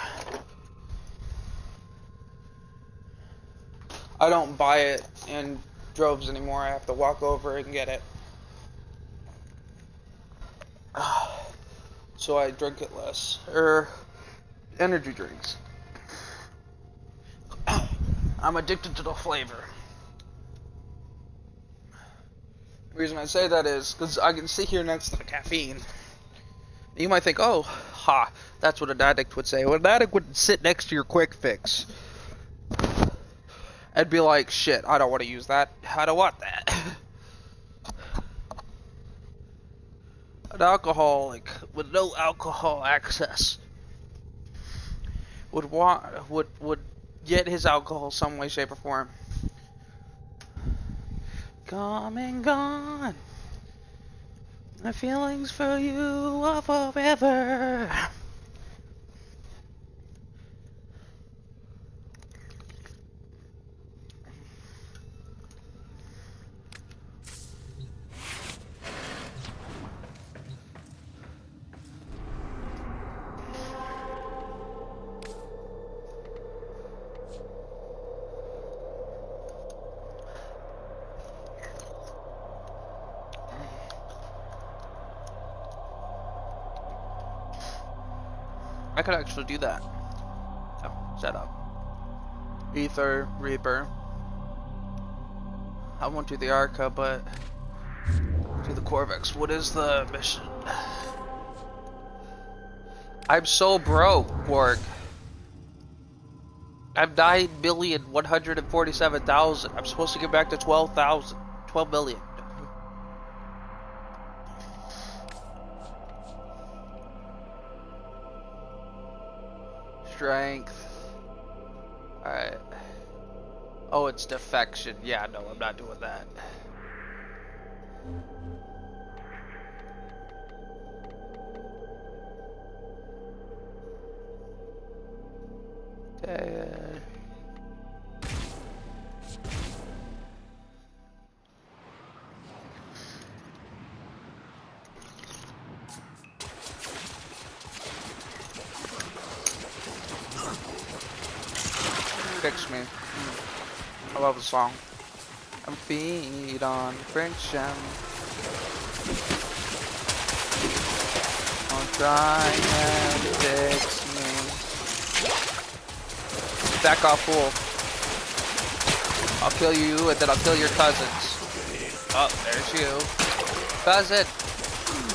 A: I don't buy it in droves anymore. I have to walk over and get it. So I drink it less. Energy drinks. I'm addicted to the flavor. The reason I say that is because I can sit here next to the caffeine. You might think, oh, ha, that's what an addict would say. Well, an addict would sit next to your quick fix. I'd be like, shit, I don't want to use that. I don't want that. An alcoholic with no alcohol access would get his alcohol some way, shape, or form. Come and gone. My feelings for you are forever. I could actually do that. Oh, set up. Ether, Reaper. I won't do the Arca, but do the Corvex. What is the mission? I'm so broke, Borg. I'm 9,147,000. I'm supposed to get back to 12,000. 12 million. Strength. Alright. Oh, it's defection. Yeah, no, I'm not doing that. Fix me. I love the song. I'm feed on friction. Don't try and fix me. Back off, fool. I'll kill you and then I'll kill your cousins. Oh, there's you. Cousin!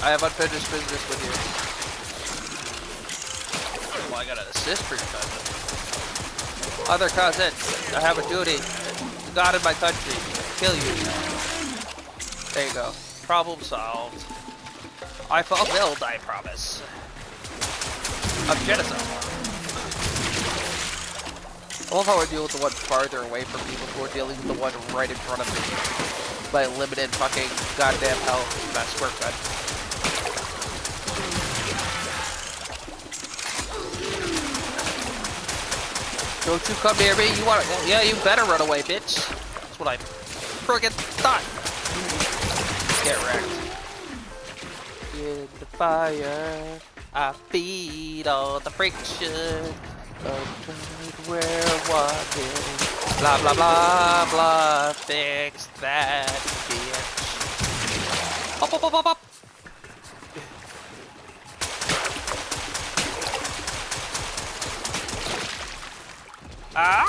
A: I have unfinished business with you. Well, I got an assist for your cousin. Other cousin, I have a duty. God in my country. Kill you. There you go. Problem solved. I fulfilled, I promise. Of genocide. I love how I deal with the one farther away from me before dealing with the one right in front of me. My limited fucking goddamn health. That's work good. Don't you come near me. You want? Yeah, you better run away, bitch. That's what I friggin' thought. Get wrecked. In the fire, I feed all the friction. Of where walking. Blah blah blah blah. Fix that bitch. Up up up up up. Ah!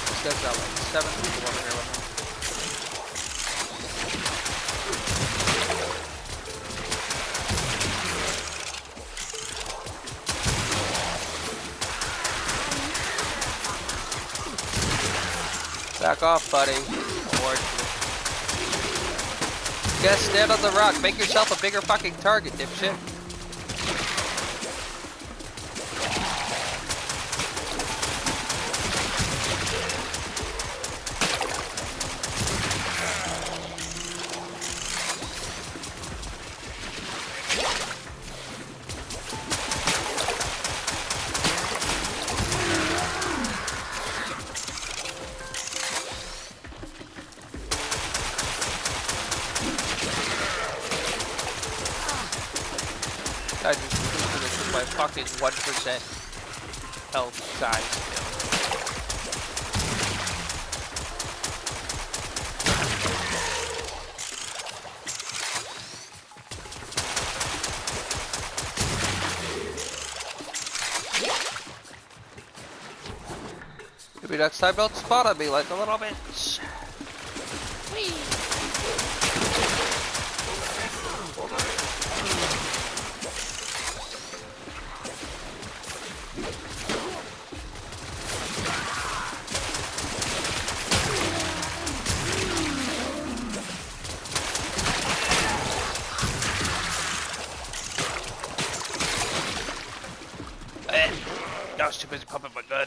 A: This guy's got like 7 people over here with him. Back off, buddy. Yeah, stand on the rock. Make yourself a bigger fucking target, dipshit. I just boosted this with my fucking 1% health size. Maybe next time don't spot on me like a little bitch. Whee! I was too busy pumping my gun.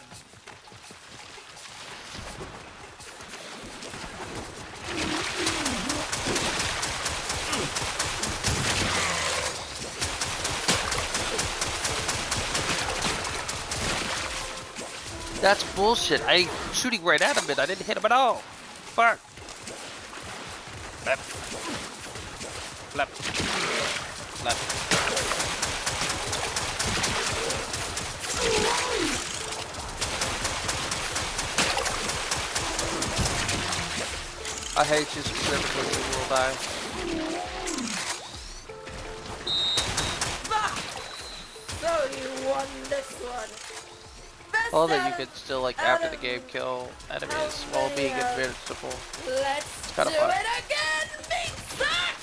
A: That's bullshit. I'm shooting right at him and I didn't hit him at all. Fuck. Lep. Lep. Lep. I hate you specifically, you will die.
N: So you won this one.
A: All that you could still, like, after the game, kill enemies while being invincible.
N: Let's
A: kind of
N: do
A: fun.
N: it again, big sucks!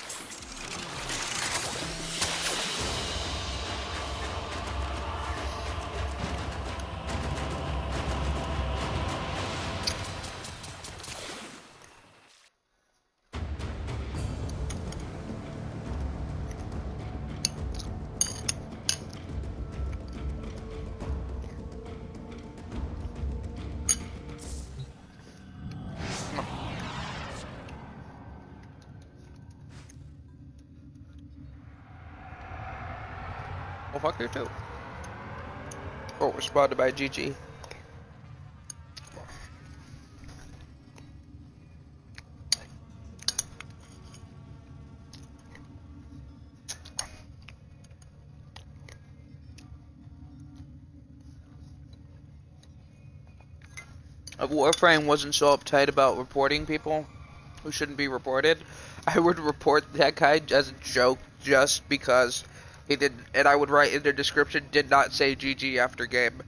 A: Well, fuck you too. Oh, responded by GG. If Warframe wasn't so uptight about reporting people who shouldn't be reported, I would report that guy as a joke just because he did, and I would write in the description, did not say GG after game.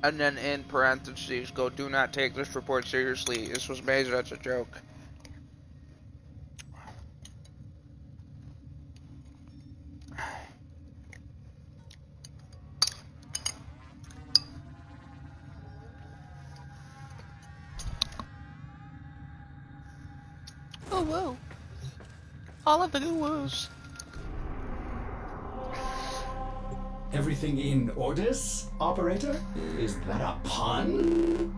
A: And then in parentheses, go, do not take this report seriously. This was made as a joke. woo woo. All of the new woos.
G: Everything in orders, operator? Is that a pun?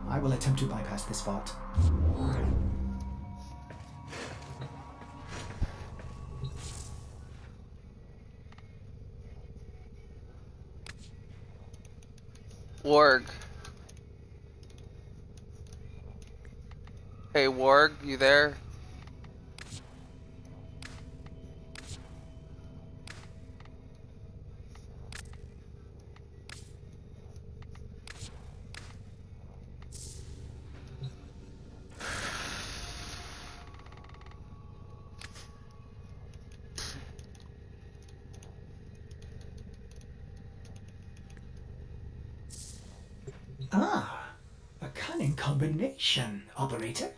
G: I will attempt to bypass this vault.
A: Warg. Hey Warg, you there?
G: Ah, a cunning combination, operator.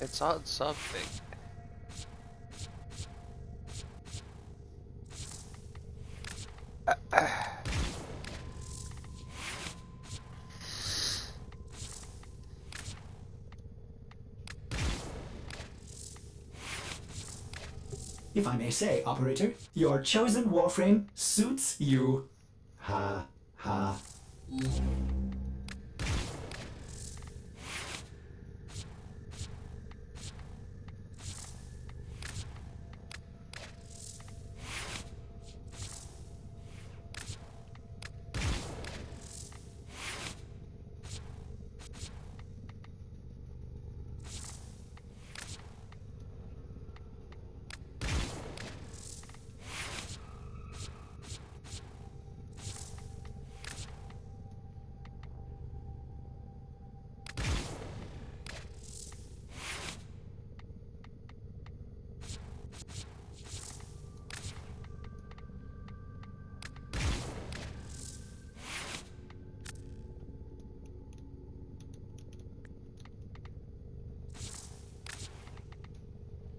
A: It's on something.
G: If I may say, operator, your chosen Warframe suits you. Ha, ha.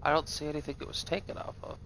A: I don't see anything it was taken off of.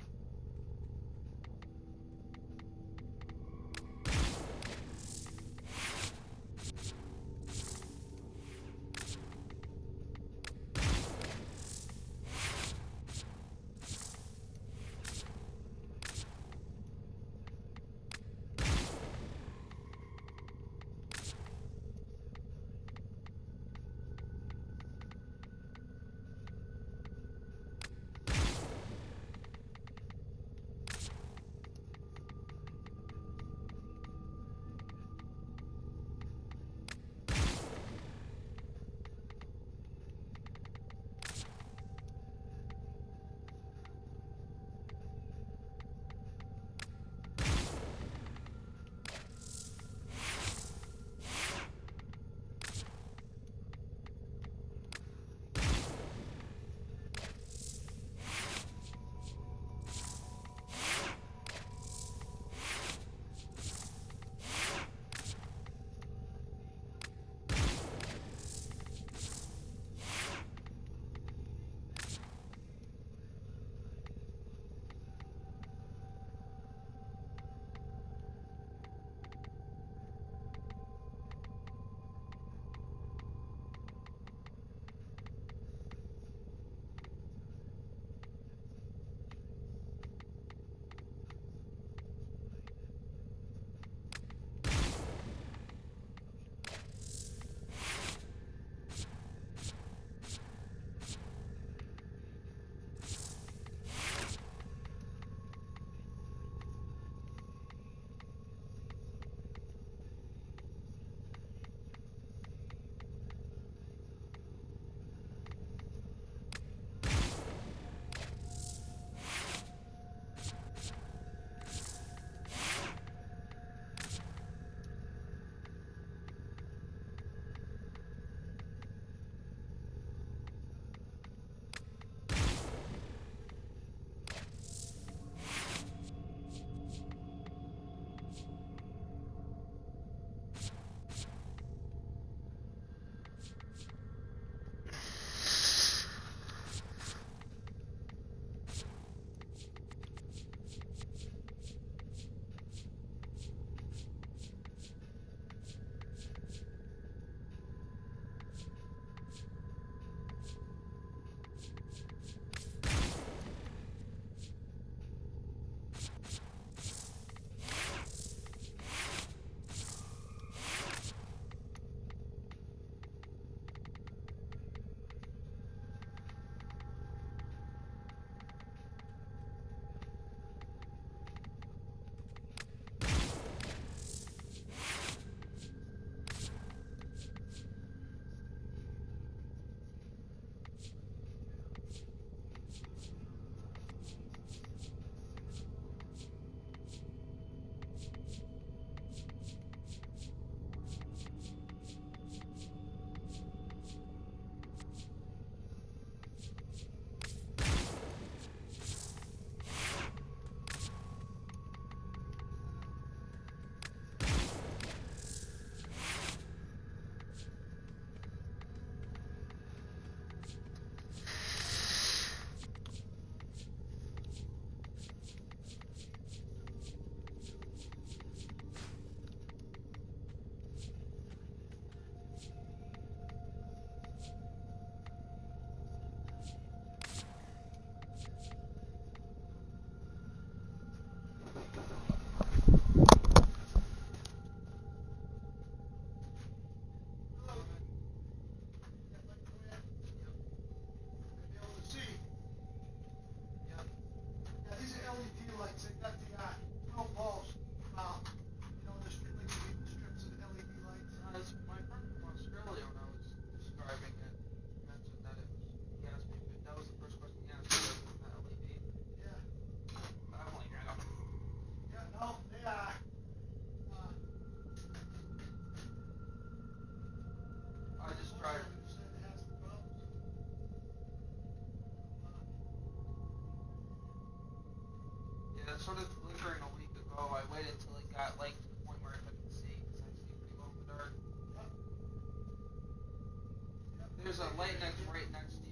A: started lingering a week ago. I waited until it got like to the point where I couldn't see because I see pretty well in the dark. There's a light right next to you.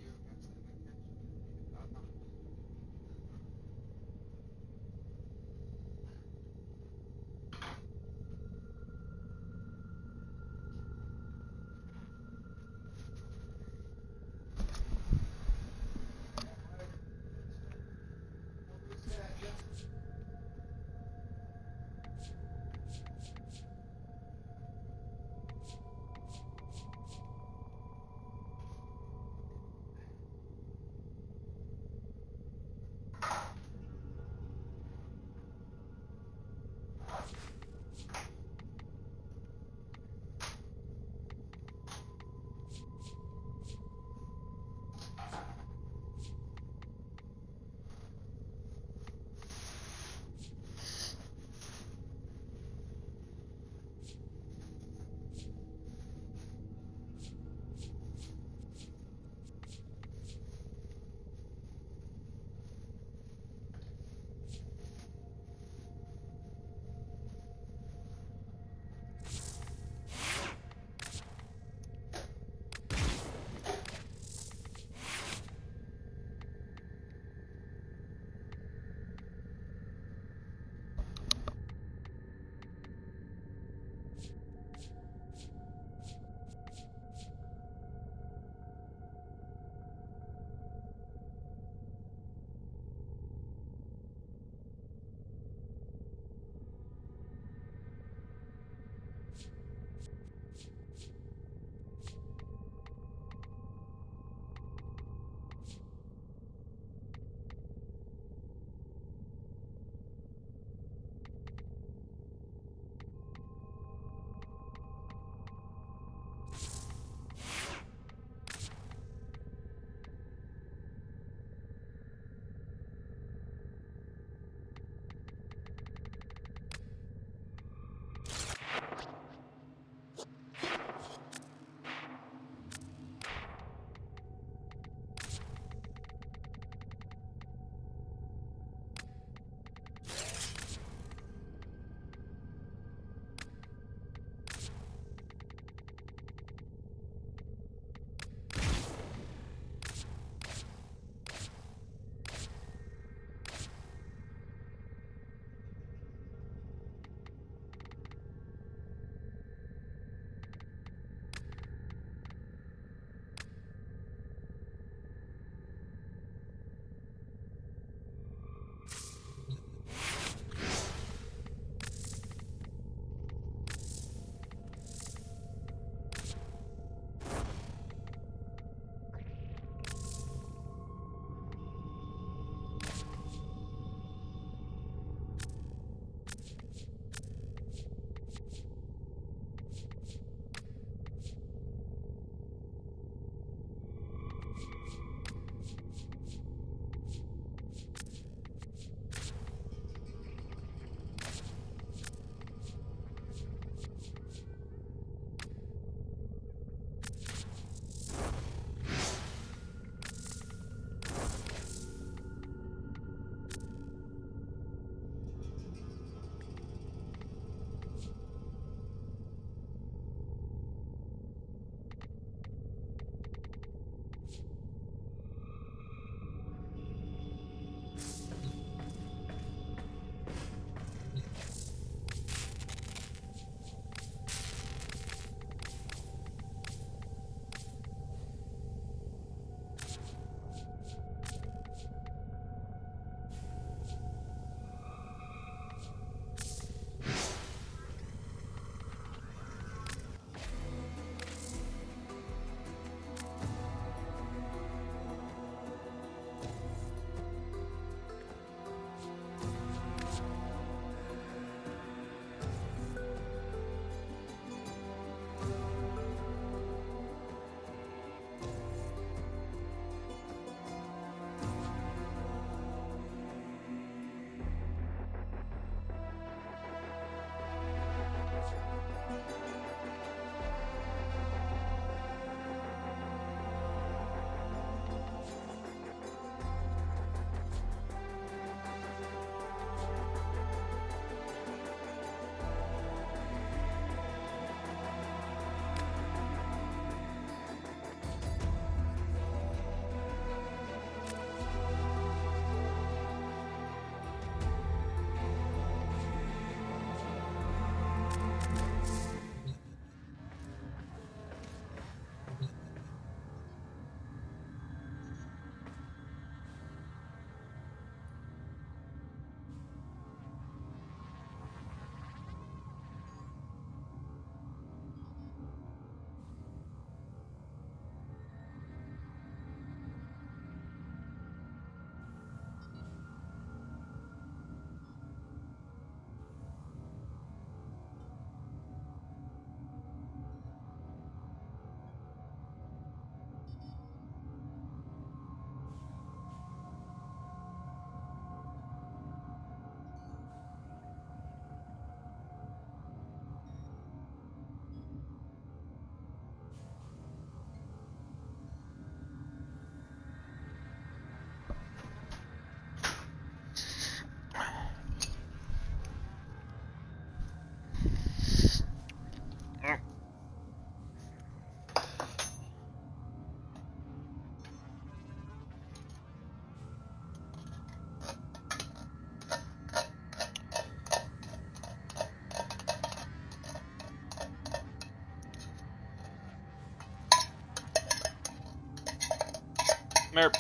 A: here.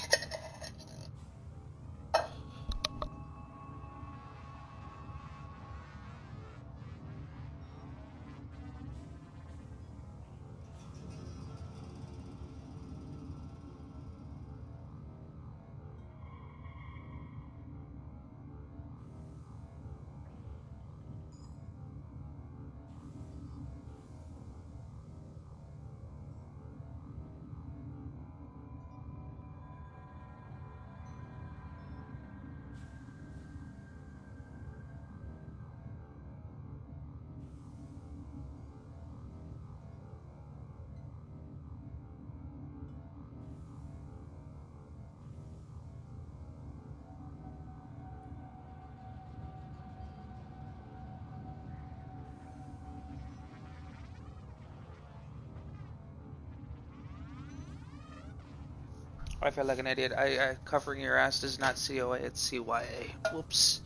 A: I feel like an idiot. I covering your ass is not COA, it's CYA. Whoops.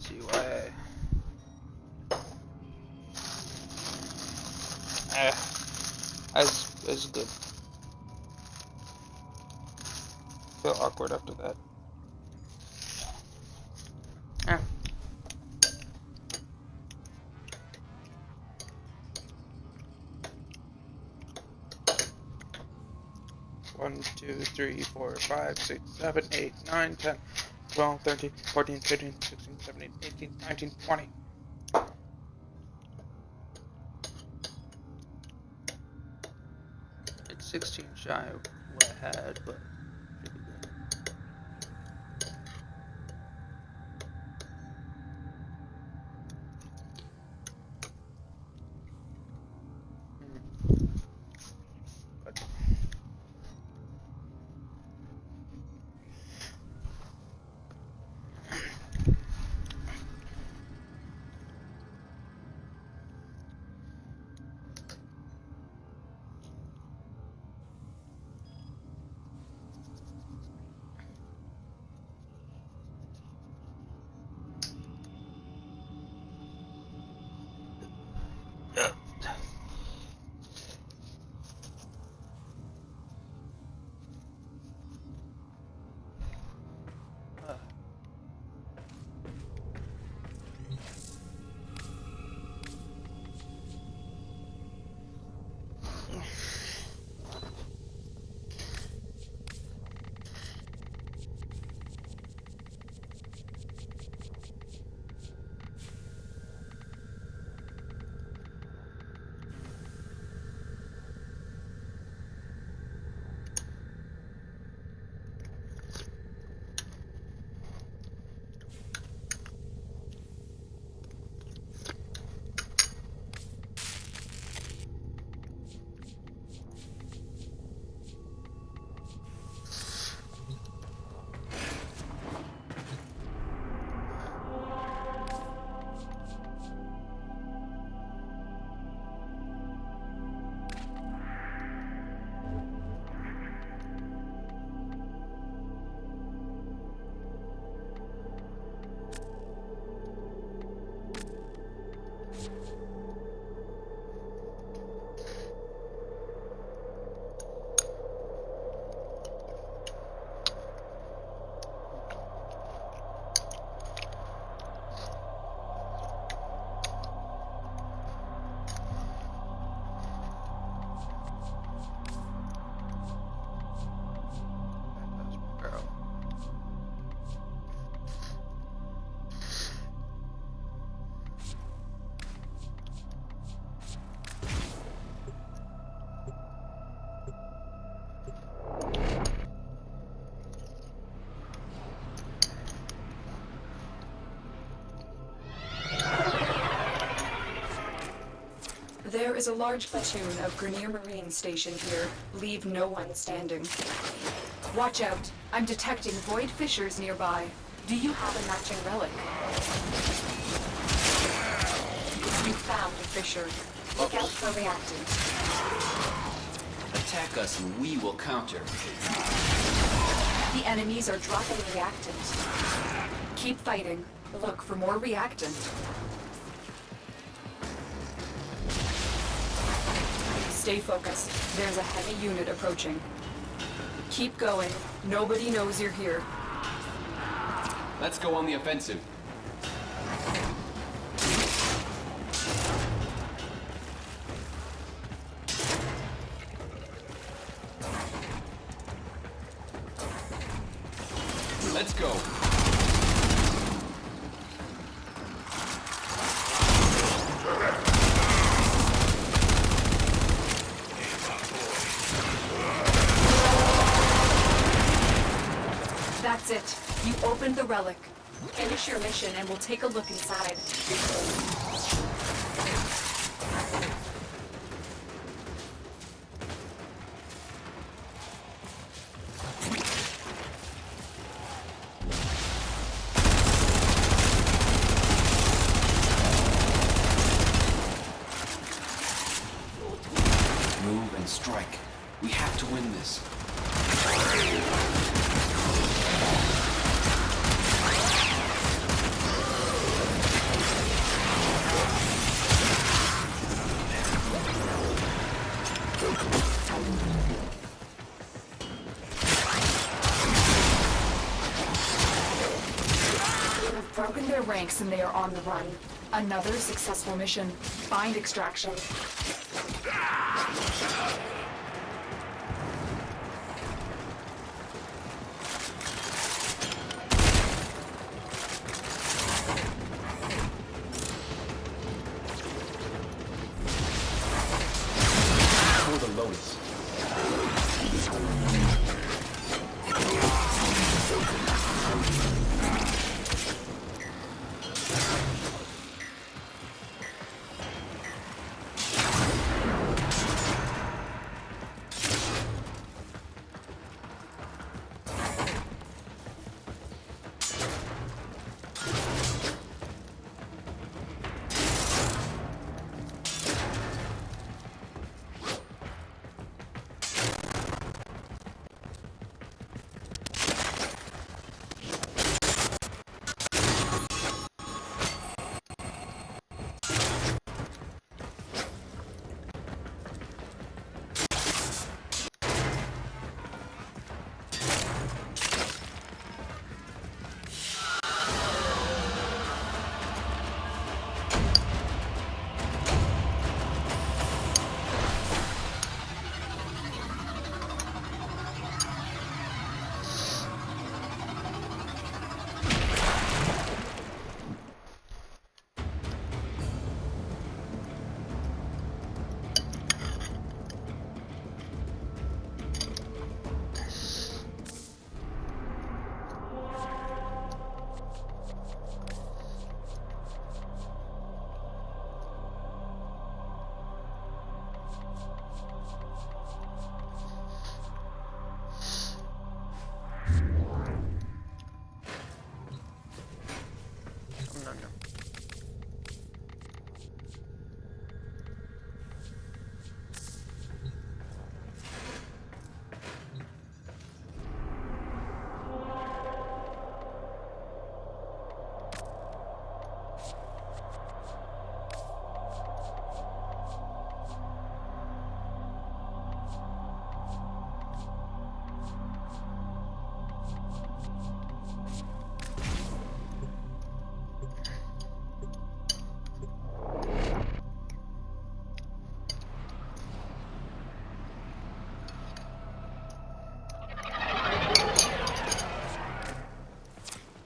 A: CYA. As good. Feel awkward after that. Ah. One, 2, 3, 4, 5, 6, 7, 8, 9, 10, 12, 13, 14, 15, 16, 17, 18, 19, 20. It's 16 shy of what I had, but should be good. But
E: is a large platoon of Grenier Marine stationed here. Leave no one standing. Watch out. I'm detecting void fissures nearby. Do you have a matching relic? You found a fissure. Look out for reactant.
F: Attack us and we will counter.
E: The enemies are dropping reactant. Keep fighting. Look for more reactant. Stay focused. There's a heavy unit approaching. Keep going. Nobody knows you're here.
F: Let's go on the offensive. Let's go.
E: That's it. You opened the relic. Finish your mission and we'll take a look inside.
F: Move and strike. We have to win this.
E: We've broken their ranks and they are on the run. Another successful mission. Find extraction.
F: For the Lotus.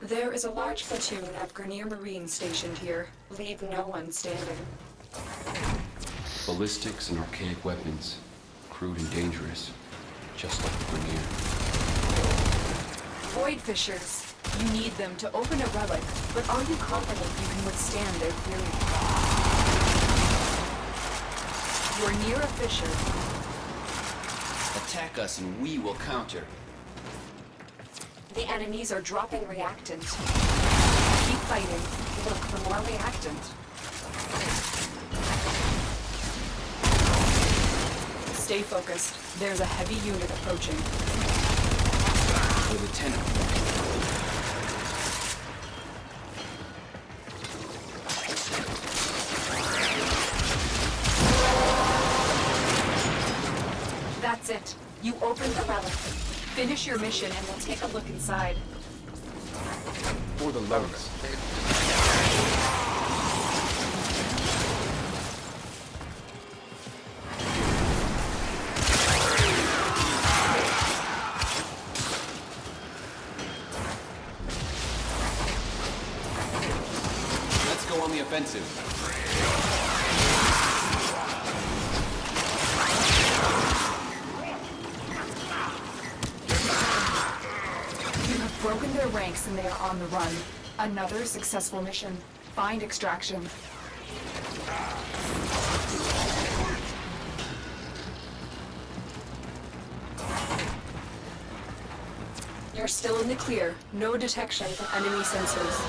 E: There is a large platoon of Grenier Marine stationed here. Leave no one standing.
F: Ballistics and archaic weapons. Crude and dangerous. Just like the Grenier.
E: Void fissures. You need them to open a relic, but are you confident you can withstand their fury? You're near a fissure.
F: Attack us and we will counter.
E: The enemies are dropping reactant. Keep fighting. Look for more reactant. Stay focused. There's a heavy unit approaching.
F: For the tenor.
E: That's it. You open the relic. Finish your mission and we'll take a look inside.
F: For the lungs. Let's go on the offensive.
E: Broken their ranks and they are on the run. Another successful mission. Find extraction. You're still in the clear. No detection from enemy sensors.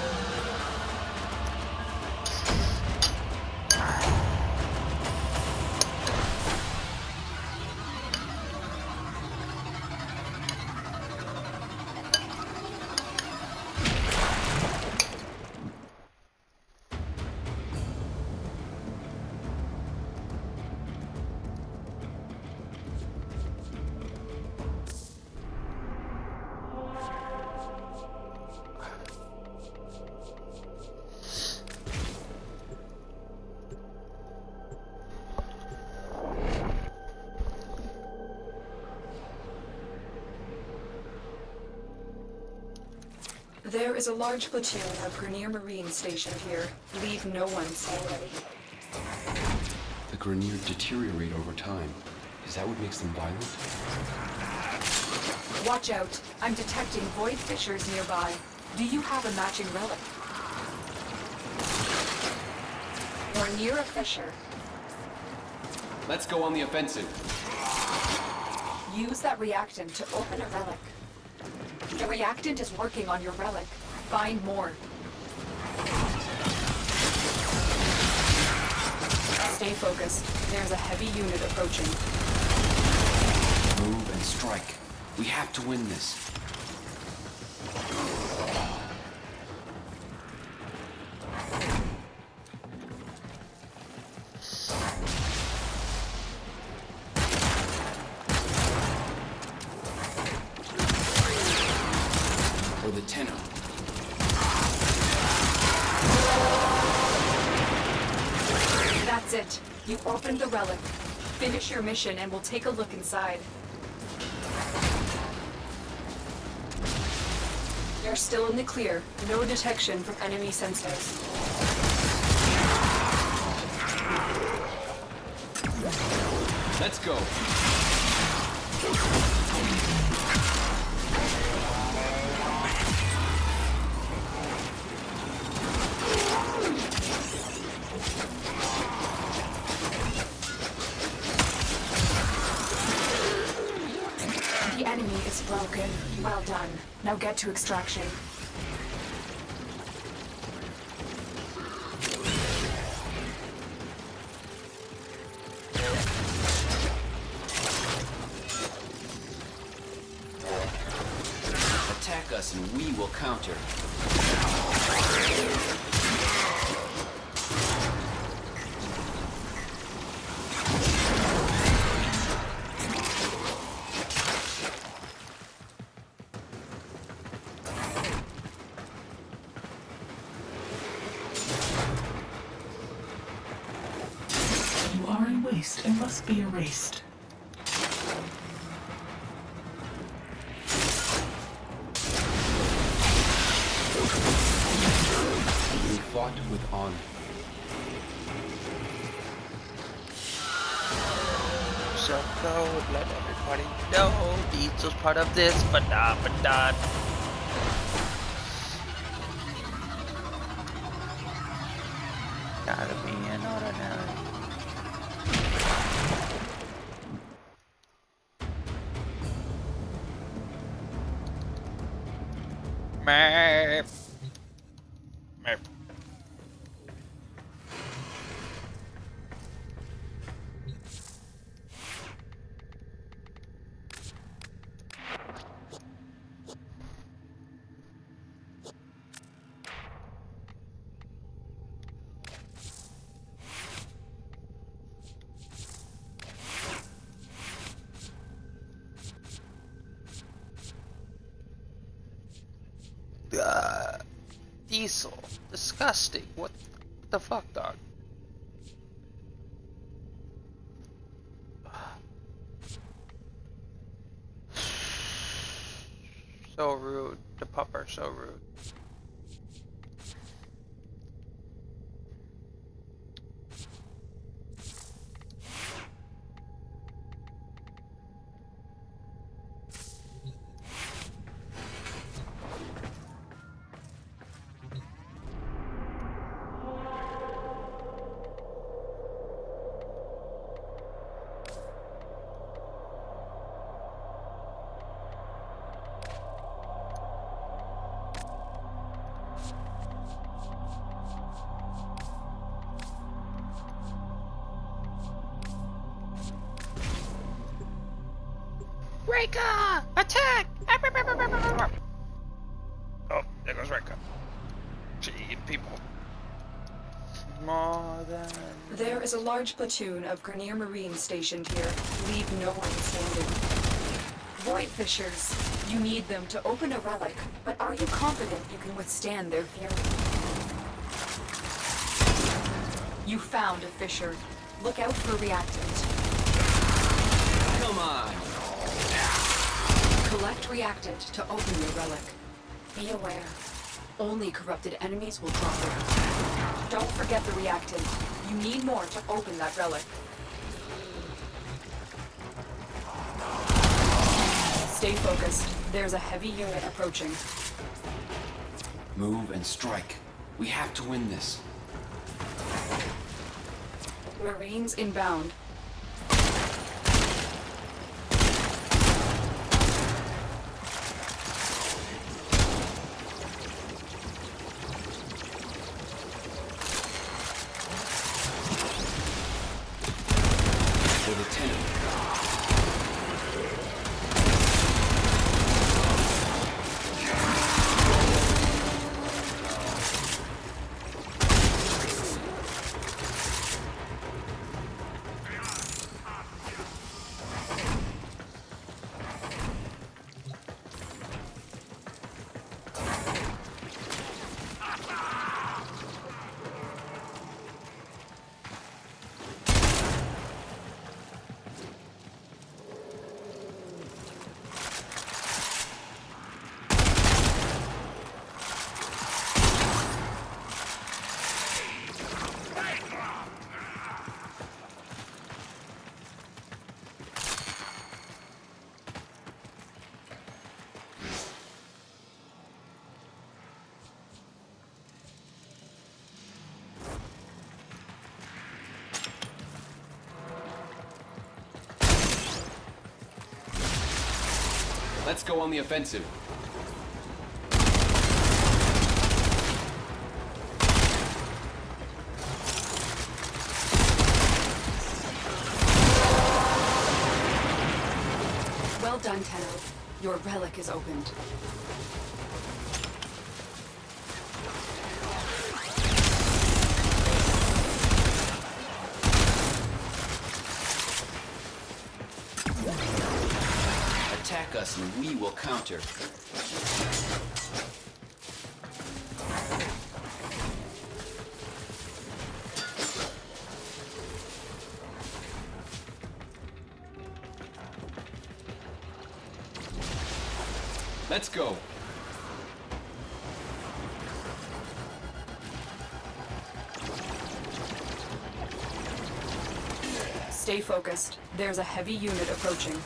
E: There is a large platoon of Grenier Marines stationed here. Leave no one stay ready.
F: The Grenier deteriorate over time. Is that what makes them violent?
E: Watch out. I'm detecting void fissures nearby. Do you have a matching relic? You're near a fissure.
F: Let's go on the offensive.
E: Use that reactant to open a relic. The reactant is working on your relic. Find more. Stay focused. There's a heavy unit approaching.
F: Move and strike. We have to win this. For the tenor.
E: That's it. You opened the relic. Finish your mission and we'll take a look inside. You're still in the clear. No detection from enemy sensors.
F: Let's go.
E: The enemy is broken. Well done. Now get to extraction.
F: Attack us and we will counter.
L: You are in waste and must be erased.
F: We fought with honor.
A: So go, let everybody know Diesel's part of this, but not. Gotta be in order now. Meh. Meh. Diesel. Disgusting. What the fuck, dog? So rude. The pup are so rude. Reka! Attack! Oh, there goes Reka. She eating people. More than...
E: There is a large platoon of Grenier Marines stationed here. Leave no one standing. Void Fishers. You need them to open a relic, but are you confident you can withstand their fury? You found a fissure. Look out for reactant.
F: Come on!
E: Collect reactant to open your relic. Be aware. Only corrupted enemies will drop it. Don't forget the reactant. You need more to open that relic. Stay focused. There's a heavy unit approaching.
F: Move and strike. We have to win this.
E: Marines inbound.
F: Let's go on the offensive.
E: Well done, Tenno. Your relic is opened.
F: Attack us and we will counter. Let's go.
E: Stay focused. There's a heavy unit approaching.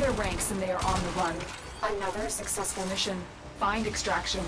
E: their ranks and they are on the run. Another successful mission. Find extraction.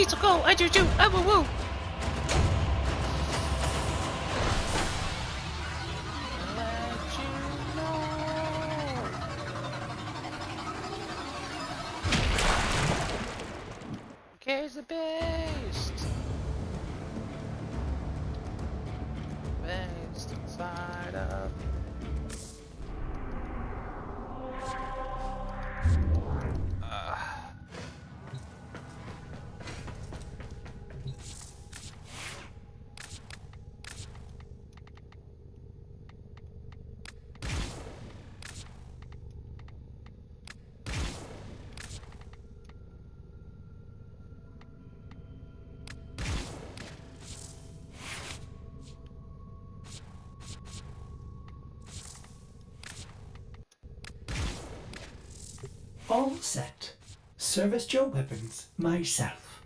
A: Let's go! I do too! I woo woo! Here's the beast! Beast inside of
G: All set. Service your weapons myself.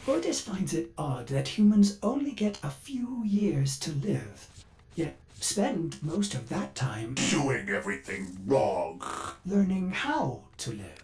G: Otis finds it odd that humans only get a few years to live, yet spend most of that time
H: Doing everything wrong.
G: learning how to live.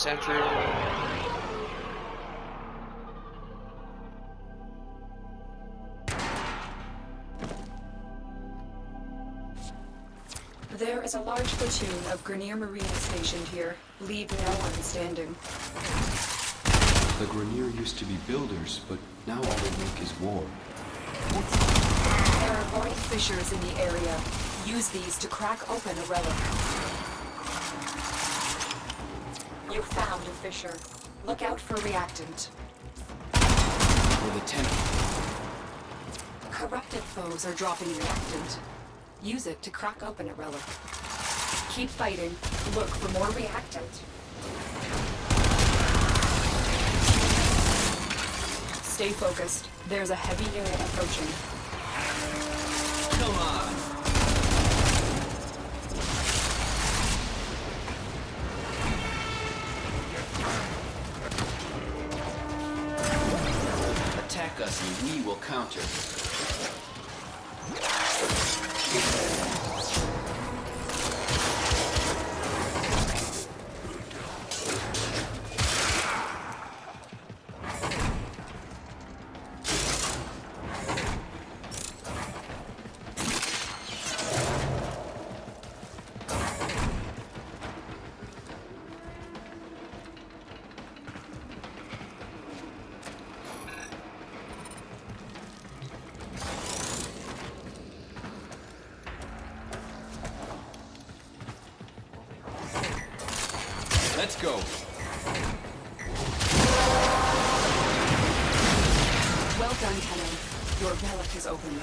A: sentry.
E: There is a large platoon of Grenier Marines stationed here. Leave no one standing.
F: The Grenier used to be builders, but now all they make is war.
E: There are void fissures in the area. Use these to crack open a relic. You found a fissure. Look out for reactant.
F: For the tenant.
E: Corrupted foes are dropping reactant. Use it to crack open a relic. Keep fighting. Look for more reactant. Stay focused. There's a heavy unit approaching.
F: Come on! Attack us and we will counter. Let's go.
E: Well done, Tenno. Your relic is opened.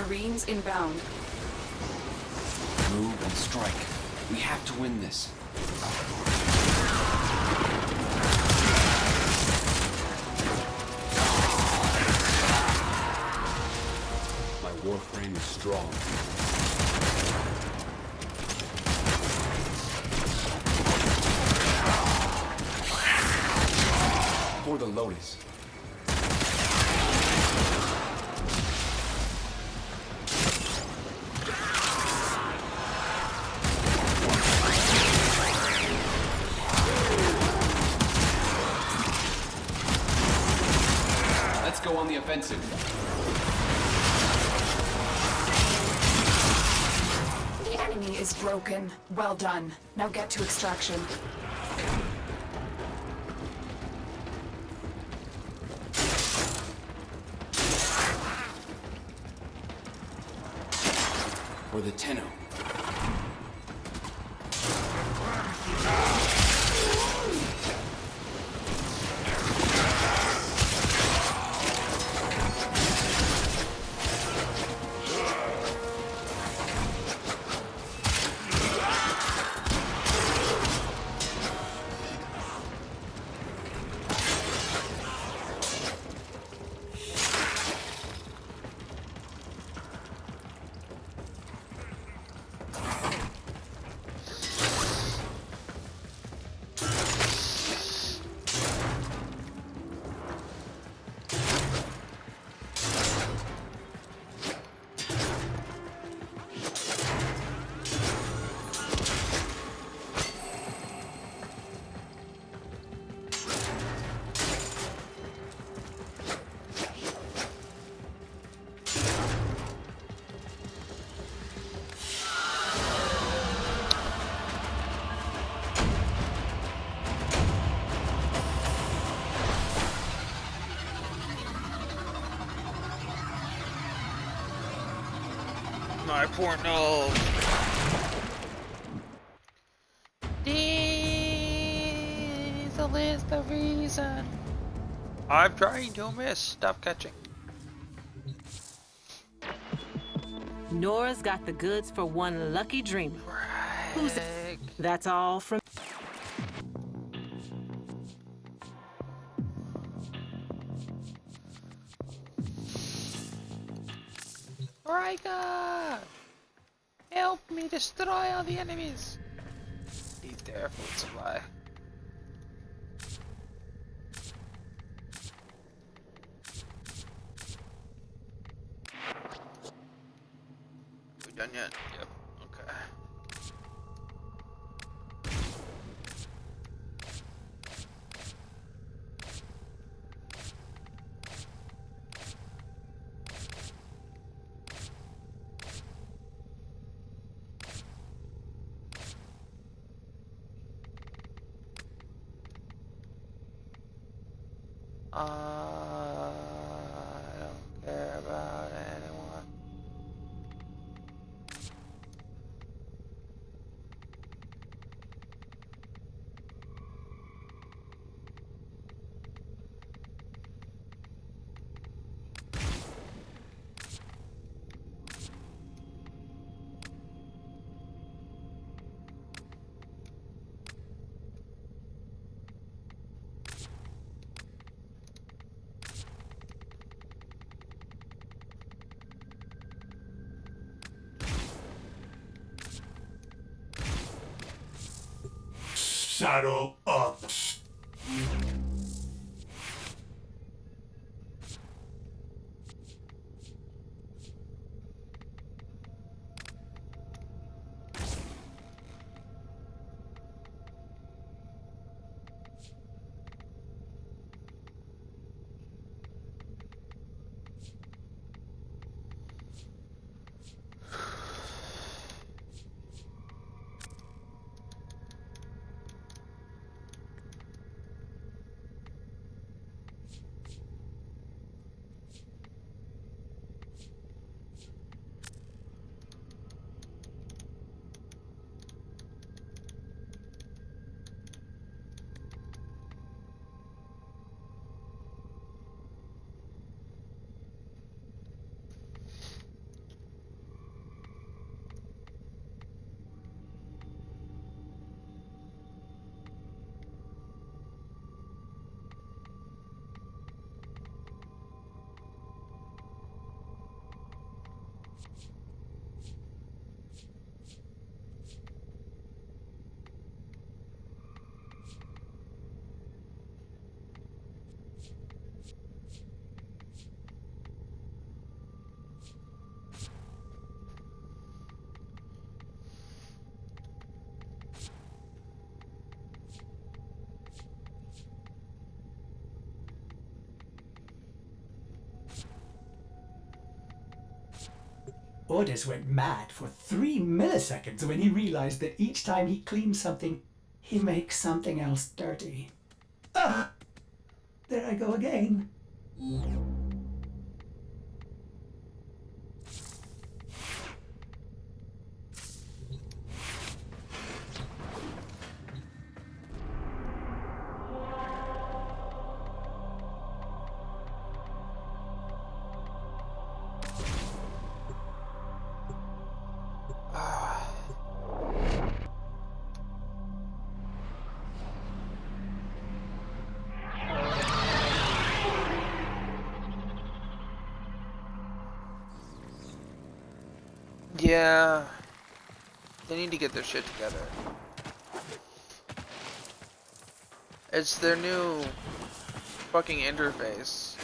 E: Marines inbound.
F: Move and strike. We have to win this. My Warframe is strong. For the Lotus. Let's go on the offensive.
E: The enemy is broken. Well done. Now get to extraction.
F: For the Tenno.
A: My poor nose. Diesel is the reason. I'm trying to miss. Stop catching.
M: Nora's got the goods for one lucky dreamer. Who's that's all from.
A: Rika! Help me destroy all the enemies. Eat their food supply. We done yet? Yep. Okay. I don't care about anyone.
H: Saddle up.
G: Orders went mad for 3 milliseconds when he realized that each time he cleans something, he makes something else dirty. Ah! There I go again.
A: Yeah. They need to get their shit together. It's their new fucking interface.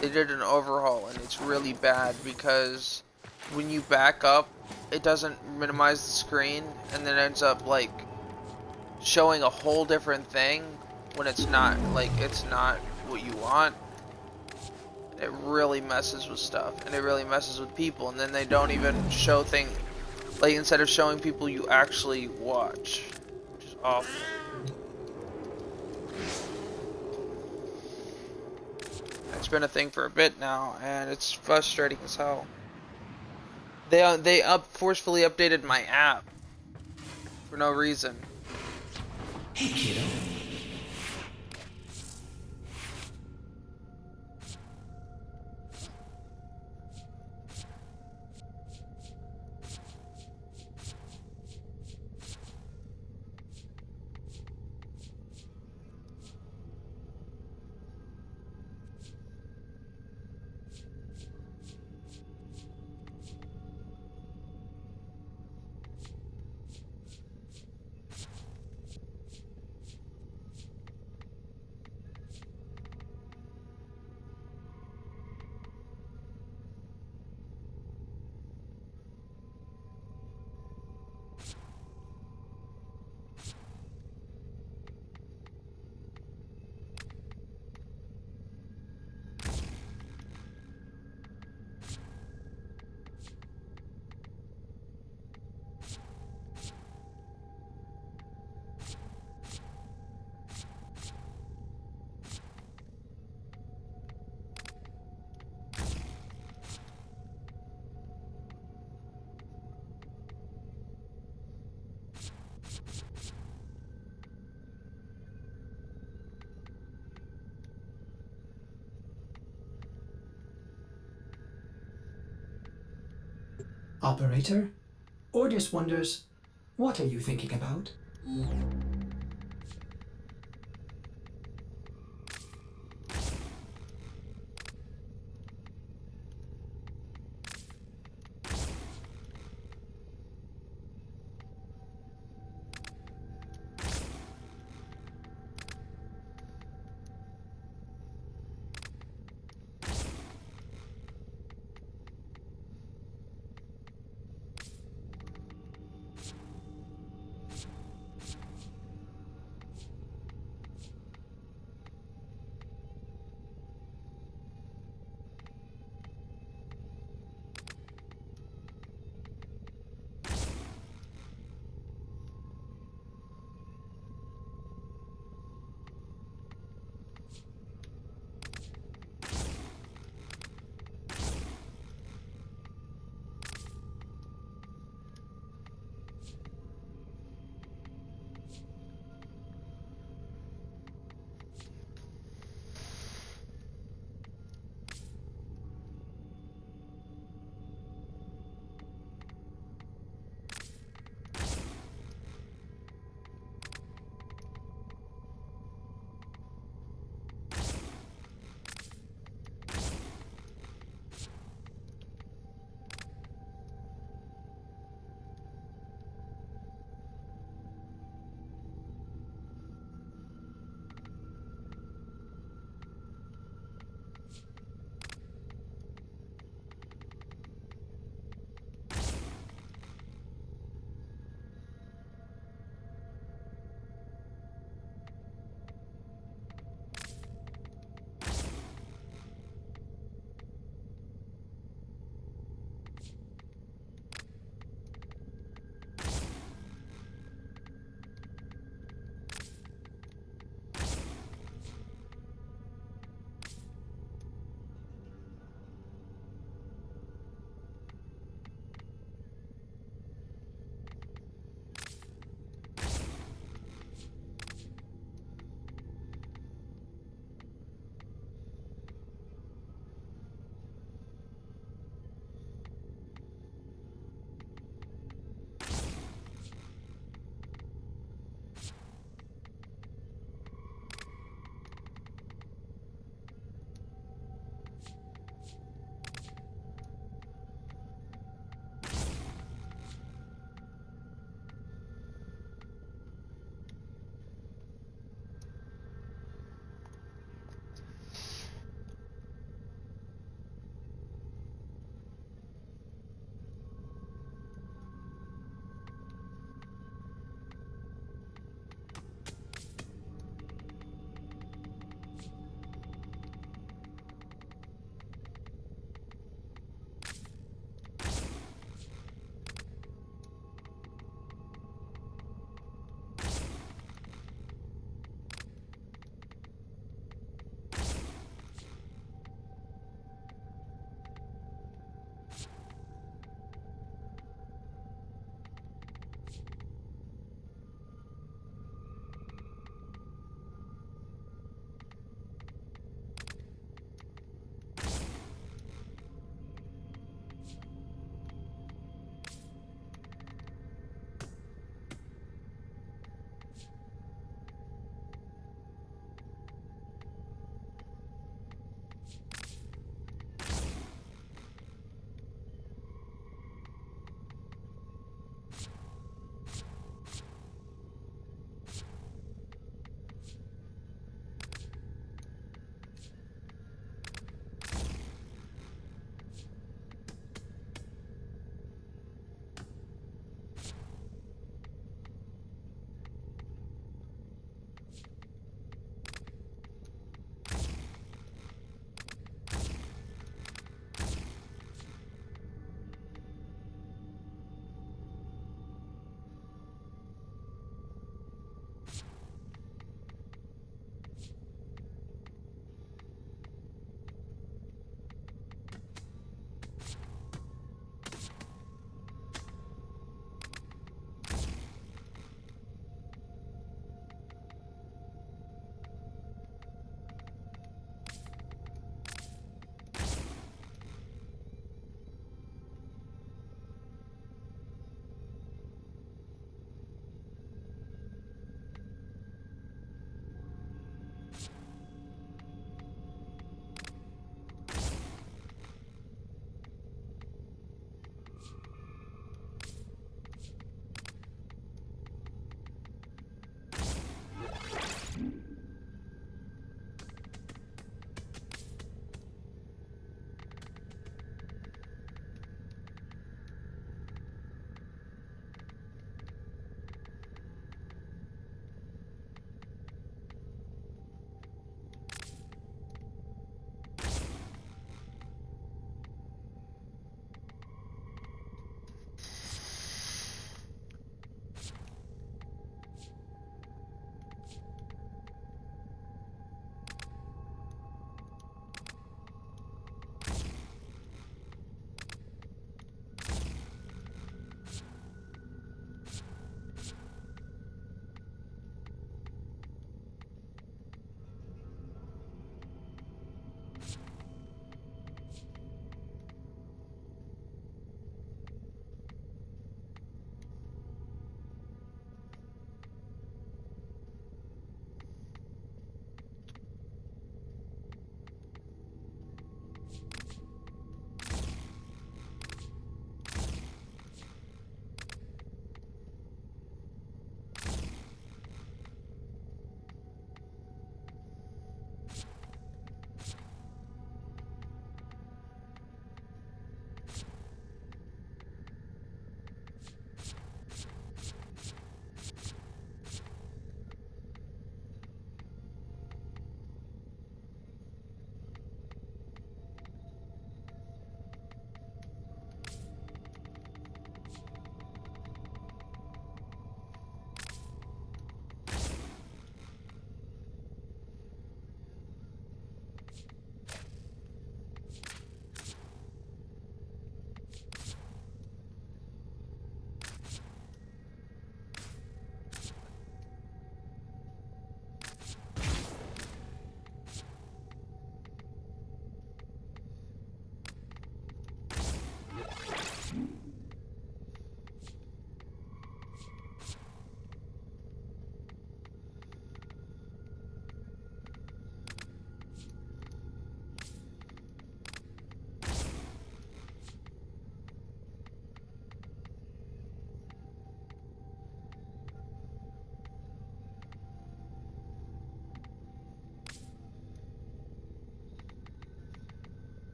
A: They did an overhaul and it's really bad because when you back up, it doesn't minimize the screen and then ends up like showing a whole different thing when it's not, like, it's not what you want. It really messes with stuff and it really messes with people, and then they don't even show things, like, instead of showing people you actually watch, which is awful. It's been a thing for a bit now and it's frustrating as hell. They forcefully updated my app for no reason.
N: Hey, kiddo.
G: Operator? Ordis wonders, what are you thinking about?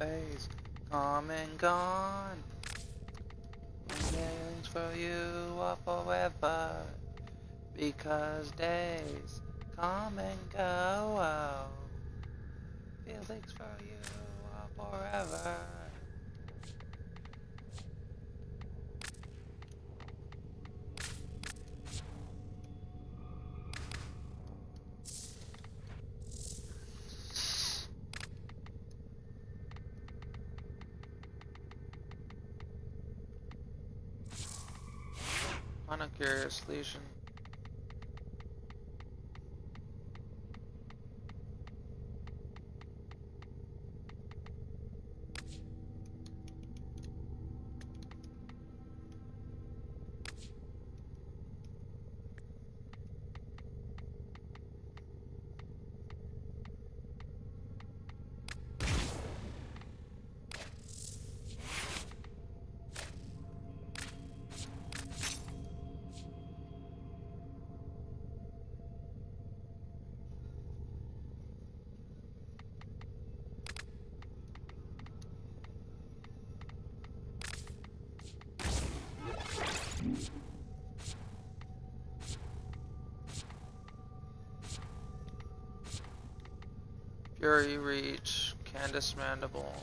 A: days come and gone. Feelings for you are forever. Because days come and go. Feelings for you are forever. On a curious lesion. Fury Reach, Candace Mandible.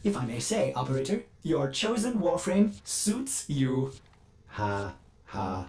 G: If I may say, operator, your chosen Warframe suits you. Ha ha.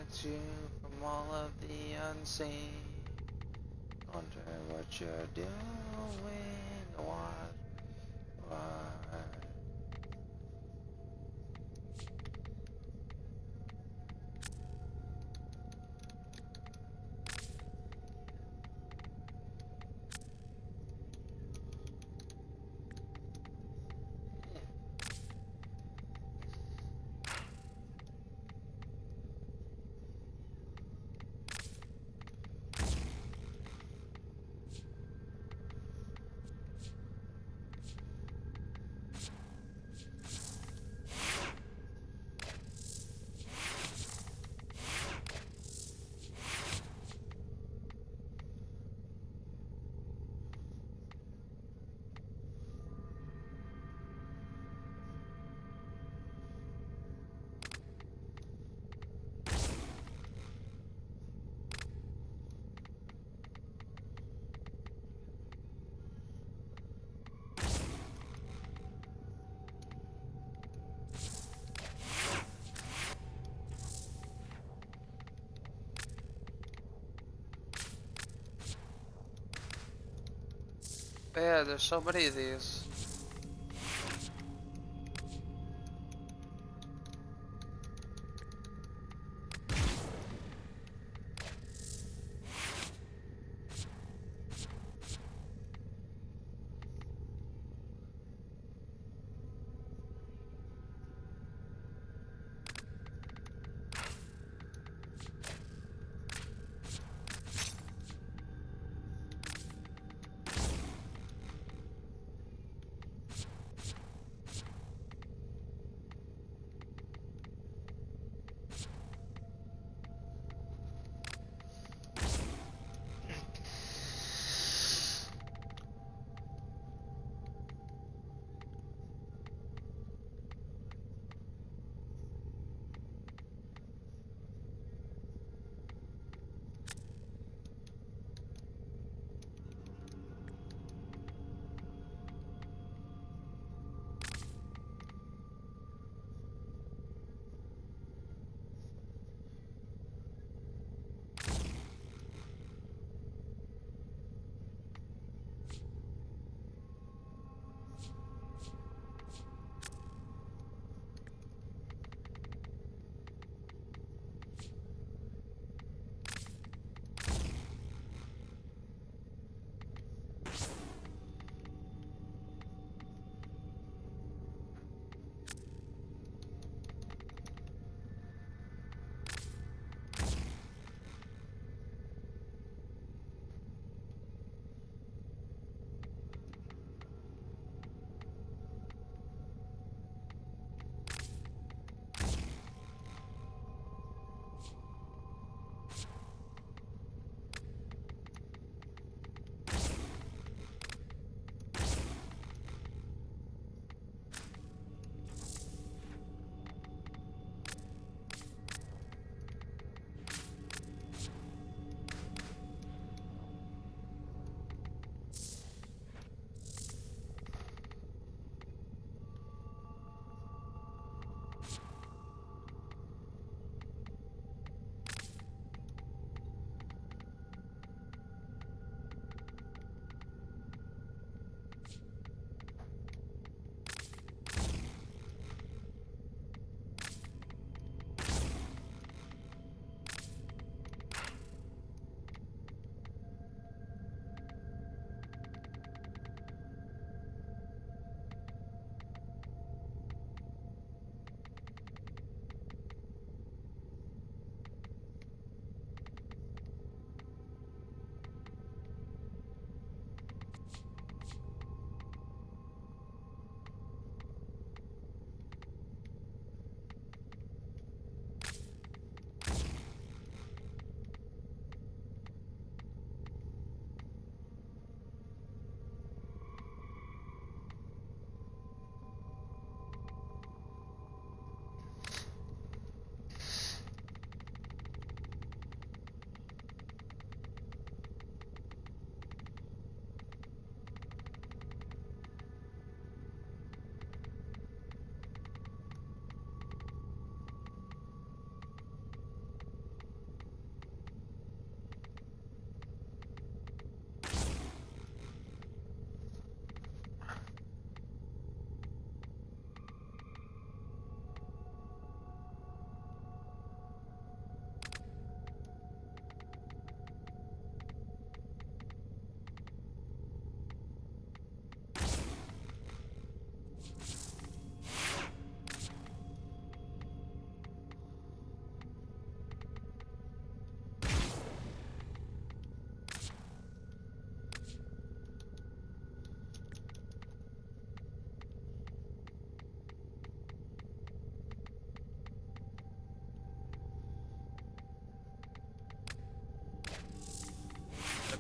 A: protect you from all of the unseen. Wonder what you're doing. Why? But yeah, there's so many of these.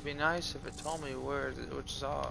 A: be nice if it told me which saw.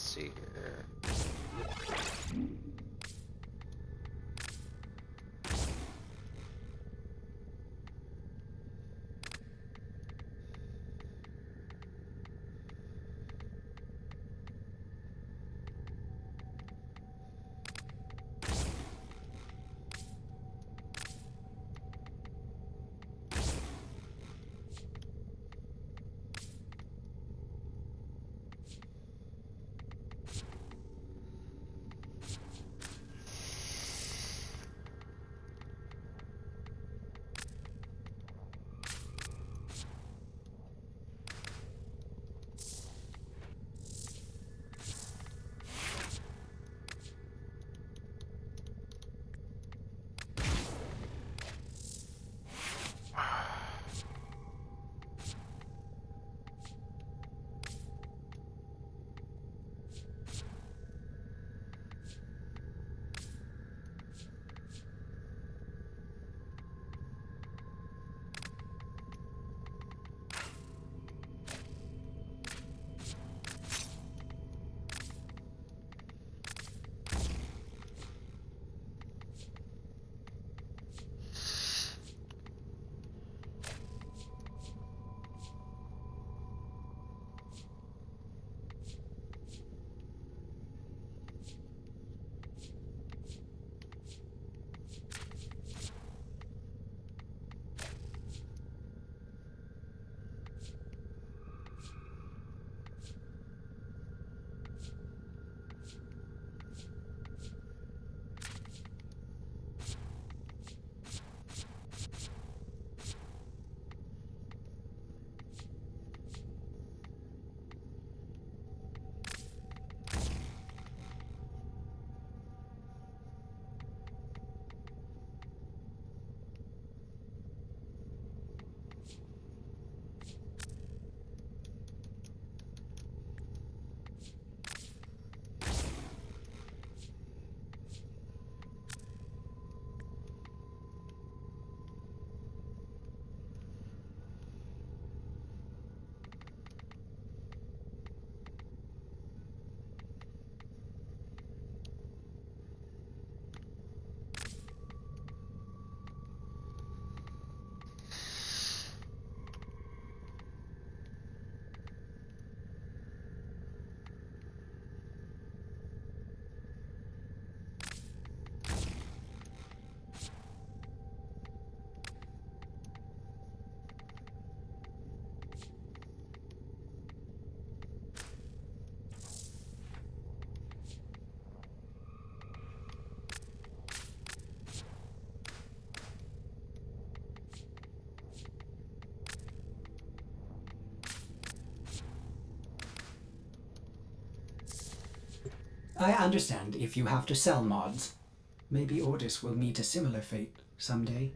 A: see here.
G: I understand if you have to sell mods. Maybe Ordis will meet a similar fate someday.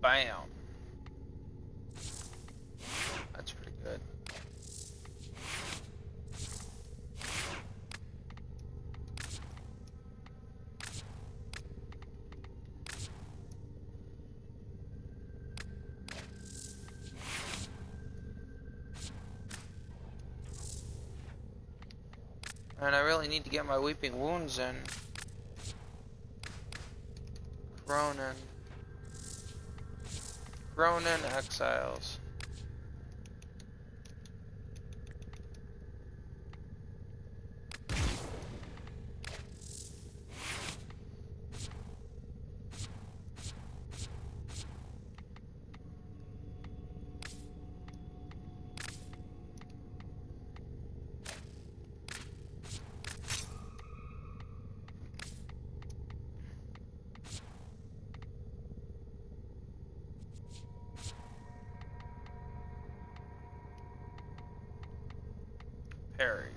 A: Bam. That's pretty good. And I really need to get my weeping wounds in. Ronin. Ronin Exiles. Parry.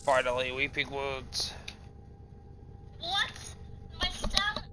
A: Finally, weeping wounds.
D: What? My stamina.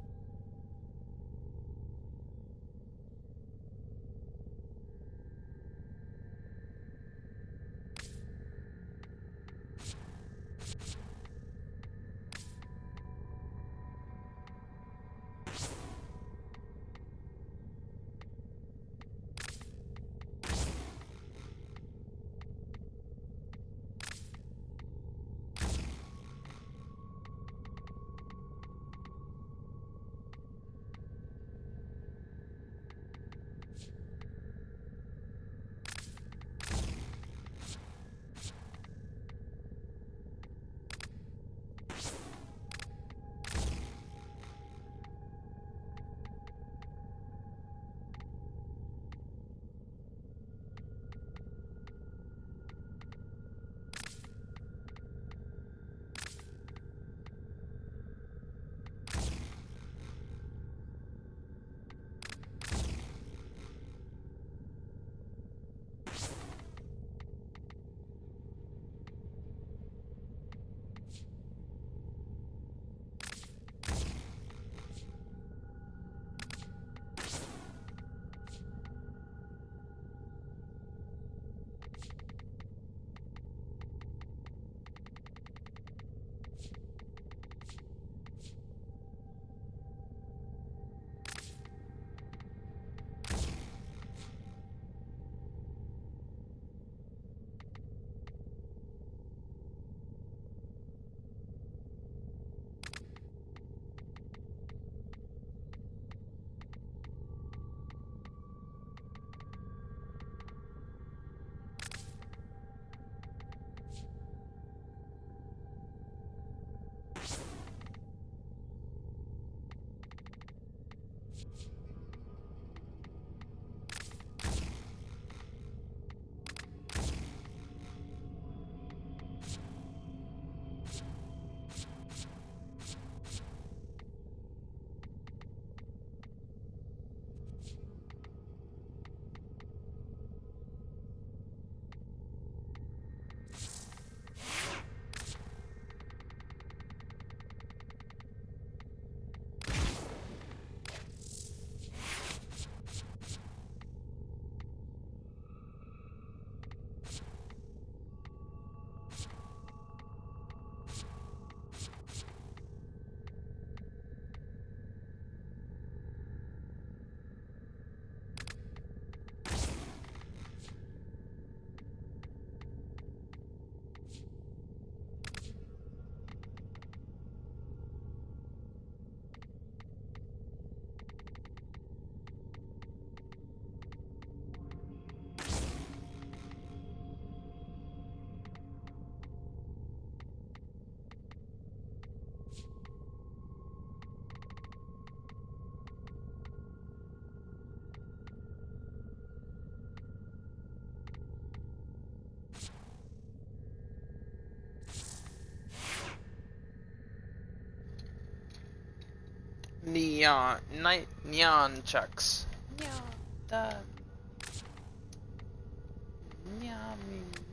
A: Neon checks.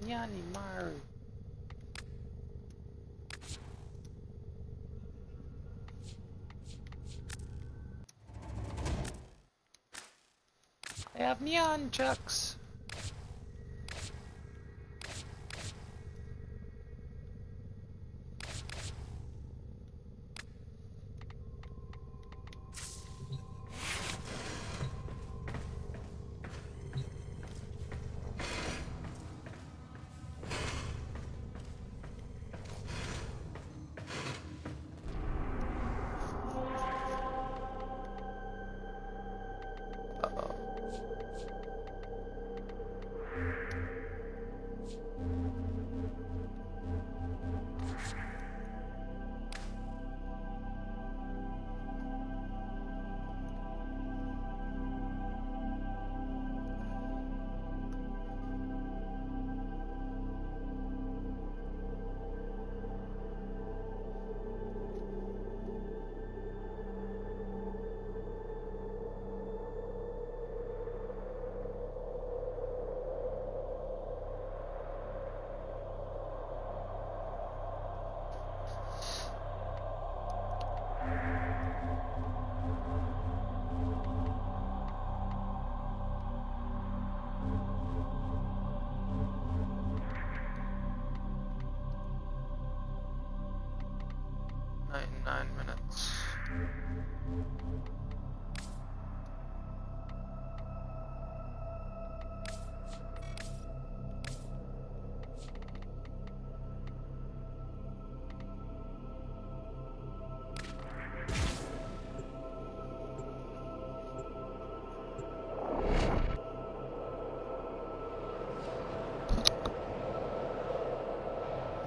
A: Nyani Maru. I have neon chucks.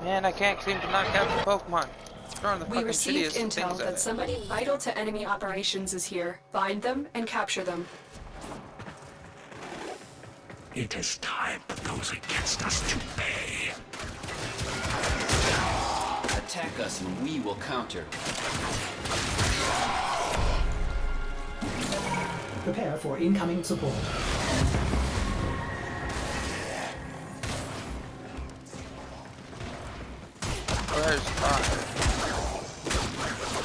A: Man, I can't seem to not capture Pokemon. Throwing the
E: We
A: fucking
E: received
A: shittiest
E: intel
A: things at
E: that
A: it.
E: somebody vital to enemy operations is here. Find them and capture them.
N: It is time for those against us to pay.
F: Attack us and we will counter.
G: Prepare for incoming support.
A: Where's Todd?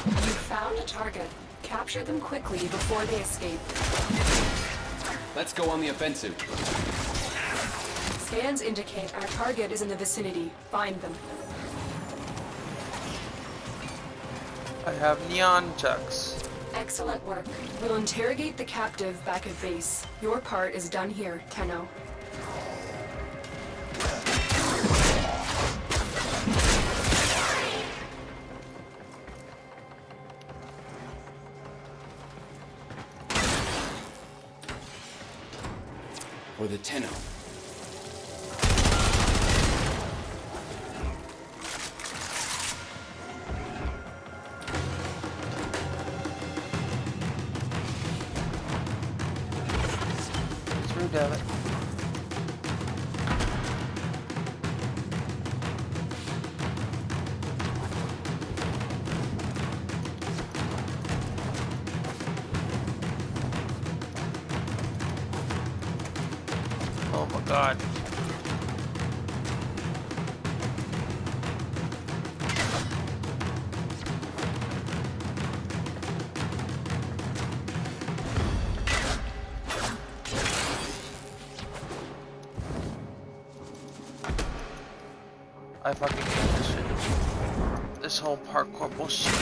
E: You found a target. Capture them quickly before they escape.
F: Let's go on the offensive.
E: Scans indicate our target is in the vicinity. Find them.
A: I have neon chucks.
E: Excellent work. We'll interrogate the captive back at base. Your part is done here, Tenno.
F: For the Tenno.
A: Through Devin. Oh my god. I fucking hate this shit. This whole parkour bullshit.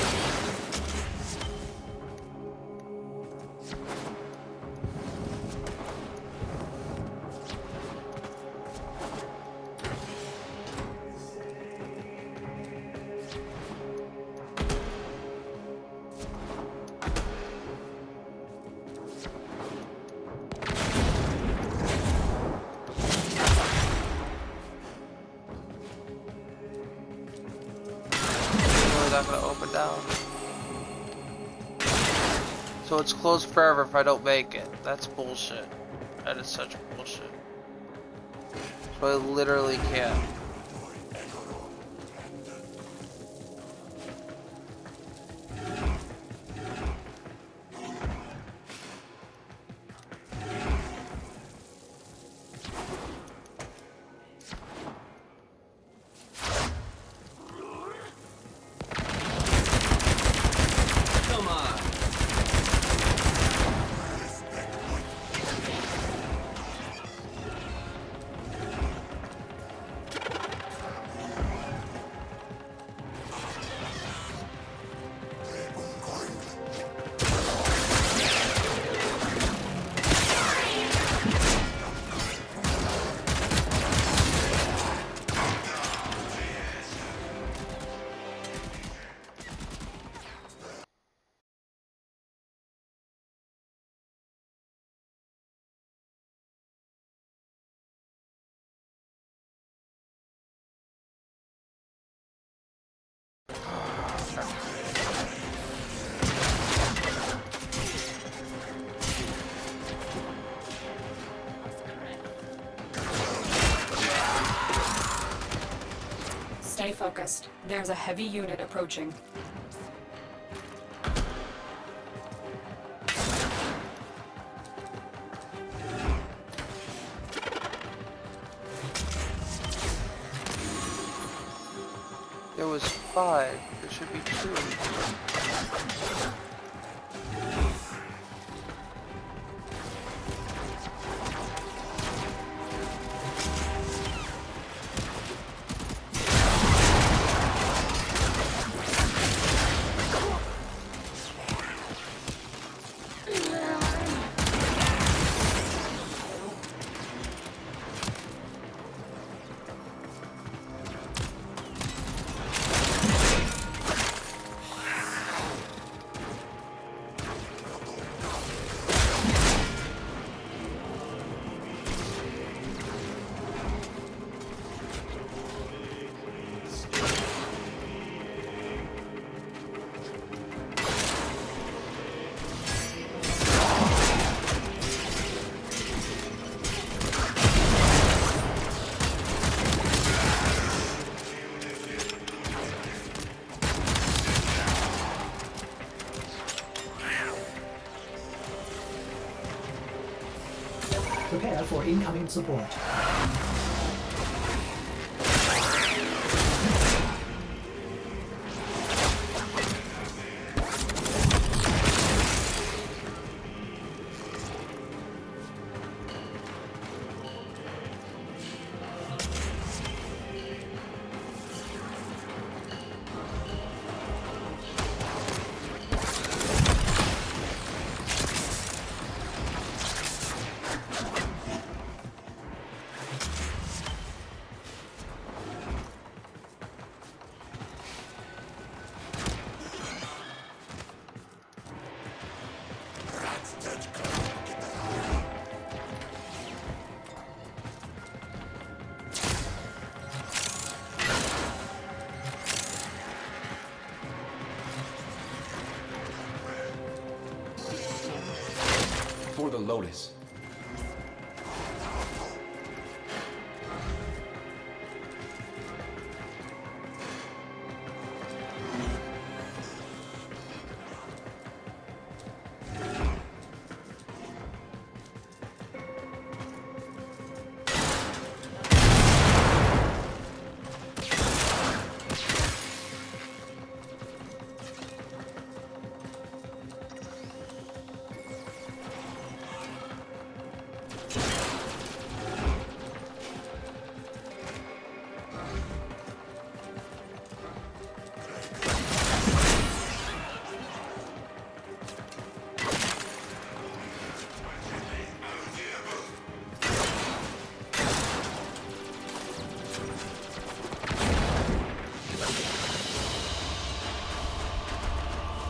A: Not gonna open down. So it's closed forever if I don't make it. That's bullshit. That is such bullshit. So I literally can't.
E: Stay focused. There's a heavy unit approaching.
A: There was 5. There should be 2.
G: Prepare for incoming support.
F: For the Lotus.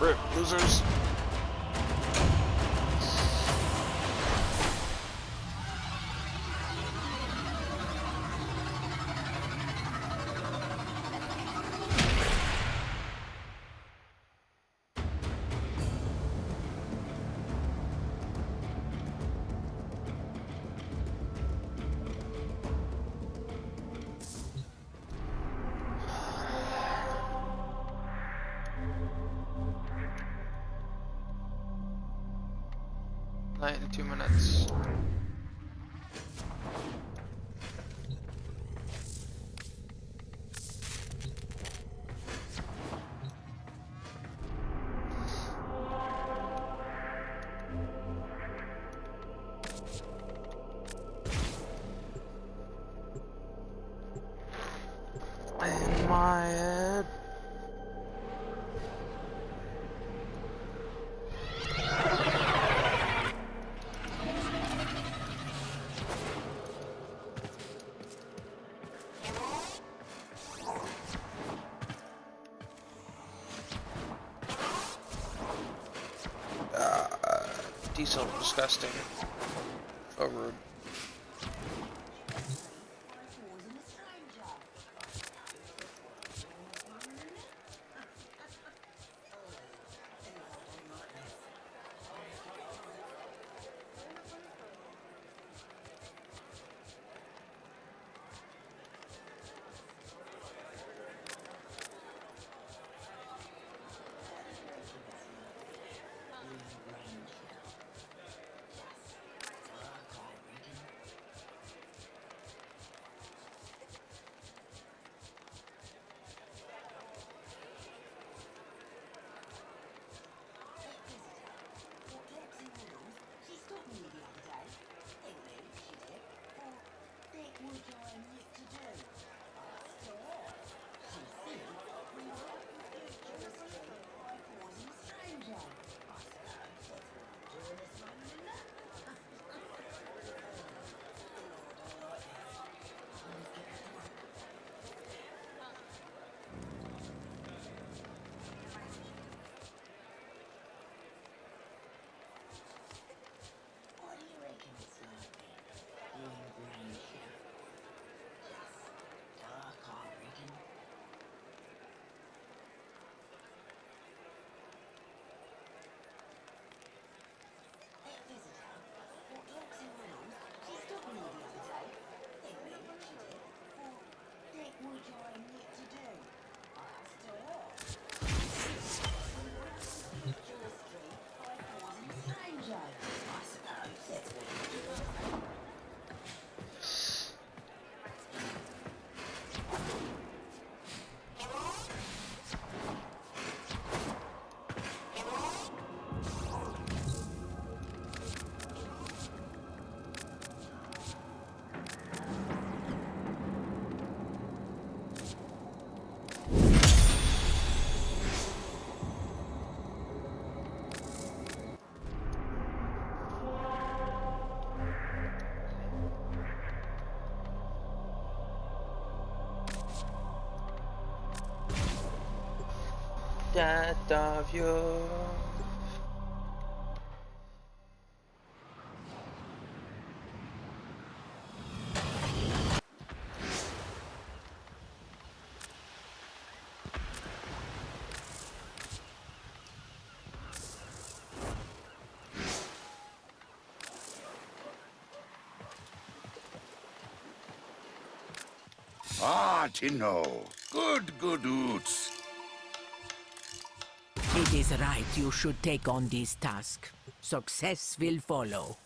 A: Rip, losers. Night in 2 minutes. In my head. Diesel, disgusting. So rude. death of you.
N: Ah, Tino. Good oots.
O: It is right you should take on this task. Success will follow.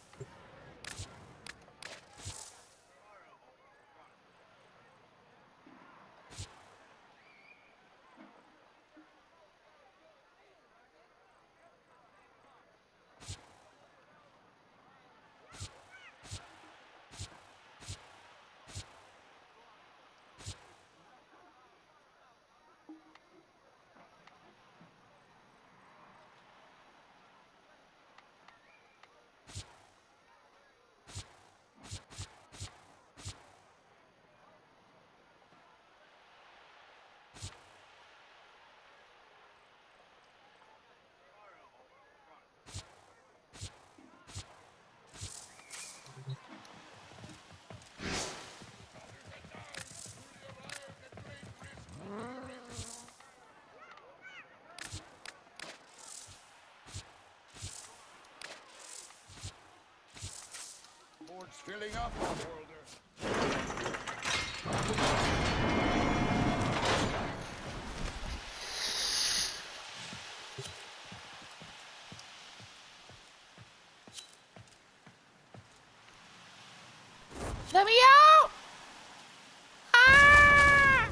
N: Board's filling up, Worlder.
A: Let me out! Ah!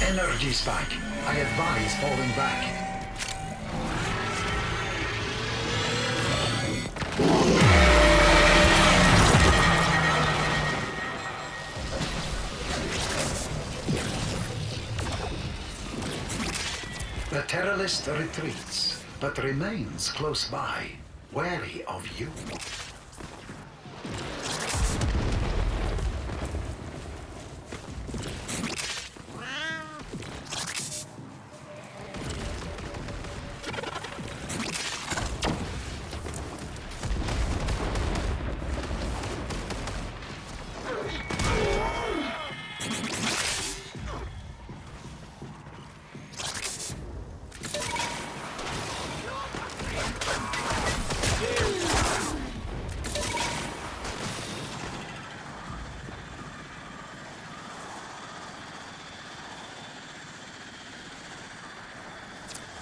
N: Energy spike. I advise falling back. The Terrorist retreats, but remains close by, wary of you.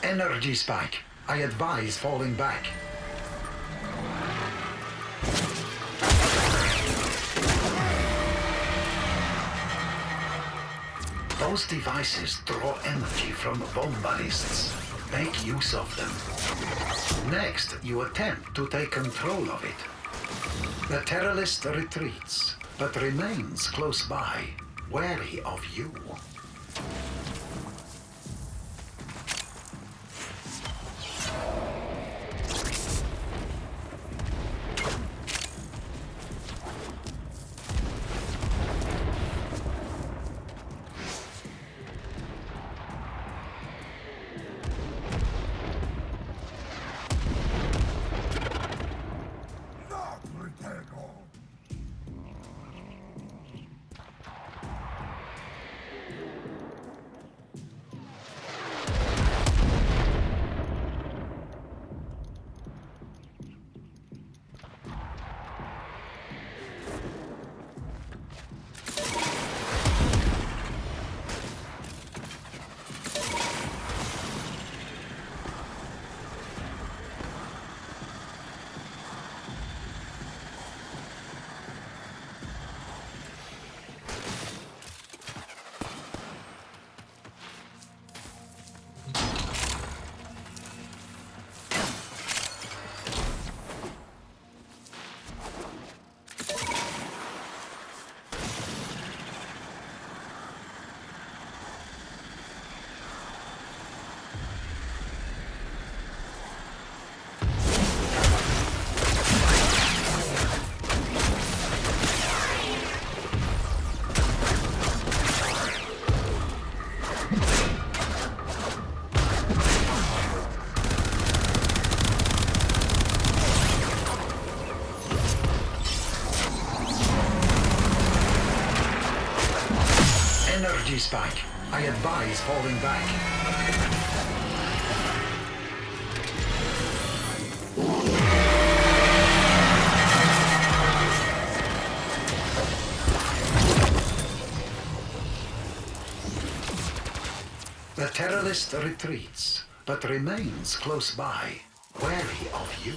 N: Energy spike. I advise falling back. Those devices draw energy from bomb ballists. Make use of them. Next, you attempt to take control of it. The Terrorist retreats, but remains close by, wary of you. energy spike. I advise falling back. The terrorist retreats, but remains close by, wary of you.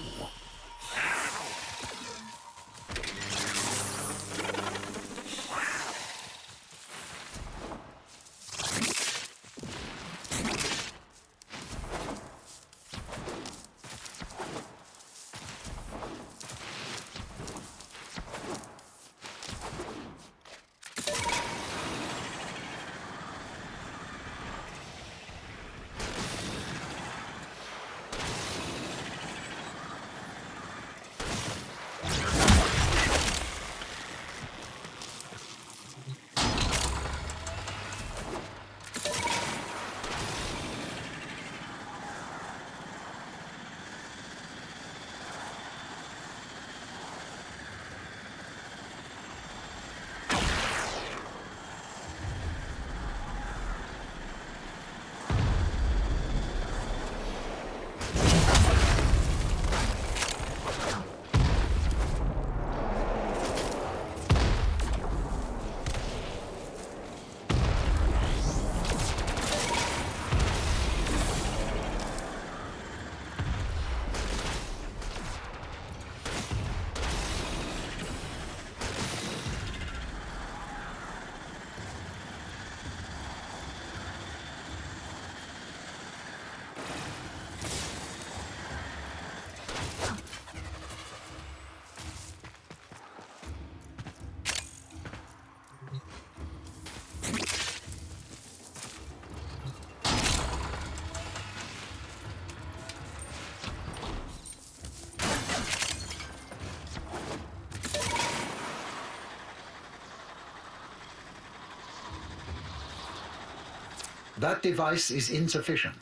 N: That device is insufficient.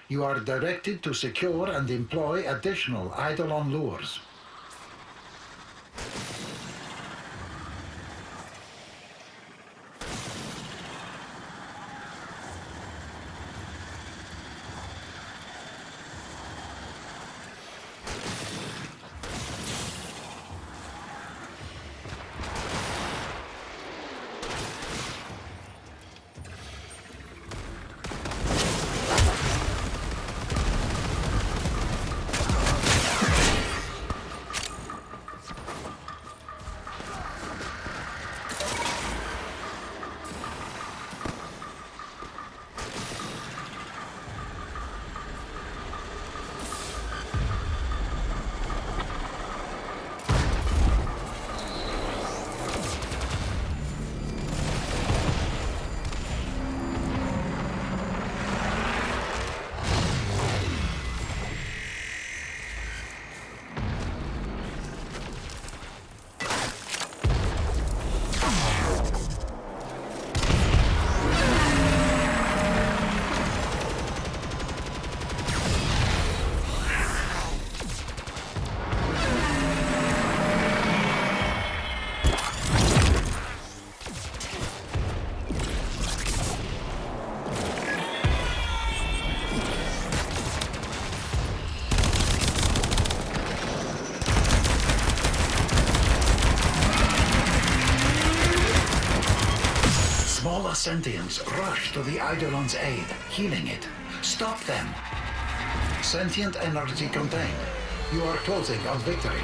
N: You are directed to secure and employ additional Eidolon lures. Smaller sentients rush to the Eidolon's aid, healing it. Stop them. Sentient energy contained. You are closing on victory.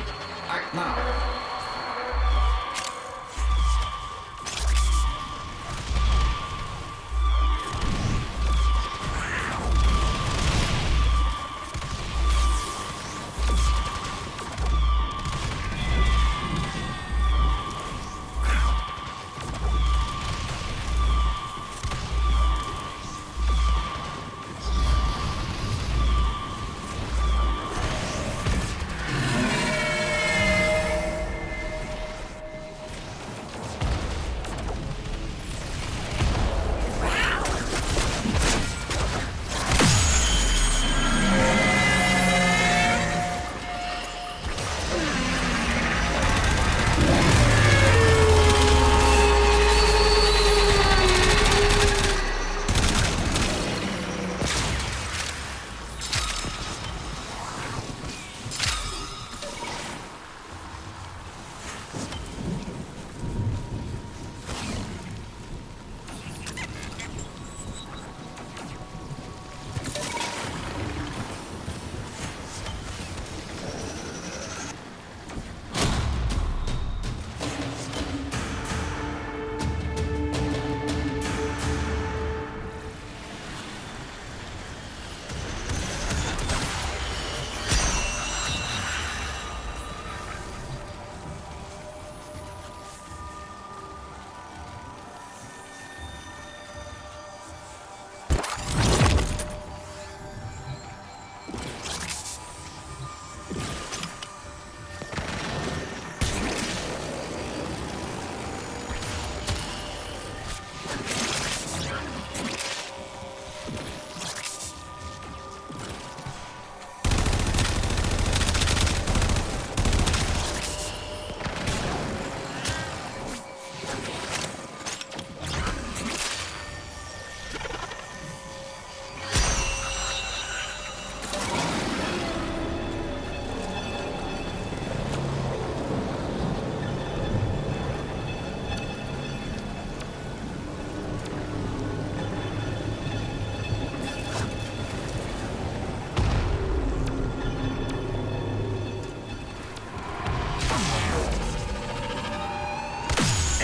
N: Act now.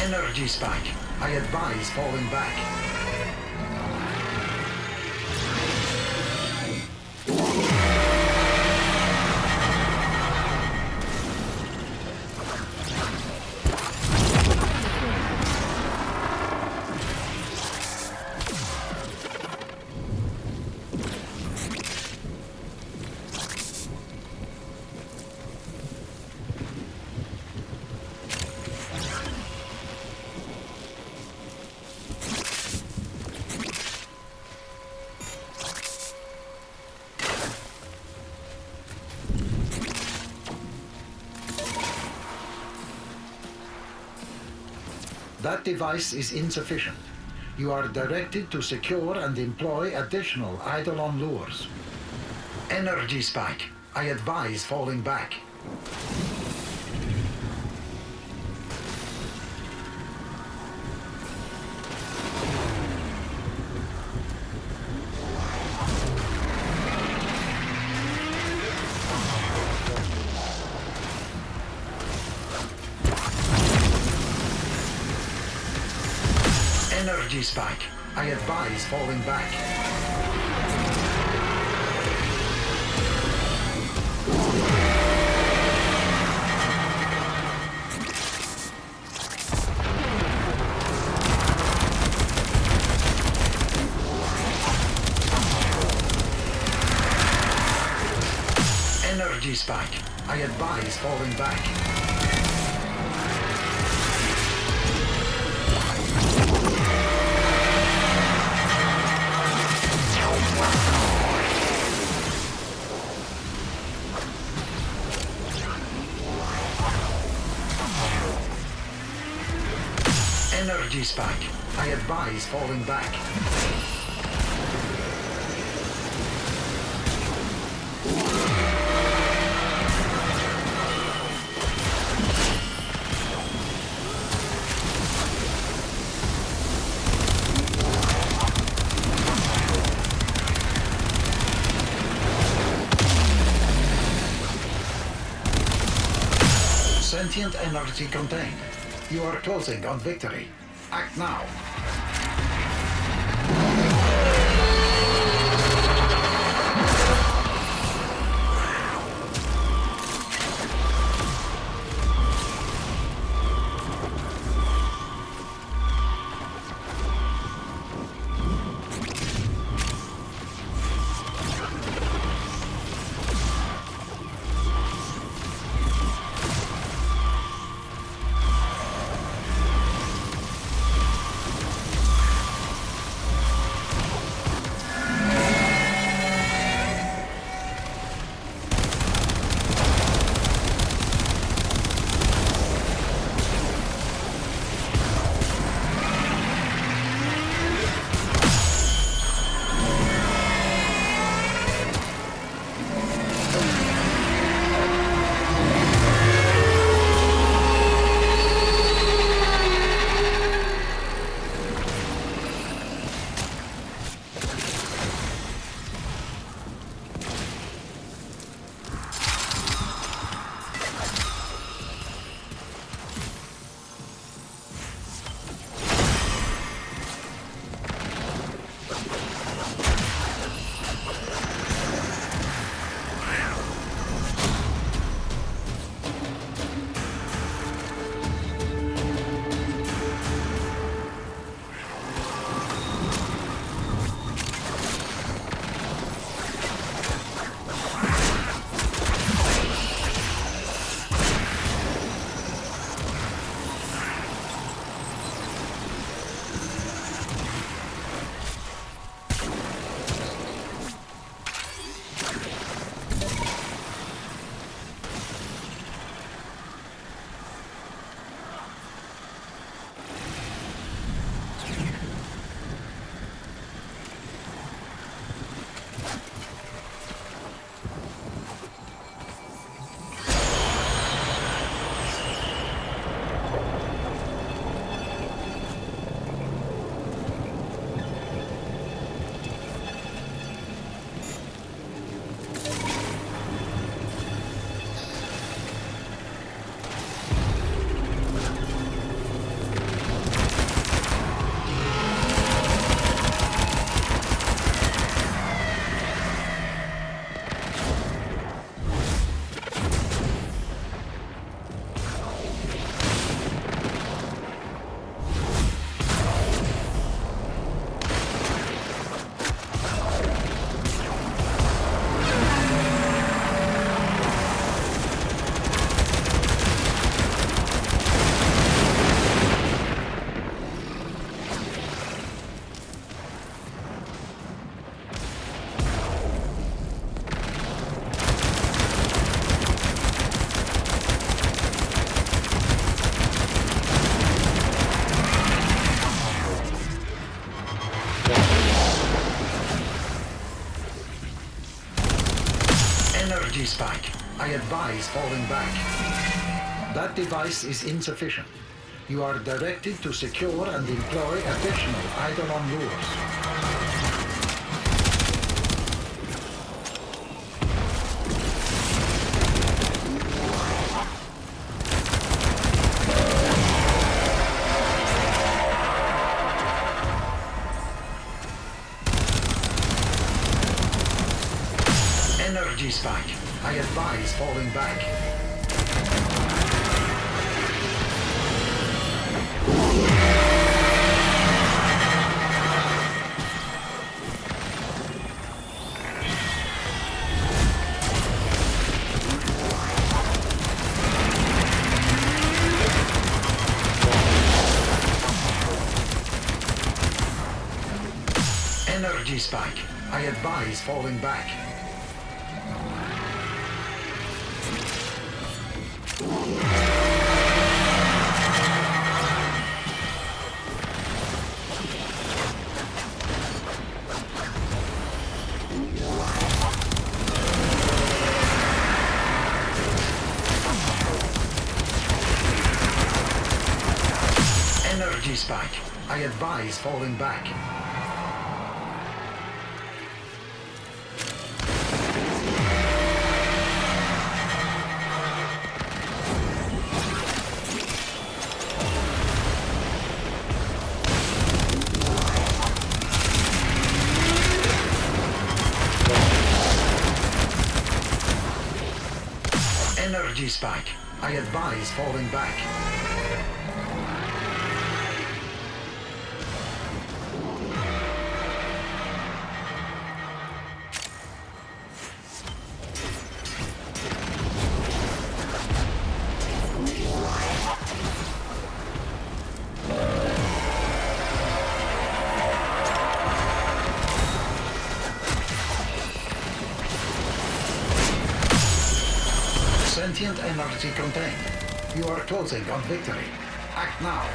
N: Energy spike. I advise falling back. That device is insufficient. You are directed to secure and employ additional Eidolon lures. Energy spike. I advise falling back. Energy spike. I advise falling back. Energy spike. I advise falling back. Energy spike. I advise falling back. Sentient energy contained. You are closing on victory. Act now. advise falling back. That device is insufficient. You are directed to secure and employ additional Eidolon lures. Energy spike. I advise falling back. Energy spike. I advise falling back. Energy spike. I advise falling back. Energy spike. I advise falling back. Sentient energy contained. You are closing on victory. Act now.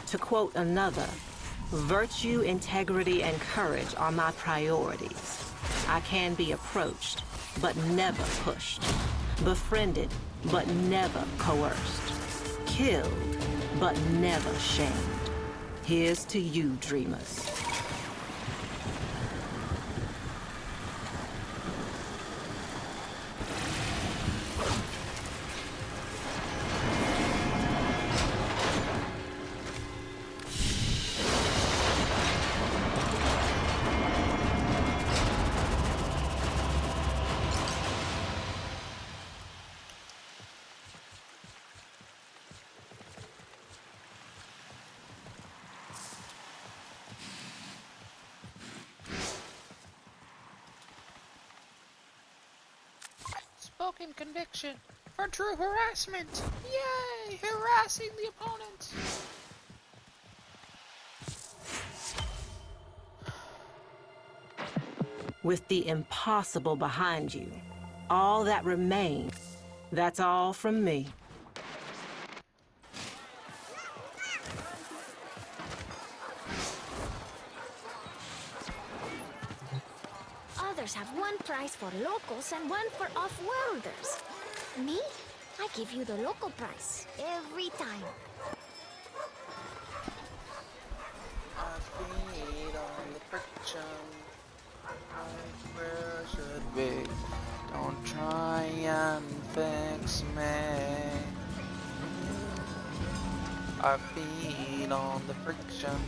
M: To quote another, virtue, integrity, and courage are my priorities. I can be approached, but never pushed. Befriended, but never coerced. Killed, but never shamed. Here's to you, dreamers.
A: Spoken conviction for true harassment. Yay! Harassing the opponent.
M: With the impossible behind you, all that remains, that's all from me.
P: Others have one prize for locals and one for off-worlders. Me? I give you the local price every time.
A: I feed on the friction, right where I should be. Don't try and fix me. I feed on the friction.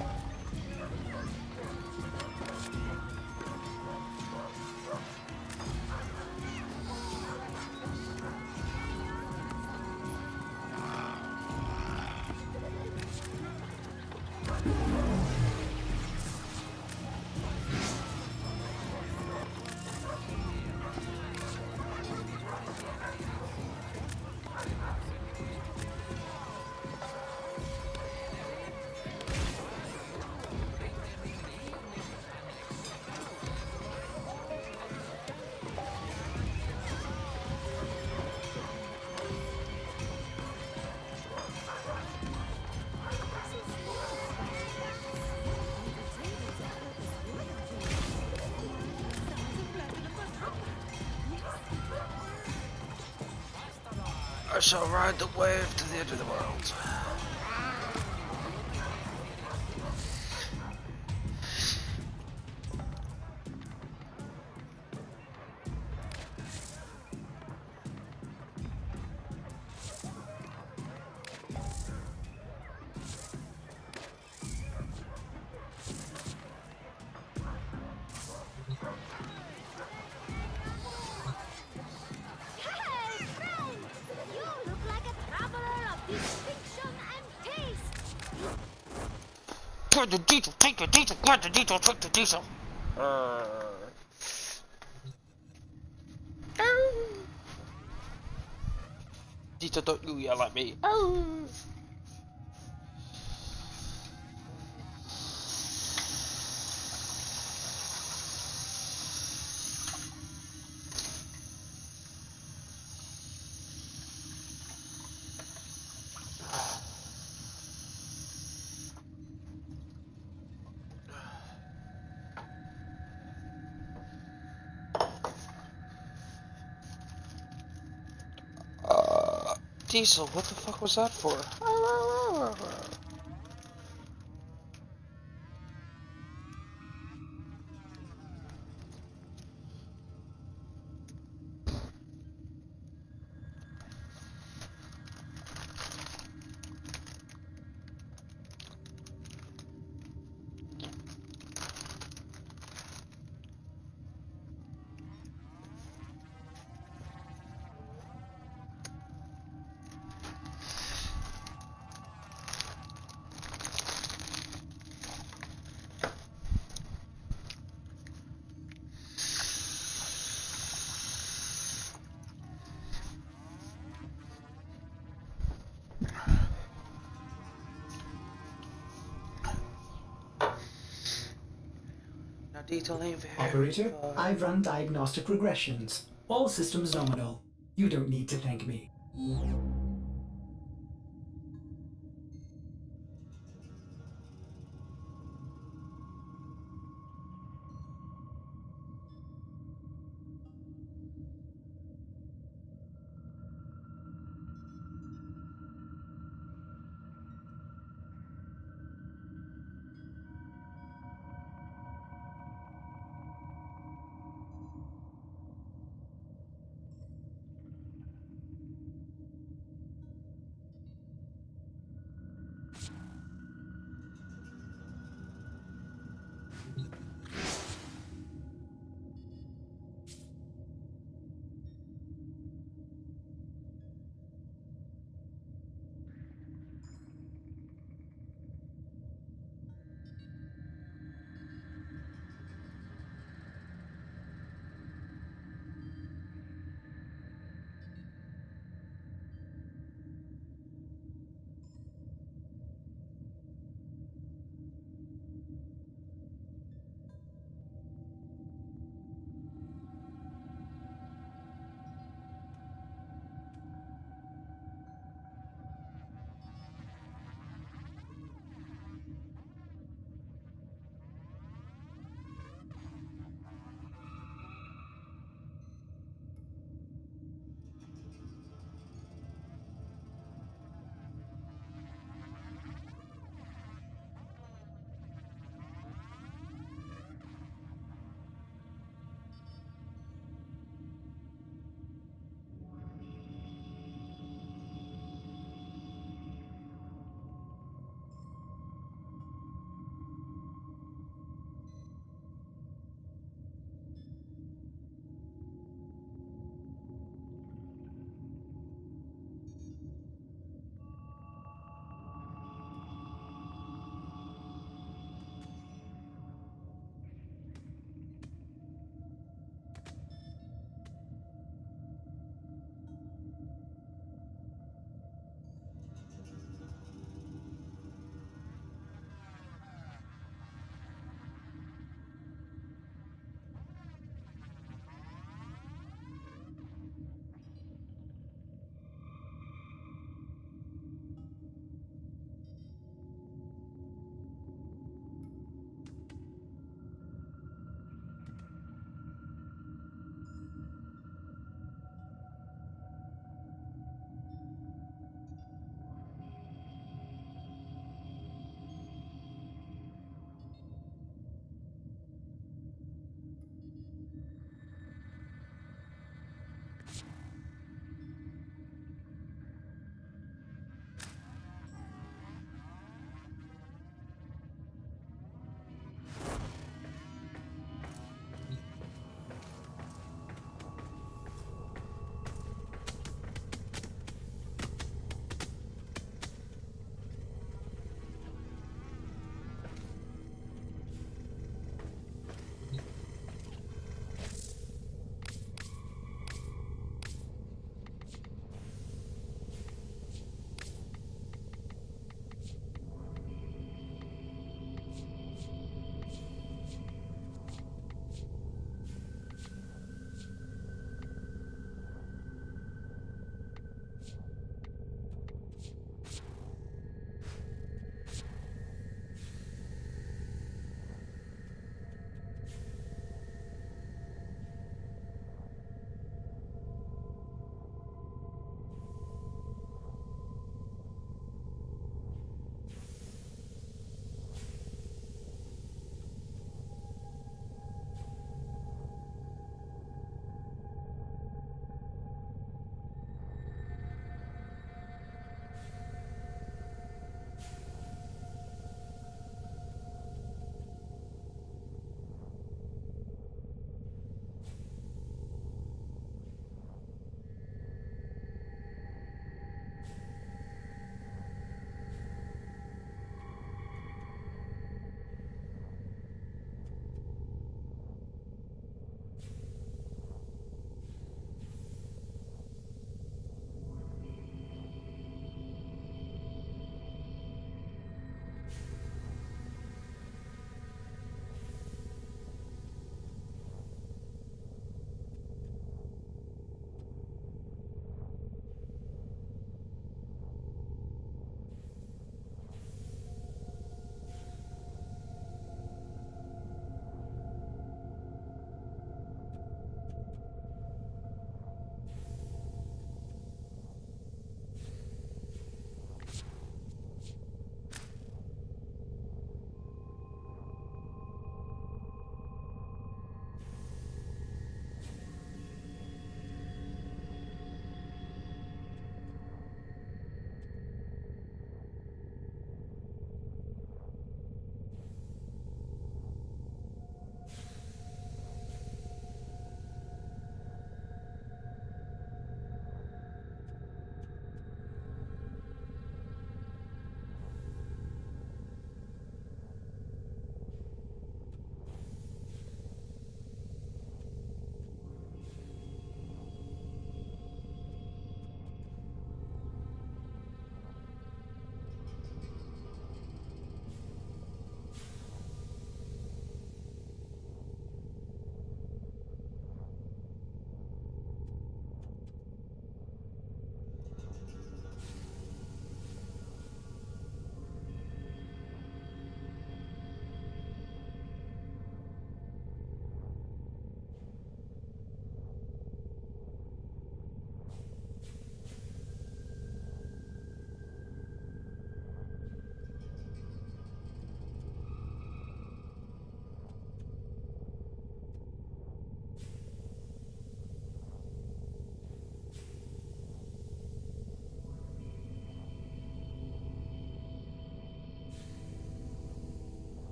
A: I shall ride the wave to the edge of the world.
P: Hey, friend! You look like a traveler of distinction and taste.
A: Get the diesel, take the diesel, get the diesel, take the diesel. Diesel, don't you yell at me. Diesel, what the fuck was that for? Now detail ain't very
G: Operator,
A: far.
G: I've run diagnostic regressions. All systems nominal. You don't need to thank me.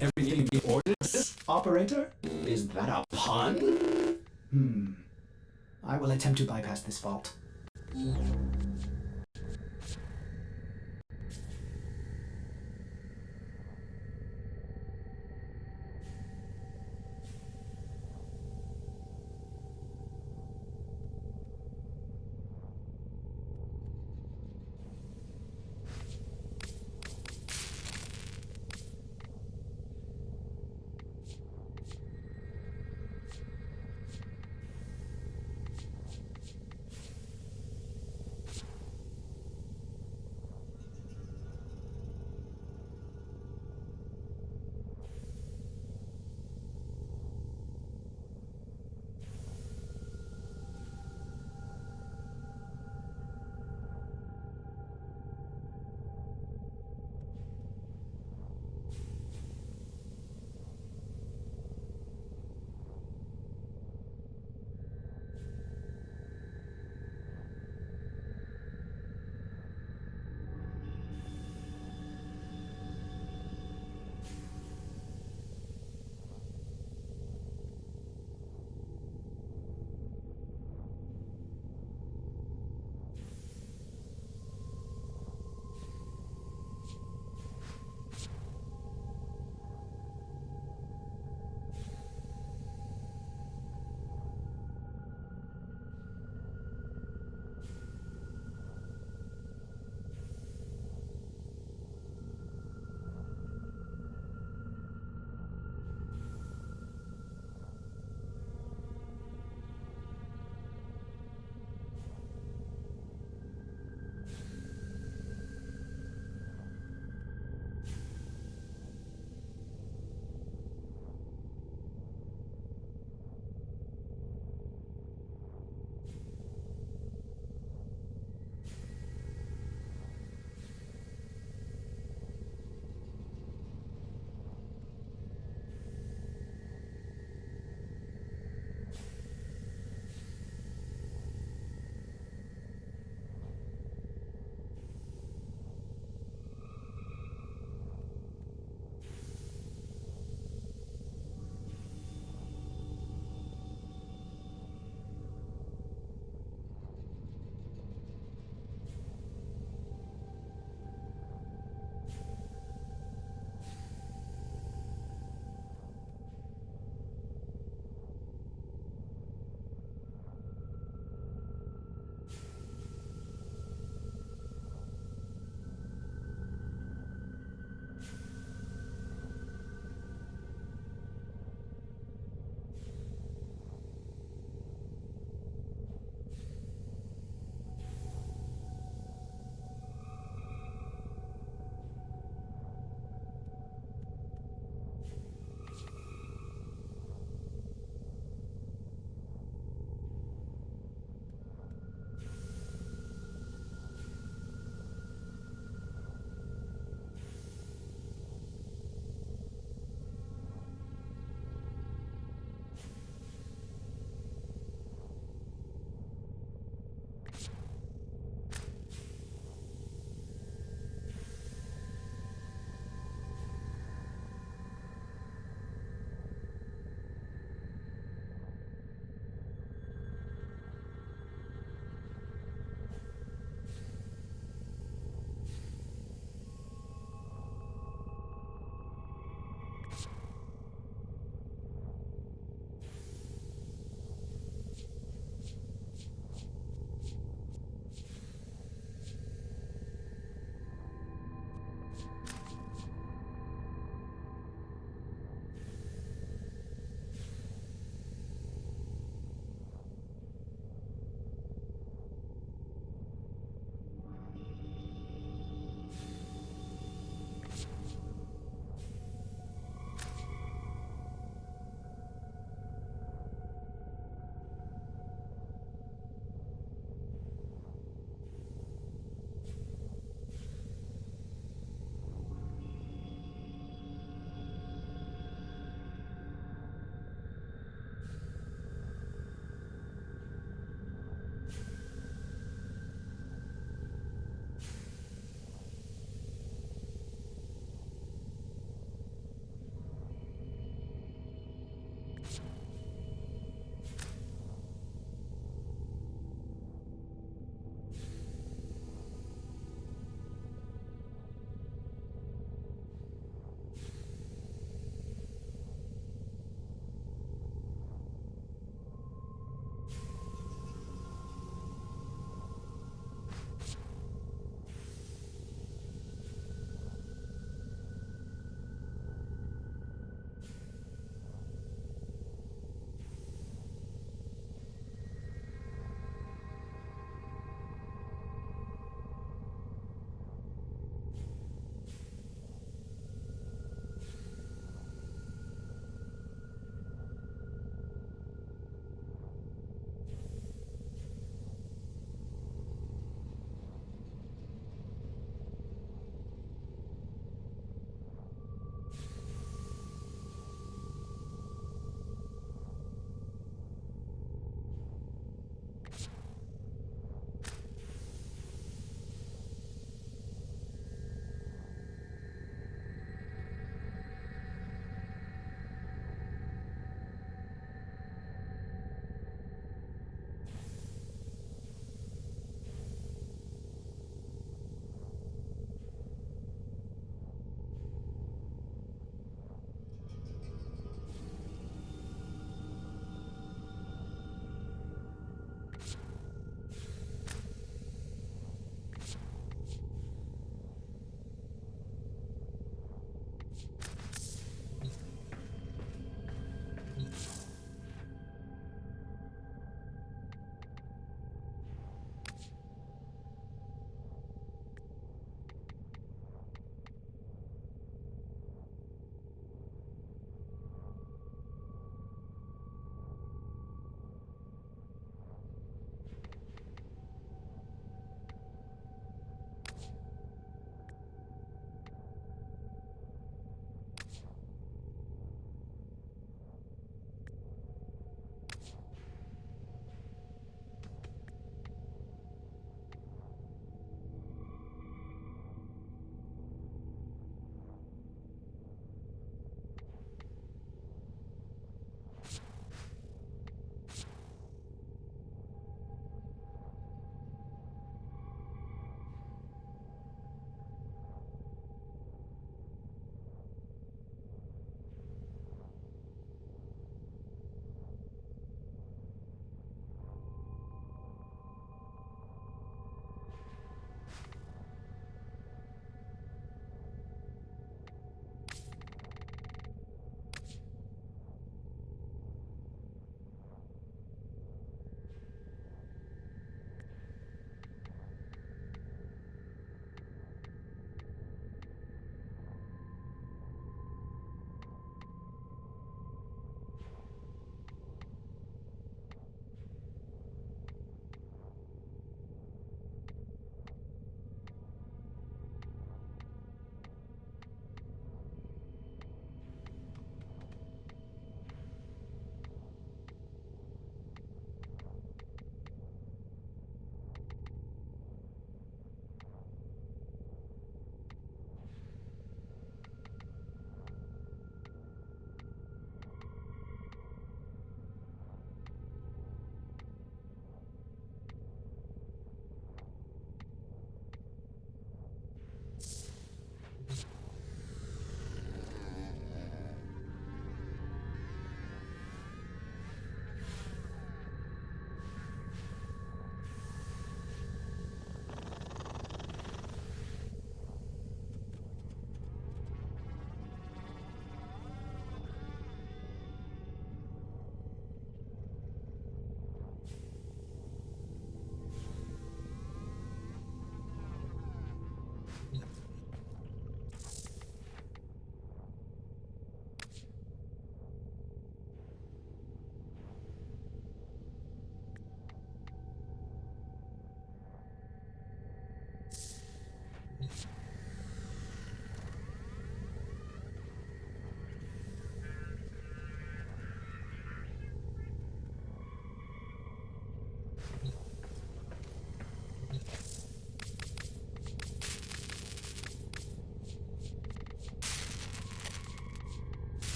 G: Everything in the orders, operator? Is that a pun? I will attempt to bypass this fault.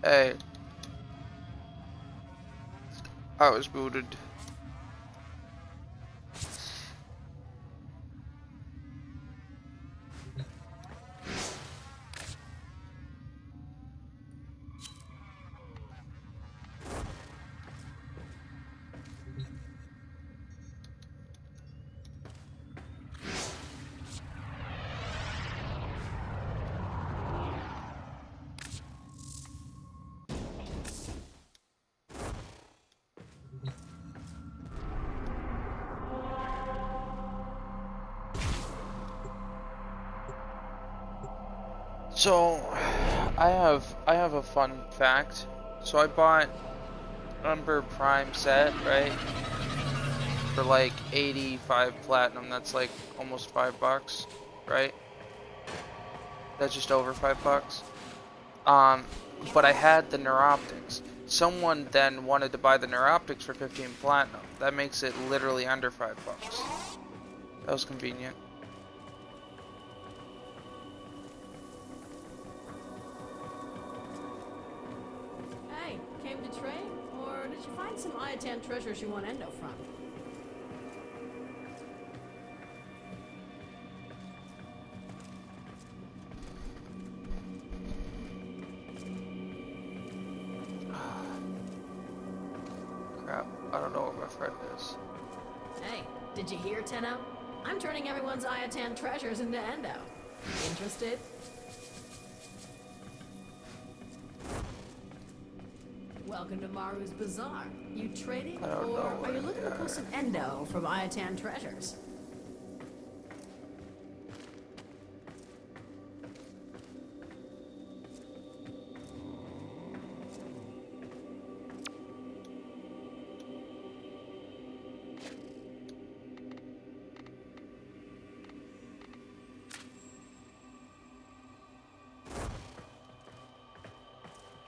A: Hey. I was booted. So, I have a fun fact. So I bought Umber Prime set, right? For like 85 platinum. That's like almost $5, right? That's just over $5. But I had the Neuroptics. Someone then wanted to buy the Neuroptics for 15 platinum. That makes it literally under $5. That was convenient.
Q: Hey, came to trade? Or did you find some Iatan treasures you want endo from?
A: Crap, I don't know where my friend is.
Q: Hey, did you hear, Tenno? I'm turning everyone's Iatan treasures into endo. Interested? Welcome to Maru's Bazaar. You trading, or are you looking to pull some endo from Iatan treasures?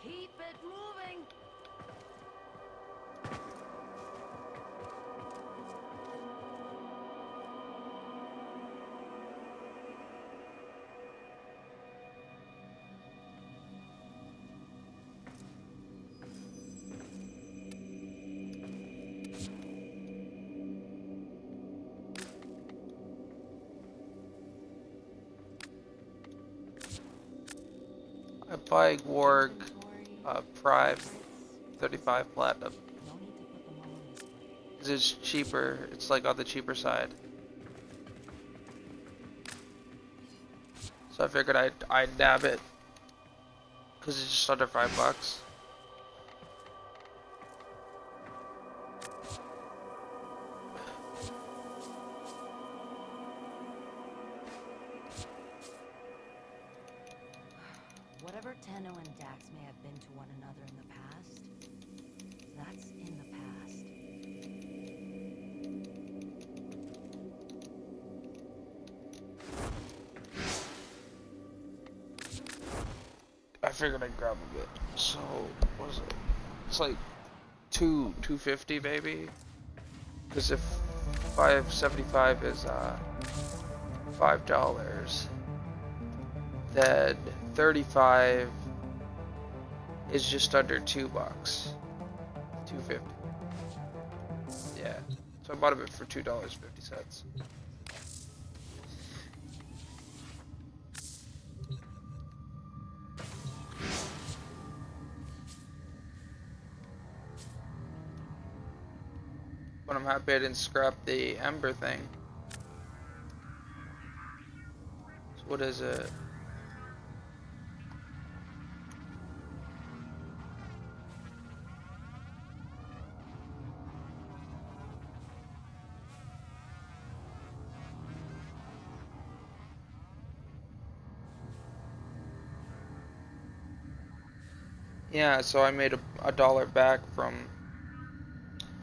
P: Keep it moving.
A: I buy Warg Prime 35 platinum. Cause it's cheaper. It's like on the cheaper side. So I figured I'd nab it. Cause it's just under $5.
R: Whatever Tenno and Dax may have been to one another in the past, that's in the past.
A: I figured I'd grab a bit. So what was it? It's like $250 maybe. Cause if 575 is $5, then 35 is just under $2. $2.50. Yeah. So I bought a bit for $2.50. But I'm happy I didn't scrap the Ember thing. So what is it? Yeah, so I made a dollar back from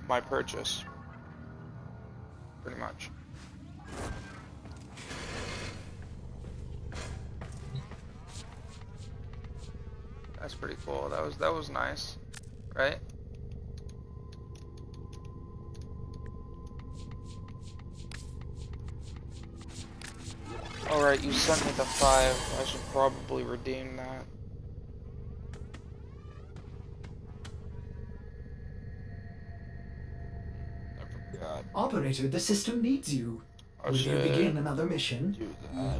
A: my purchase. Pretty much. That's pretty cool. That was nice, right? Alright, you sent me the 5. I should probably redeem that. God.
G: Operator, the system needs you. Will you begin another mission?
A: Do that.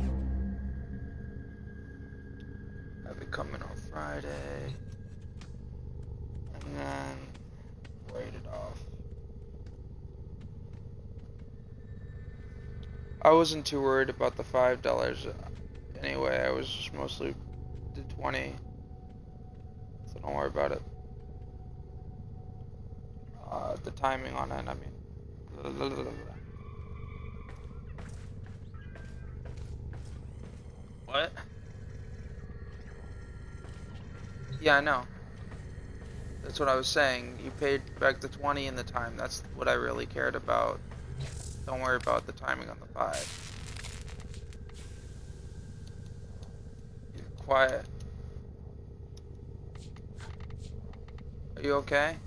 A: Have it coming on Friday. And then write it off. I wasn't too worried about the $5 anyway. I was just mostly the 20. So don't worry about it. The timing on it, I mean. What? Yeah, I know. That's what I was saying. You paid back the 20 and the time. That's what I really cared about. Don't worry about the timing on the 5. You're quiet. Are you okay?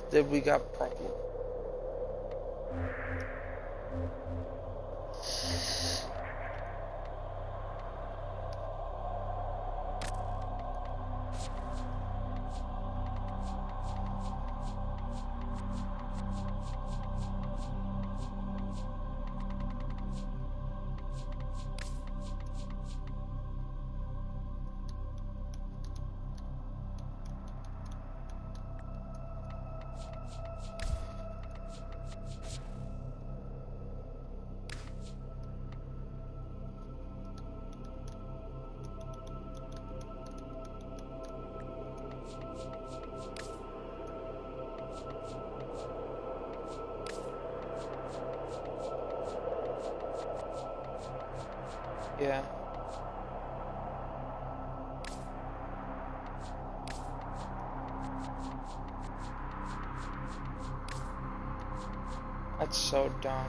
A: Did we got problem? Yeah. That's so dumb.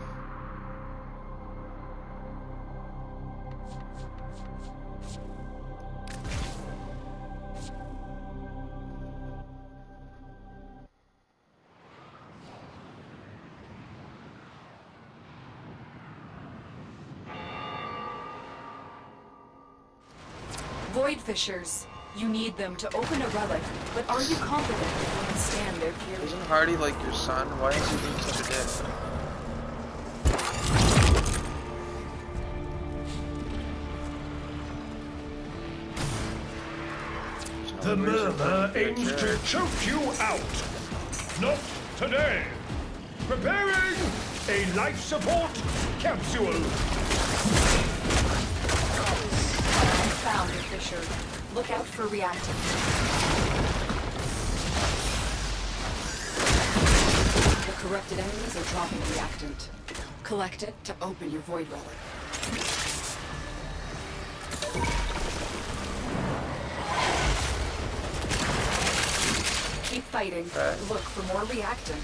E: Void Fishers. You need them to open a relic, but are you confident that you can stand their fury?
A: Isn't Hardy like your son? Why is he being such a dick?
S: The murmur aims to choke you out. Not today. Preparing a life support capsule.
E: Found it, Fisher. Look out for reactant. The corrupted enemies are dropping reactant. Collect it to open your void relic. Keep fighting. Look for more reactant.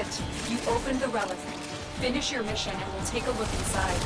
E: it. You opened the relic. Finish your mission and we'll take a look inside.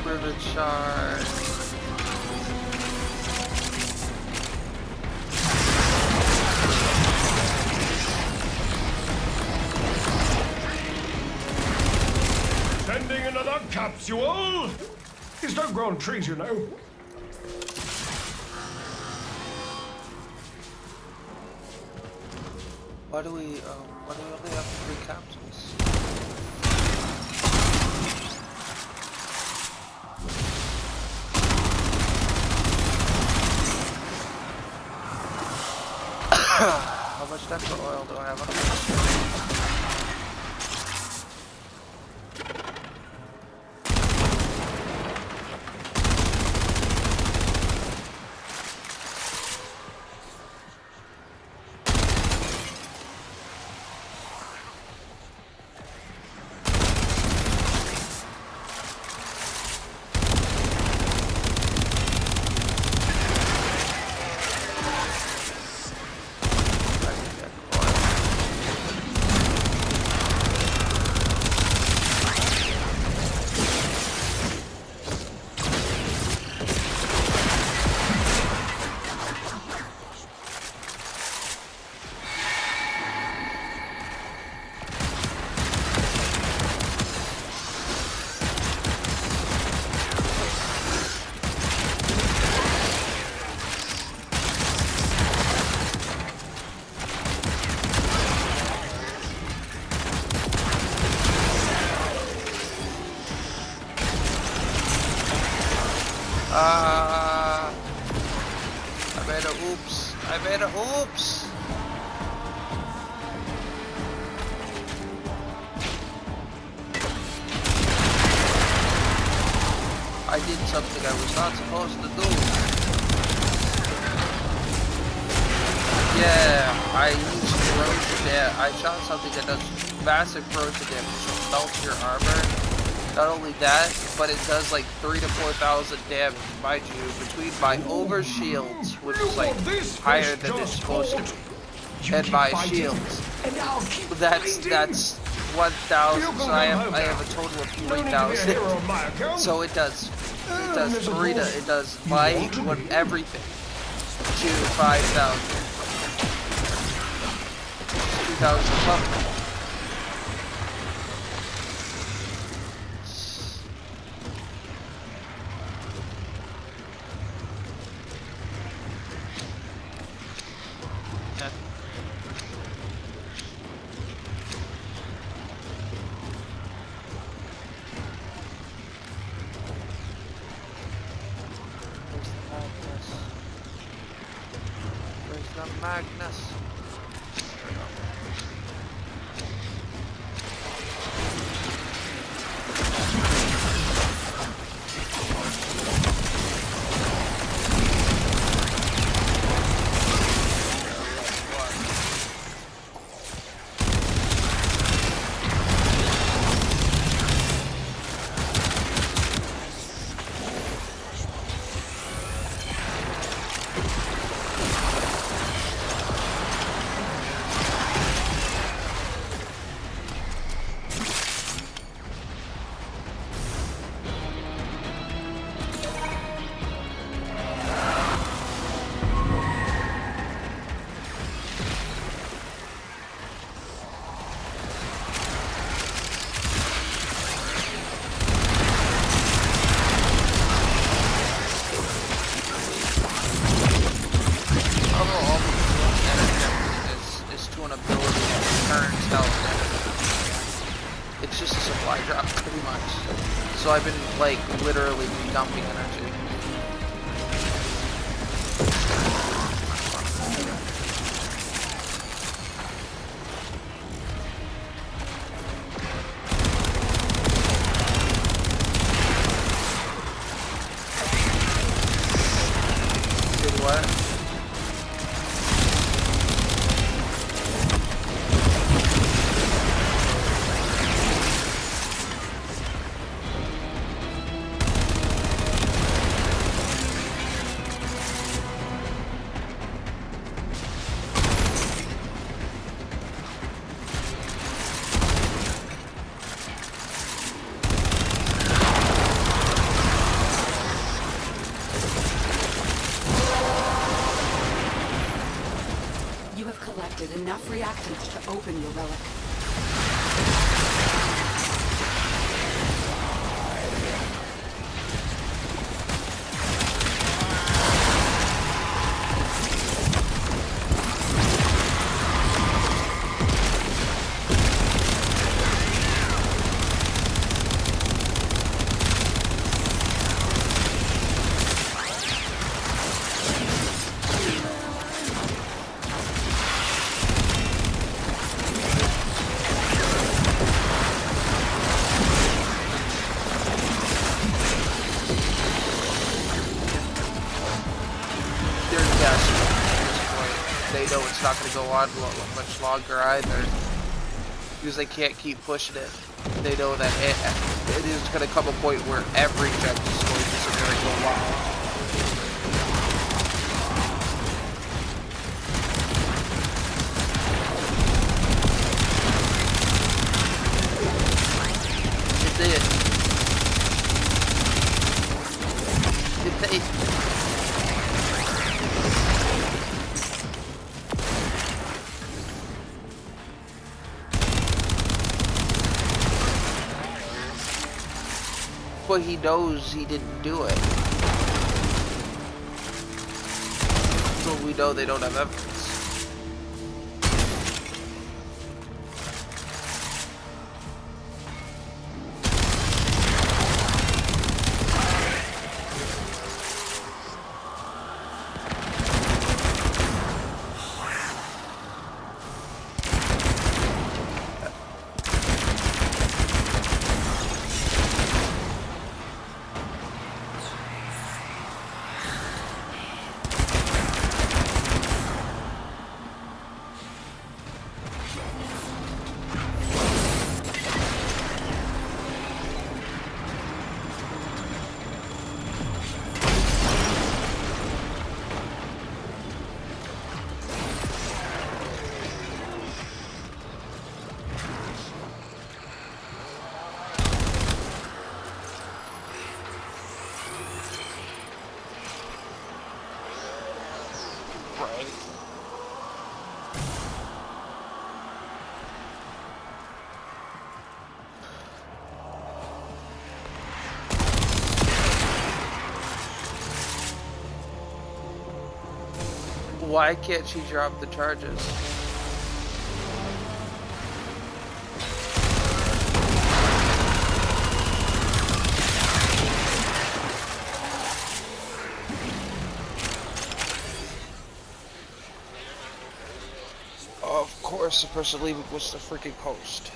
A: Rivet shard.
S: Sending another capsule? These don't grow on trees, you know.
A: Why do we only have 3 capsules? How much extra oil do I have on my I made a oops. I did something I was not supposed to do. Yeah, I used corrosion damage. I shot something that does massive corrosion damage, so melts your armor. Not only that, but it does like 3,000 to 4,000 damage, mind you, between my over shields, which is like higher than it's supposed to be, and my shields. That's 1,000. So I have a total of 20,000. So it does 3 to light, everything to 5,000, 2,000 above. Magnus. supply drop, pretty much. So I've been, like, literally dumping energy. Did what?
E: You have collected enough reactants to open your relic. They know it's not going to go on much longer either, because they can't keep pushing it. They know that it is going to come a point where every jet is going to sit there and go wild. But he knows he didn't do it. So we know they don't have evidence. Why can't she drop the charges? Of course, the person leaving was the freaking host.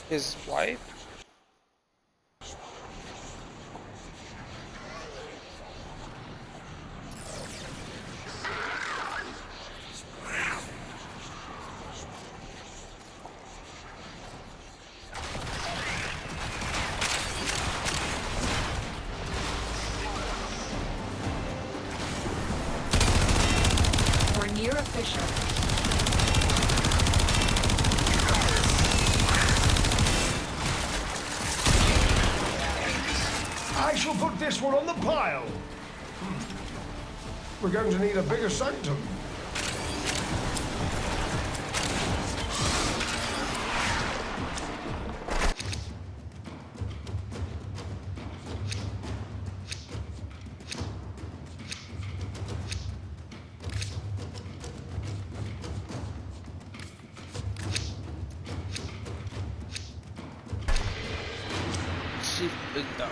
E: His wife? We're near a fissure.
S: I shall put this one on the pile. We're going to need a bigger sanctum.
A: Big dog.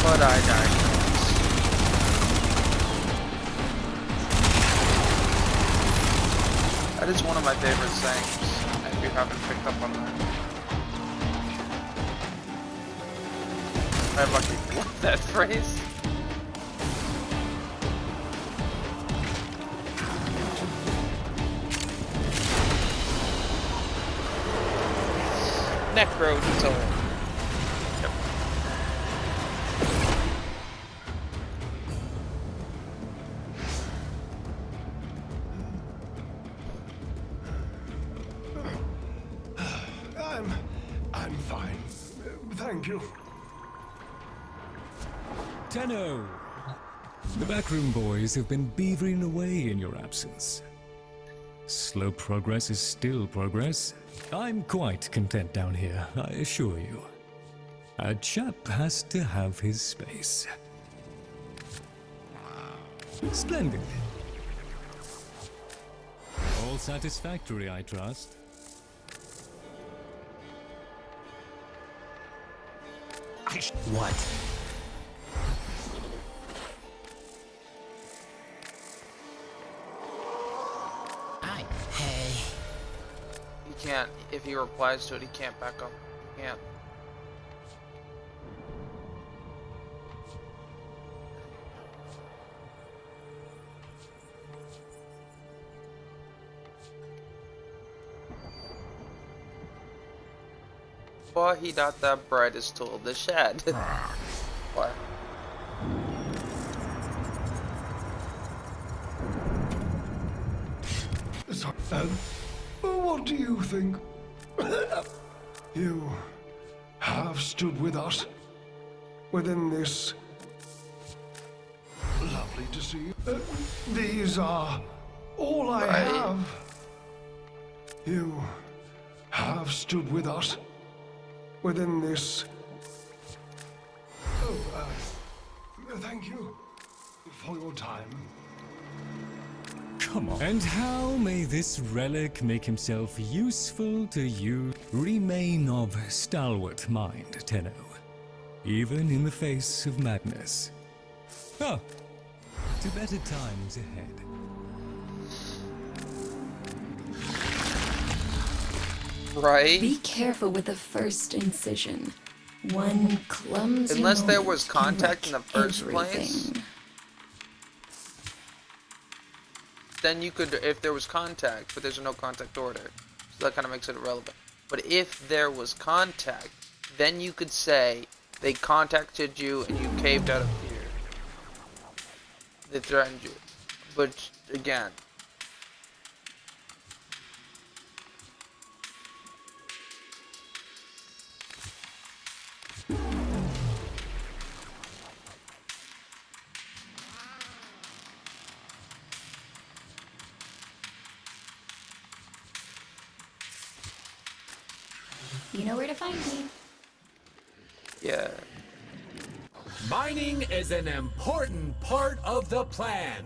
A: But I died. That is one of my favorite things, if you haven't picked up on that. I fucking love that phrase. Necro Soul. Yep.
S: I'm fine. Thank you.
T: Tenno! The backroom boys have been beavering away in your absence. Slow progress is still progress. I'm quite content down here, I assure you. A chap has to have his space. Splendid. All satisfactory, I trust.
I: What?
A: Hey. He can't, if he replies to it, he can't back up. He can't. But he got that bread is told the shed. What?
S: What do you think? You have stood with us within this. Lovely to see you. These are all I have. You have stood with us within this. Oh, thank you for your time.
T: Come on. And how may this relic make himself useful to you? Remain of stalwart mind, Tenno, even in the face of madness. Ah, to better times ahead.
A: Right?
E: Be careful with the first incision. One clumsy
A: Unless there
E: moment
A: was
E: can
A: contact in the
E: wreck
A: first place.
E: everything.
A: Then you could, if there was contact, but there's no contact order, so that kind of makes it irrelevant. But if there was contact, then you could say they contacted you and you caved out of fear. They threatened you. But again,
E: You know where to find me.
A: yeah.
U: Mining is an important part of the plan.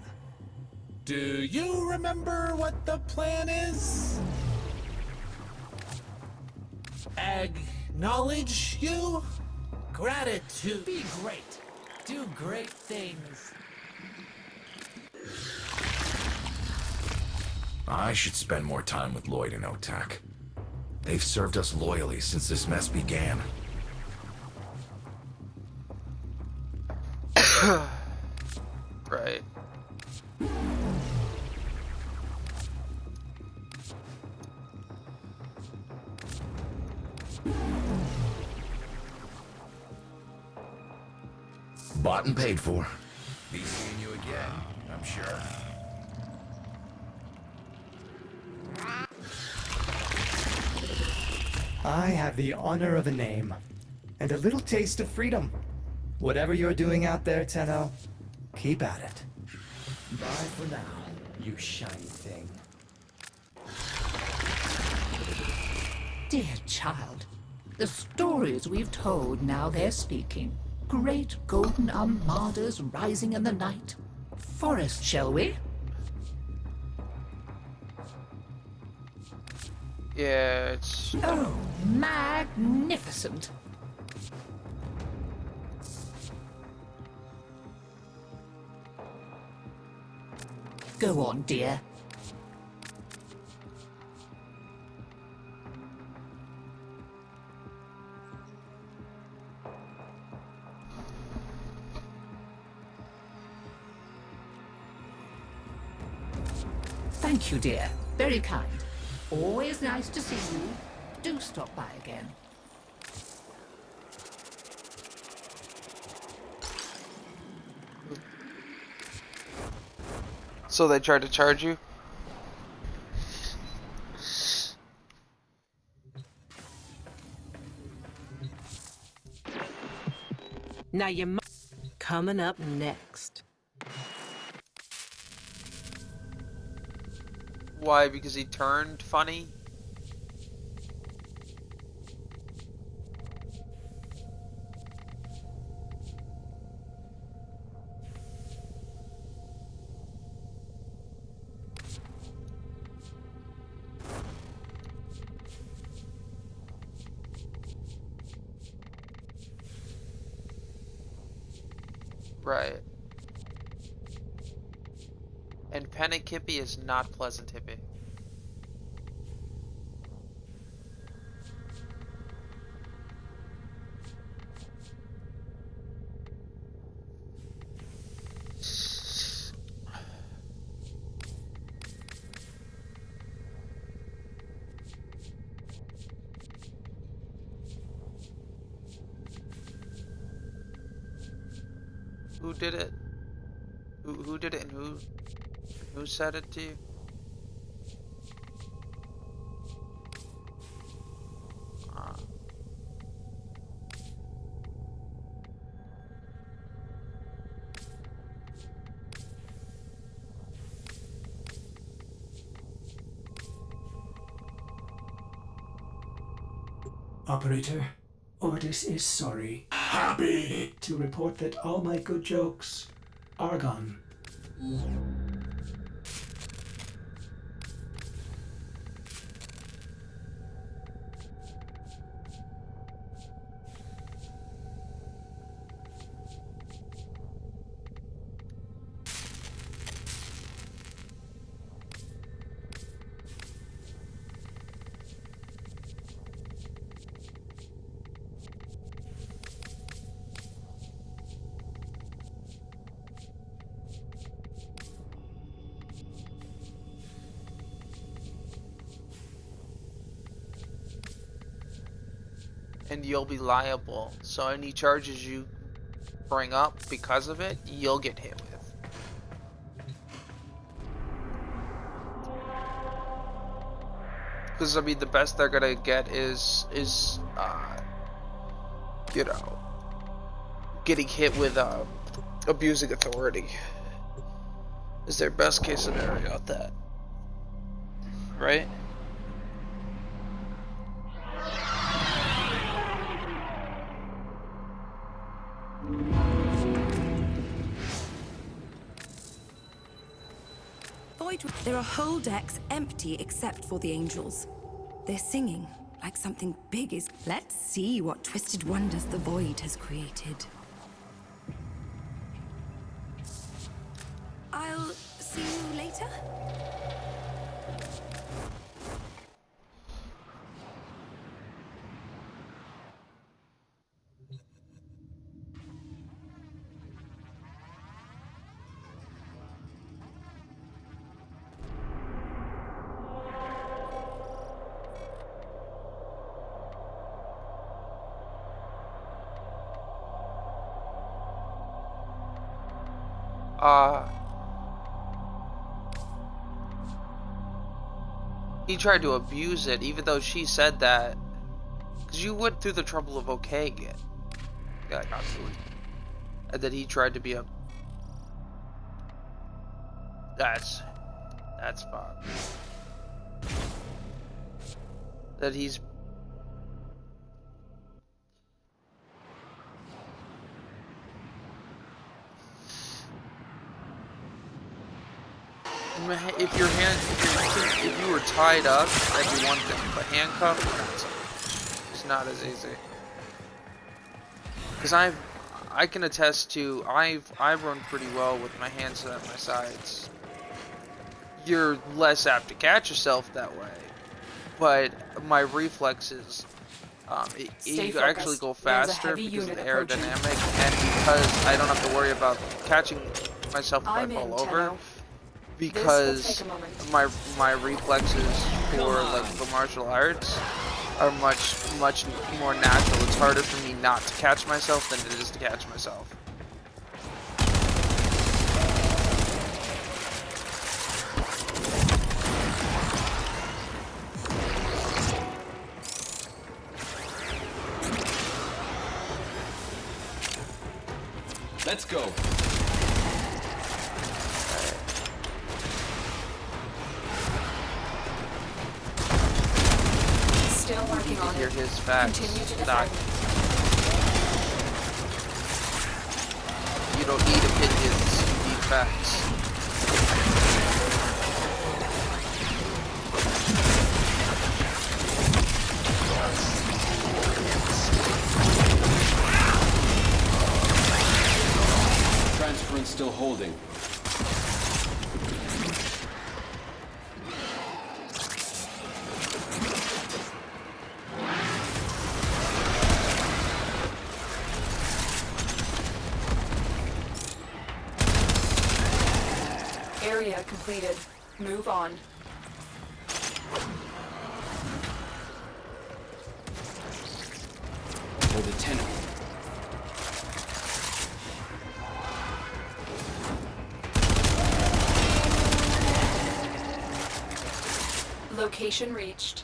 U: Do you remember what the plan is? Acknowledge you? Gratitude.
O: Be great. Do great things.
V: I should spend more time with Lloyd and Otak. They've served us loyally since this mess began.
A: Right.
V: Bought and paid for. Be seeing you again, I'm sure.
C: I have the honor of a name, and a little taste of freedom. Whatever you're doing out there, Tenno, keep at it. Bye for now, you shiny thing.
O: Dear child, the stories we've told, now they're speaking. Great golden armadas rising in the night. Forest, shall we?
A: Yeah, it's...
O: Oh, magnificent. Go on, dear. Thank you, dear. Very kind. Always nice to see you. Do stop by again.
A: So they tried to charge you?
M: Now you're coming up next.
A: Why? Because he turned funny? Right. And Panic Hippie is not Pleasant Hippie. Who did it? Who did it, and who said it to you?
G: Operator, Ordis is sorry. Happy to report that all my good jokes are gone.
A: And you'll be liable. So any charges you bring up because of it, you'll get hit with. Because I mean, the best they're gonna get is you know, getting hit with abusing authority. Is their best case scenario at that, right?
K: There are whole decks empty except for the angels. They're singing like something big is. Let's see what twisted wonders the void has created. I'll see you later.
A: he tried to abuse it, even though she said that. Because you went through the trouble of okaying it. Yeah, not really. And then he tried to be a... That's fun. That he's... If you were tied up, that'd be one thing, but handcuffed, not so much. It's not as easy. Because I can attest to, I've run pretty well with my hands at my sides. You're less apt to catch yourself that way, but my reflexes, you actually go faster because of the aerodynamic, and because I don't have to worry about catching myself if I fall over. Because my reflexes for like the martial arts are much more natural. It's harder for me not to catch myself than it is to catch myself.
F: Let's go.
E: Still working on it.
A: Hear his facts. You don't need opinions, you need facts.
F: Transference still holding.
E: Area completed. Move on.
F: For the tenor.
E: Location reached.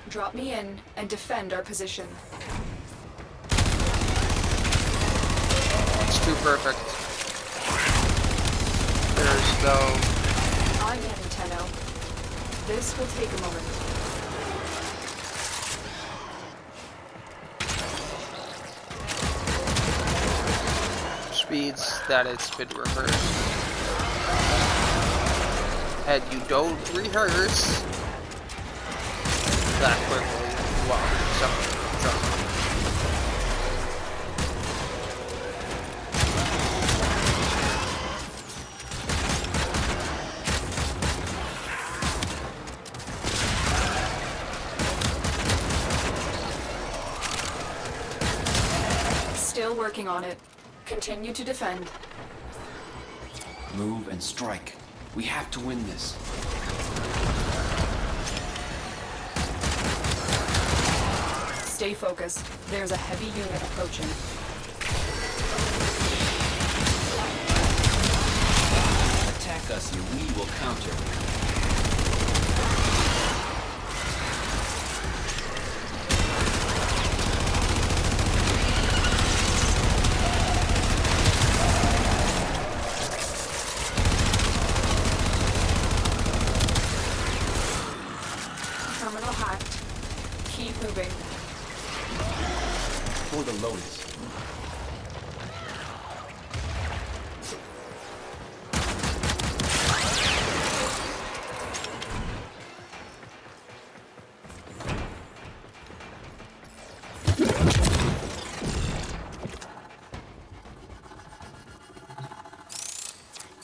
E: Drop me in and defend our position.
A: It's too perfect. There's no...
E: I'm in, Tenno. This will take a moment.
A: Speeds that it's been rehearsed. And you don't rehearse that quickly. Wow, something.
E: Still working on it. Continue to defend.
F: Move and strike. We have to win this.
E: Stay focused. There's a heavy unit approaching.
F: Attack us and we will counter.
E: Terminal hacked. Keep moving.
F: For the Lotus.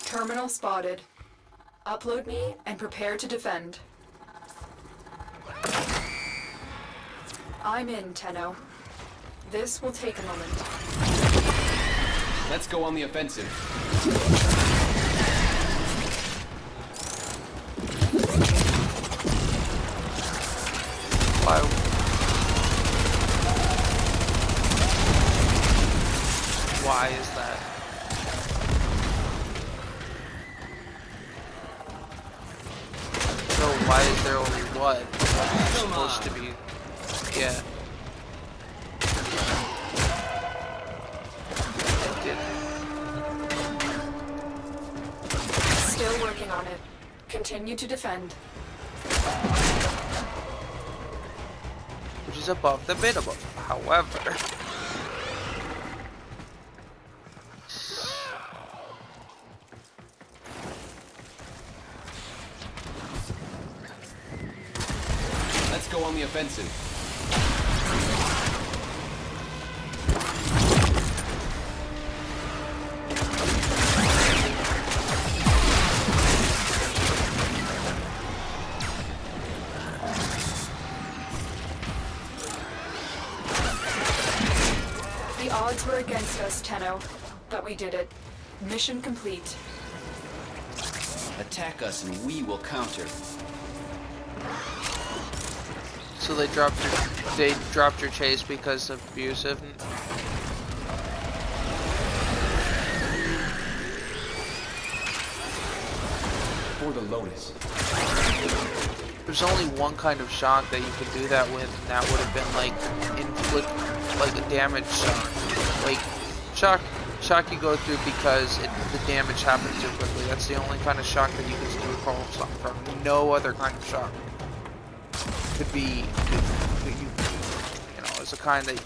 E: Terminal spotted. Upload me and prepare to defend. I'm in, Tenno. This will take a moment.
F: Let's go on the offensive.
A: Why is that? blood. It's supposed to be. Yeah.
E: Still working on it. Continue to defend.
A: Which is above the minimum. However,
F: let's go on the offensive.
E: The odds were against us, Tenno, but we did it. Mission complete.
F: Attack us and we will counter.
A: so they dropped your chase because of abusive.
F: For the Lotus.
A: There's only one kind of shock that you could do that with, and that would have been like inflict, like a damage shock. Like shock you go through because the damage happens too quickly. That's the only kind of shock that you can still recall something from. No other kind of shock could be, you know, it's a kind that.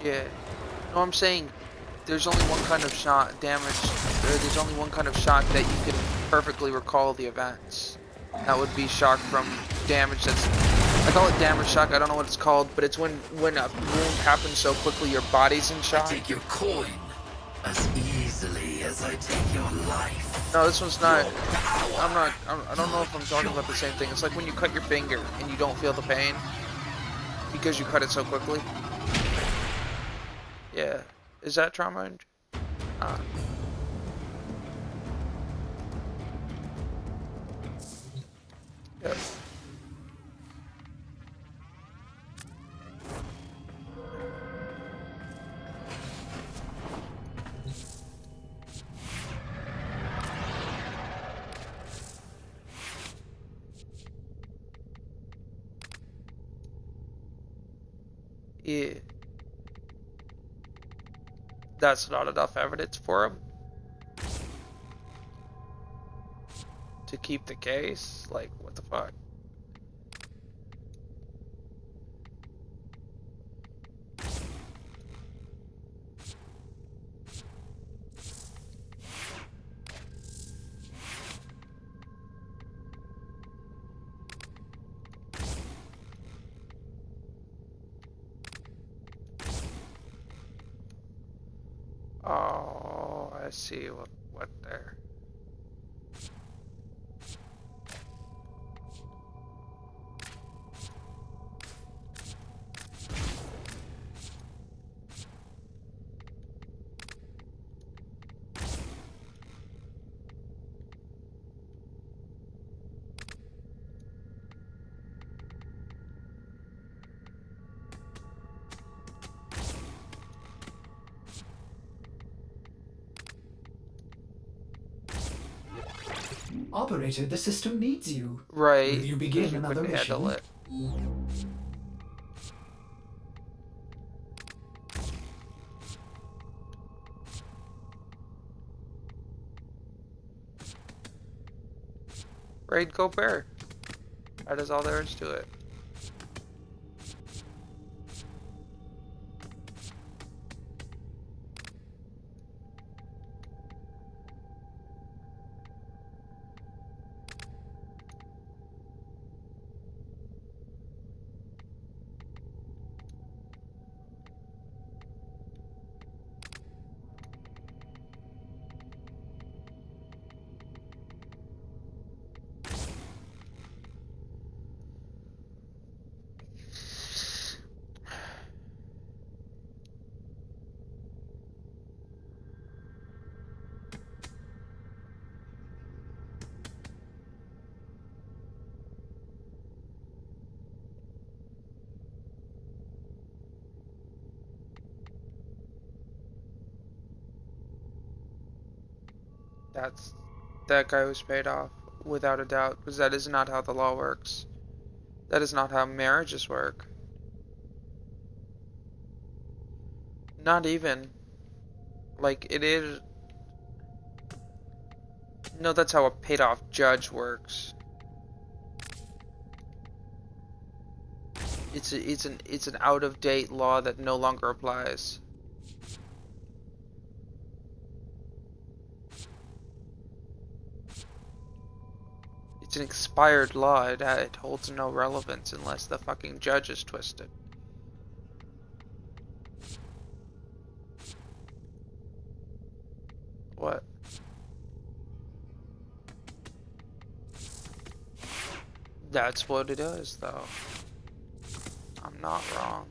A: Yeah. No, I'm saying there's only one kind of shot damage, or there's only one kind of shock that you can perfectly recall the events. That would be shock from damage that's, I call it damage shock, I don't know what it's called, but it's when a wound happens so quickly your body's in shock.
I: I take your coin as easily as I take your life.
A: No, this one's not, I don't know if I'm talking about the same thing. It's like when you cut your finger and you don't feel the pain because you cut it so quickly. Yeah. Is that trauma? Yep. Yeah. That's not enough evidence for him to keep the case. Like, what the fuck? Oh, I see what there.
G: Operator, the system needs you.
A: Right.
G: Will you begin another mission?
A: Handle it. Raid Go Bear. That is all there is to it. That's that guy was paid off, without a doubt, because that is not how the law works. That is not how marriages work. Not even. Like, it is... No, that's how a paid-off judge works. It's an out-of-date law that no longer applies. It's an expired law. It holds no relevance unless the fucking judge is twisted. What? That's what it is, though. I'm not wrong.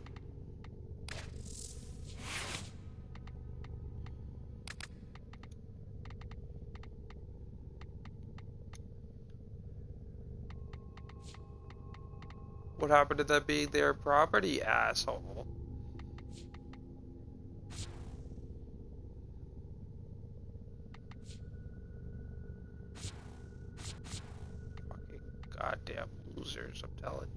A: What happened to that being their property, asshole? Fucking goddamn losers, I'm telling you.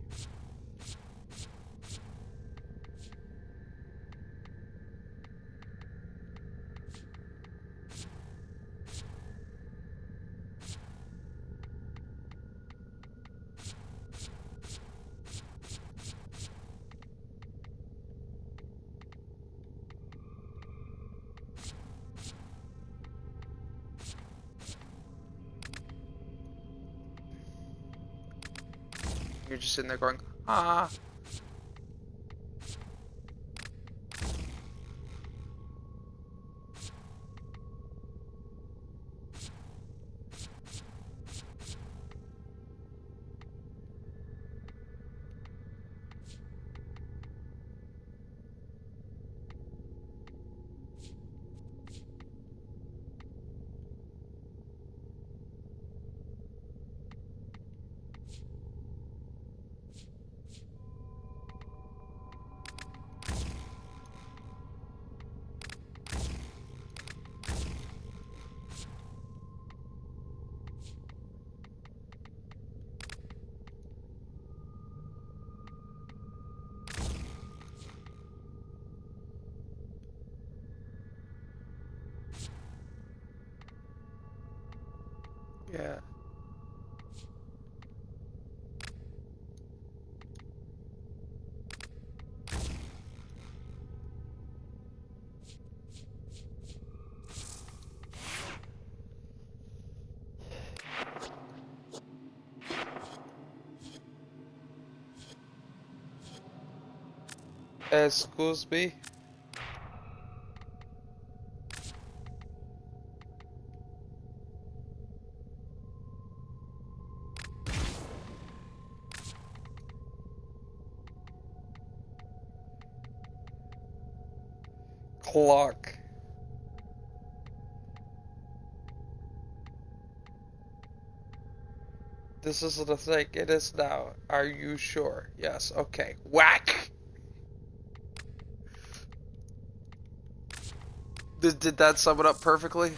A: You're just sitting there going, ah. Yeah. Excuse me? Clock. This isn't a thing. It is now. Are you sure? Yes. Okay. Whack! Did that sum it up perfectly?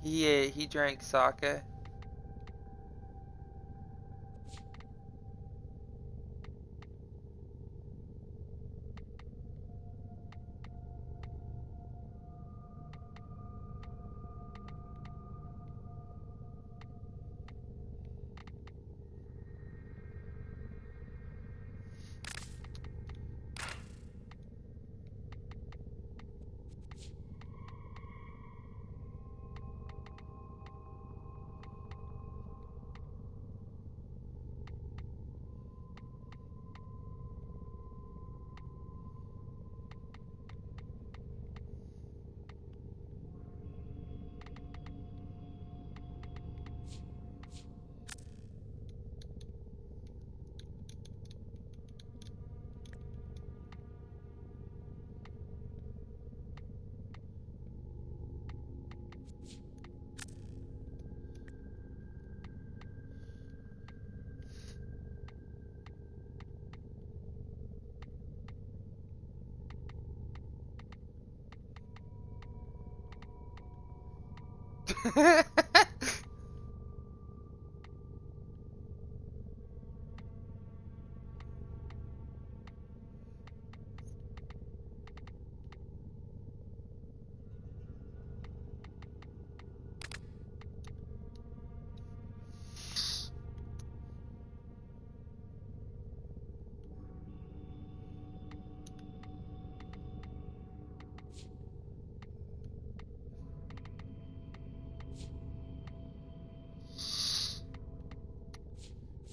A: Yeah, he drank sake.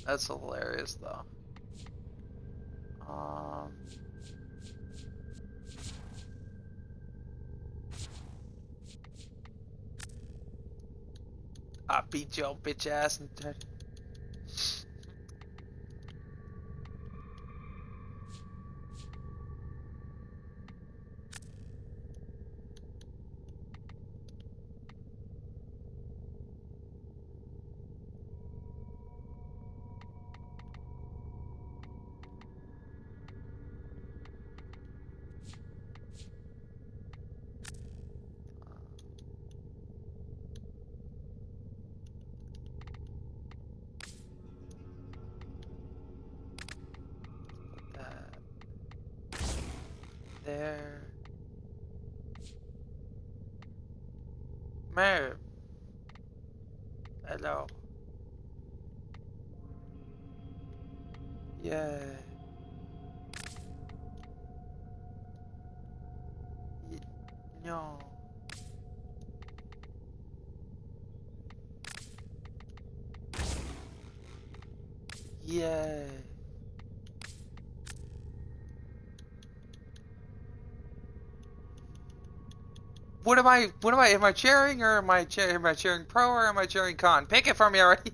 A: That's hilarious, though. I beat your bitch ass and there. Merv. Hello. Yeah. No. Yeah. Am I cheering or am I cheering pro or am I cheering con? Pick it for me already.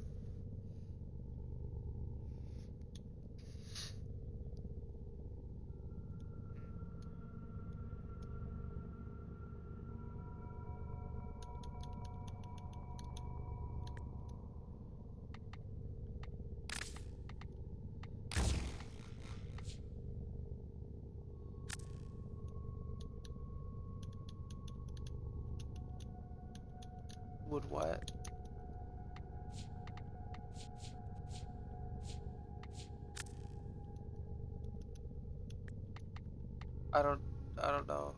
A: Would what? I don't know.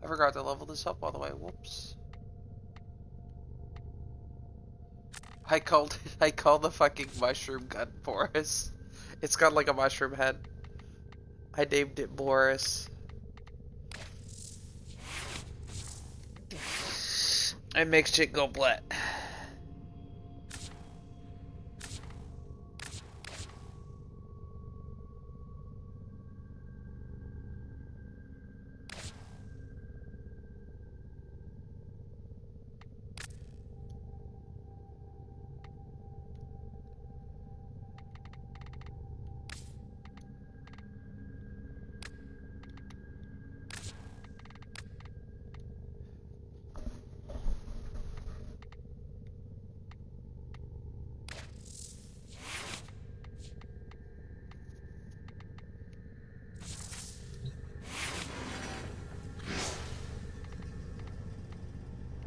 A: I forgot to level this up all the way. Whoops. I called the fucking mushroom gun Boris. It's got like a mushroom head. I named it Boris. It makes shit go blat.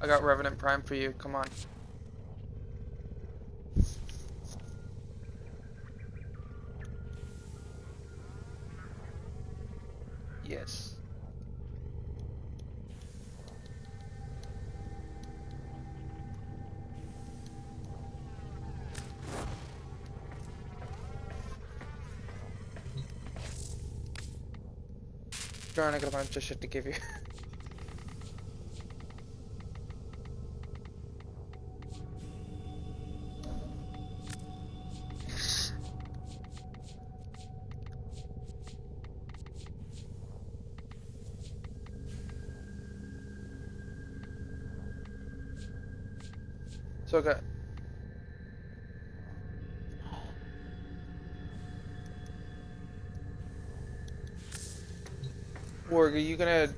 A: I got Revenant Prime for you. Come on. Yes. Darn, I got a bunch of shit to give you. So I got... Warg, are you gonna...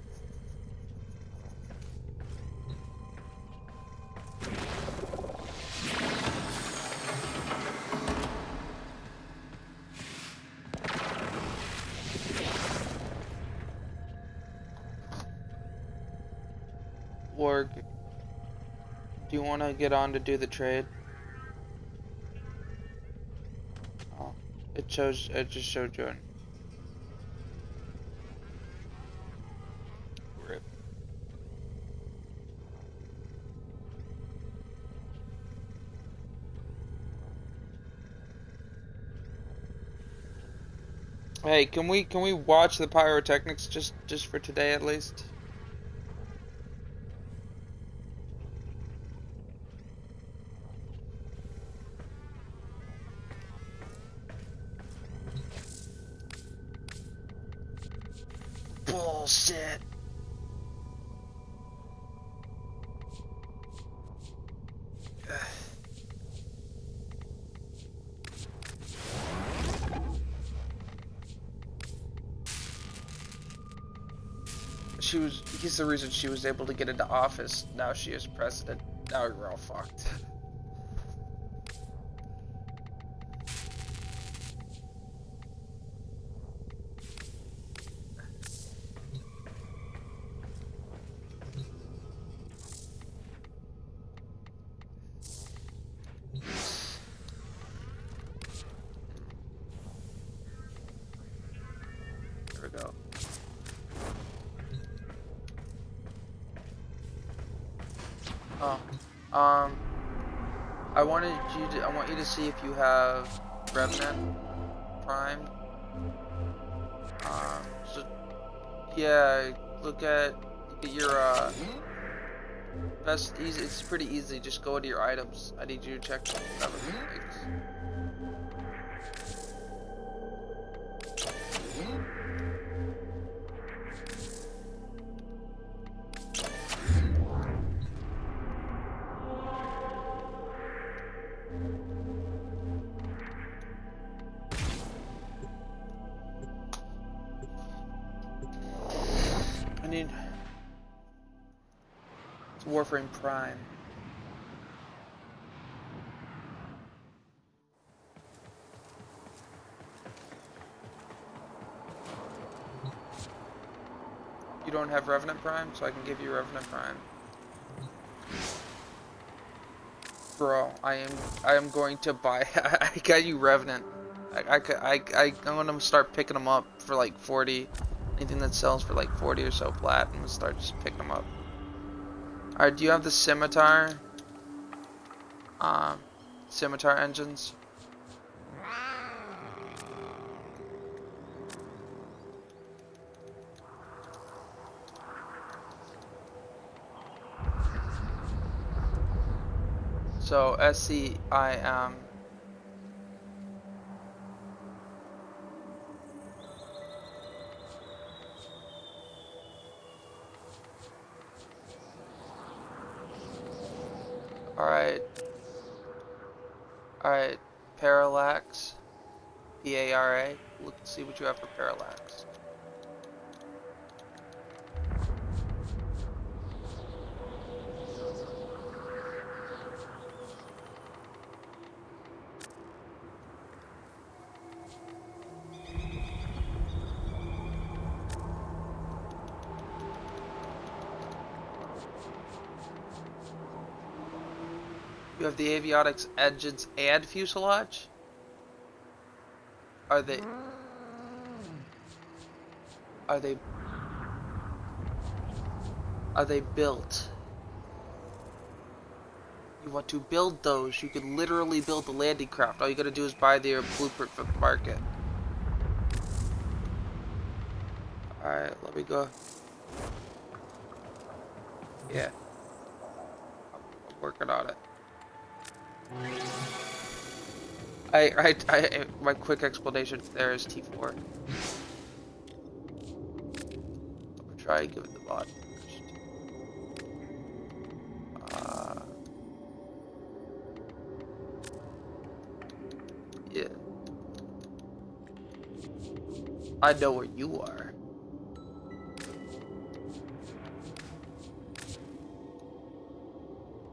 A: Org, do you want to get on to do the trade? Oh, it just showed you. Rip. Hey, can we watch the pyrotechnics just for today at least? Bullshit. He's the reason she was able to get into office. Now she is president. Now we're all fucked. There we go. Oh, I want you to see if you have Revenant Prime. So yeah, look at your best easy. It's pretty easy. Just go into your items. I need you to check everything. I need it's Warframe Prime. You don't have Revenant Prime, so I can give you Revenant Prime. Bro, I am going to buy. I got you Revenant. I'm gonna start picking them up for like 40. Anything that sells for like 40 or so flat, I'm gonna start just picking them up. All right, do you have the Scimitar? Scimitar engines. So SCIM. Alright. Alright. Parallax. P-A-R-A. Let's see what you have for Parallax. You have the avionics engines and fuselage? Are they built? You want to build those, you can literally build the landing craft. All you gotta do is buy the blueprint from the market. Alright, let me go. Yeah. I'm working on it. My quick explanation there is T4. I'm gonna try and give it the mod first. Yeah. I know where you are.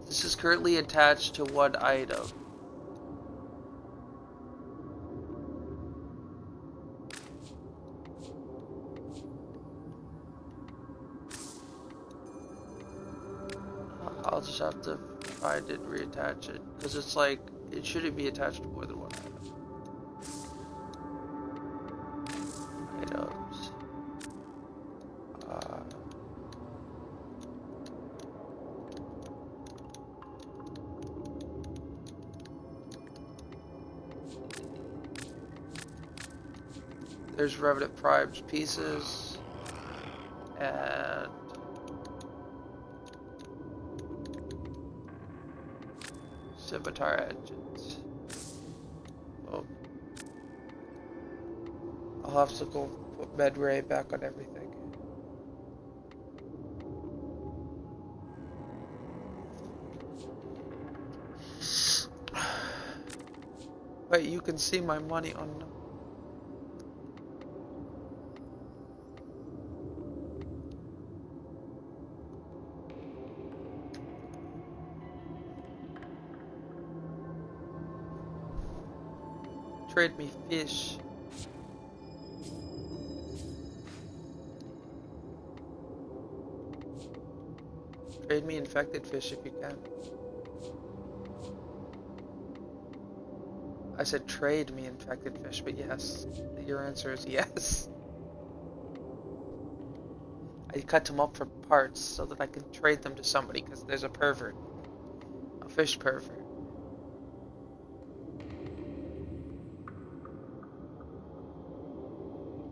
A: This is currently attached to one item. just have to find it, reattach it, because it's like it shouldn't be attached to more than one item. Items. There's Revenant Prime's pieces, and Scimitar engines. Oh. I'll have to go put Medray back on everything. Wait, you can see my money on them. Trade me fish. Trade me infected fish if you can. I said trade me infected fish, but yes. Your answer is yes. I cut them up for parts so that I can trade them to somebody because there's a pervert. A fish pervert.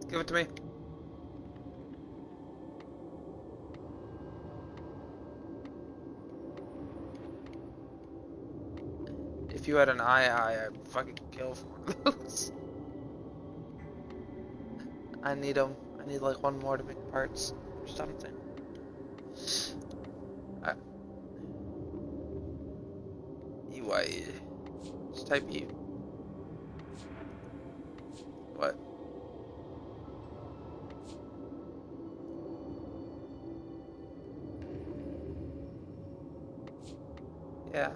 A: Give it to me. If you had an eye, I'd fucking kill for one of those. I need them. I need like one more to make parts or something. EY. Just type U. What? Yeah.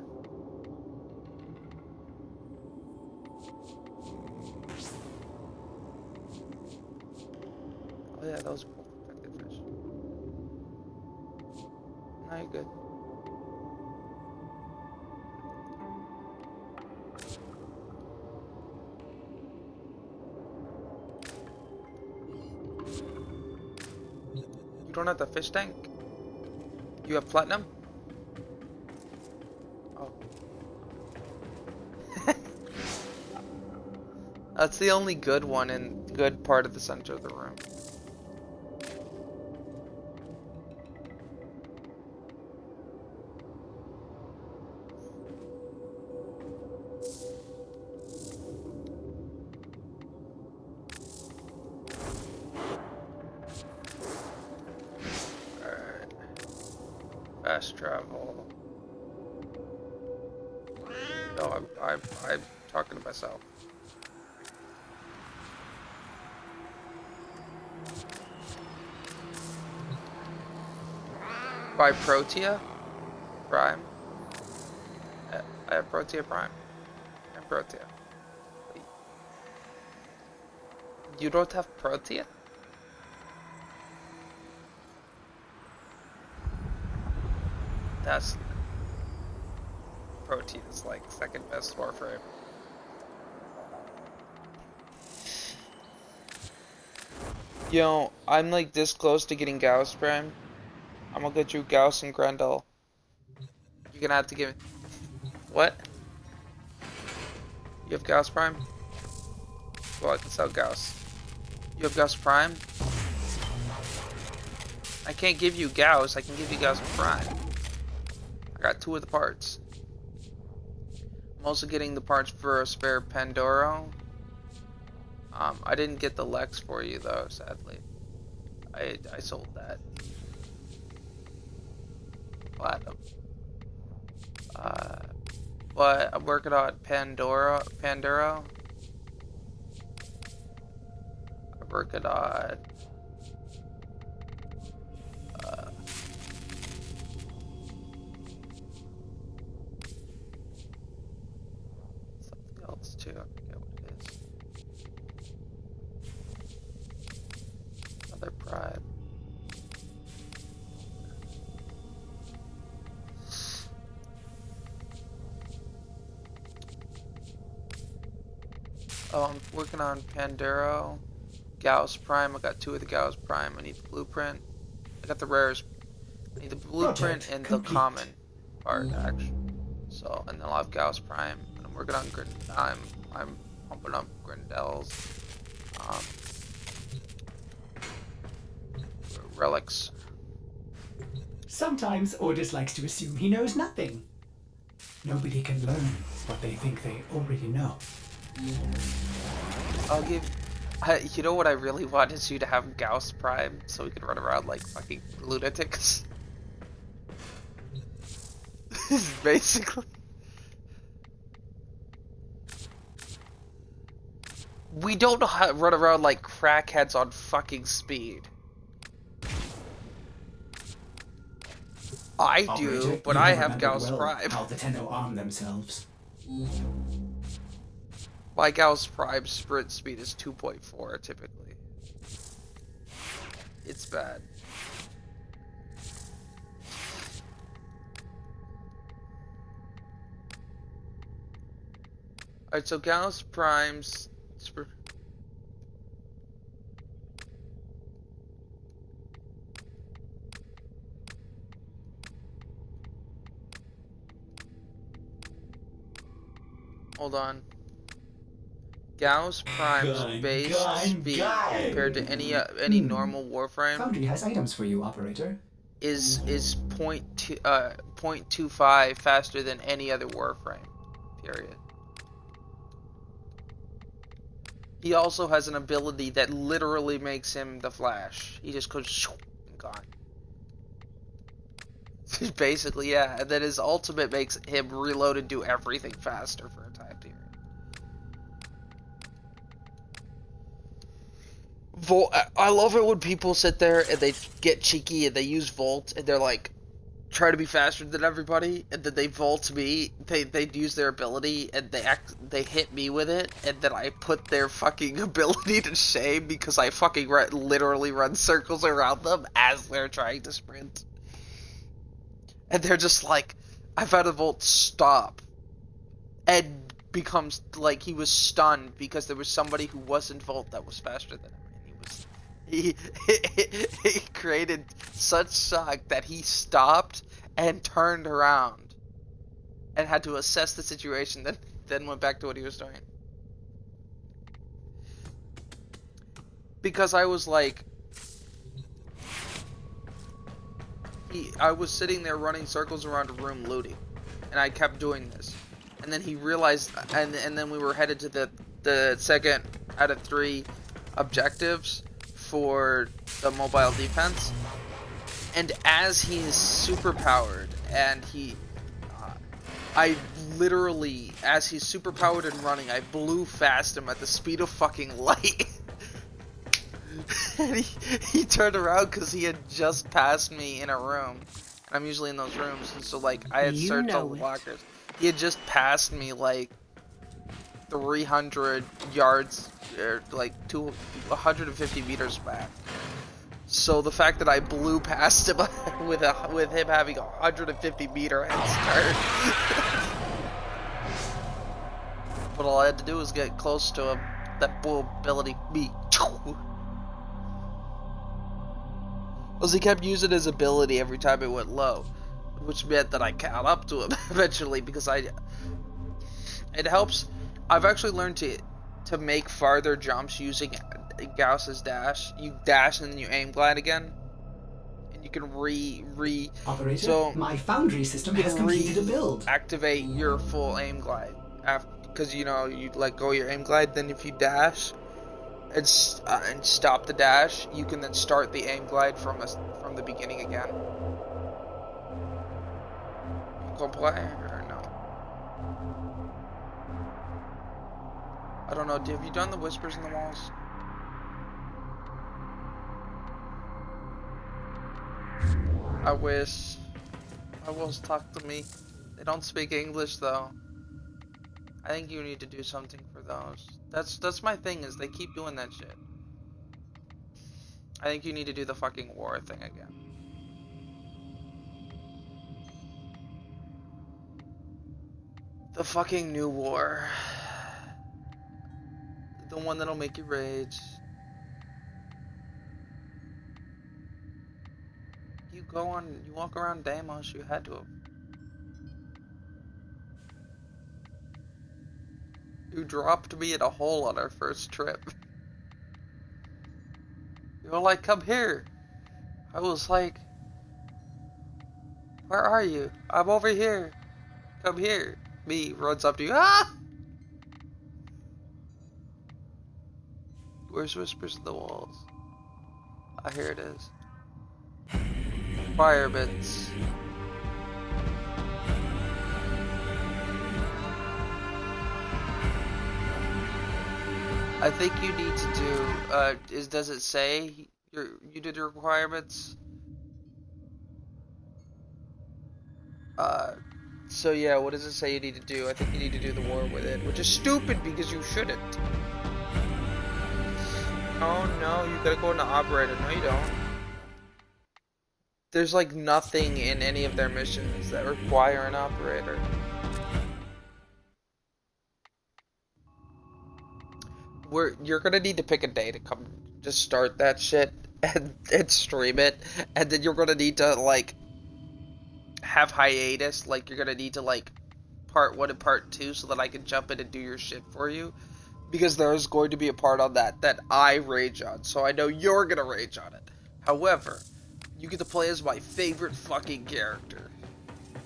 A: Oh yeah, those are both infected fish. Now you're good. You don't have the fish tank? You have platinum? Oh. That's the only good one in good part of the center of the room. Alright. Fast travel. No, I'm talking to myself. By Protea? Prime? I have Protea Prime. And Protea. You don't have Protea? That's... Protea is like second best Warframe. Yo, I'm like this close to getting Gauss Prime. I'm gonna get you Gauss and Grendel. You're gonna have to give me... What? You have Gauss Prime? Well, I can sell Gauss. You have Gauss Prime? I can't give you Gauss, I can give you Gauss Prime. I got 2 of the parts. I'm also getting the parts for a spare Pandoro. I didn't get the Lex for you though, sadly. I sold that. Platinum. But I'm working on Pandoro. I'm working on something else too. I forget what it is. Another pride. Oh, I'm working on Pandero, Gauss Prime. I got 2 of the Gauss Prime. I need the blueprint. I got the rares. I need the blueprint
G: Project
A: and
G: complete.
A: the common part, actually. So, and then I'll have Gauss Prime. And I'm working on I'm pumping up Grindel's relics.
G: Sometimes Ordis likes to assume he knows nothing. Nobody can learn what they think they already know.
A: I'll give. You know what I really want is you to have Gauss Prime so we can run around like fucking lunatics. Basically. We don't know how to run around like crackheads on fucking speed. I do,
G: Operator,
A: but
G: you
A: I
G: have
A: have
G: remembered
A: Gauss
G: well
A: Prime.
G: how the Tenno arm themselves.
A: My Gauss Prime sprint speed is 2.4 typically. It's bad. Alright, so Gauss Prime's hold on. Gauss Prime's base speed compared to any normal Warframe
G: Foundry has items for you, operator.
A: is 0.25 faster than any other Warframe. Period. He also has an ability that literally makes him the Flash. He just goes shoo and gone. Basically, yeah. And then his ultimate makes him reload and do everything faster for a time period. I love it when people sit there and they get cheeky and they use Volt and they're like, try to be faster than everybody, and then they Volt me. They use their ability and they hit me with it, and then I put their fucking ability to shame because I fucking literally run circles around them as they're trying to sprint. And they're just like, I've had a Volt stop. And becomes like he was stunned because there was somebody who wasn't Volt that was faster than him. He created such shock that he stopped and turned around and had to assess the situation, then went back to what he was doing. Because I was like, I was sitting there running circles around a room looting, and I kept doing this, and then he realized, and then we were headed to the second out of 3 objectives for the mobile defense, and as he's super powered and I literally, as he's super powered and running, I blew past him at the speed of fucking light. And he turned around because he had just passed me in a room. I'm usually in those rooms, and so like I had searched all the lockers. He had just passed me like 300 yards, or like 150 meters back. So the fact that I blew past him with him having a 150 meter head start, but all I had to do was get close to him. That bull ability me. Because he kept using his ability every time it went low, which meant that I caught up to him eventually because it helps. I've actually learned to make farther jumps using Gauss's dash. You dash and then you aim glide again, and you can
G: Operator,
A: so
G: my foundry system has completed a build.
A: Activate your full aim glide because you let go of your aim glide. Then if you dash and stop the dash, you can then start the aim glide from the beginning again. You go play or no? I don't know. Have you done the whispers in the walls? I wish. My walls talk to me. They don't speak English though. I think you need to do something for those. That's my thing, is they keep doing that shit. I think you need to do the fucking war thing again. The fucking new war. The one that'll make you rage. You walk around Deimos, you had to have. You dropped me in a hole on our first trip. You were like, come here. I was like, where are you? I'm over here. Come here. Me runs up to you. Ah! Where's Whispers in the Walls? Ah, here it is. Fire bits. I think you need to do, does it say you did your requirements? So yeah, what does it say you need to do? I think you need to do the war with it, which is stupid because you shouldn't. Oh no, you gotta go into operator. No, you don't. There's like nothing in any of their missions that require an operator. You're gonna need to pick a day to come just start that shit and stream it, and then you're gonna need to like have hiatus, like you're gonna need to like part 1 and part 2 so that I can jump in and do your shit for you, because there's going to be a part on that I rage on, so I know you're gonna rage on it. However, you get to play as my favorite fucking character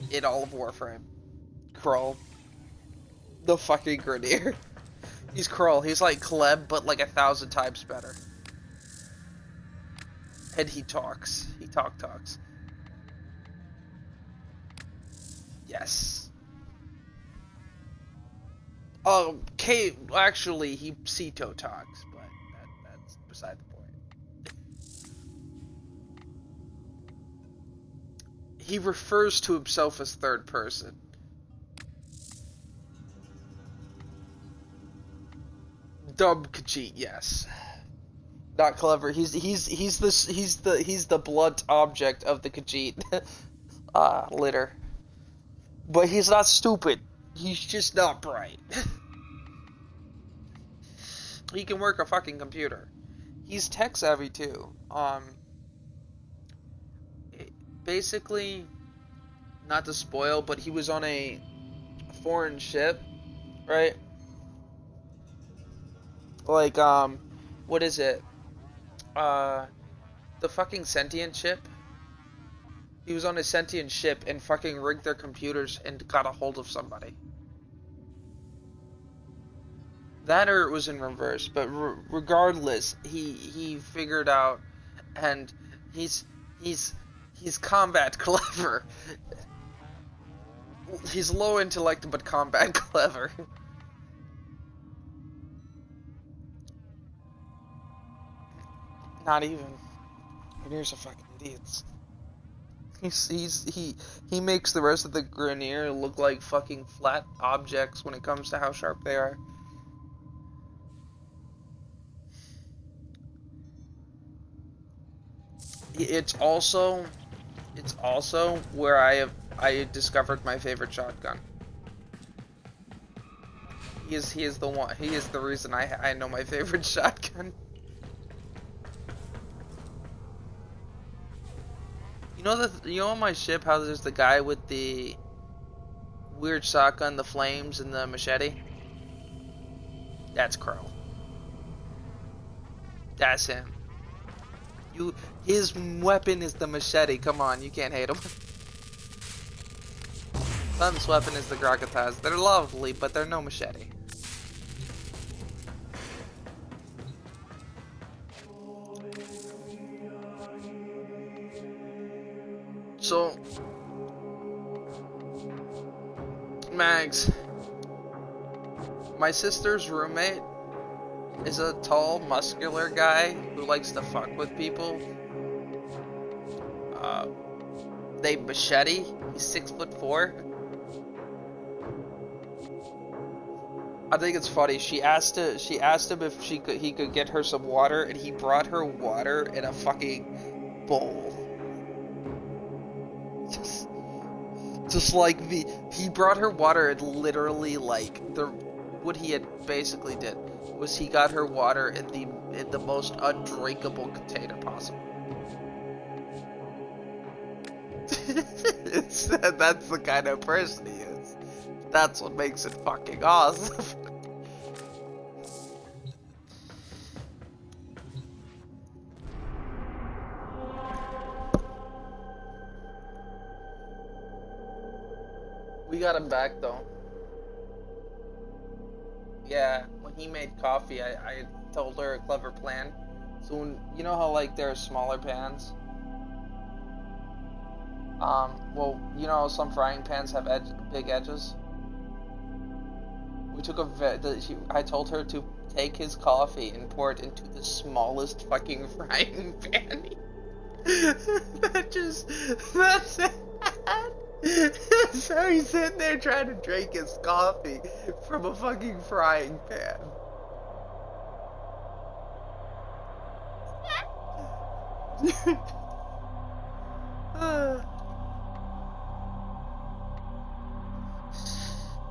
A: in all of Warframe, Krull, the fucking Grenadier. He's Krull. He's like Kleb, but like 1,000 times better. And he talks. He talks. Yes. Actually, he Cito talks, but that's beside the point. He refers to himself as third person. Dumb Khajiit, yes. Not clever. He's the blunt object of the Khajiit litter. But he's not stupid. He's just not bright. He can work a fucking computer. He's tech savvy too. Basically, not to spoil, but he was on a foreign ship, right? Like, what is it? The fucking sentient ship? He was on a sentient ship and fucking rigged their computers and got a hold of somebody. That or it was in reverse, but regardless, he figured out, and he's combat clever. He's low intellect but combat clever. Not even. Greniers are fucking idiots. He makes the rest of the Grenier look like fucking flat objects when it comes to how sharp they are. It's also where I discovered my favorite shotgun. He is the reason I know my favorite shotgun. You know on my ship how there's the guy with the weird shotgun, the flames, and the machete? That's Crow. That's him. His weapon is the machete. Come on, you can't hate him. Sun's weapon is the Gragathas. They're lovely, but they're no machete. So, Mags, my sister's roommate is a tall, muscular guy who likes to fuck with people. Named Machete. He's 6'4". I think it's funny. She asked him if he could get her some water, and he brought her water in a fucking bowl. Just like he brought her water and literally like what he had basically did was he got her water in the most undrinkable container possible. That's the kind of person he is. That's what makes it fucking awesome. We got him back though. Yeah, when he made coffee, I told her a clever plan. So when, you know how like there are smaller pans? Well, you know some frying pans have big edges? We took I told her to take his coffee and pour it into the smallest fucking frying pan. That's it. So he's sitting there trying to drink his coffee from a fucking frying pan.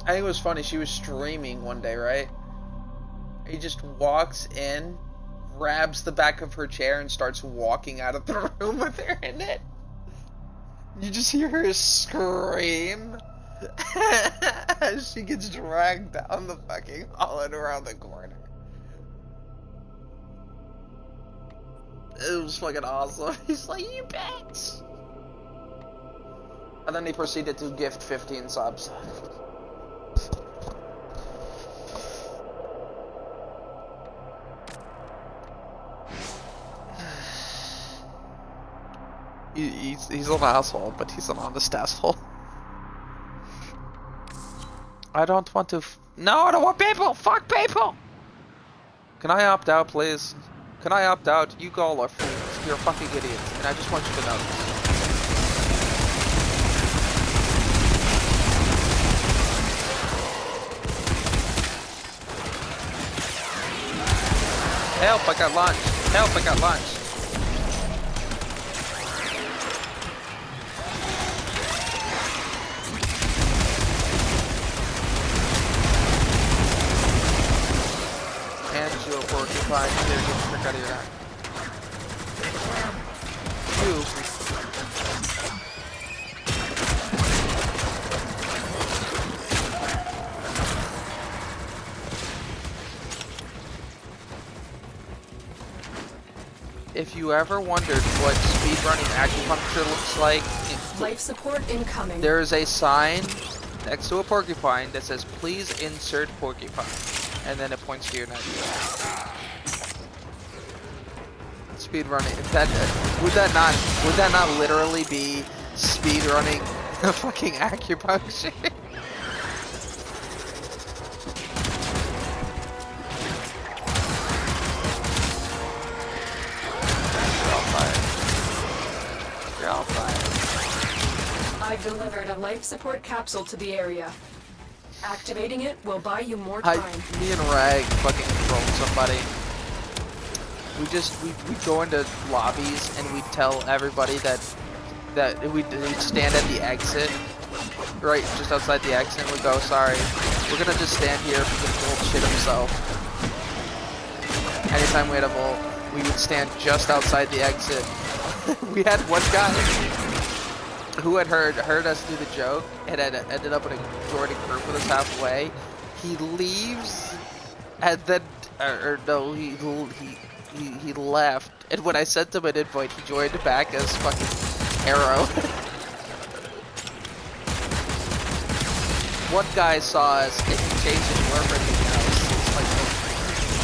A: I think it was funny, she was streaming one day, right? He just walks in, grabs the back of her chair, and starts walking out of the room with her in it. You just hear her scream as she gets dragged down the fucking hall and around the corner. It was fucking awesome. He's like, you bitch! And then he proceeded to gift 15 subs. He's an asshole, but he's an honest asshole. I don't want to. No, I don't want people! Fuck people! Can I opt out, please? Can I opt out? You all are fools. You're fucking idiots, and I just want you to know this. Help, I got lunch. Help, I got lunch. And you a porcupine. Here, get the frick out of your eye. You. If you ever wondered what speedrunning acupuncture looks like,
E: life support incoming.
A: There is a sign next to a porcupine that says, "Please insert porcupine," and then it points to your neck. Speedrunning. Would that not literally be speedrunning fucking acupuncture?
E: I've delivered a life support capsule to the area. Activating it will buy you more time.
A: Me and Rag fucking trolled somebody. We go into lobbies and we tell everybody that we'd stand at the exit, right, just outside the exit, and we go, sorry, we're gonna just stand here for the Volt shit himself. Anytime we had a Volt, we would stand just outside the exit. We had one guy who had heard us do the joke and had ended up in a joining group with us halfway. He leaves, and then, no, he left. And when I sent him an invite, he joined back as fucking Arrow. One guy saw us and he changed his Warframe house. It's like,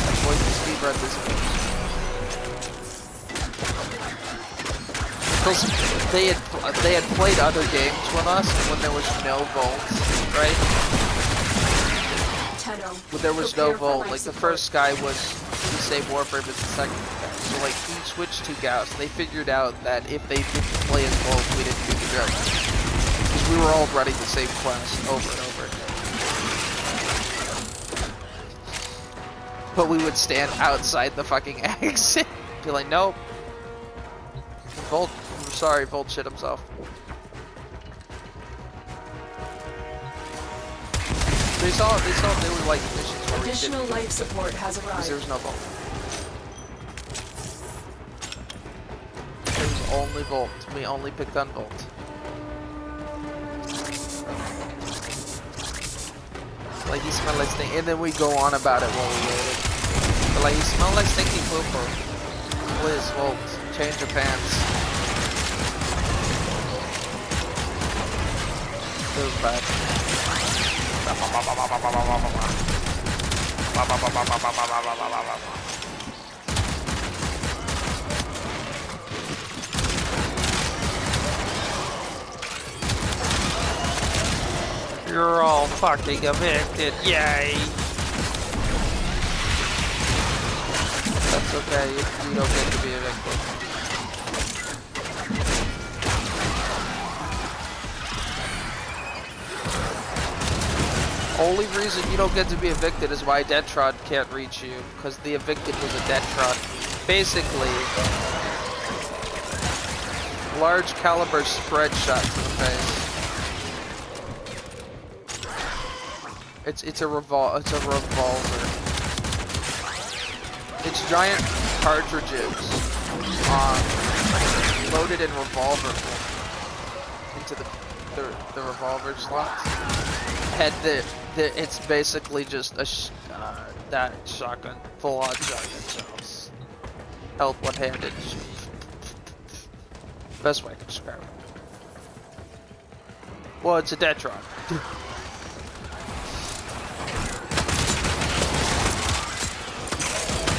A: I'm going to speedrun this game. They had played other games with us when there was no Volt, right? When there was no Volt, like the first guy was the same Warframe as the second guy. So like he switched to Gauss. They figured out that if they didn't play as Volt, we didn't do the joke. Because we were all running the same class over and over. But we would stand outside the fucking exit. Be like, nope. Volt, I'm sorry, Volt shit himself. They saw they were like missions where we
E: Additional
A: didn't.
E: life support has
A: Because
E: arrived.
A: there's no vault. There's only vault. We only picked on vault. Like, you smell like stink, and then we go on about it while we waited. But like, you smell like stinky poo-poo. Please, vault, change your pants. It was bad. You're all fucking evicted, yay! That's okay, you don't get to be evicted. Only reason you don't get to be evicted is why Detrod can't reach you, because the evicted was a Detrod. Basically, large caliber spread shot to the face. It's a revolver. It's giant cartridges loaded in revolver into the revolver slots. And it's basically just a that shotgun, full-on shotgun shells, held one-handed. Best way I can describe it. Well, it's a Detron.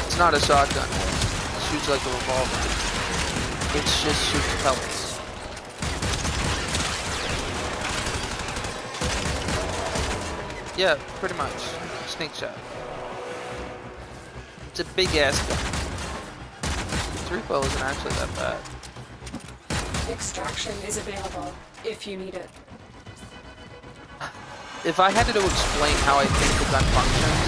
A: It's not a shotgun. It shoots like a revolver. It just shoots pellets. Yeah, pretty much. Snake shot. It's a big ass gun. Its recoil isn't actually that bad.
E: Extraction is available if you need it.
A: If I had to explain how I think the gun functions,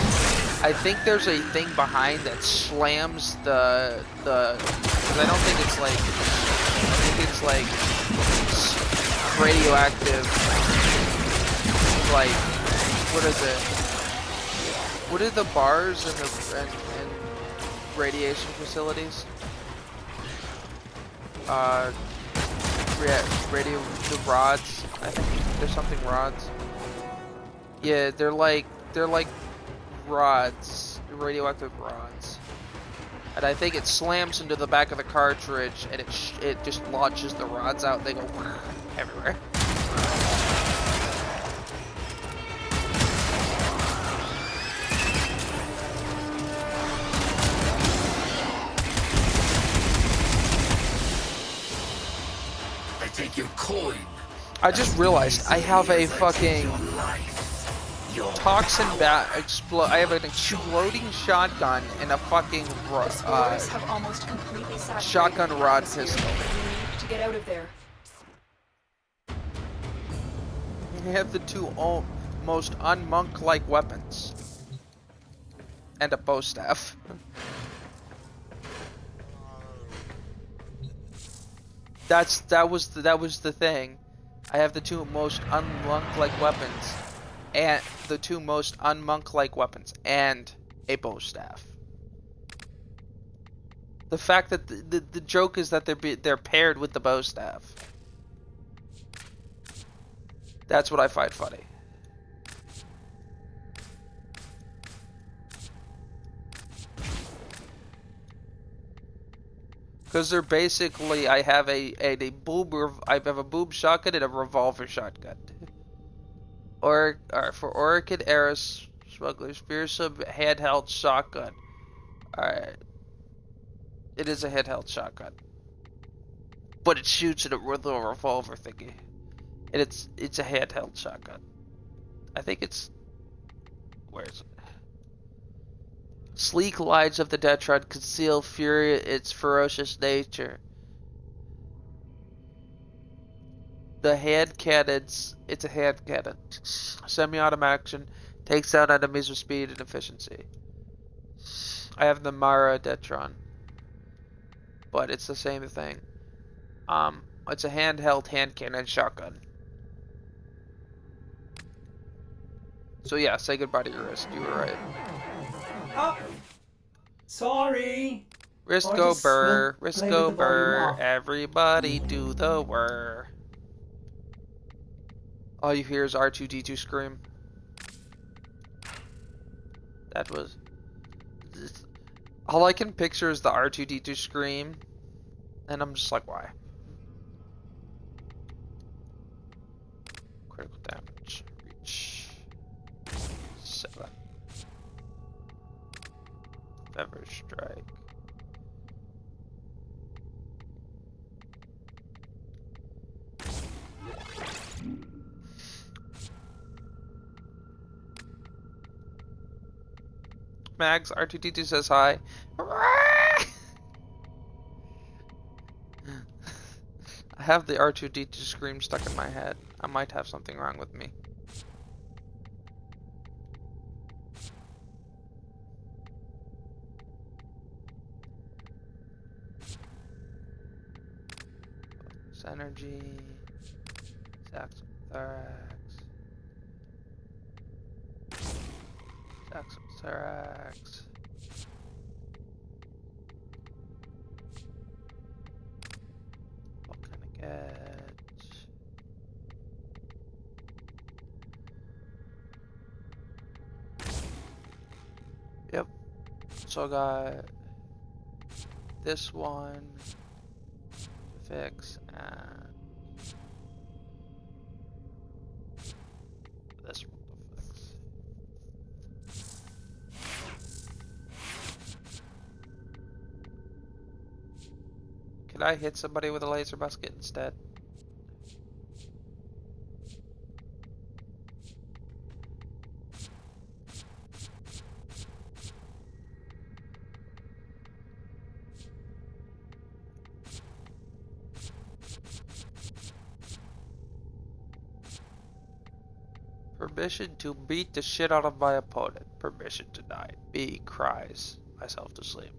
A: I think there's a thing behind that slams the because I don't think it's like, I think it's like radioactive, like, what is it? What are the bars in the in radiation facilities? The rods. I think there's something rods. Yeah, they're like rods, radioactive rods. And I think it slams into the back of the cartridge, and it just launches the rods out. They go everywhere.
I: I take your coin.
A: I just realized I have a fucking toxin explode. I have an exploding shotgun and a fucking
E: have almost completely saturated
A: shotgun
E: the
A: rod
E: atmosphere.
A: pistol.
E: You need to get out of there.
A: I have the two most unmonk-like weapons and a bow staff. That was the thing. I have the two most unmonk-like weapons, and the two most unmonk-like weapons, and a bow staff. The fact that the joke is that they're paired with the bow staff. That's what I find funny. Because they're basically, I have a boob shotgun and a revolver shotgun. Or for Orchid era smugglers, fearsome handheld shotgun. Alright. It is a handheld shotgun. But it shoots it with a revolver thingy. And it's a handheld shotgun. I think it's, where is it? Sleek lines of the Detron conceal its ferocious nature. The hand cannons, it's a hand cannon. Semi-automatic action, takes out enemies with speed and efficiency. I have the Mara Detron, but it's the same thing. It's a handheld hand cannon shotgun. So yeah, say goodbye to your wrist. You were right.
G: Oh, sorry.
A: Risco burr,
G: Play
A: Risco
G: with the volume
A: burr,
G: off.
A: everybody do the whir. All you hear is R2-D2 scream. That was... All I can picture is the R2-D2 scream. And I'm just like, why? Critical damage. Reach. 7. Feather strike. Mags, R2-D2 says hi. I have the R2-D2 scream stuck in my head. I might have something wrong with me. Focus energy. Saxum thorax. Saxum thorax. Volcanic edge. Yep. So I got this one to fix and this one to fix. Could I hit somebody with a laser musket instead? Permission to beat the shit out of my opponent. Permission denied. B cries myself to sleep.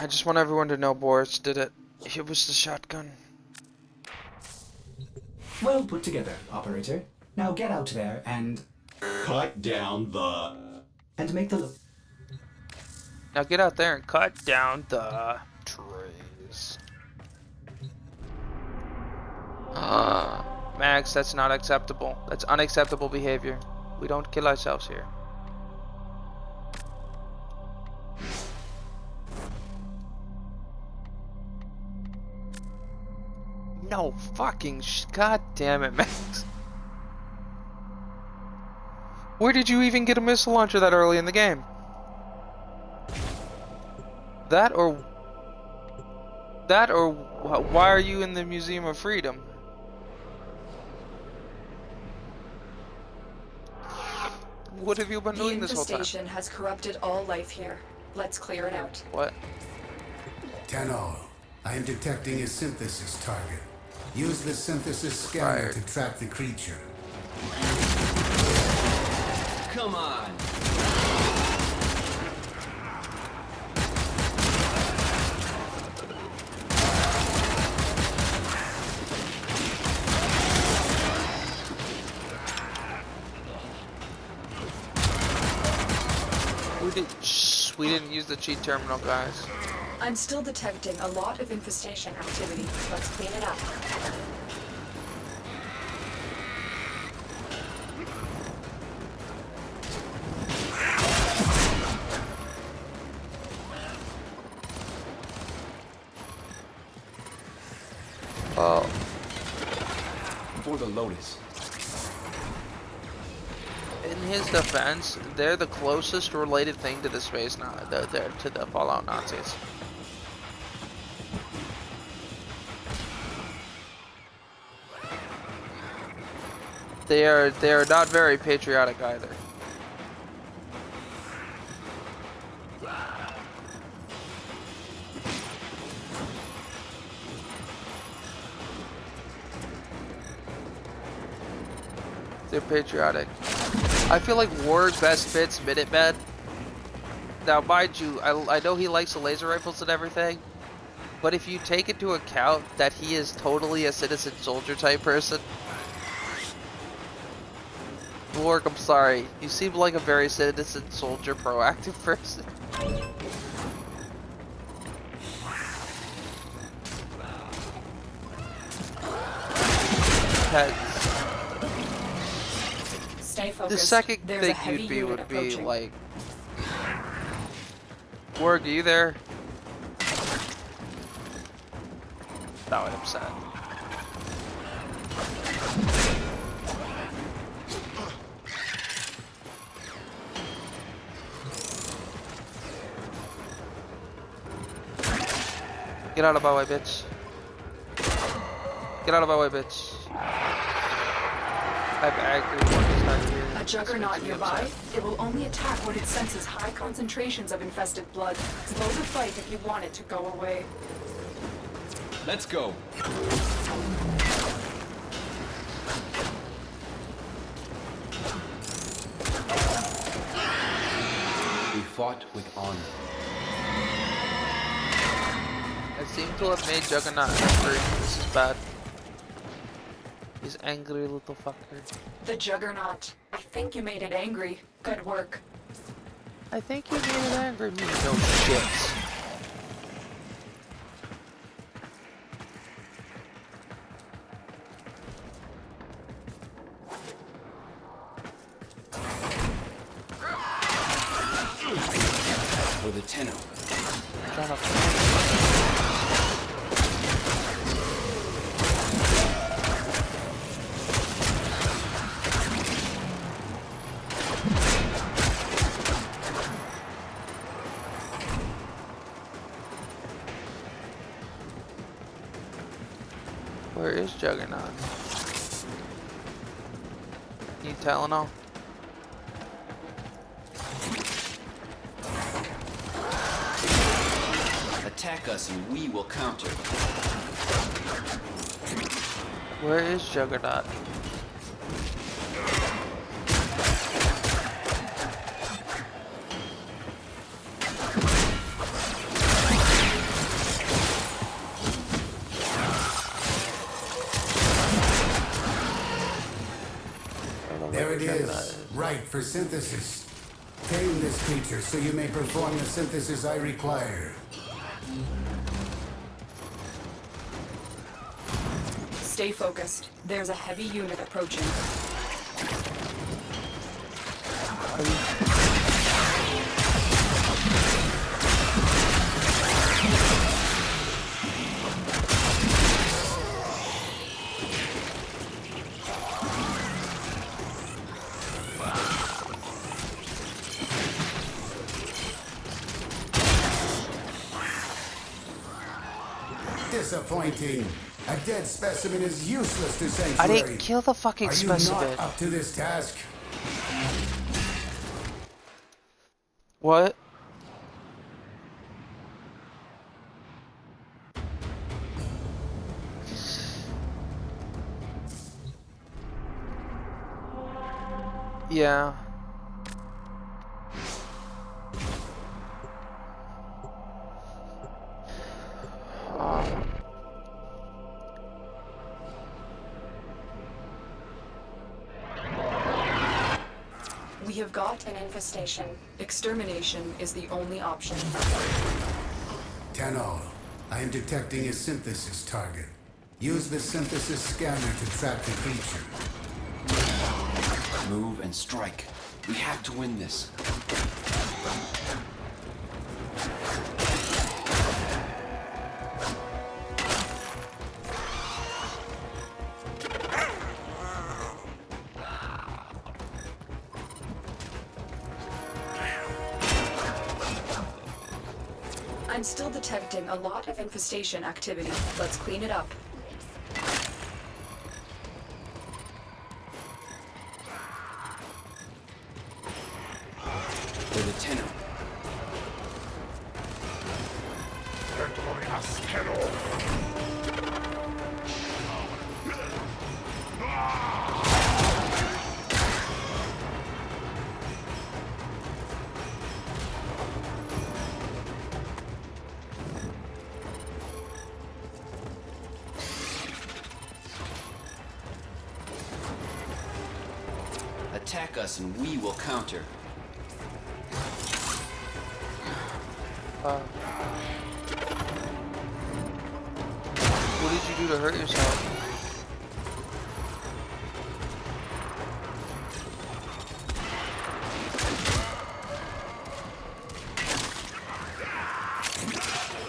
A: I just want everyone to know Boris did it. It was the shotgun.
C: Well put together, operator. Now get out there and... cut down the... and make the...
A: Now get out there and cut down the trees. Max, that's not acceptable. That's unacceptable behavior. We don't kill ourselves here. No fucking god damn it, Max. Where did you even get a missile launcher that early in the game? That or why are you in the Museum of Freedom? What have you been doing this whole time?
E: The infestation has corrupted all life here. Let's clear it out.
A: What?
B: Tenno, I am detecting a synthesis target. Use the synthesis scanner to track the creature.
U: Come on.
A: We didn't use the cheat terminal, guys.
E: I'm still detecting a lot of infestation activity. Let's clean it up.
F: For the Lotus.
A: In his defense, they're the closest related thing to the space to the Fallout Nazis. They are not very patriotic either. They're patriotic. I feel like War best fits Minuteman. Now, mind you, I know he likes the laser rifles and everything, but if you take into account that he is totally a citizen soldier type person, Warg, I'm sorry, you seem like a very citizen soldier proactive person.
E: Stay focused.
A: The second
E: There's
A: thing
E: a heavy
A: you'd be
E: unit
A: would
E: approaching.
A: be like, Warg, are you there? That would upset. Get out of my way, bitch. Get out of my way, bitch. I'm angry when it's not here.
E: A juggernaut nearby? It will only attack when it senses high concentrations of infested blood. Slow the fight if you want it to go away.
F: Let's go. We fought with honor.
A: I seem to have made Juggernaut angry. This is bad. He's angry little fucker.
E: The juggernaut. I think you made it angry. Good work.
A: I think you made it angry. Me no shit.
F: For the Tenno.
A: Where is Juggernaut? Need Tylenol?
F: Attack us and we will counter.
A: Where is Juggernaut?
B: There it is, right for synthesis. Tame this creature so you may perform the synthesis I require.
E: Stay focused. There's a heavy unit approaching.
B: Disappointing. A dead specimen is useless to
A: I
B: Sanctuary.
A: didn't kill the fucking
B: Are you
A: specimen.
B: not up to this task?
A: What? Yeah.
E: We have got an infestation. Extermination is the only option.
B: Tenno, I am detecting a synthesis target. Use the synthesis scanner to track the creature.
F: Move and strike. We have to win this.
E: I'm still detecting a lot of infestation activity. Let's clean it up.
F: attack us and we will counter.
A: What did you do to hurt yourself?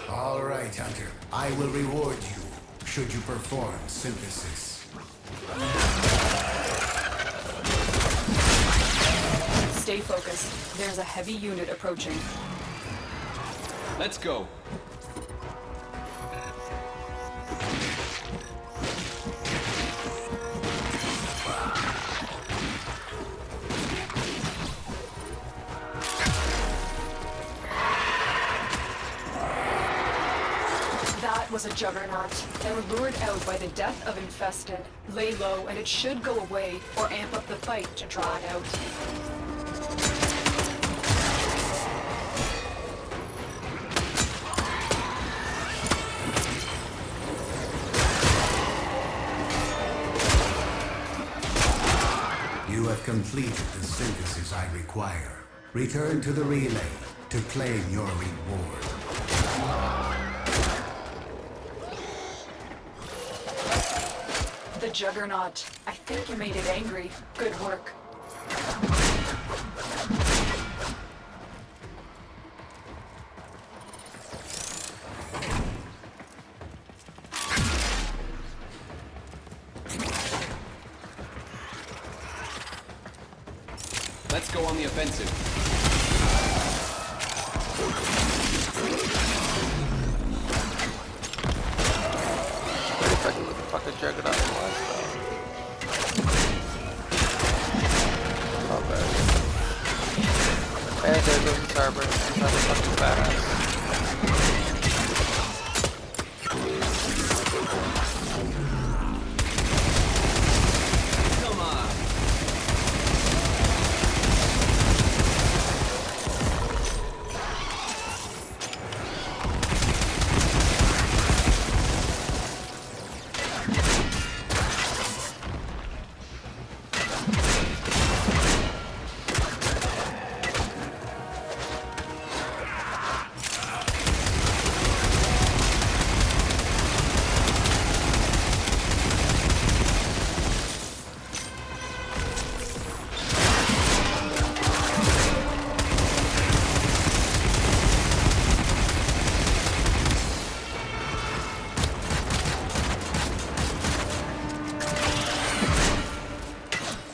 B: All right, Hunter. I will reward you should you perform synthesis.
E: Stay focused. There's a heavy unit approaching.
F: Let's go.
E: That was a juggernaut. They were lured out by the death of infested. Lay low and it should go away, or amp up the fight to draw it out.
B: You have completed the synthesis I require. Return to the relay to claim your reward.
E: The juggernaut. I think you made it angry. Good work.
F: Let's go on the offensive.
A: If I can look the fucking juggernaut in the last time. Not bad. And there goes the Starburst. He's not a fucking badass.
F: Come on.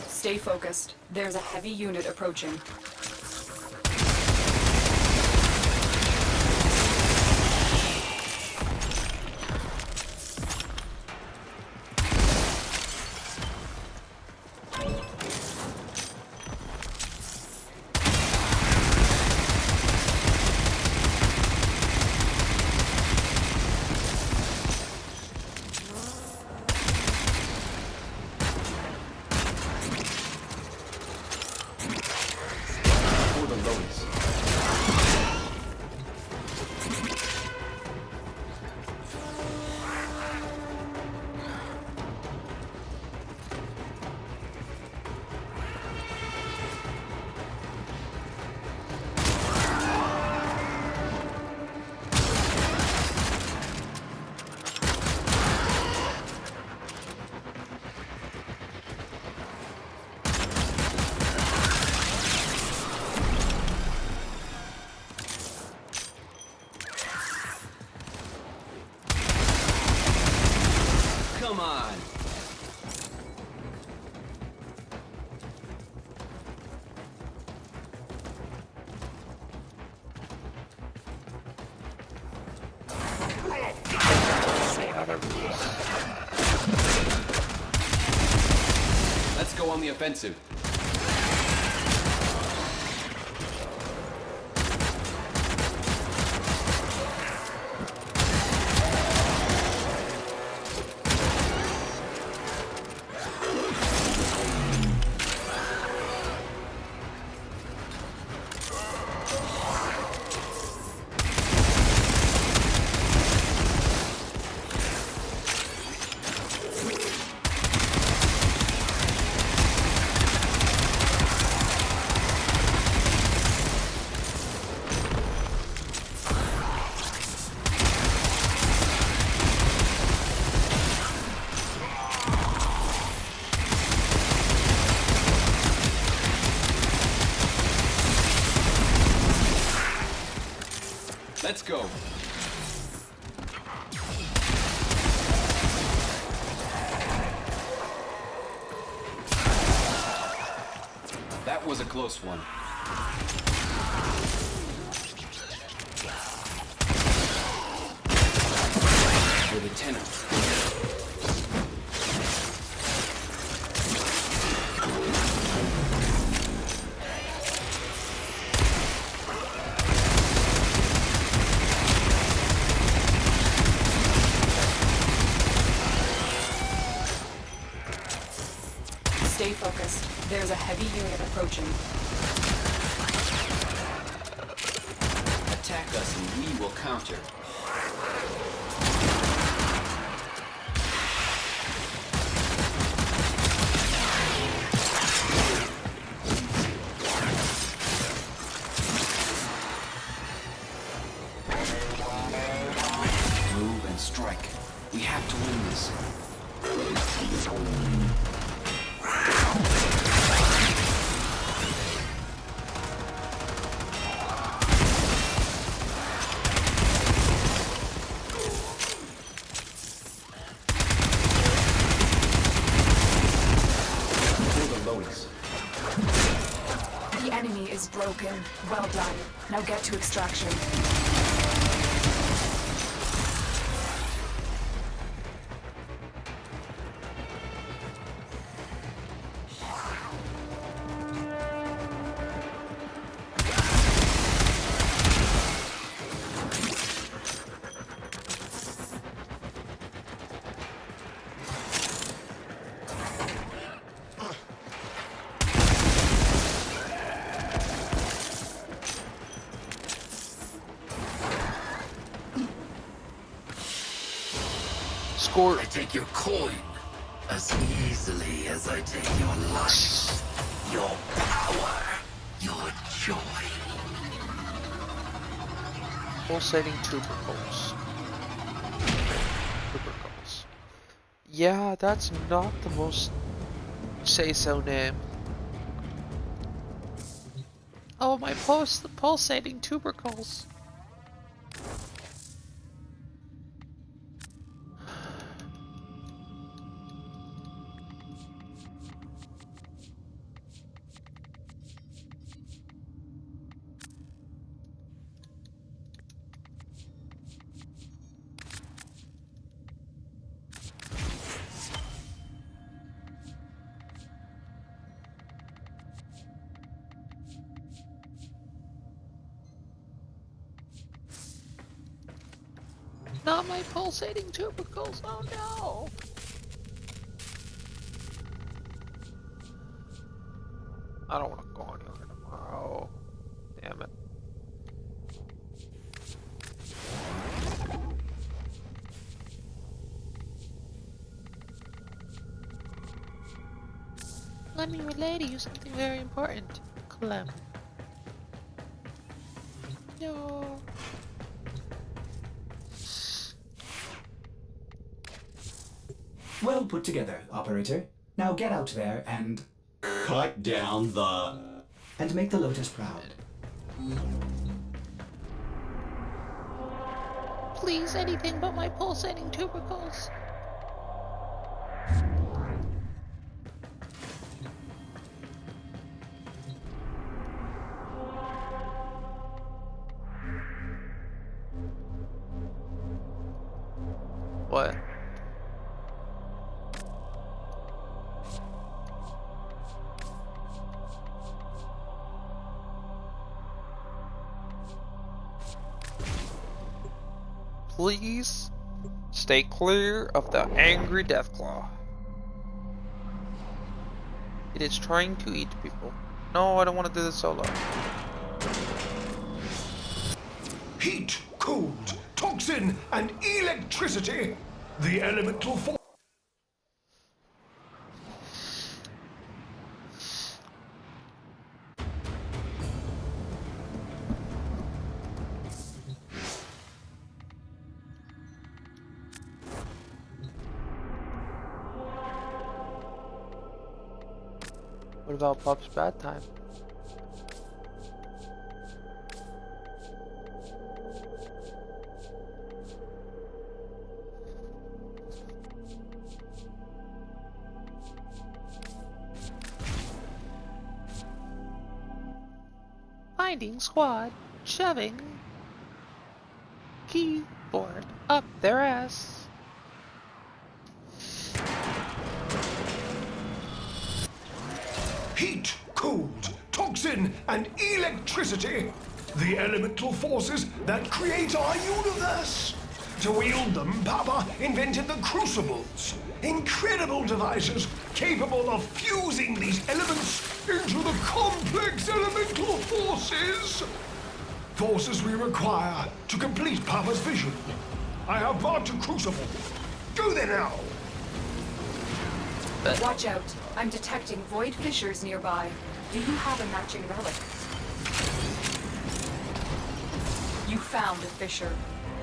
E: Stay focused. There's a heavy unit approaching.
F: Come on. Let's go on the offensive. was a close one. For the tenor.
E: Stay focused. There's a heavy unit approaching.
F: Attack us and we will counter. Move and strike. We have to win this.
E: The enemy is broken. Well done. Now get to extraction.
I: I take your coin as easily as I take your life, your power, your joy.
A: Pulsating tubercles. Yeah, that's not the most say-so name. Oh, my pulsating tubercles. Not my pulsating tubercles, oh no! I don't want to go anywhere tomorrow. Damn it. Let me relay to you something very important, Clem. No.
C: Well put together, operator. Now get out there and... cut down the... and make the Lotus proud.
A: Please, anything but my pulsating tubercles. What? Please stay clear of the angry Deathclaw. It is trying to eat people. No, I don't want to do this solo.
S: Heat, cold, toxin, and electricity. The elemental force.
A: What about Pup's bad time? finding squad shoving keyboard up their ass.
S: Heat, cold, toxin, and electricity. The elemental forces that create our universe. To wield them, Papa invented the crucibles. Incredible devices capable of fusing these elements into the complex elemental forces. Forces we require to complete Papa's vision. I have brought a crucible. Go there now.
E: Watch out. I'm detecting void fissures nearby. Do you have a matching relic? You found a fissure.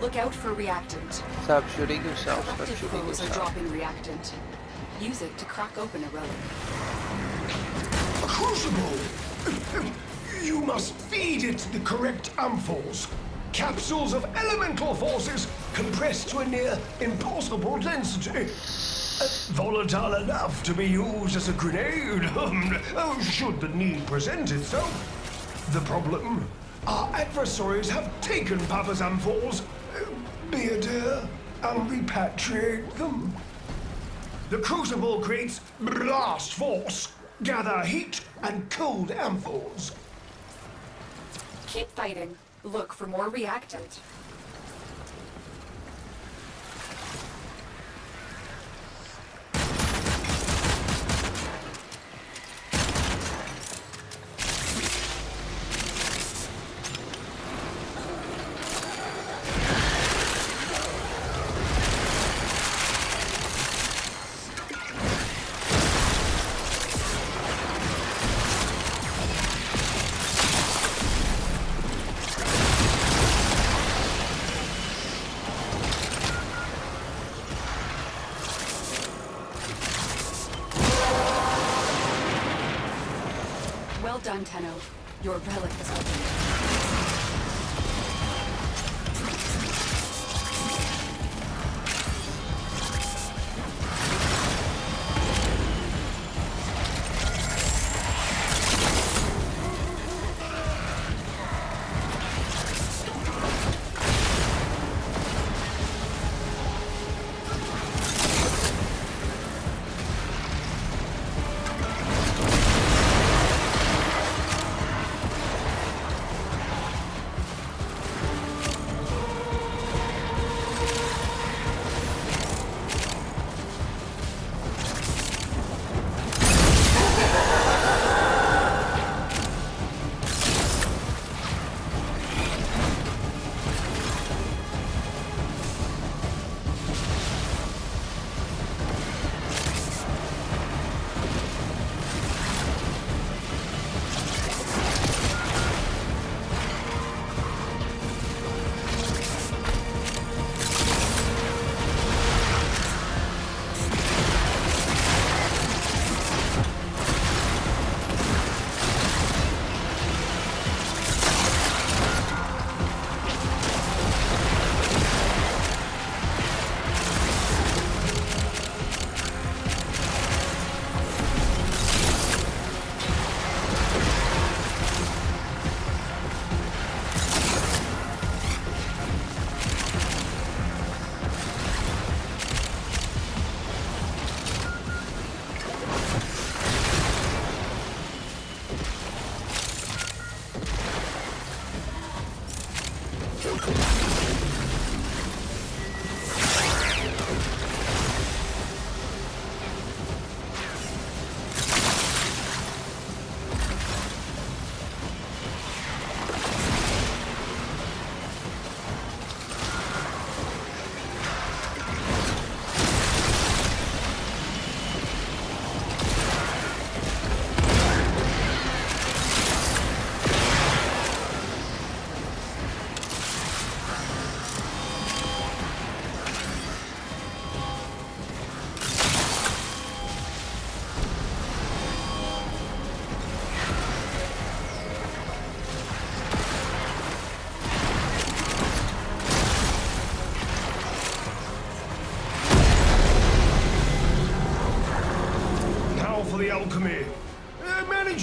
E: Look out for reactant.
A: Stop shooting yourself. Stop
E: Corrupted
A: shooting
E: foes are
A: yourself.
E: dropping reactant. Use it to crack open a relic.
S: A crucible! You must feed it the correct amphols. Capsules of elemental forces compressed to a near impossible density. Volatile enough to be used as a grenade, should the need present itself. The problem? Our adversaries have taken Papa's amphols, be a dear, and repatriate them. The crucible creates blast force, gather heat and cold amphols.
E: Keep fighting. Look for more reactant. Well done, Tenno. Your relic is open.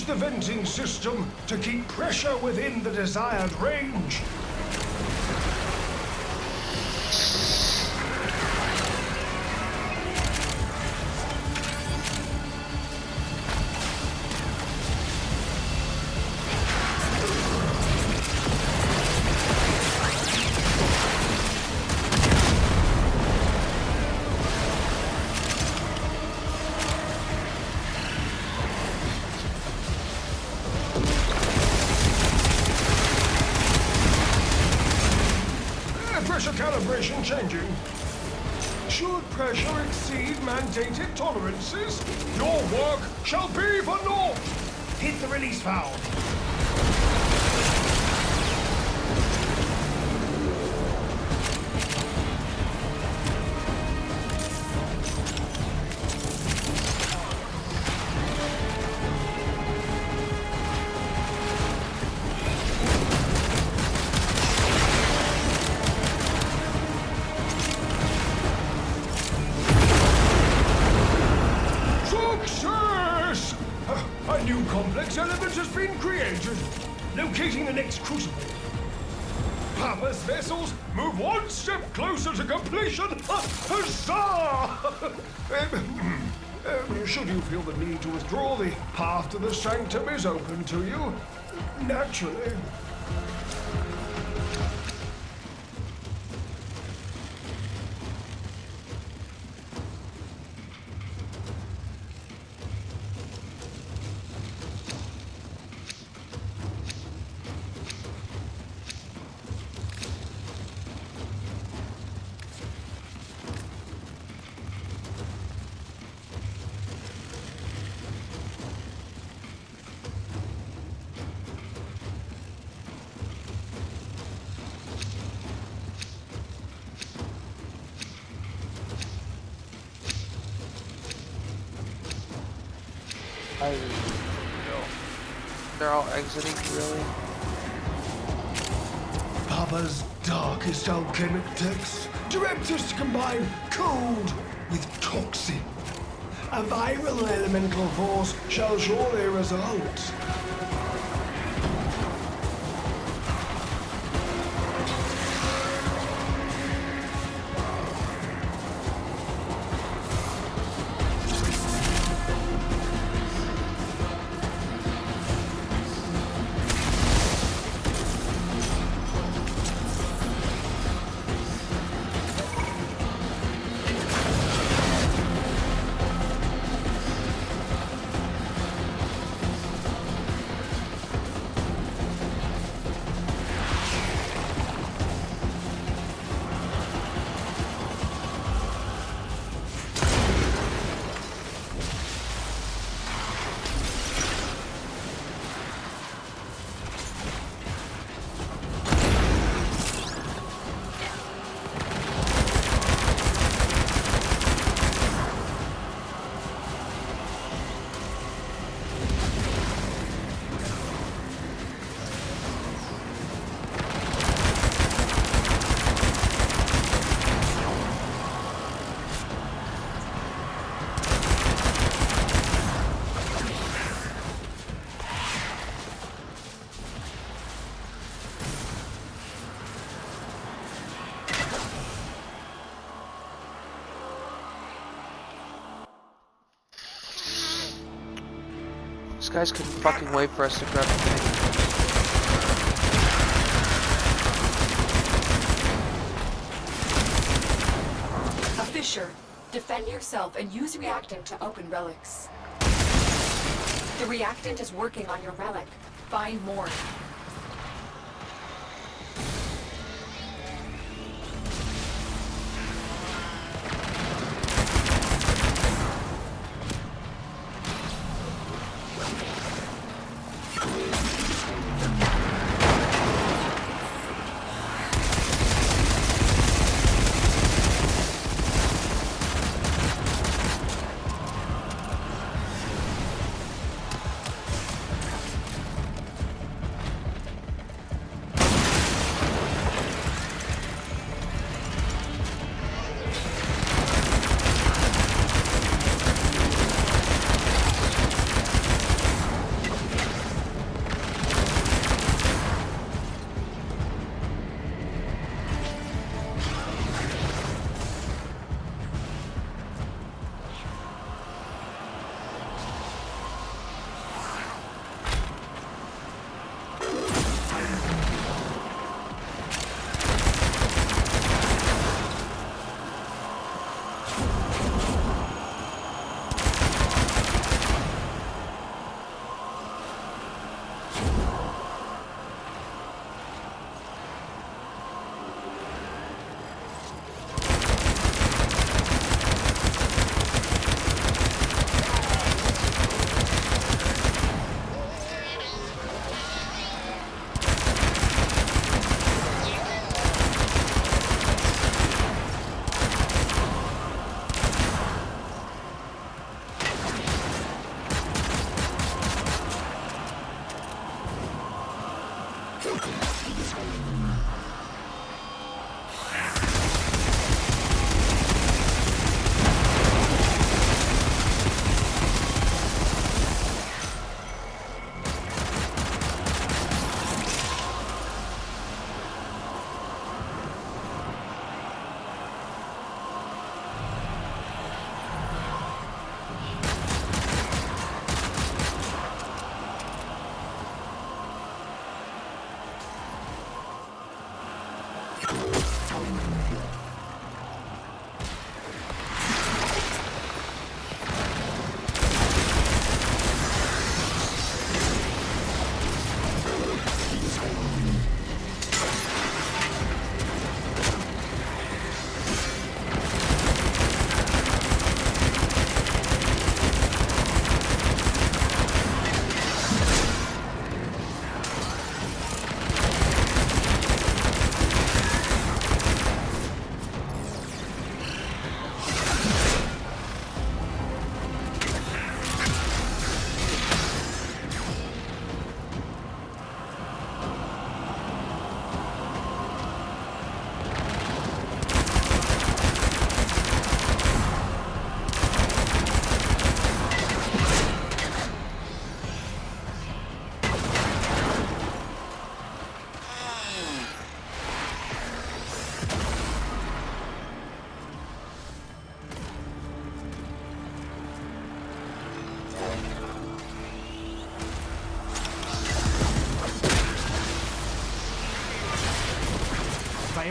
S: Change the venting system to keep pressure within the desired range. Pressure calibration changing. Should pressure exceed mandated tolerances, your work shall be for naught. Hit the release valve. Success! A new complex element has been created. Locating the next crucible. Papa's vessels move one step closer to completion. Huzzah! Should you feel the need to withdraw, the path to the sanctum is open to you. Naturally.
A: They're all exiting, really?
S: Papa's darkest alchemic text directs us to combine cold with toxic. A viral elemental force shall surely result.
A: These guys couldn't fucking wait for us to grab the thing.
E: A fissure. Defend yourself and use reactant to open relics. The reactant is working on your relic. Find more.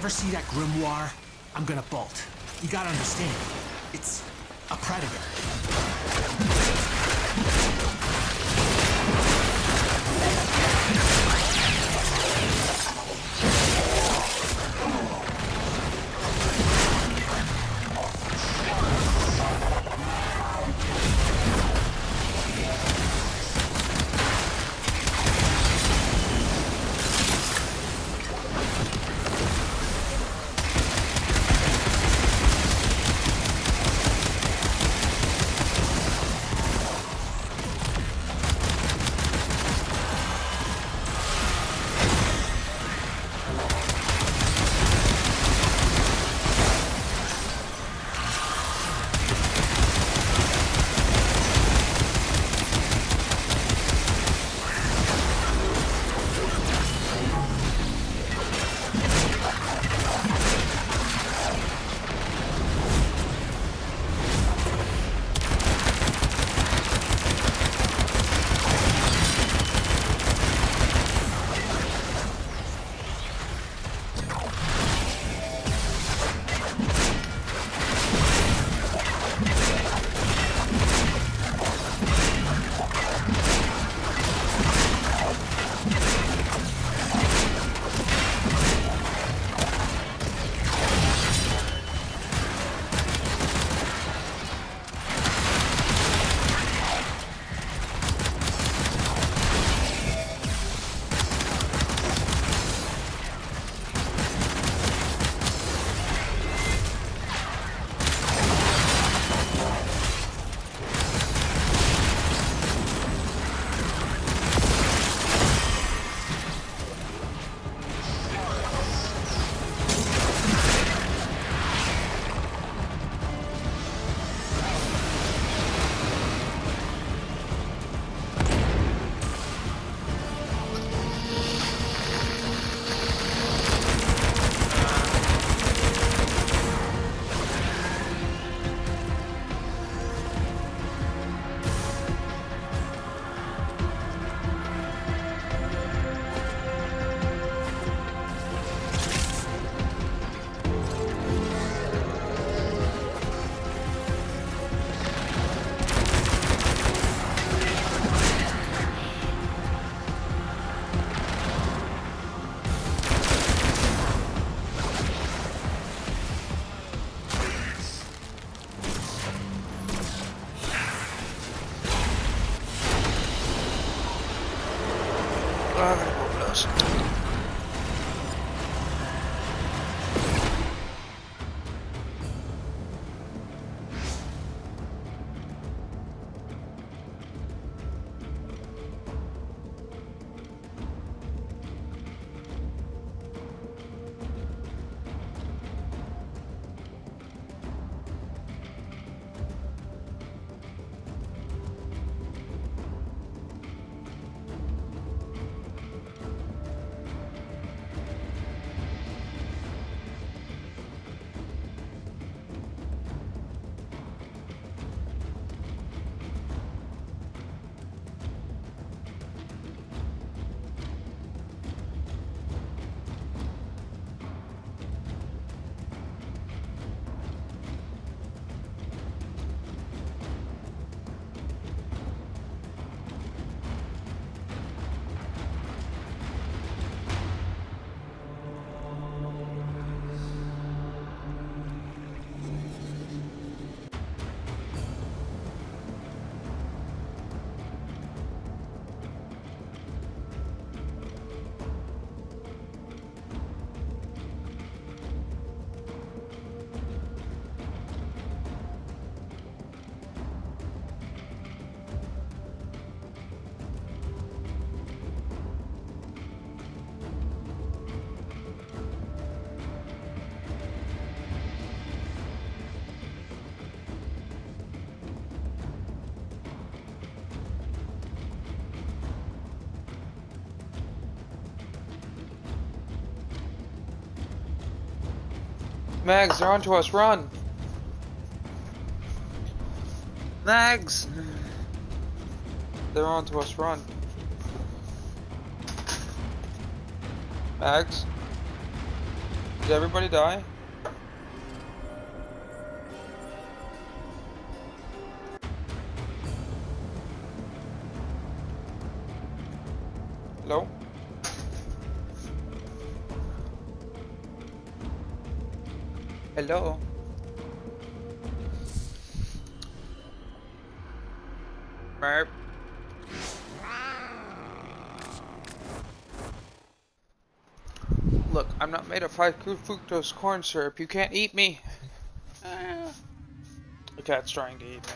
J: ever see that grimoire, I'm gonna bolt. You gotta understand, it's a predator.
A: Mags, they're onto us, run! Mags! They're onto us, run. Mags? Did everybody die? Hello? Hello? Merp. Look, I'm not made of high fructose corn syrup. You can't eat me. The cat's trying to eat me.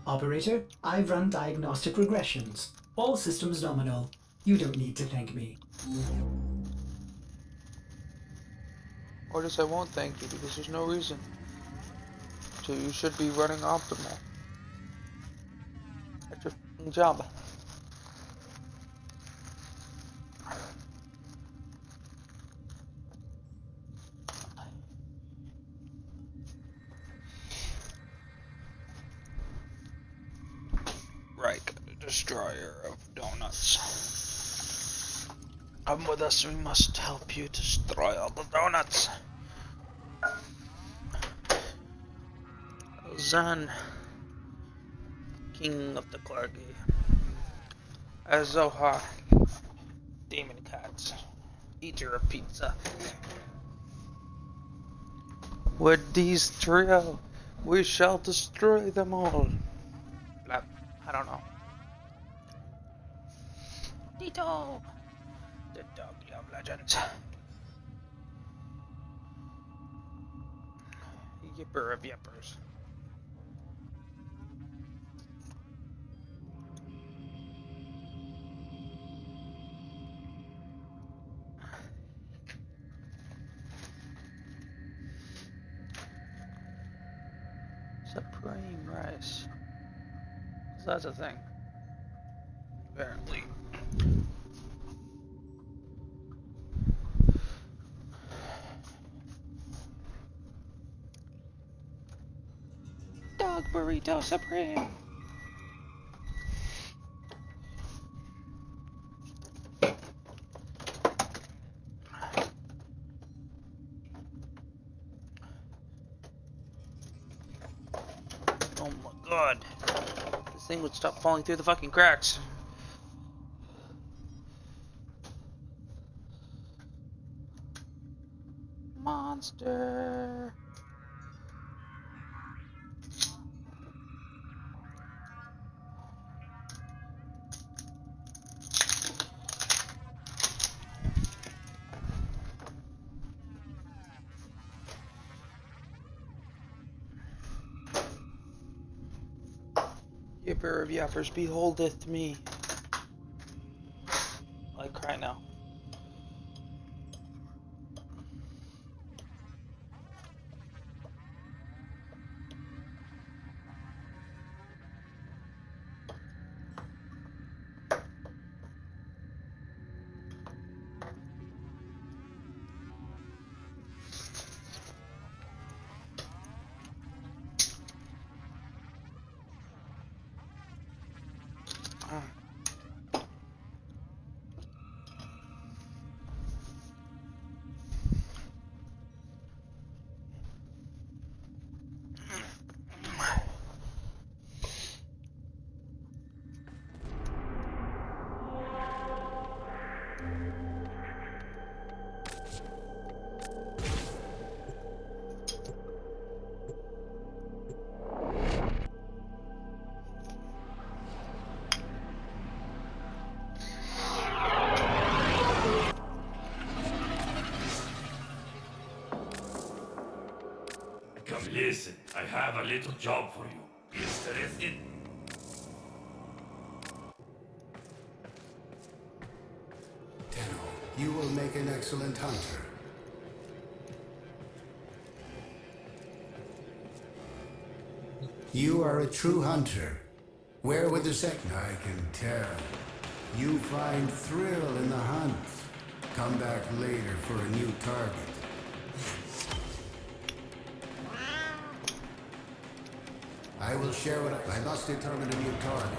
G: Operator, I've run diagnostic regressions. All systems nominal. You don't need to thank me.
A: Or just I won't thank you because there's no reason. So you should be running optimal. That's your f***ing job. Right, the destroyer of donuts. Come with us, we must help you destroy all the donuts. Zan, king of the Clarky. Azoha, demon cats, eater of pizza. With these trio, we shall destroy them all. Blah, I don't know. Tito, the doggy of legends. Yipper of yippers. Supreme rice. So that's a thing. Apparently. Dog burrito supreme. Oh my god. This thing would stop falling through the fucking cracks. Monster. Yipper of yappers beholdeth me. I cry now.
H: Listen, I have a little job for you. Interested?
B: Tenno, you will make an excellent hunter. You are a true hunter. Where would the second? I can tell. You find thrill in the hunt. Come back later for a new target. I will share what I must determine a new target.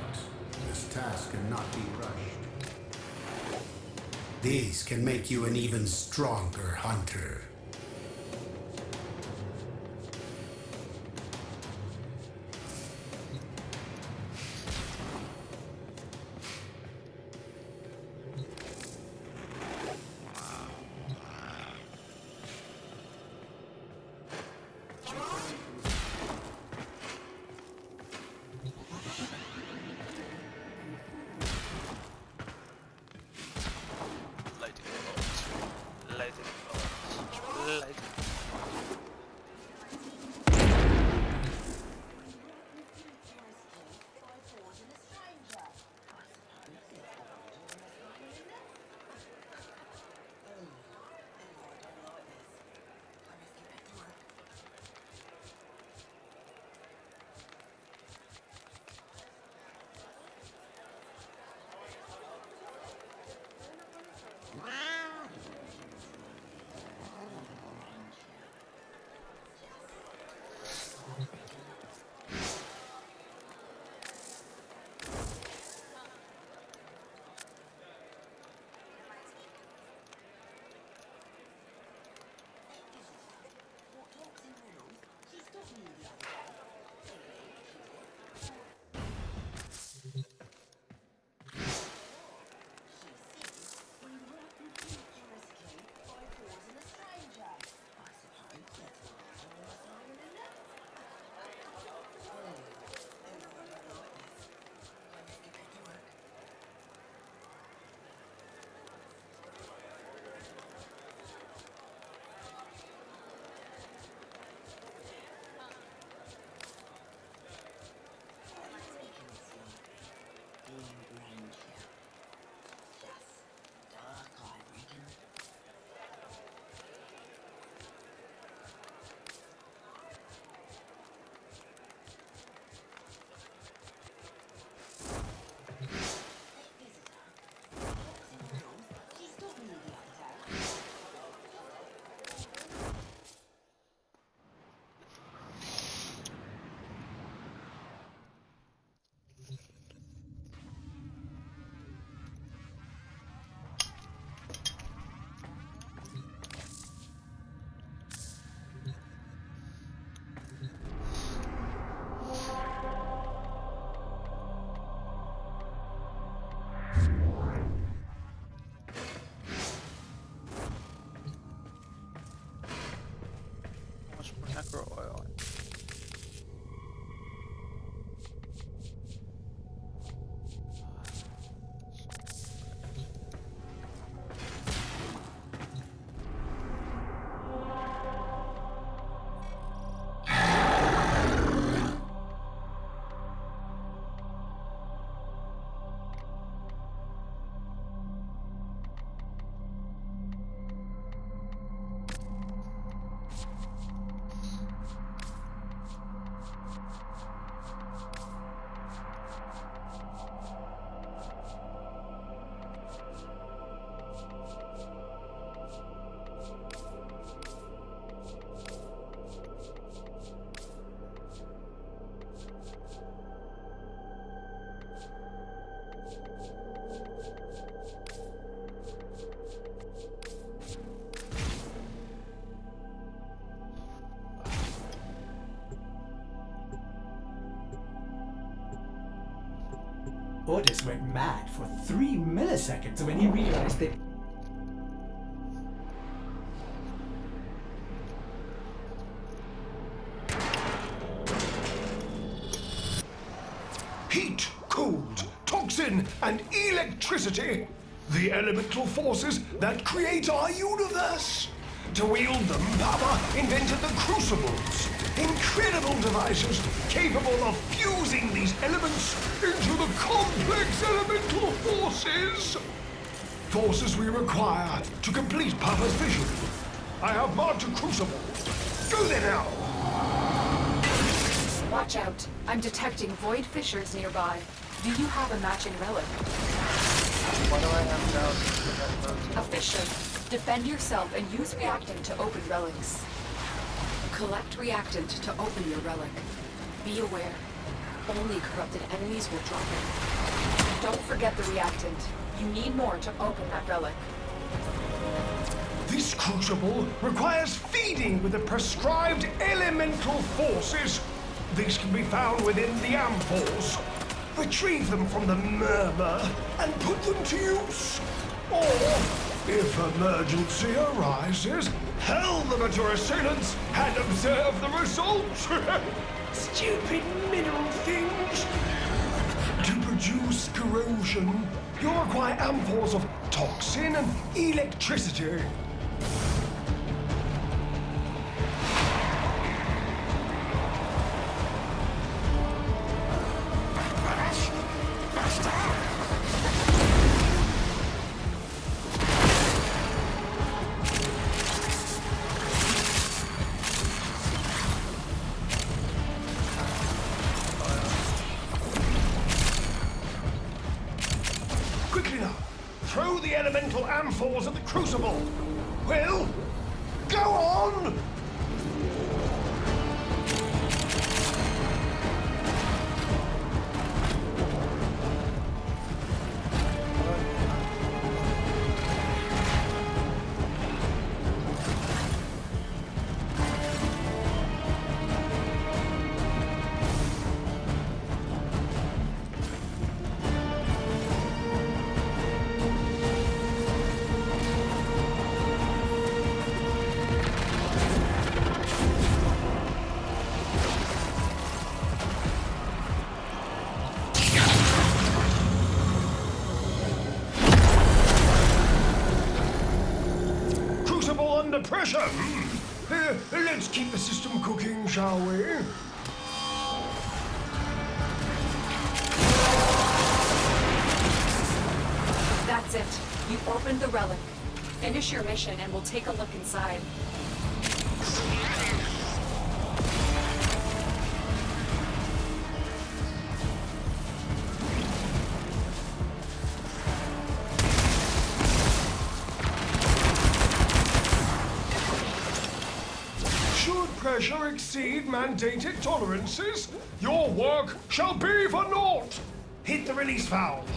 B: This task cannot be rushed. These can make you an even stronger hunter.
A: Necro oil.
G: Orders went mad for 3 milliseconds when he realized that...
S: Heat, cold, toxin, and electricity. The elemental forces that create our universe. To wield them, Papa invented the Crucibles. Incredible devices capable of fusing these elements into the complex elemental forces. Forces we require to complete Papa's vision. I have marked a Crucible. Go there now.
E: Watch out. I'm detecting void fissures nearby. Do you have a matching relic?
A: Why do I have now?
E: A fissure. Defend yourself and use reactant to open relics. Collect reactant to open your relic. Be aware. Only corrupted enemies will drop it. Don't forget the reactant. You need more to open that relic.
S: This Crucible requires feeding with the prescribed elemental forces. These can be found within the amphols. Retrieve them from the murmur and put them to use. Or, if emergency arises, hurl them at your assailants and observe the results. Stupid mineral things. To produce corrosion, you'll require amphols of toxin and electricity. Quickly now, throw the elemental amphols at the Crucible. Well, go on! Under pressure. Let's keep the system cooking, shall we?
E: That's it. You opened the relic. Finish your mission and we'll take a look inside.
S: Pressure exceed mandated tolerances, your work shall be for naught. Hit the release valve.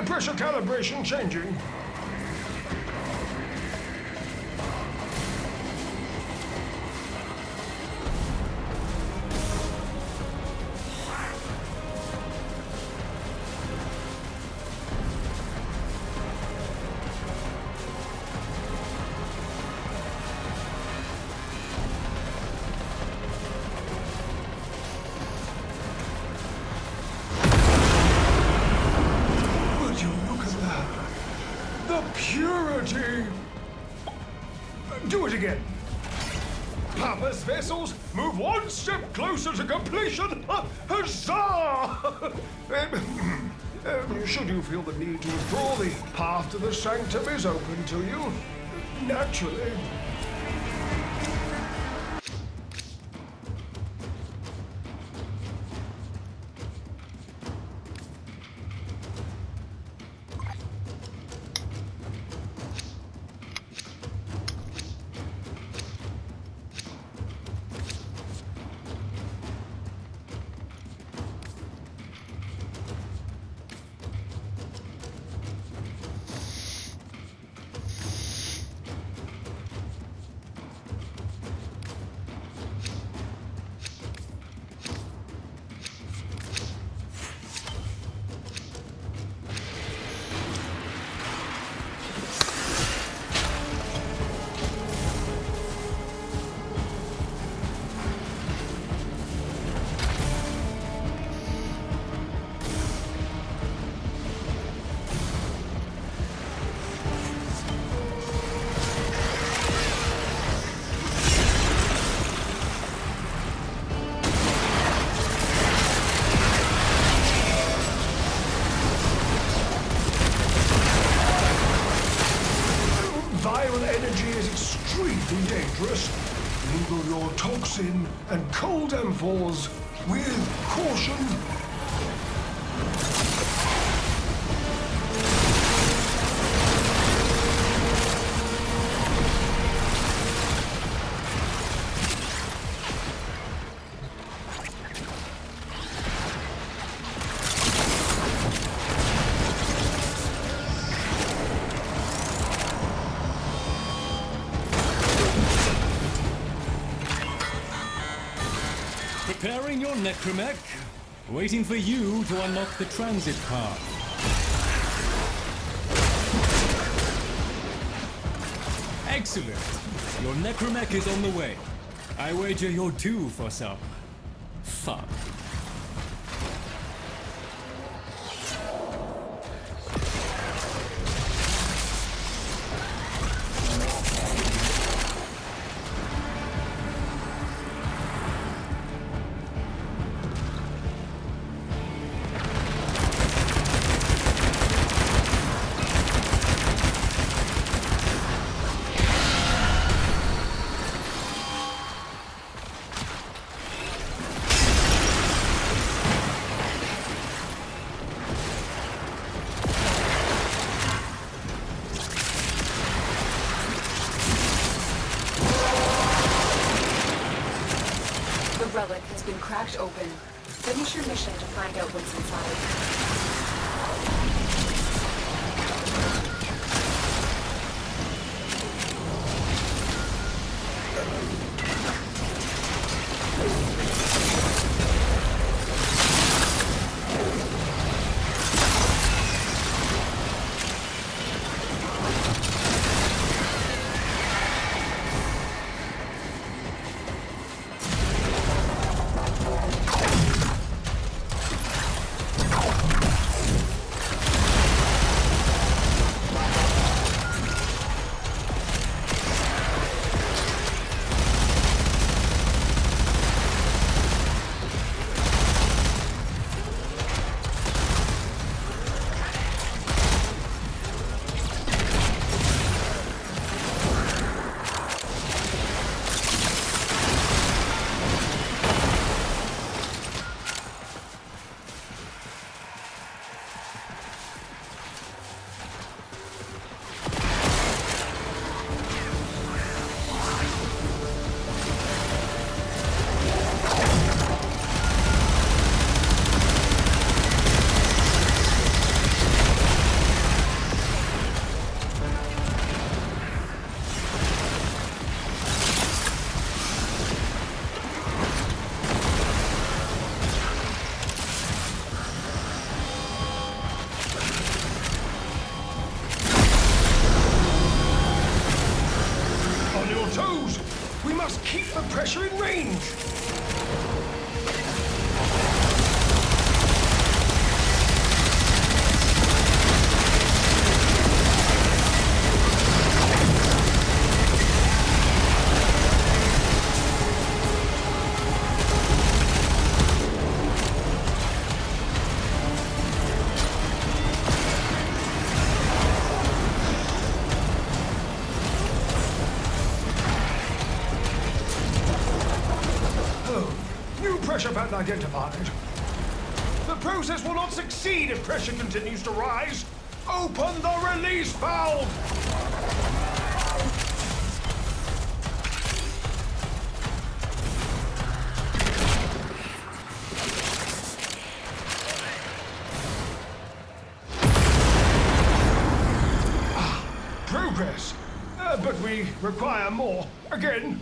S: Pressure calibration changing. Purity! Do it again! Papa's vessels move one step closer to completion! Huzzah! Should you feel the need to withdraw, the path to the sanctum is open to you. Naturally. be dangerous. Mingle your toxin and cold amphors with caution.
T: Preparing your necromech, waiting for you to unlock the transit path. Excellent! Your necromech is on the way. I wager you're due for some fun.
E: Relic has been cracked open. Finish your mission to find out what's inside.
S: Keep the pressure in range! Pressure pattern identified. The process will not succeed if pressure continues to rise. Open the release valve! Progress. But we require more. Again.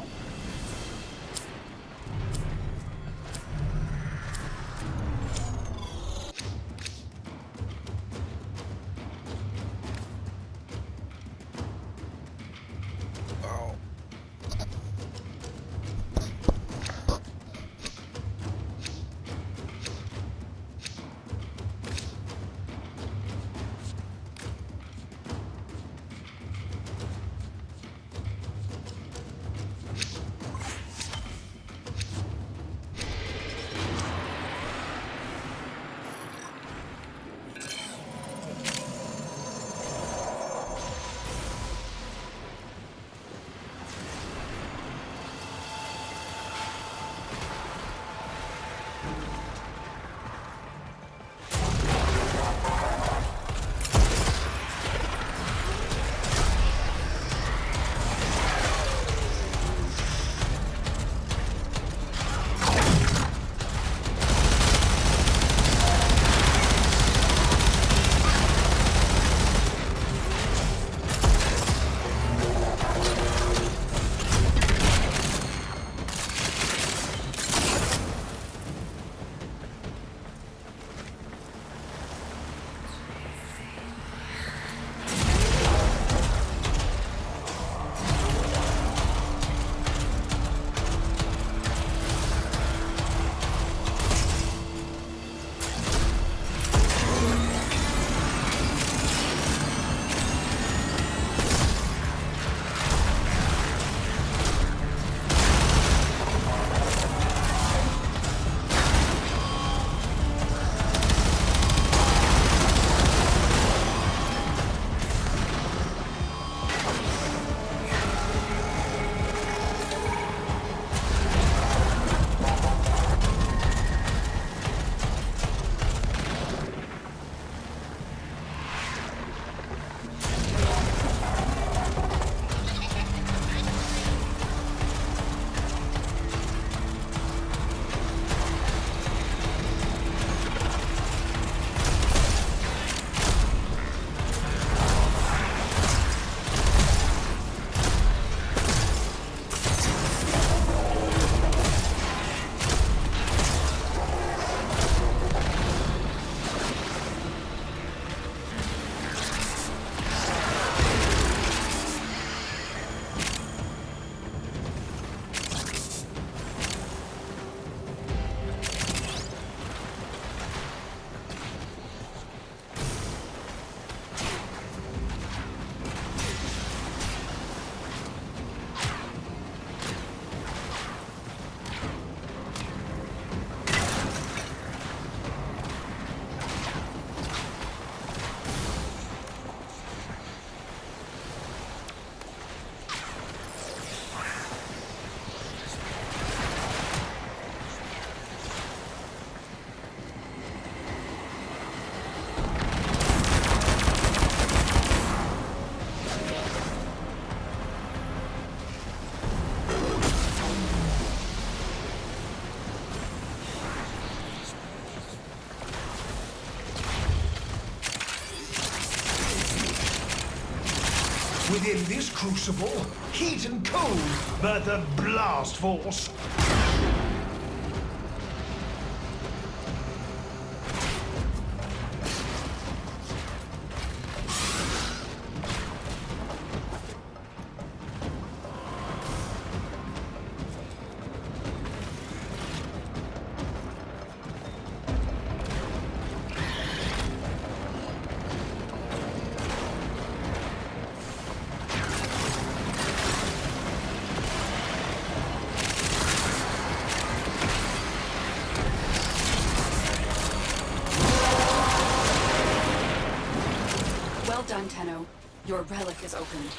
S: Within this crucible, heat and cold birth a blast force.
E: Well done, Tenno. Your relic is opened.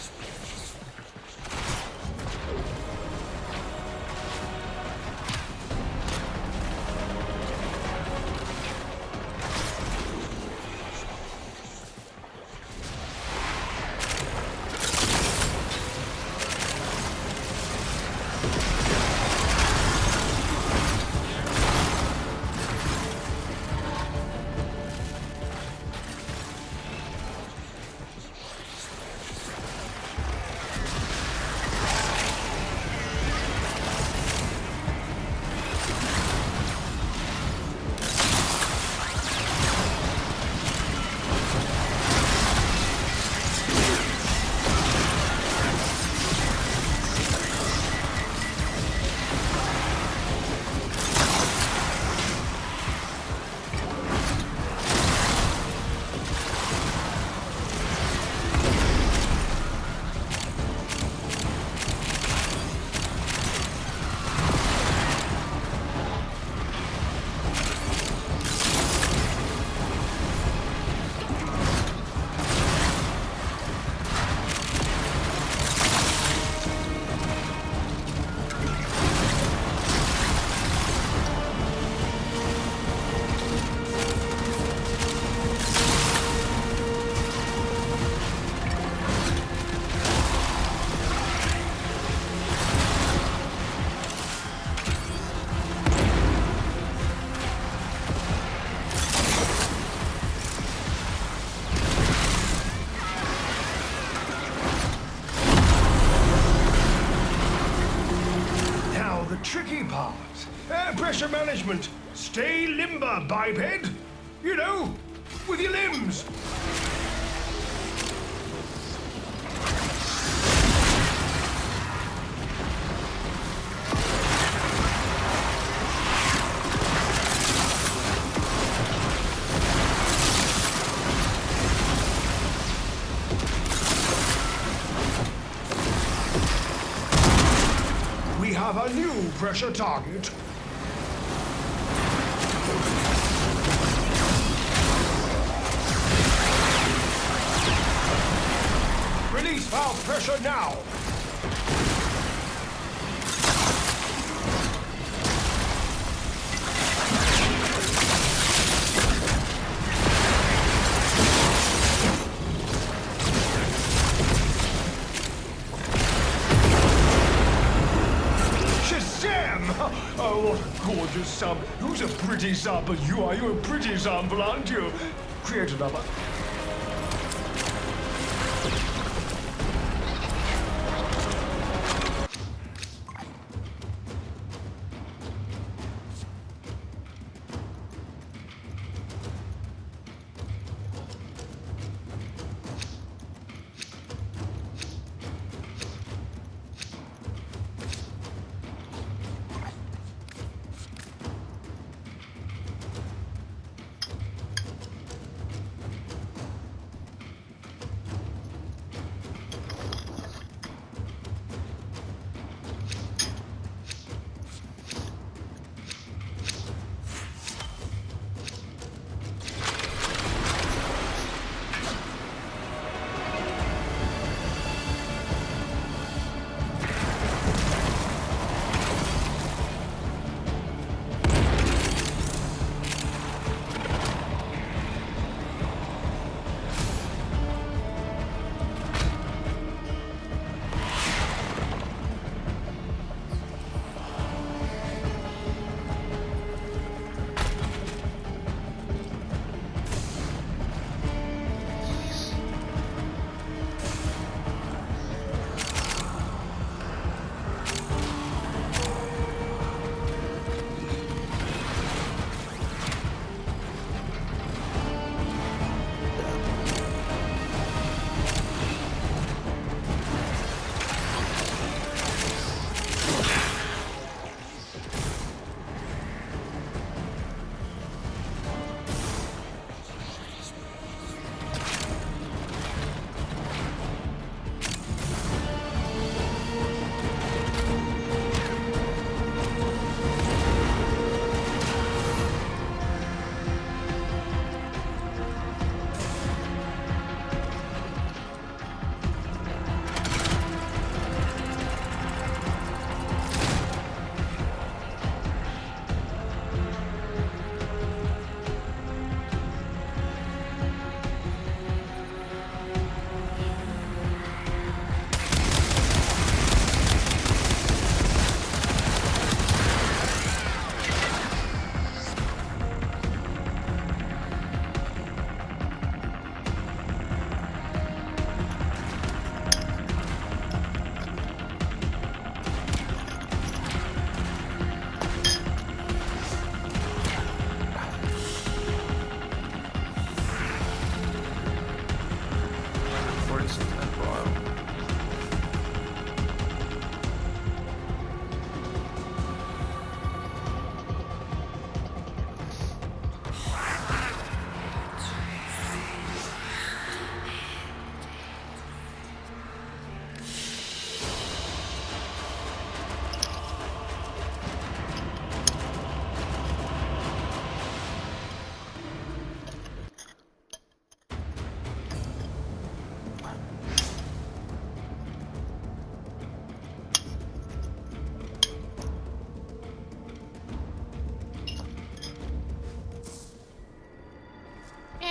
S: Tricky part. Pressure management. Stay limber, biped. You know, with your limbs. We have a new pressure target. Release valve pressure now. Oh, what a gorgeous sub. Who's a pretty sub? But you are. You're a pretty sample, aren't you? Create another.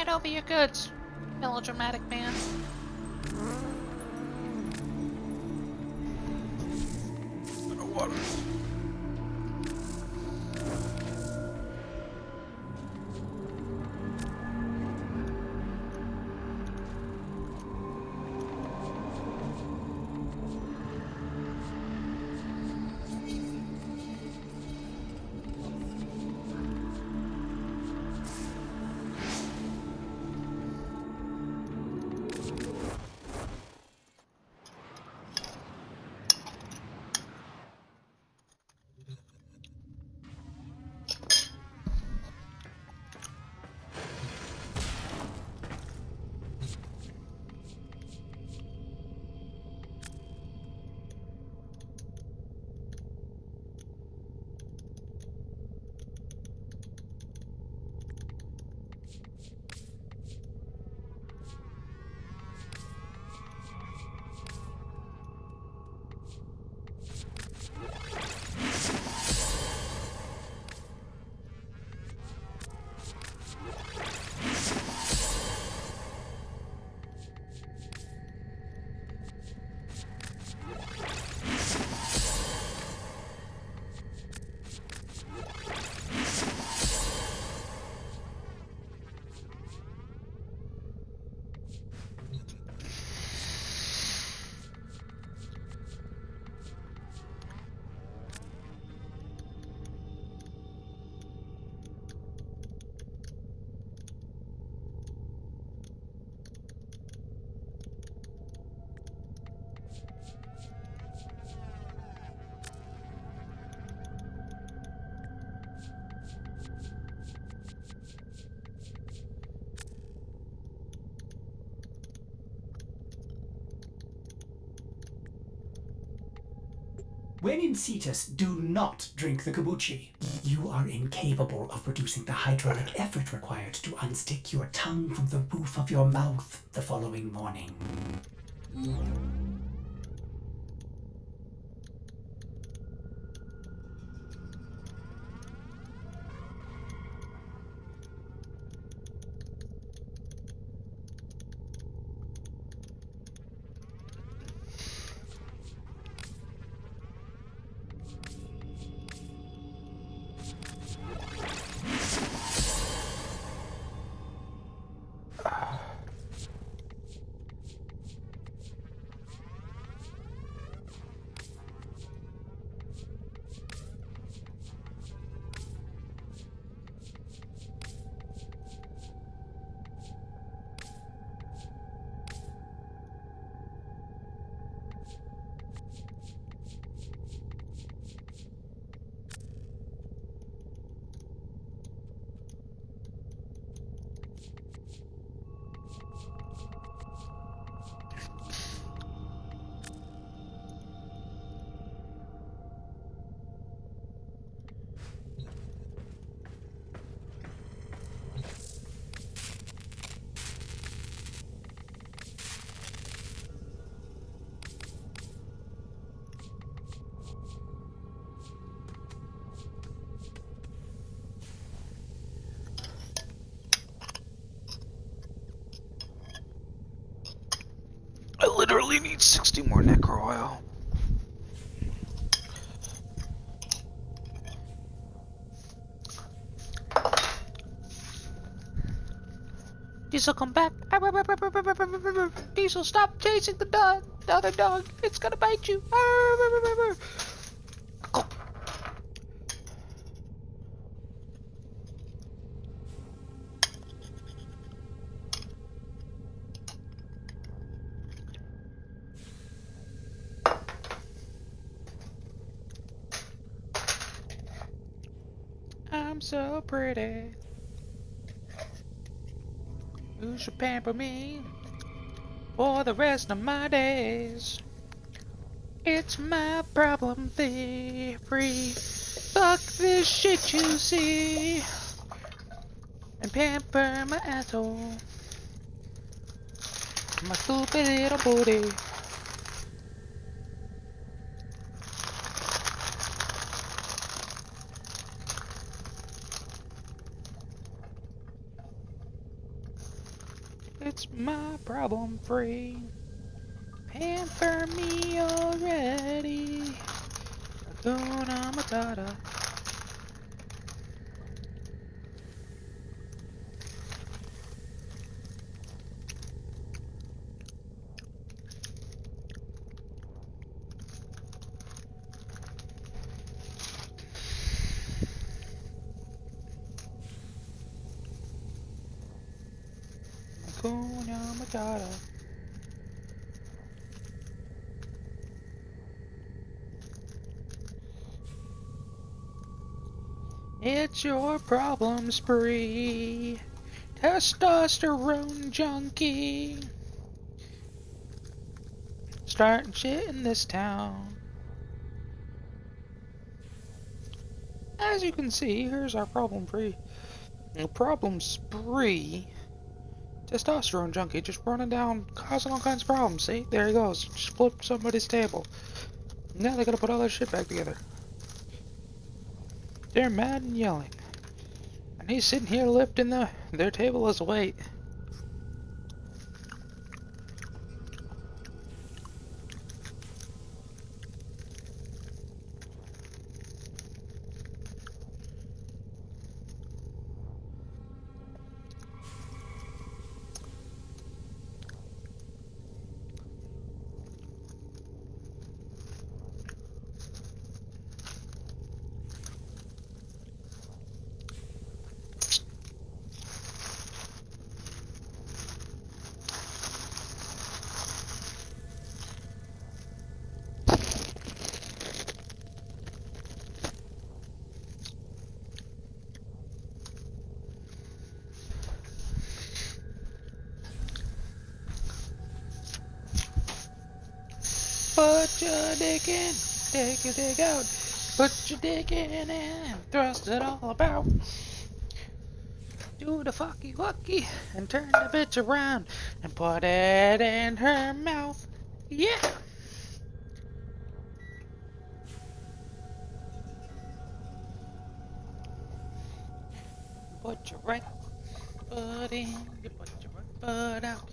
A: Hand over your goods, melodramatic man. Water.
G: When in Cetus, do not drink the kombucha. You are incapable of producing the hydraulic effort required to unstick your tongue from the roof of your mouth the following morning.
A: I literally need 60 more necro oil. Diesel, come back. Diesel, stop chasing the dog. The other dog. It's gonna bite you. Go. I'm so pretty. You should pamper me for the rest of my days. It's my problem theory. Fuck this shit you see. And pamper my asshole. My stupid little booty. It's my problem free. Pamper me already. Hakuna Matata. Hakuna Matata. It's your problem spree. Testosterone junkie. Starting shit in this town. As you can see, here's our problem free. Problem spree. Testosterone junkie just running down, causing all kinds of problems. See? There he goes. Just flipped somebody's table. Now they gotta put all their shit back together. They're mad and yelling. And he's sitting here lifting their table as weight. Put your dick in, take your dick out. Put your dick in and thrust it all about. Do the fucky wucky and turn the bitch around and put it in her mouth. Yeah! Put your right foot in, you put your right foot out.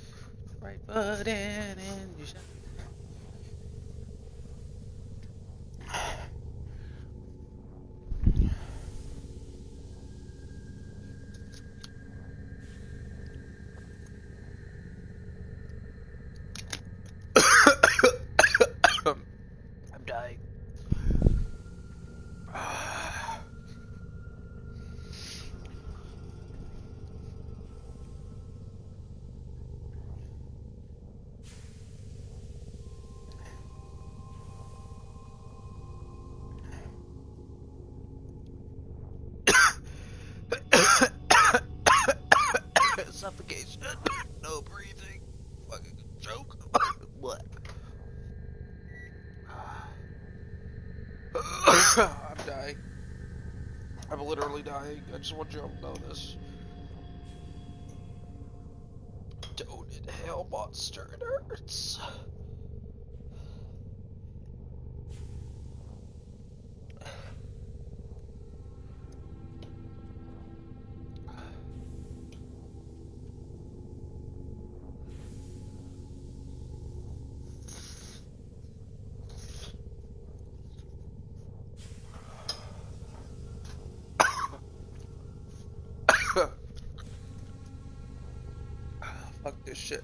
A: Right foot in and you shut. I'm dying. Suffocation. No breathing. Fucking choke. What? I'm dying. I'm literally dying. I just want you all to know this. Don't inhale monster. It hurts. Fuck this shit.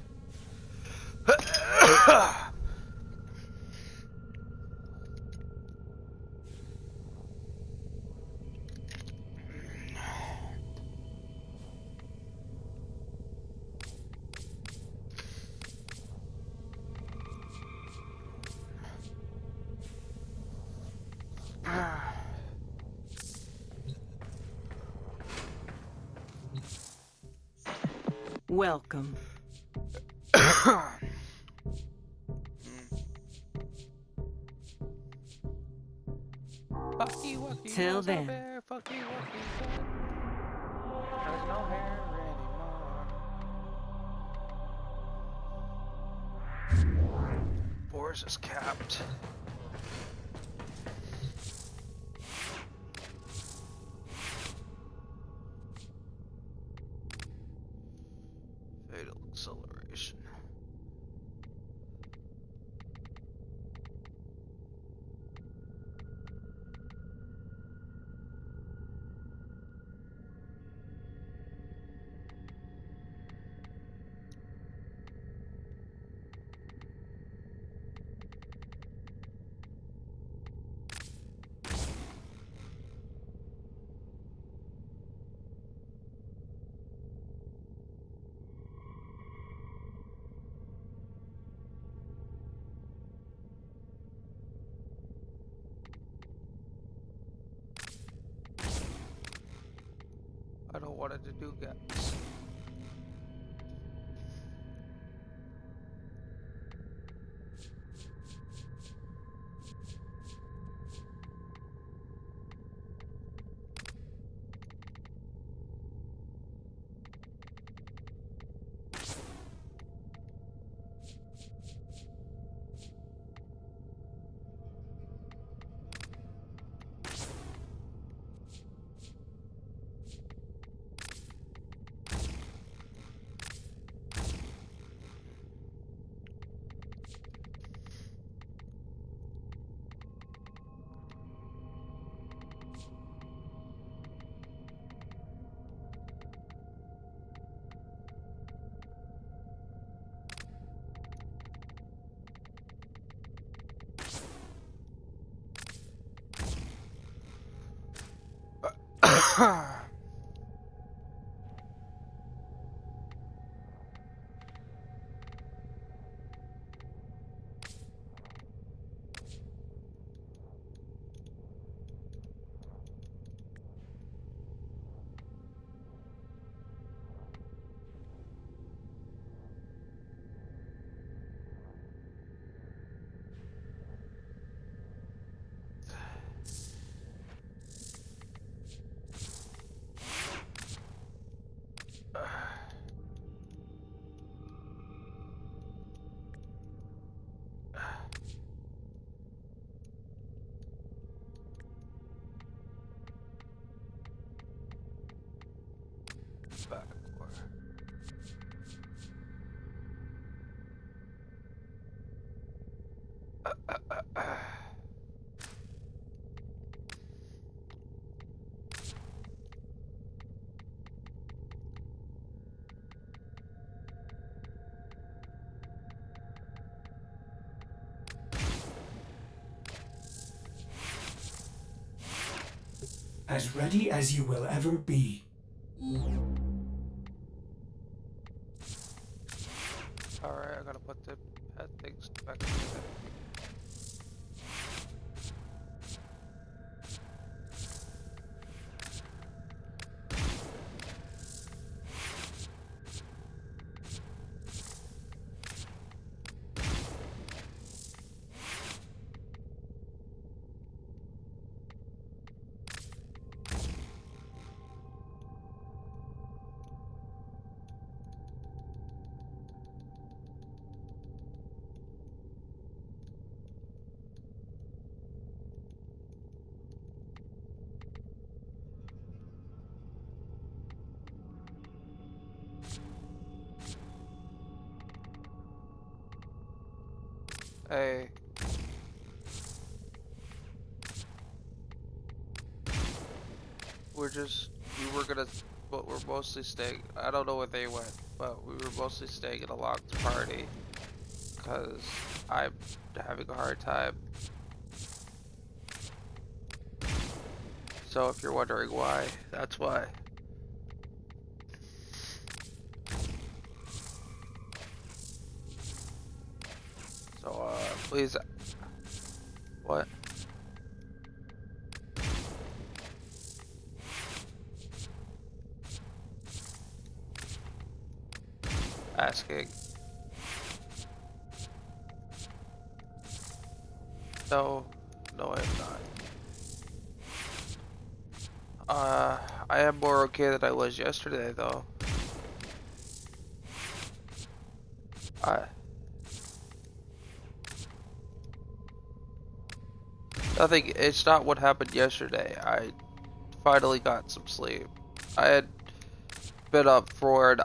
M: Welcome. Till then.
A: There's no hair anymore. Boris is capped. Fatal accelerator. wanted to do, guys.
G: As ready as you will ever be.
A: Alright, I gotta put the pet things back together. Hey. We were gonna, but we're mostly staying, I don't know where they went, but we were mostly staying in a locked party, because I'm having a hard time. So if you're wondering why, that's why. So, please, what? Asking. No, no, I'm not. I am more okay than I was yesterday, though. Nothing, it's not what happened yesterday. I finally got some sleep. I had been up for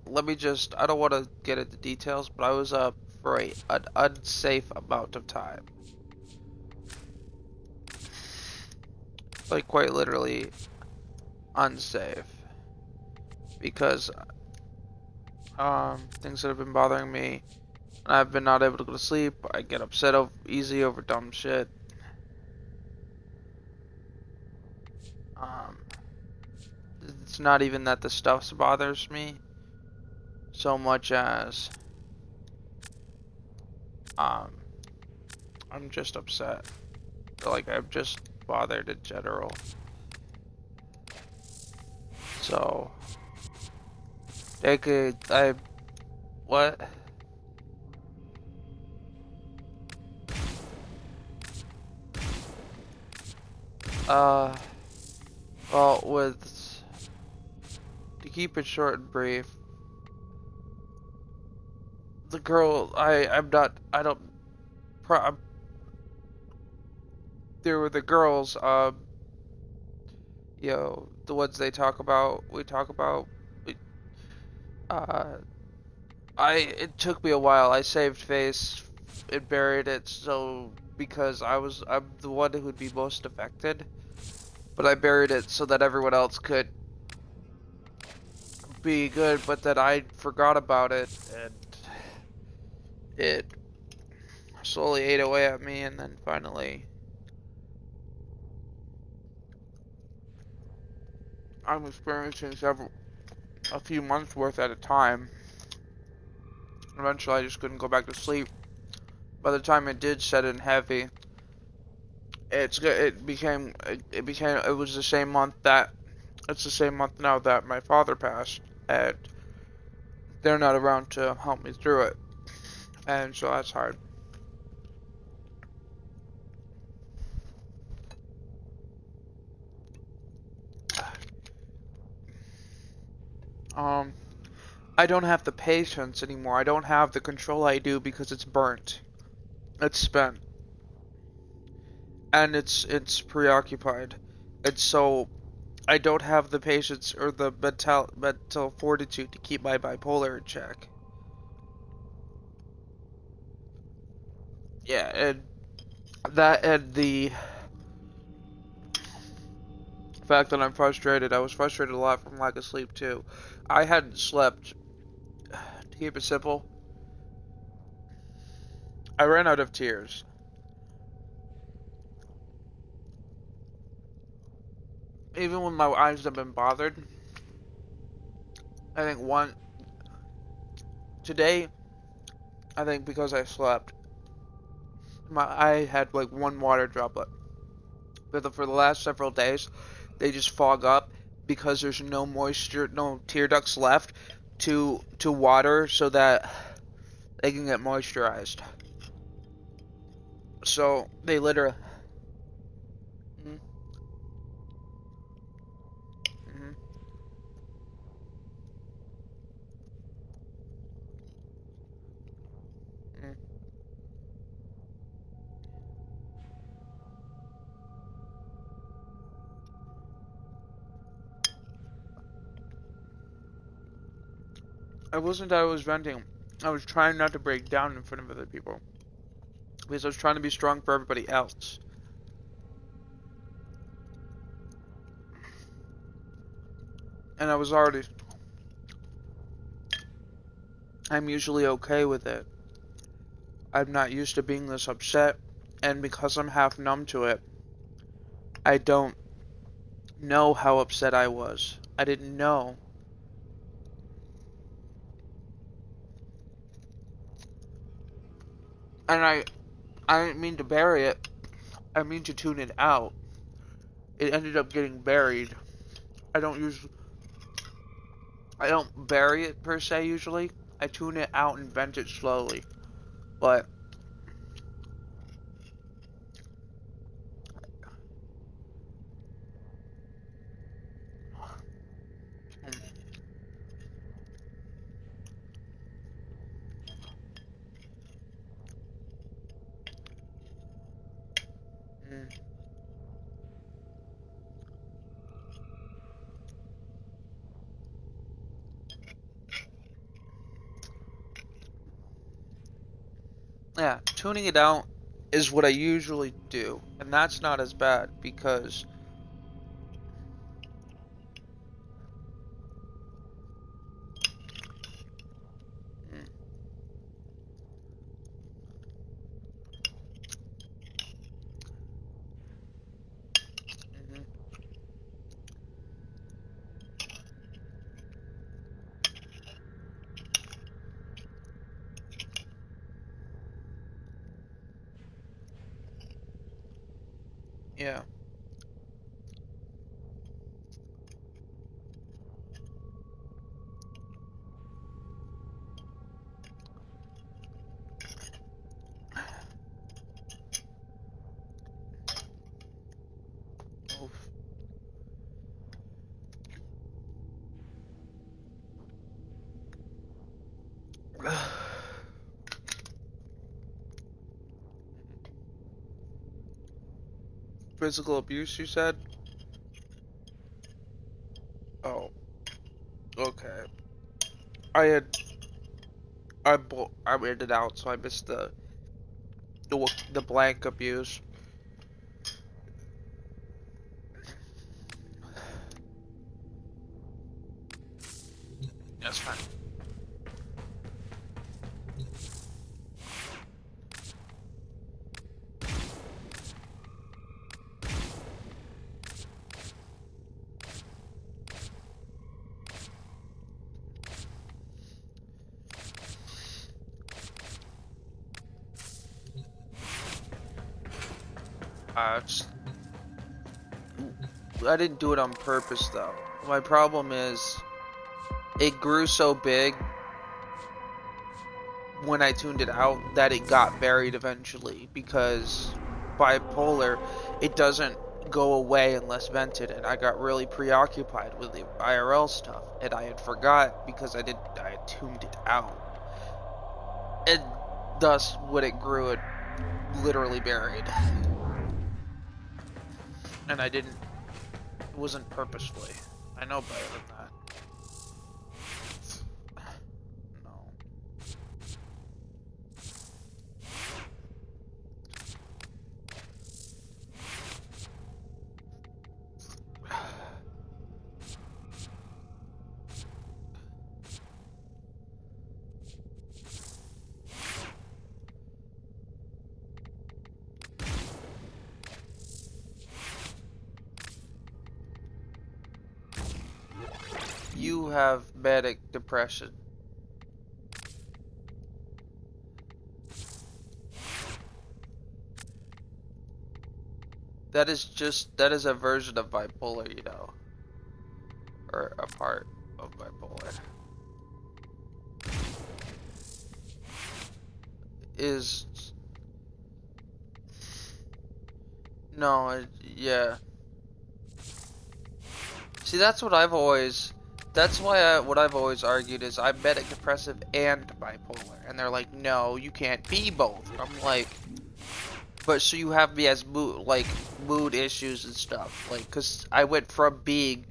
A: let me just, I don't want to get into details, but I was up for an unsafe amount of time. Like, quite literally unsafe. Because, things that have been bothering me, and I've been not able to go to sleep. I get upset easy over dumb shit. It's not even that the stuff bothers me so much as I'm just upset. Like, I'm just bothered in general. So they could what? Well, to keep it short and brief, the girl, there were the girls, you know, the ones we talk about, uh, it took me a while. I saved face and buried it, so, because I'm the one who would be most affected, but I buried it so that everyone else could be good, but then I forgot about it, and it slowly ate away at me, and then finally I'm experiencing a few months worth at a time. Eventually I just couldn't go back to sleep. By the time it did set in heavy, it was the same month that, it's the same month now that my father passed, and they're not around to help me through it, and so that's hard. I don't have the patience anymore. I don't have the control I do because it's burnt. It's spent. And it's preoccupied. And so I don't have the patience or the mental fortitude to keep my bipolar in check. Yeah, and the fact that I'm frustrated. I was frustrated a lot from lack of sleep too. I hadn't slept. To keep it simple, I ran out of tears. Even when my eyes have been bothered. I think today, I think because I slept, I had like one water droplet. But for the last several days, they just fog up because there's no moisture, no tear ducts left to water so that they can get moisturized. So they literally. Mm, mm, mm. It wasn't that I was venting. I was trying not to break down in front of other people because I was trying to be strong for everybody else. And I'm usually okay with it. I'm not used to being this upset, and because I'm half numb to it, I don't know how upset I was. I didn't know. And I didn't mean to bury it. I mean to tune it out. It ended up getting buried. I don't bury it per se usually. I tune it out and vent it slowly. But mm, yeah, tuning it out is what I usually do, and that's not as bad because mm, mhm, yeah. Physical abuse, you said? Oh, okay. I read it out, so I missed the blank abuse. That's fine. I didn't do it on purpose though. My problem is it grew so big when I tuned it out that it got buried eventually, because bipolar, it doesn't go away unless vented, and I got really preoccupied with the IRL stuff and I had forgot because I had tuned it out, and thus when it grew it literally buried, and it wasn't purposefully. I know better than that. You have manic depression. That is a version of bipolar, you know. Or a part of bipolar. Yeah. See, that's what I've always, what I've always argued is I'm manic depressive and bipolar. And they're like, no, you can't be both. I'm like, but so you have me as mood issues and stuff. Like, cause I went from being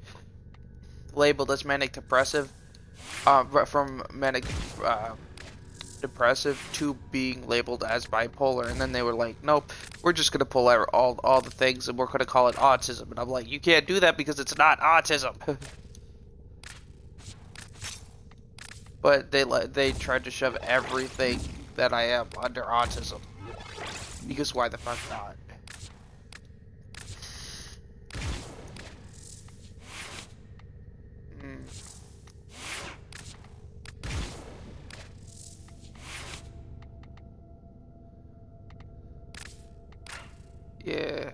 A: labeled as manic depressive, from manic, depressive to being labeled as bipolar, and then they were like, nope, we're just gonna pull out all the things and we're gonna call it autism. And I'm like, you can't do that because it's not autism. But they tried to shove everything that I am under autism, because why the fuck not? Yeah.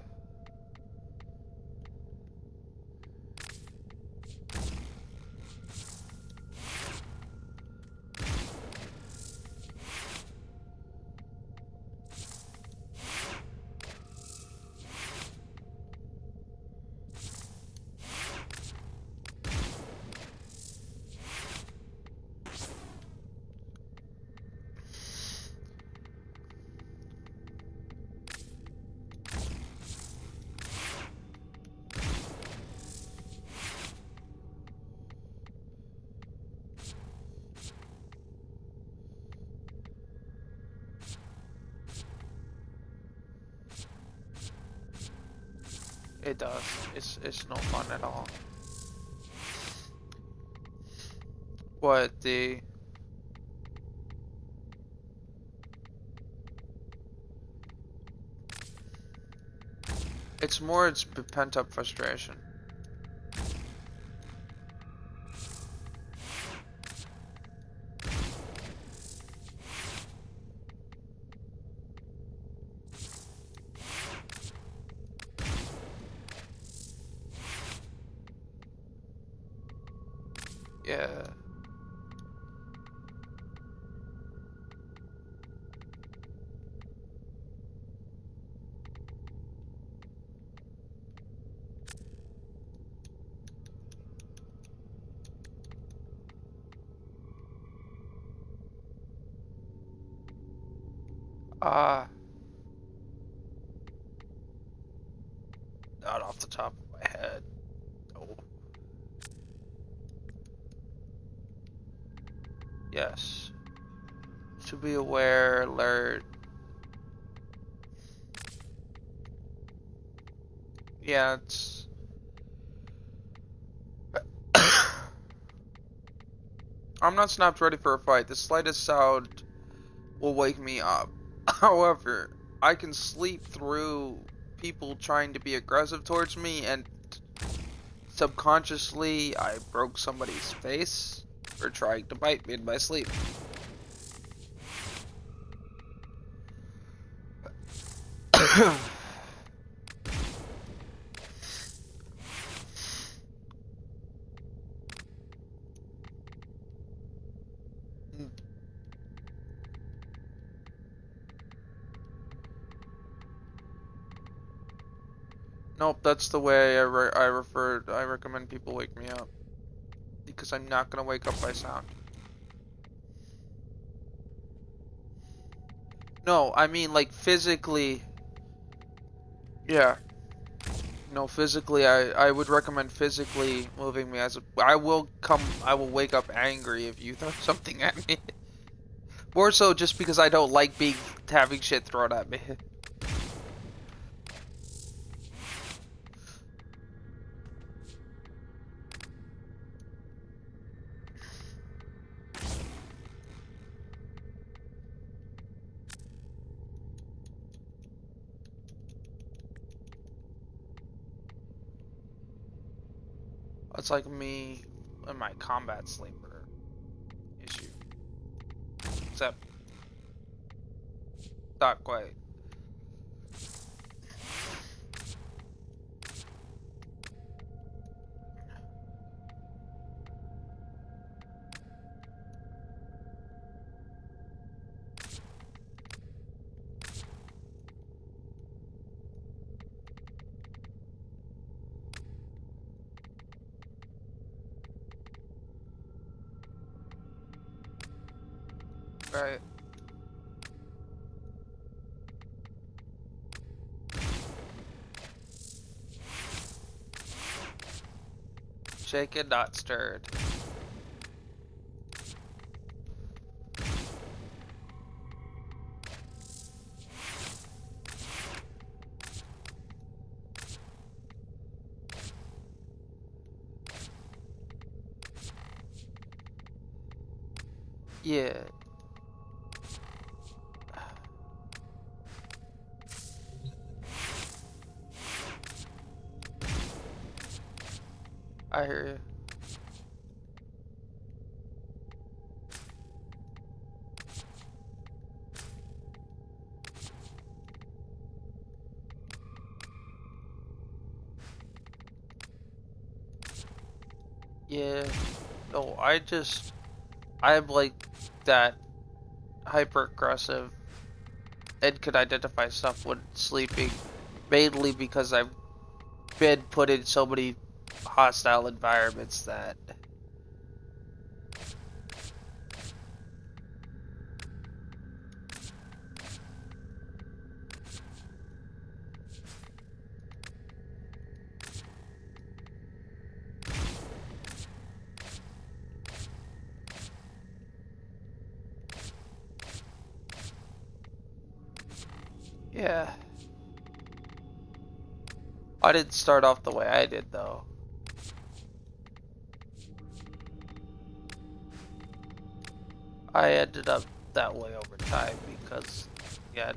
A: It does. It's no fun at all. What the? It's pent up frustration. Yeah. Yes. To be aware, alert. Yeah, it's... I'm not snapped ready for a fight. The slightest sound will wake me up. However, I can sleep through people trying to be aggressive towards me, and subconsciously I broke somebody's face for trying to bite me in my sleep. Nope, that's the way I recommend people wake me up. Because I'm not gonna wake up by sound. No, I mean like physically. Yeah. No, physically, I would recommend physically moving me as a... I will wake up angry if you throw something at me. More so just because I don't like having shit thrown at me. It's like me and my combat sleeper issue. Except, not quite. Right. Shaken, not stirred. Yeah. I hear you. Yeah. No, I'm like that hyper aggressive and could identify stuff when sleeping, mainly because I've been put in so many hostile environments that yeah. I didn't start off the way I did though. I ended up that way over time because, yeah,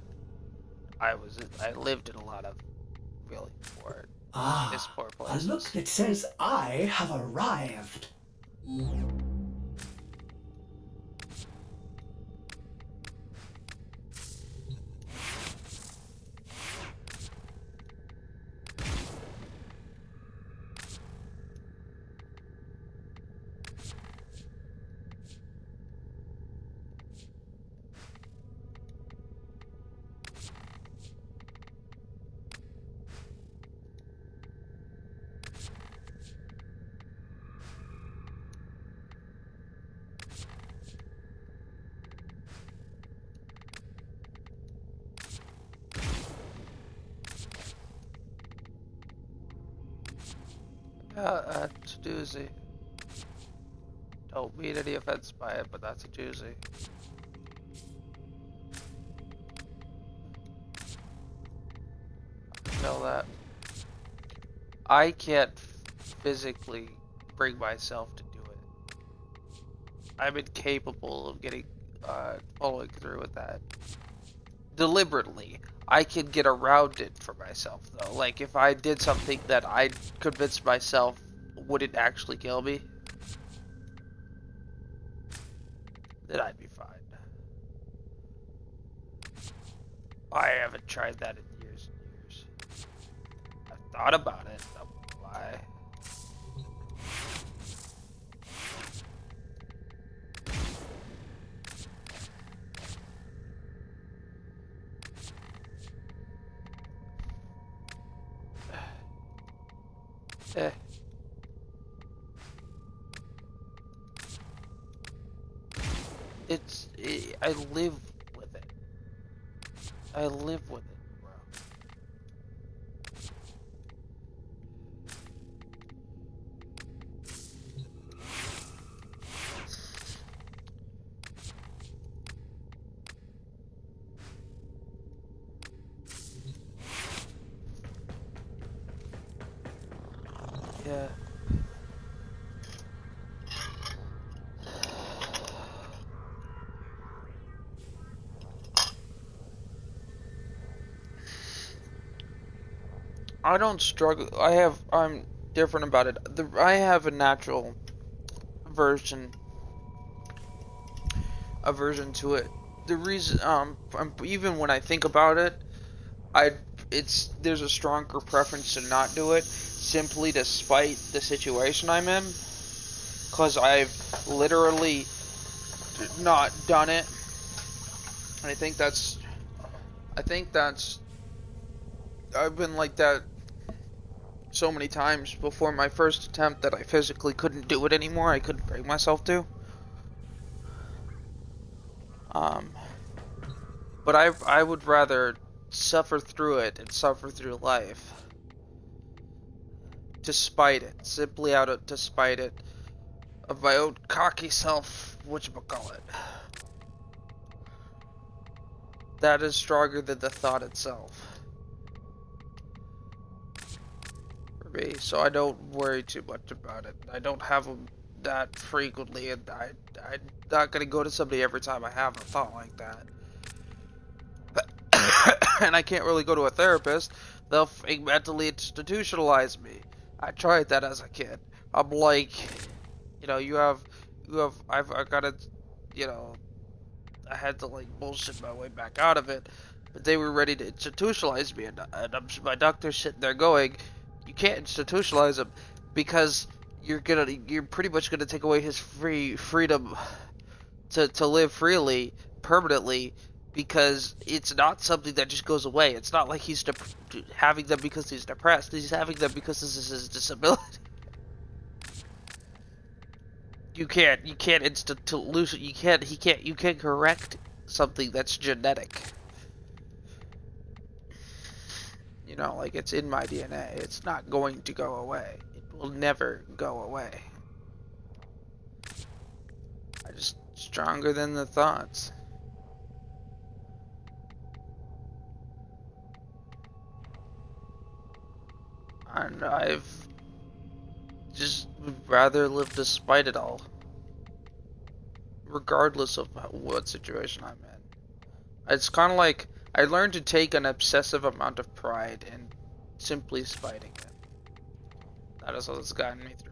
A: I lived in a lot of really poor, piss poor
G: A
A: places.
G: look that says I have arrived.
A: Yeah, that's a doozy. Don't mean any offense by it, but that's a doozy. Know that. I can't physically bring myself to do it. I'm incapable of following through with that. Deliberately. I can get around it for myself, though. Like, if I did something that I convinced myself wouldn't actually kill me, then I'd be fine. I haven't tried that in years and years. I've thought about it. I won't lie. Eh. I live with it. I live with it, bro. Yeah. I don't struggle. I'm different about it. I have a natural aversion to it. The reason, even when I think about it, there's a stronger preference to not do it, simply to spite the situation I'm in, because I've literally not done it. And I think that's, I've been like that so many times before my first attempt that I physically couldn't do it anymore. I couldn't bring myself to. But I would rather suffer through it and suffer through life to spite it, simply to spite it of my own cocky self, whatchamacallit. That is stronger than the thought itself for me, so I don't worry too much about it. I don't have them that frequently, and I'm not gonna go to somebody every time I have a thought like that. And I can't really go to a therapist. They'll mentally institutionalize me. I tried that as a kid. I'm like, I've got to, you know, I had to like bullshit my way back out of it. But they were ready to institutionalize me, and my doctor's sitting there going, you can't institutionalize him because you're pretty much gonna take away his freedom to live freely permanently, because it's not something that just goes away. It's not like he's having them because he's depressed. He's having them because this is his disability. You can't you can't correct something that's genetic. You know, like, it's in my DNA. It's not going to go away. It will never go away. I'm just stronger than the thoughts. And I've just would rather live despite it all, regardless of what situation I'm in. It's kind of like I learned to take an obsessive amount of pride in simply spiting it. That is what's gotten me through.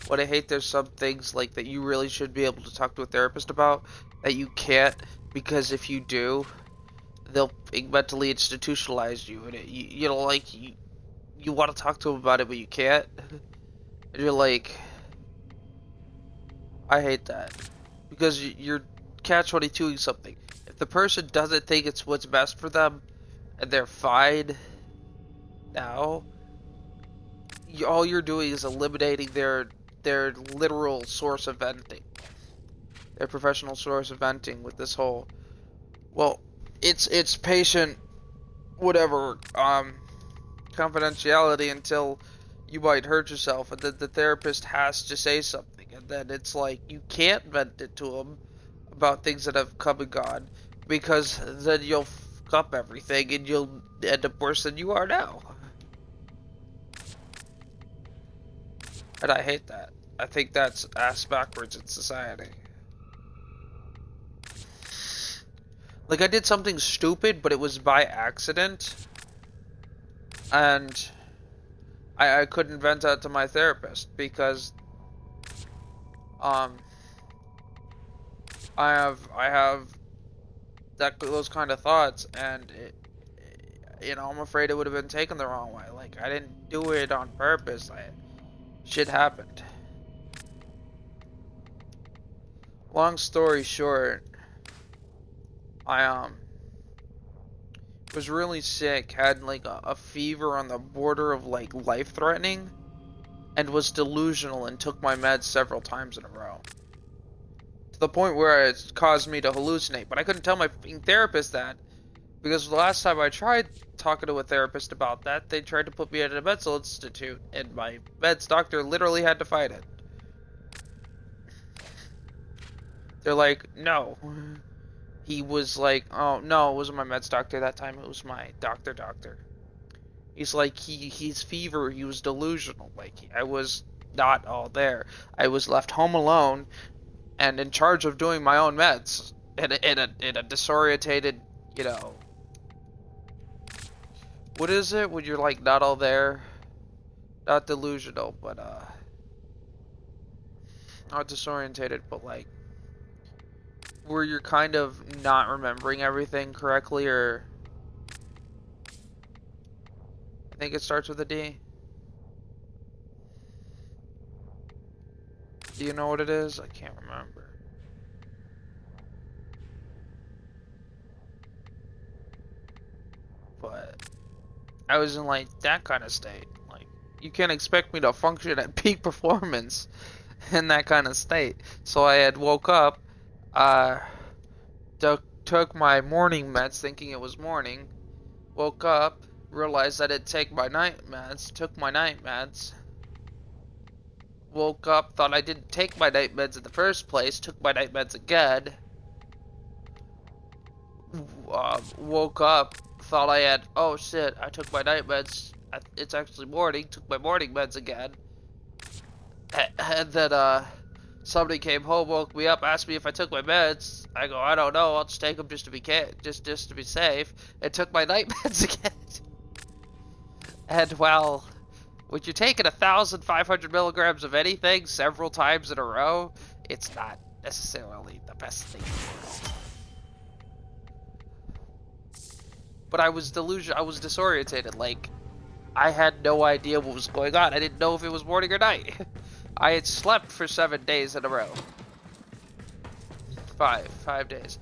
A: What I hate, there's some things like that you really should be able to talk to a therapist about that you can't, because if you do, they'll mentally institutionalize you, and you want to talk to them about it, but you can't. And you're like, I hate that, because you're catch-22ing something. If the person doesn't think it's what's best for them, and they're fine now, all you're doing is eliminating their literal source of venting, their professional source of venting with this whole, well, it's patient whatever, confidentiality until you might hurt yourself, and then the therapist has to say something, and then it's like you can't vent it to them about things that have come and gone, because then you'll fuck up everything and you'll end up worse than you are now. And I hate that. I think that's ass backwards in society. Like, I did something stupid, but it was by accident, and I couldn't vent that to my therapist because I have those kind of thoughts, and I'm afraid it would have been taken the wrong way. Like, I didn't do it on purpose. Shit happened. Long story short, I was really sick, had like a fever on the border of like life-threatening, and was delusional and took my meds several times in a row. To the point where it caused me to hallucinate, but I couldn't tell my therapist that, because the last time I tried talking to a therapist about that, they tried to put me at a mental institute, and my meds doctor literally had to fight it. They're like, no. He was like, oh, no, it wasn't my meds doctor that time, it was my doctor. He's like, his fever, he was delusional. Like, I was not all there. I was left home alone and in charge of doing my own meds in a disorientated, what is it when you're like not all there? Not delusional, but not disorientated, but like where you're kind of not remembering everything correctly, or I think it starts with a D. Do you know what it is? I can't remember. But I was in like that kind of state. Like, you can't expect me to function at peak performance in that kind of state. So I had woke up, took my morning meds thinking it was morning, woke up, realized I didn't take my night meds, took my night meds, woke up, thought I didn't take my night meds in the first place, took my night meds again, woke up, thought I had, oh shit, I took my night meds, it's actually morning, took my morning meds again, and then, somebody came home, woke me up, asked me if I took my meds. I go, I don't know, I'll just take them just to be just to be safe, and took my night meds again. And well, when you're taking 1,500 milligrams of anything several times in a row, it's not necessarily the best thing in the world. But I was delusional, I was disorientated, like, I had no idea what was going on. I didn't know if it was morning or night. I had slept for 7 days in a row. 5 days.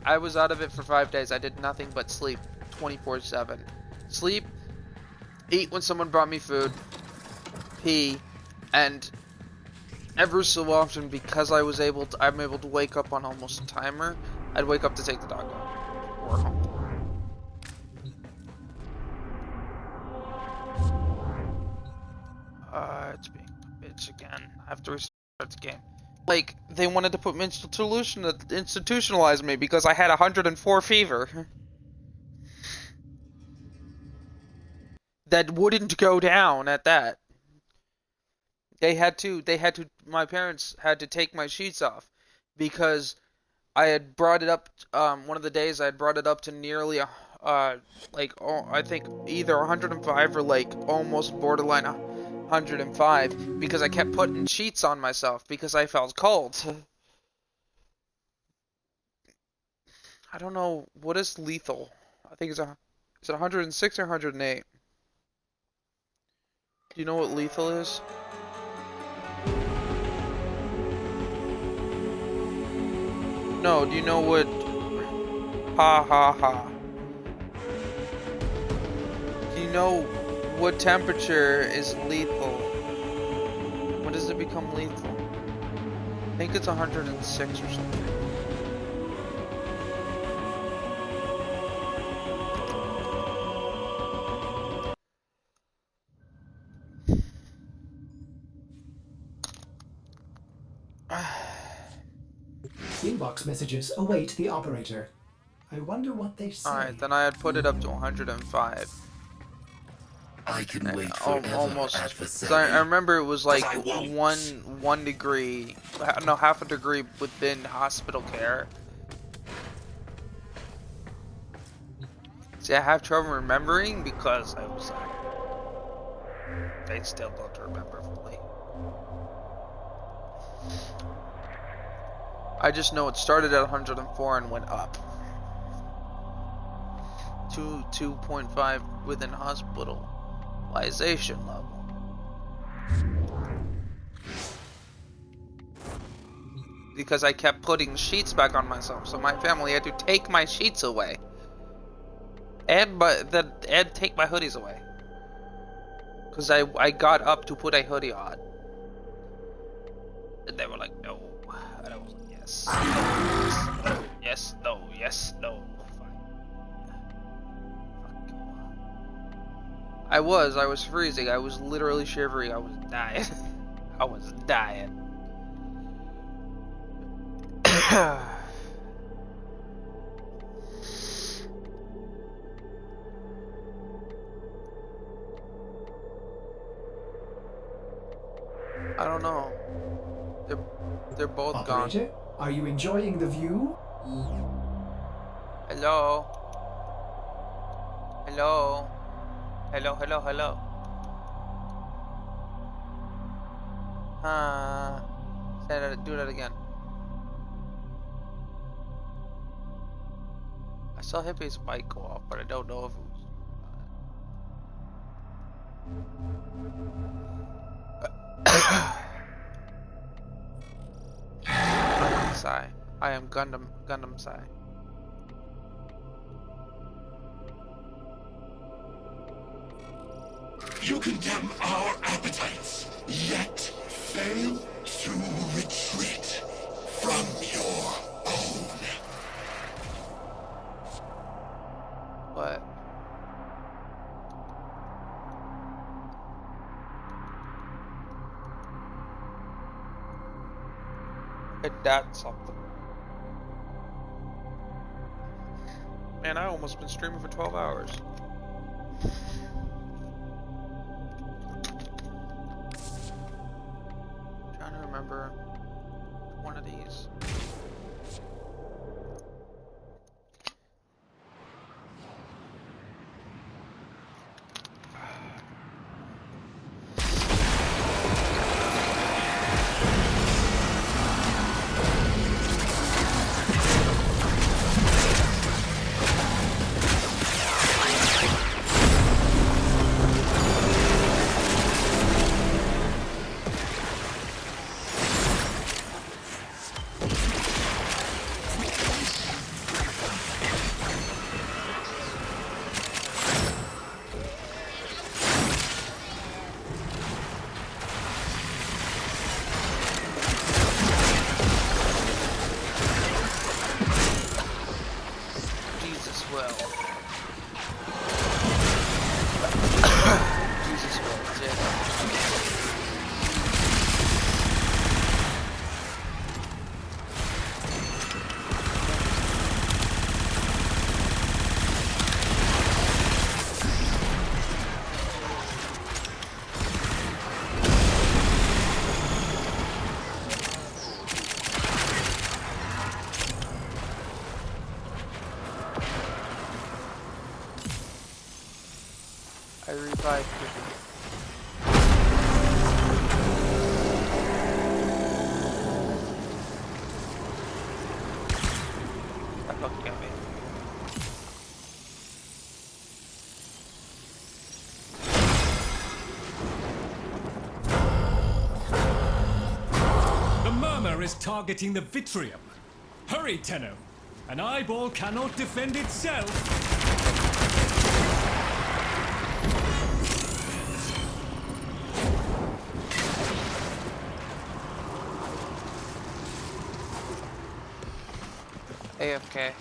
A: I was out of it for 5 days. I did nothing but sleep 24/7. Sleep, eat when someone brought me food, pee, and every so often, because I'm able to wake up on almost a timer, I'd wake up to take the dog out or home. It's being a bitch again. I have to restart the game. Like, they wanted to put me institutionalize me because I had 104 fever. That wouldn't go down at that. My parents had to take my sheets off because I had brought it up, one of the days I had brought it up to nearly, I think either 105 or like almost borderline 105 because I kept putting sheets on myself because I felt cold. I don't know, what is lethal? I think is it 106 or 108? Do you know what lethal is? No, do you know what... Ha ha ha. Do you know what temperature is lethal? When does it become lethal? I think it's 106 or something.
G: toolbox messages await the operator. I wonder what they say.
A: Alright, then I had put it up to 105.
I: I can wait
A: Almost. Because I remember it was like one degree, no, half a degree within hospital care. See, I have trouble remembering because I was like, I still don't remember fully. I just know it started at 104 and went up. 2.5 within hospitalization level. Because I kept putting sheets back on myself, so my family had to take my sheets away. And take my hoodies away. Because I got up to put a hoodie on. And they were like, no. And I was like, yes. Yes, no, yes, no. I was freezing. I was literally shivering. I was dying. I was dying. I don't know. They're both
G: Operator,
A: gone.
G: Are you enjoying the view?
A: Hello. Hello. Hello, hello, hello. Do that again. I saw Hippie's mic go off, but I don't know if it was. Sai. I am Gundam Sai.
I: You condemn our appetites, yet fail to retreat from your own.
A: What? That's something. Man, I almost been streaming for 12 hours. Trying to remember one of these. I revived Cookie. That fucking got me.
T: The murmur is targeting the Vitrium. Hurry, Tenno. An eyeball cannot defend itself.
A: AFK.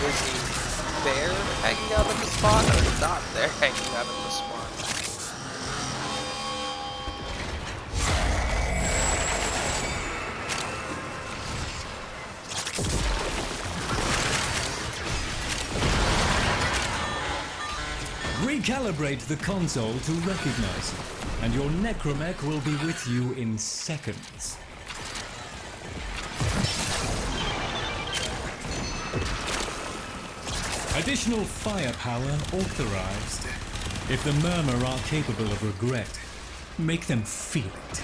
A: Is he there hanging out at the spot or not there?
T: Recalibrate the console to recognize you, and your necromech will be with you in seconds. Additional firepower authorized. If the Murmur are capable of regret, make them feel it.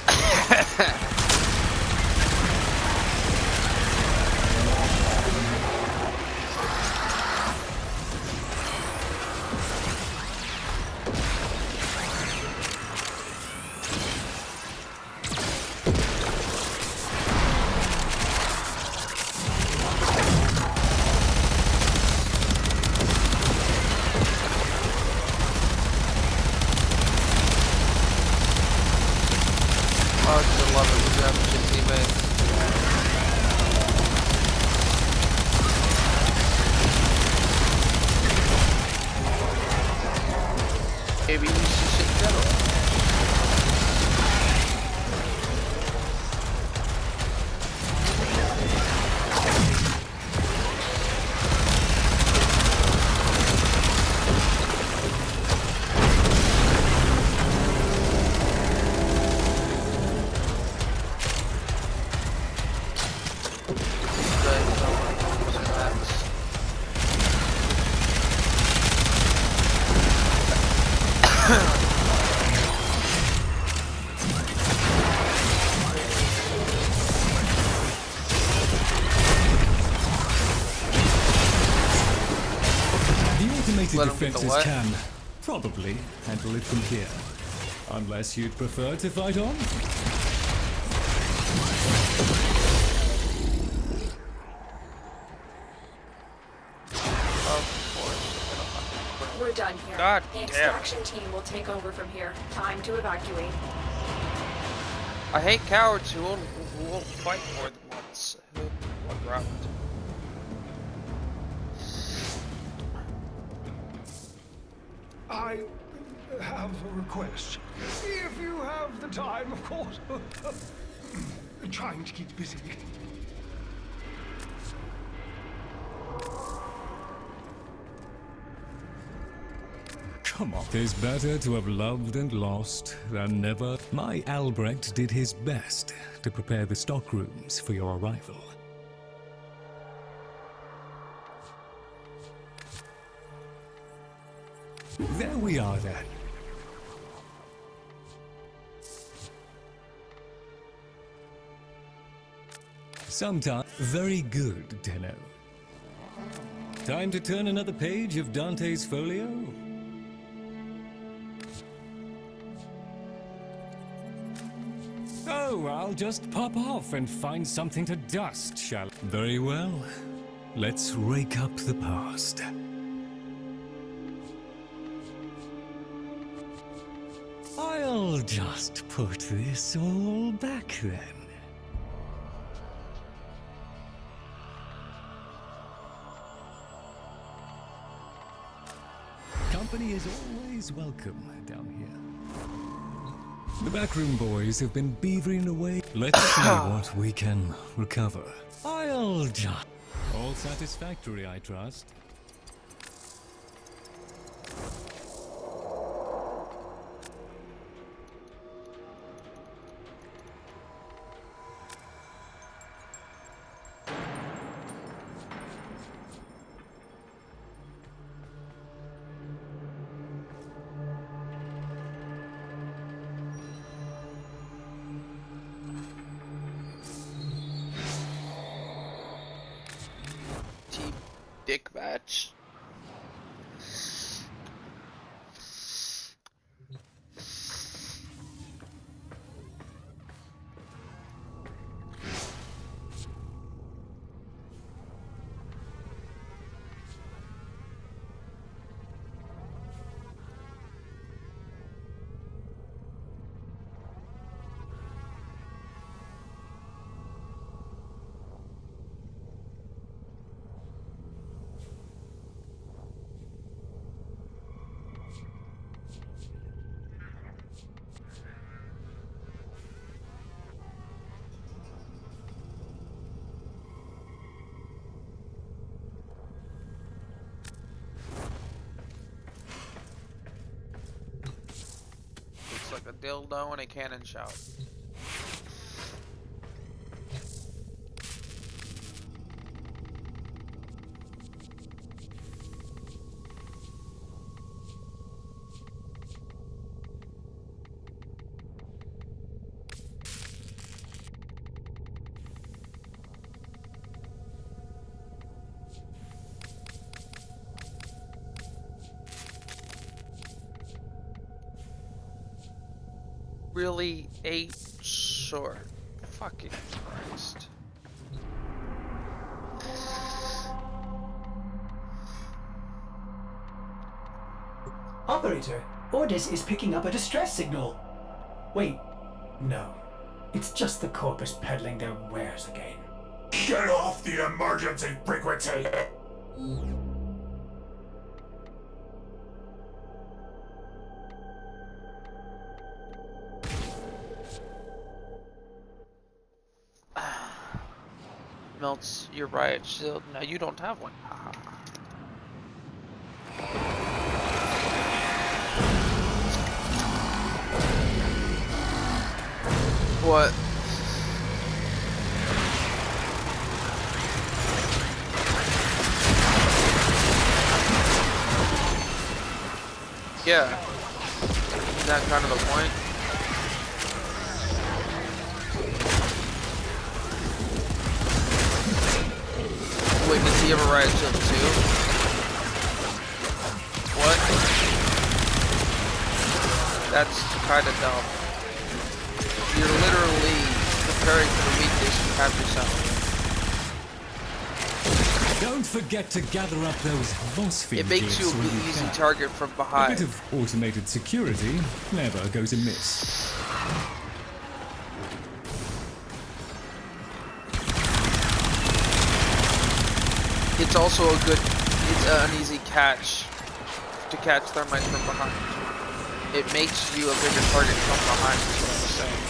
T: Defenses can probably handle it from here. Unless you'd prefer to fight on?
E: We're done here.
A: God
E: the
A: damn.
E: extraction team will take over from here. Time to evacuate.
A: I hate cowards who won't fight more than once. One round.
S: I have a request. If you have the time, of course. Trying to keep busy.
T: Come on. Tis better to have loved and lost than never. My Albrecht did his best to prepare the stockrooms for your arrival. There we are then. Sometime very good, Tenno. Time to turn another page of Dante's folio? Oh, I'll just pop off and find something to dust, shall I? Very well. Let's rake up the past. I'll just put this all back then. Company is always welcome down here. The backroom boys have been beavering away. Let's see what we can recover. I'll just... All satisfactory, I trust.
A: Dick bat. like a dildo and a cannon shot. Really 8 short. Fucking Christ.
G: Operator, Ordis is picking up a distress signal. Wait, no. It's just the corpus peddling their wares again.
S: Get off the emergency frequency!
A: Melts your riot shield. No, you don't have one. What? Yeah. Is that kind of the point? Wait, does he have a riot shield too? What? That's kind of dumb. You're literally preparing for the weakness you have yourself.
T: Don't forget to gather up those phosphine.
A: It makes you an easy target from behind.
T: A bit of automated security never goes amiss.
A: It's also an easy catch to catch thermites from behind. It makes you a bigger target from behind, is what I'm saying.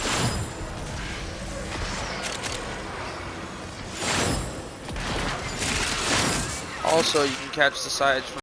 A: Also, you can catch the sides from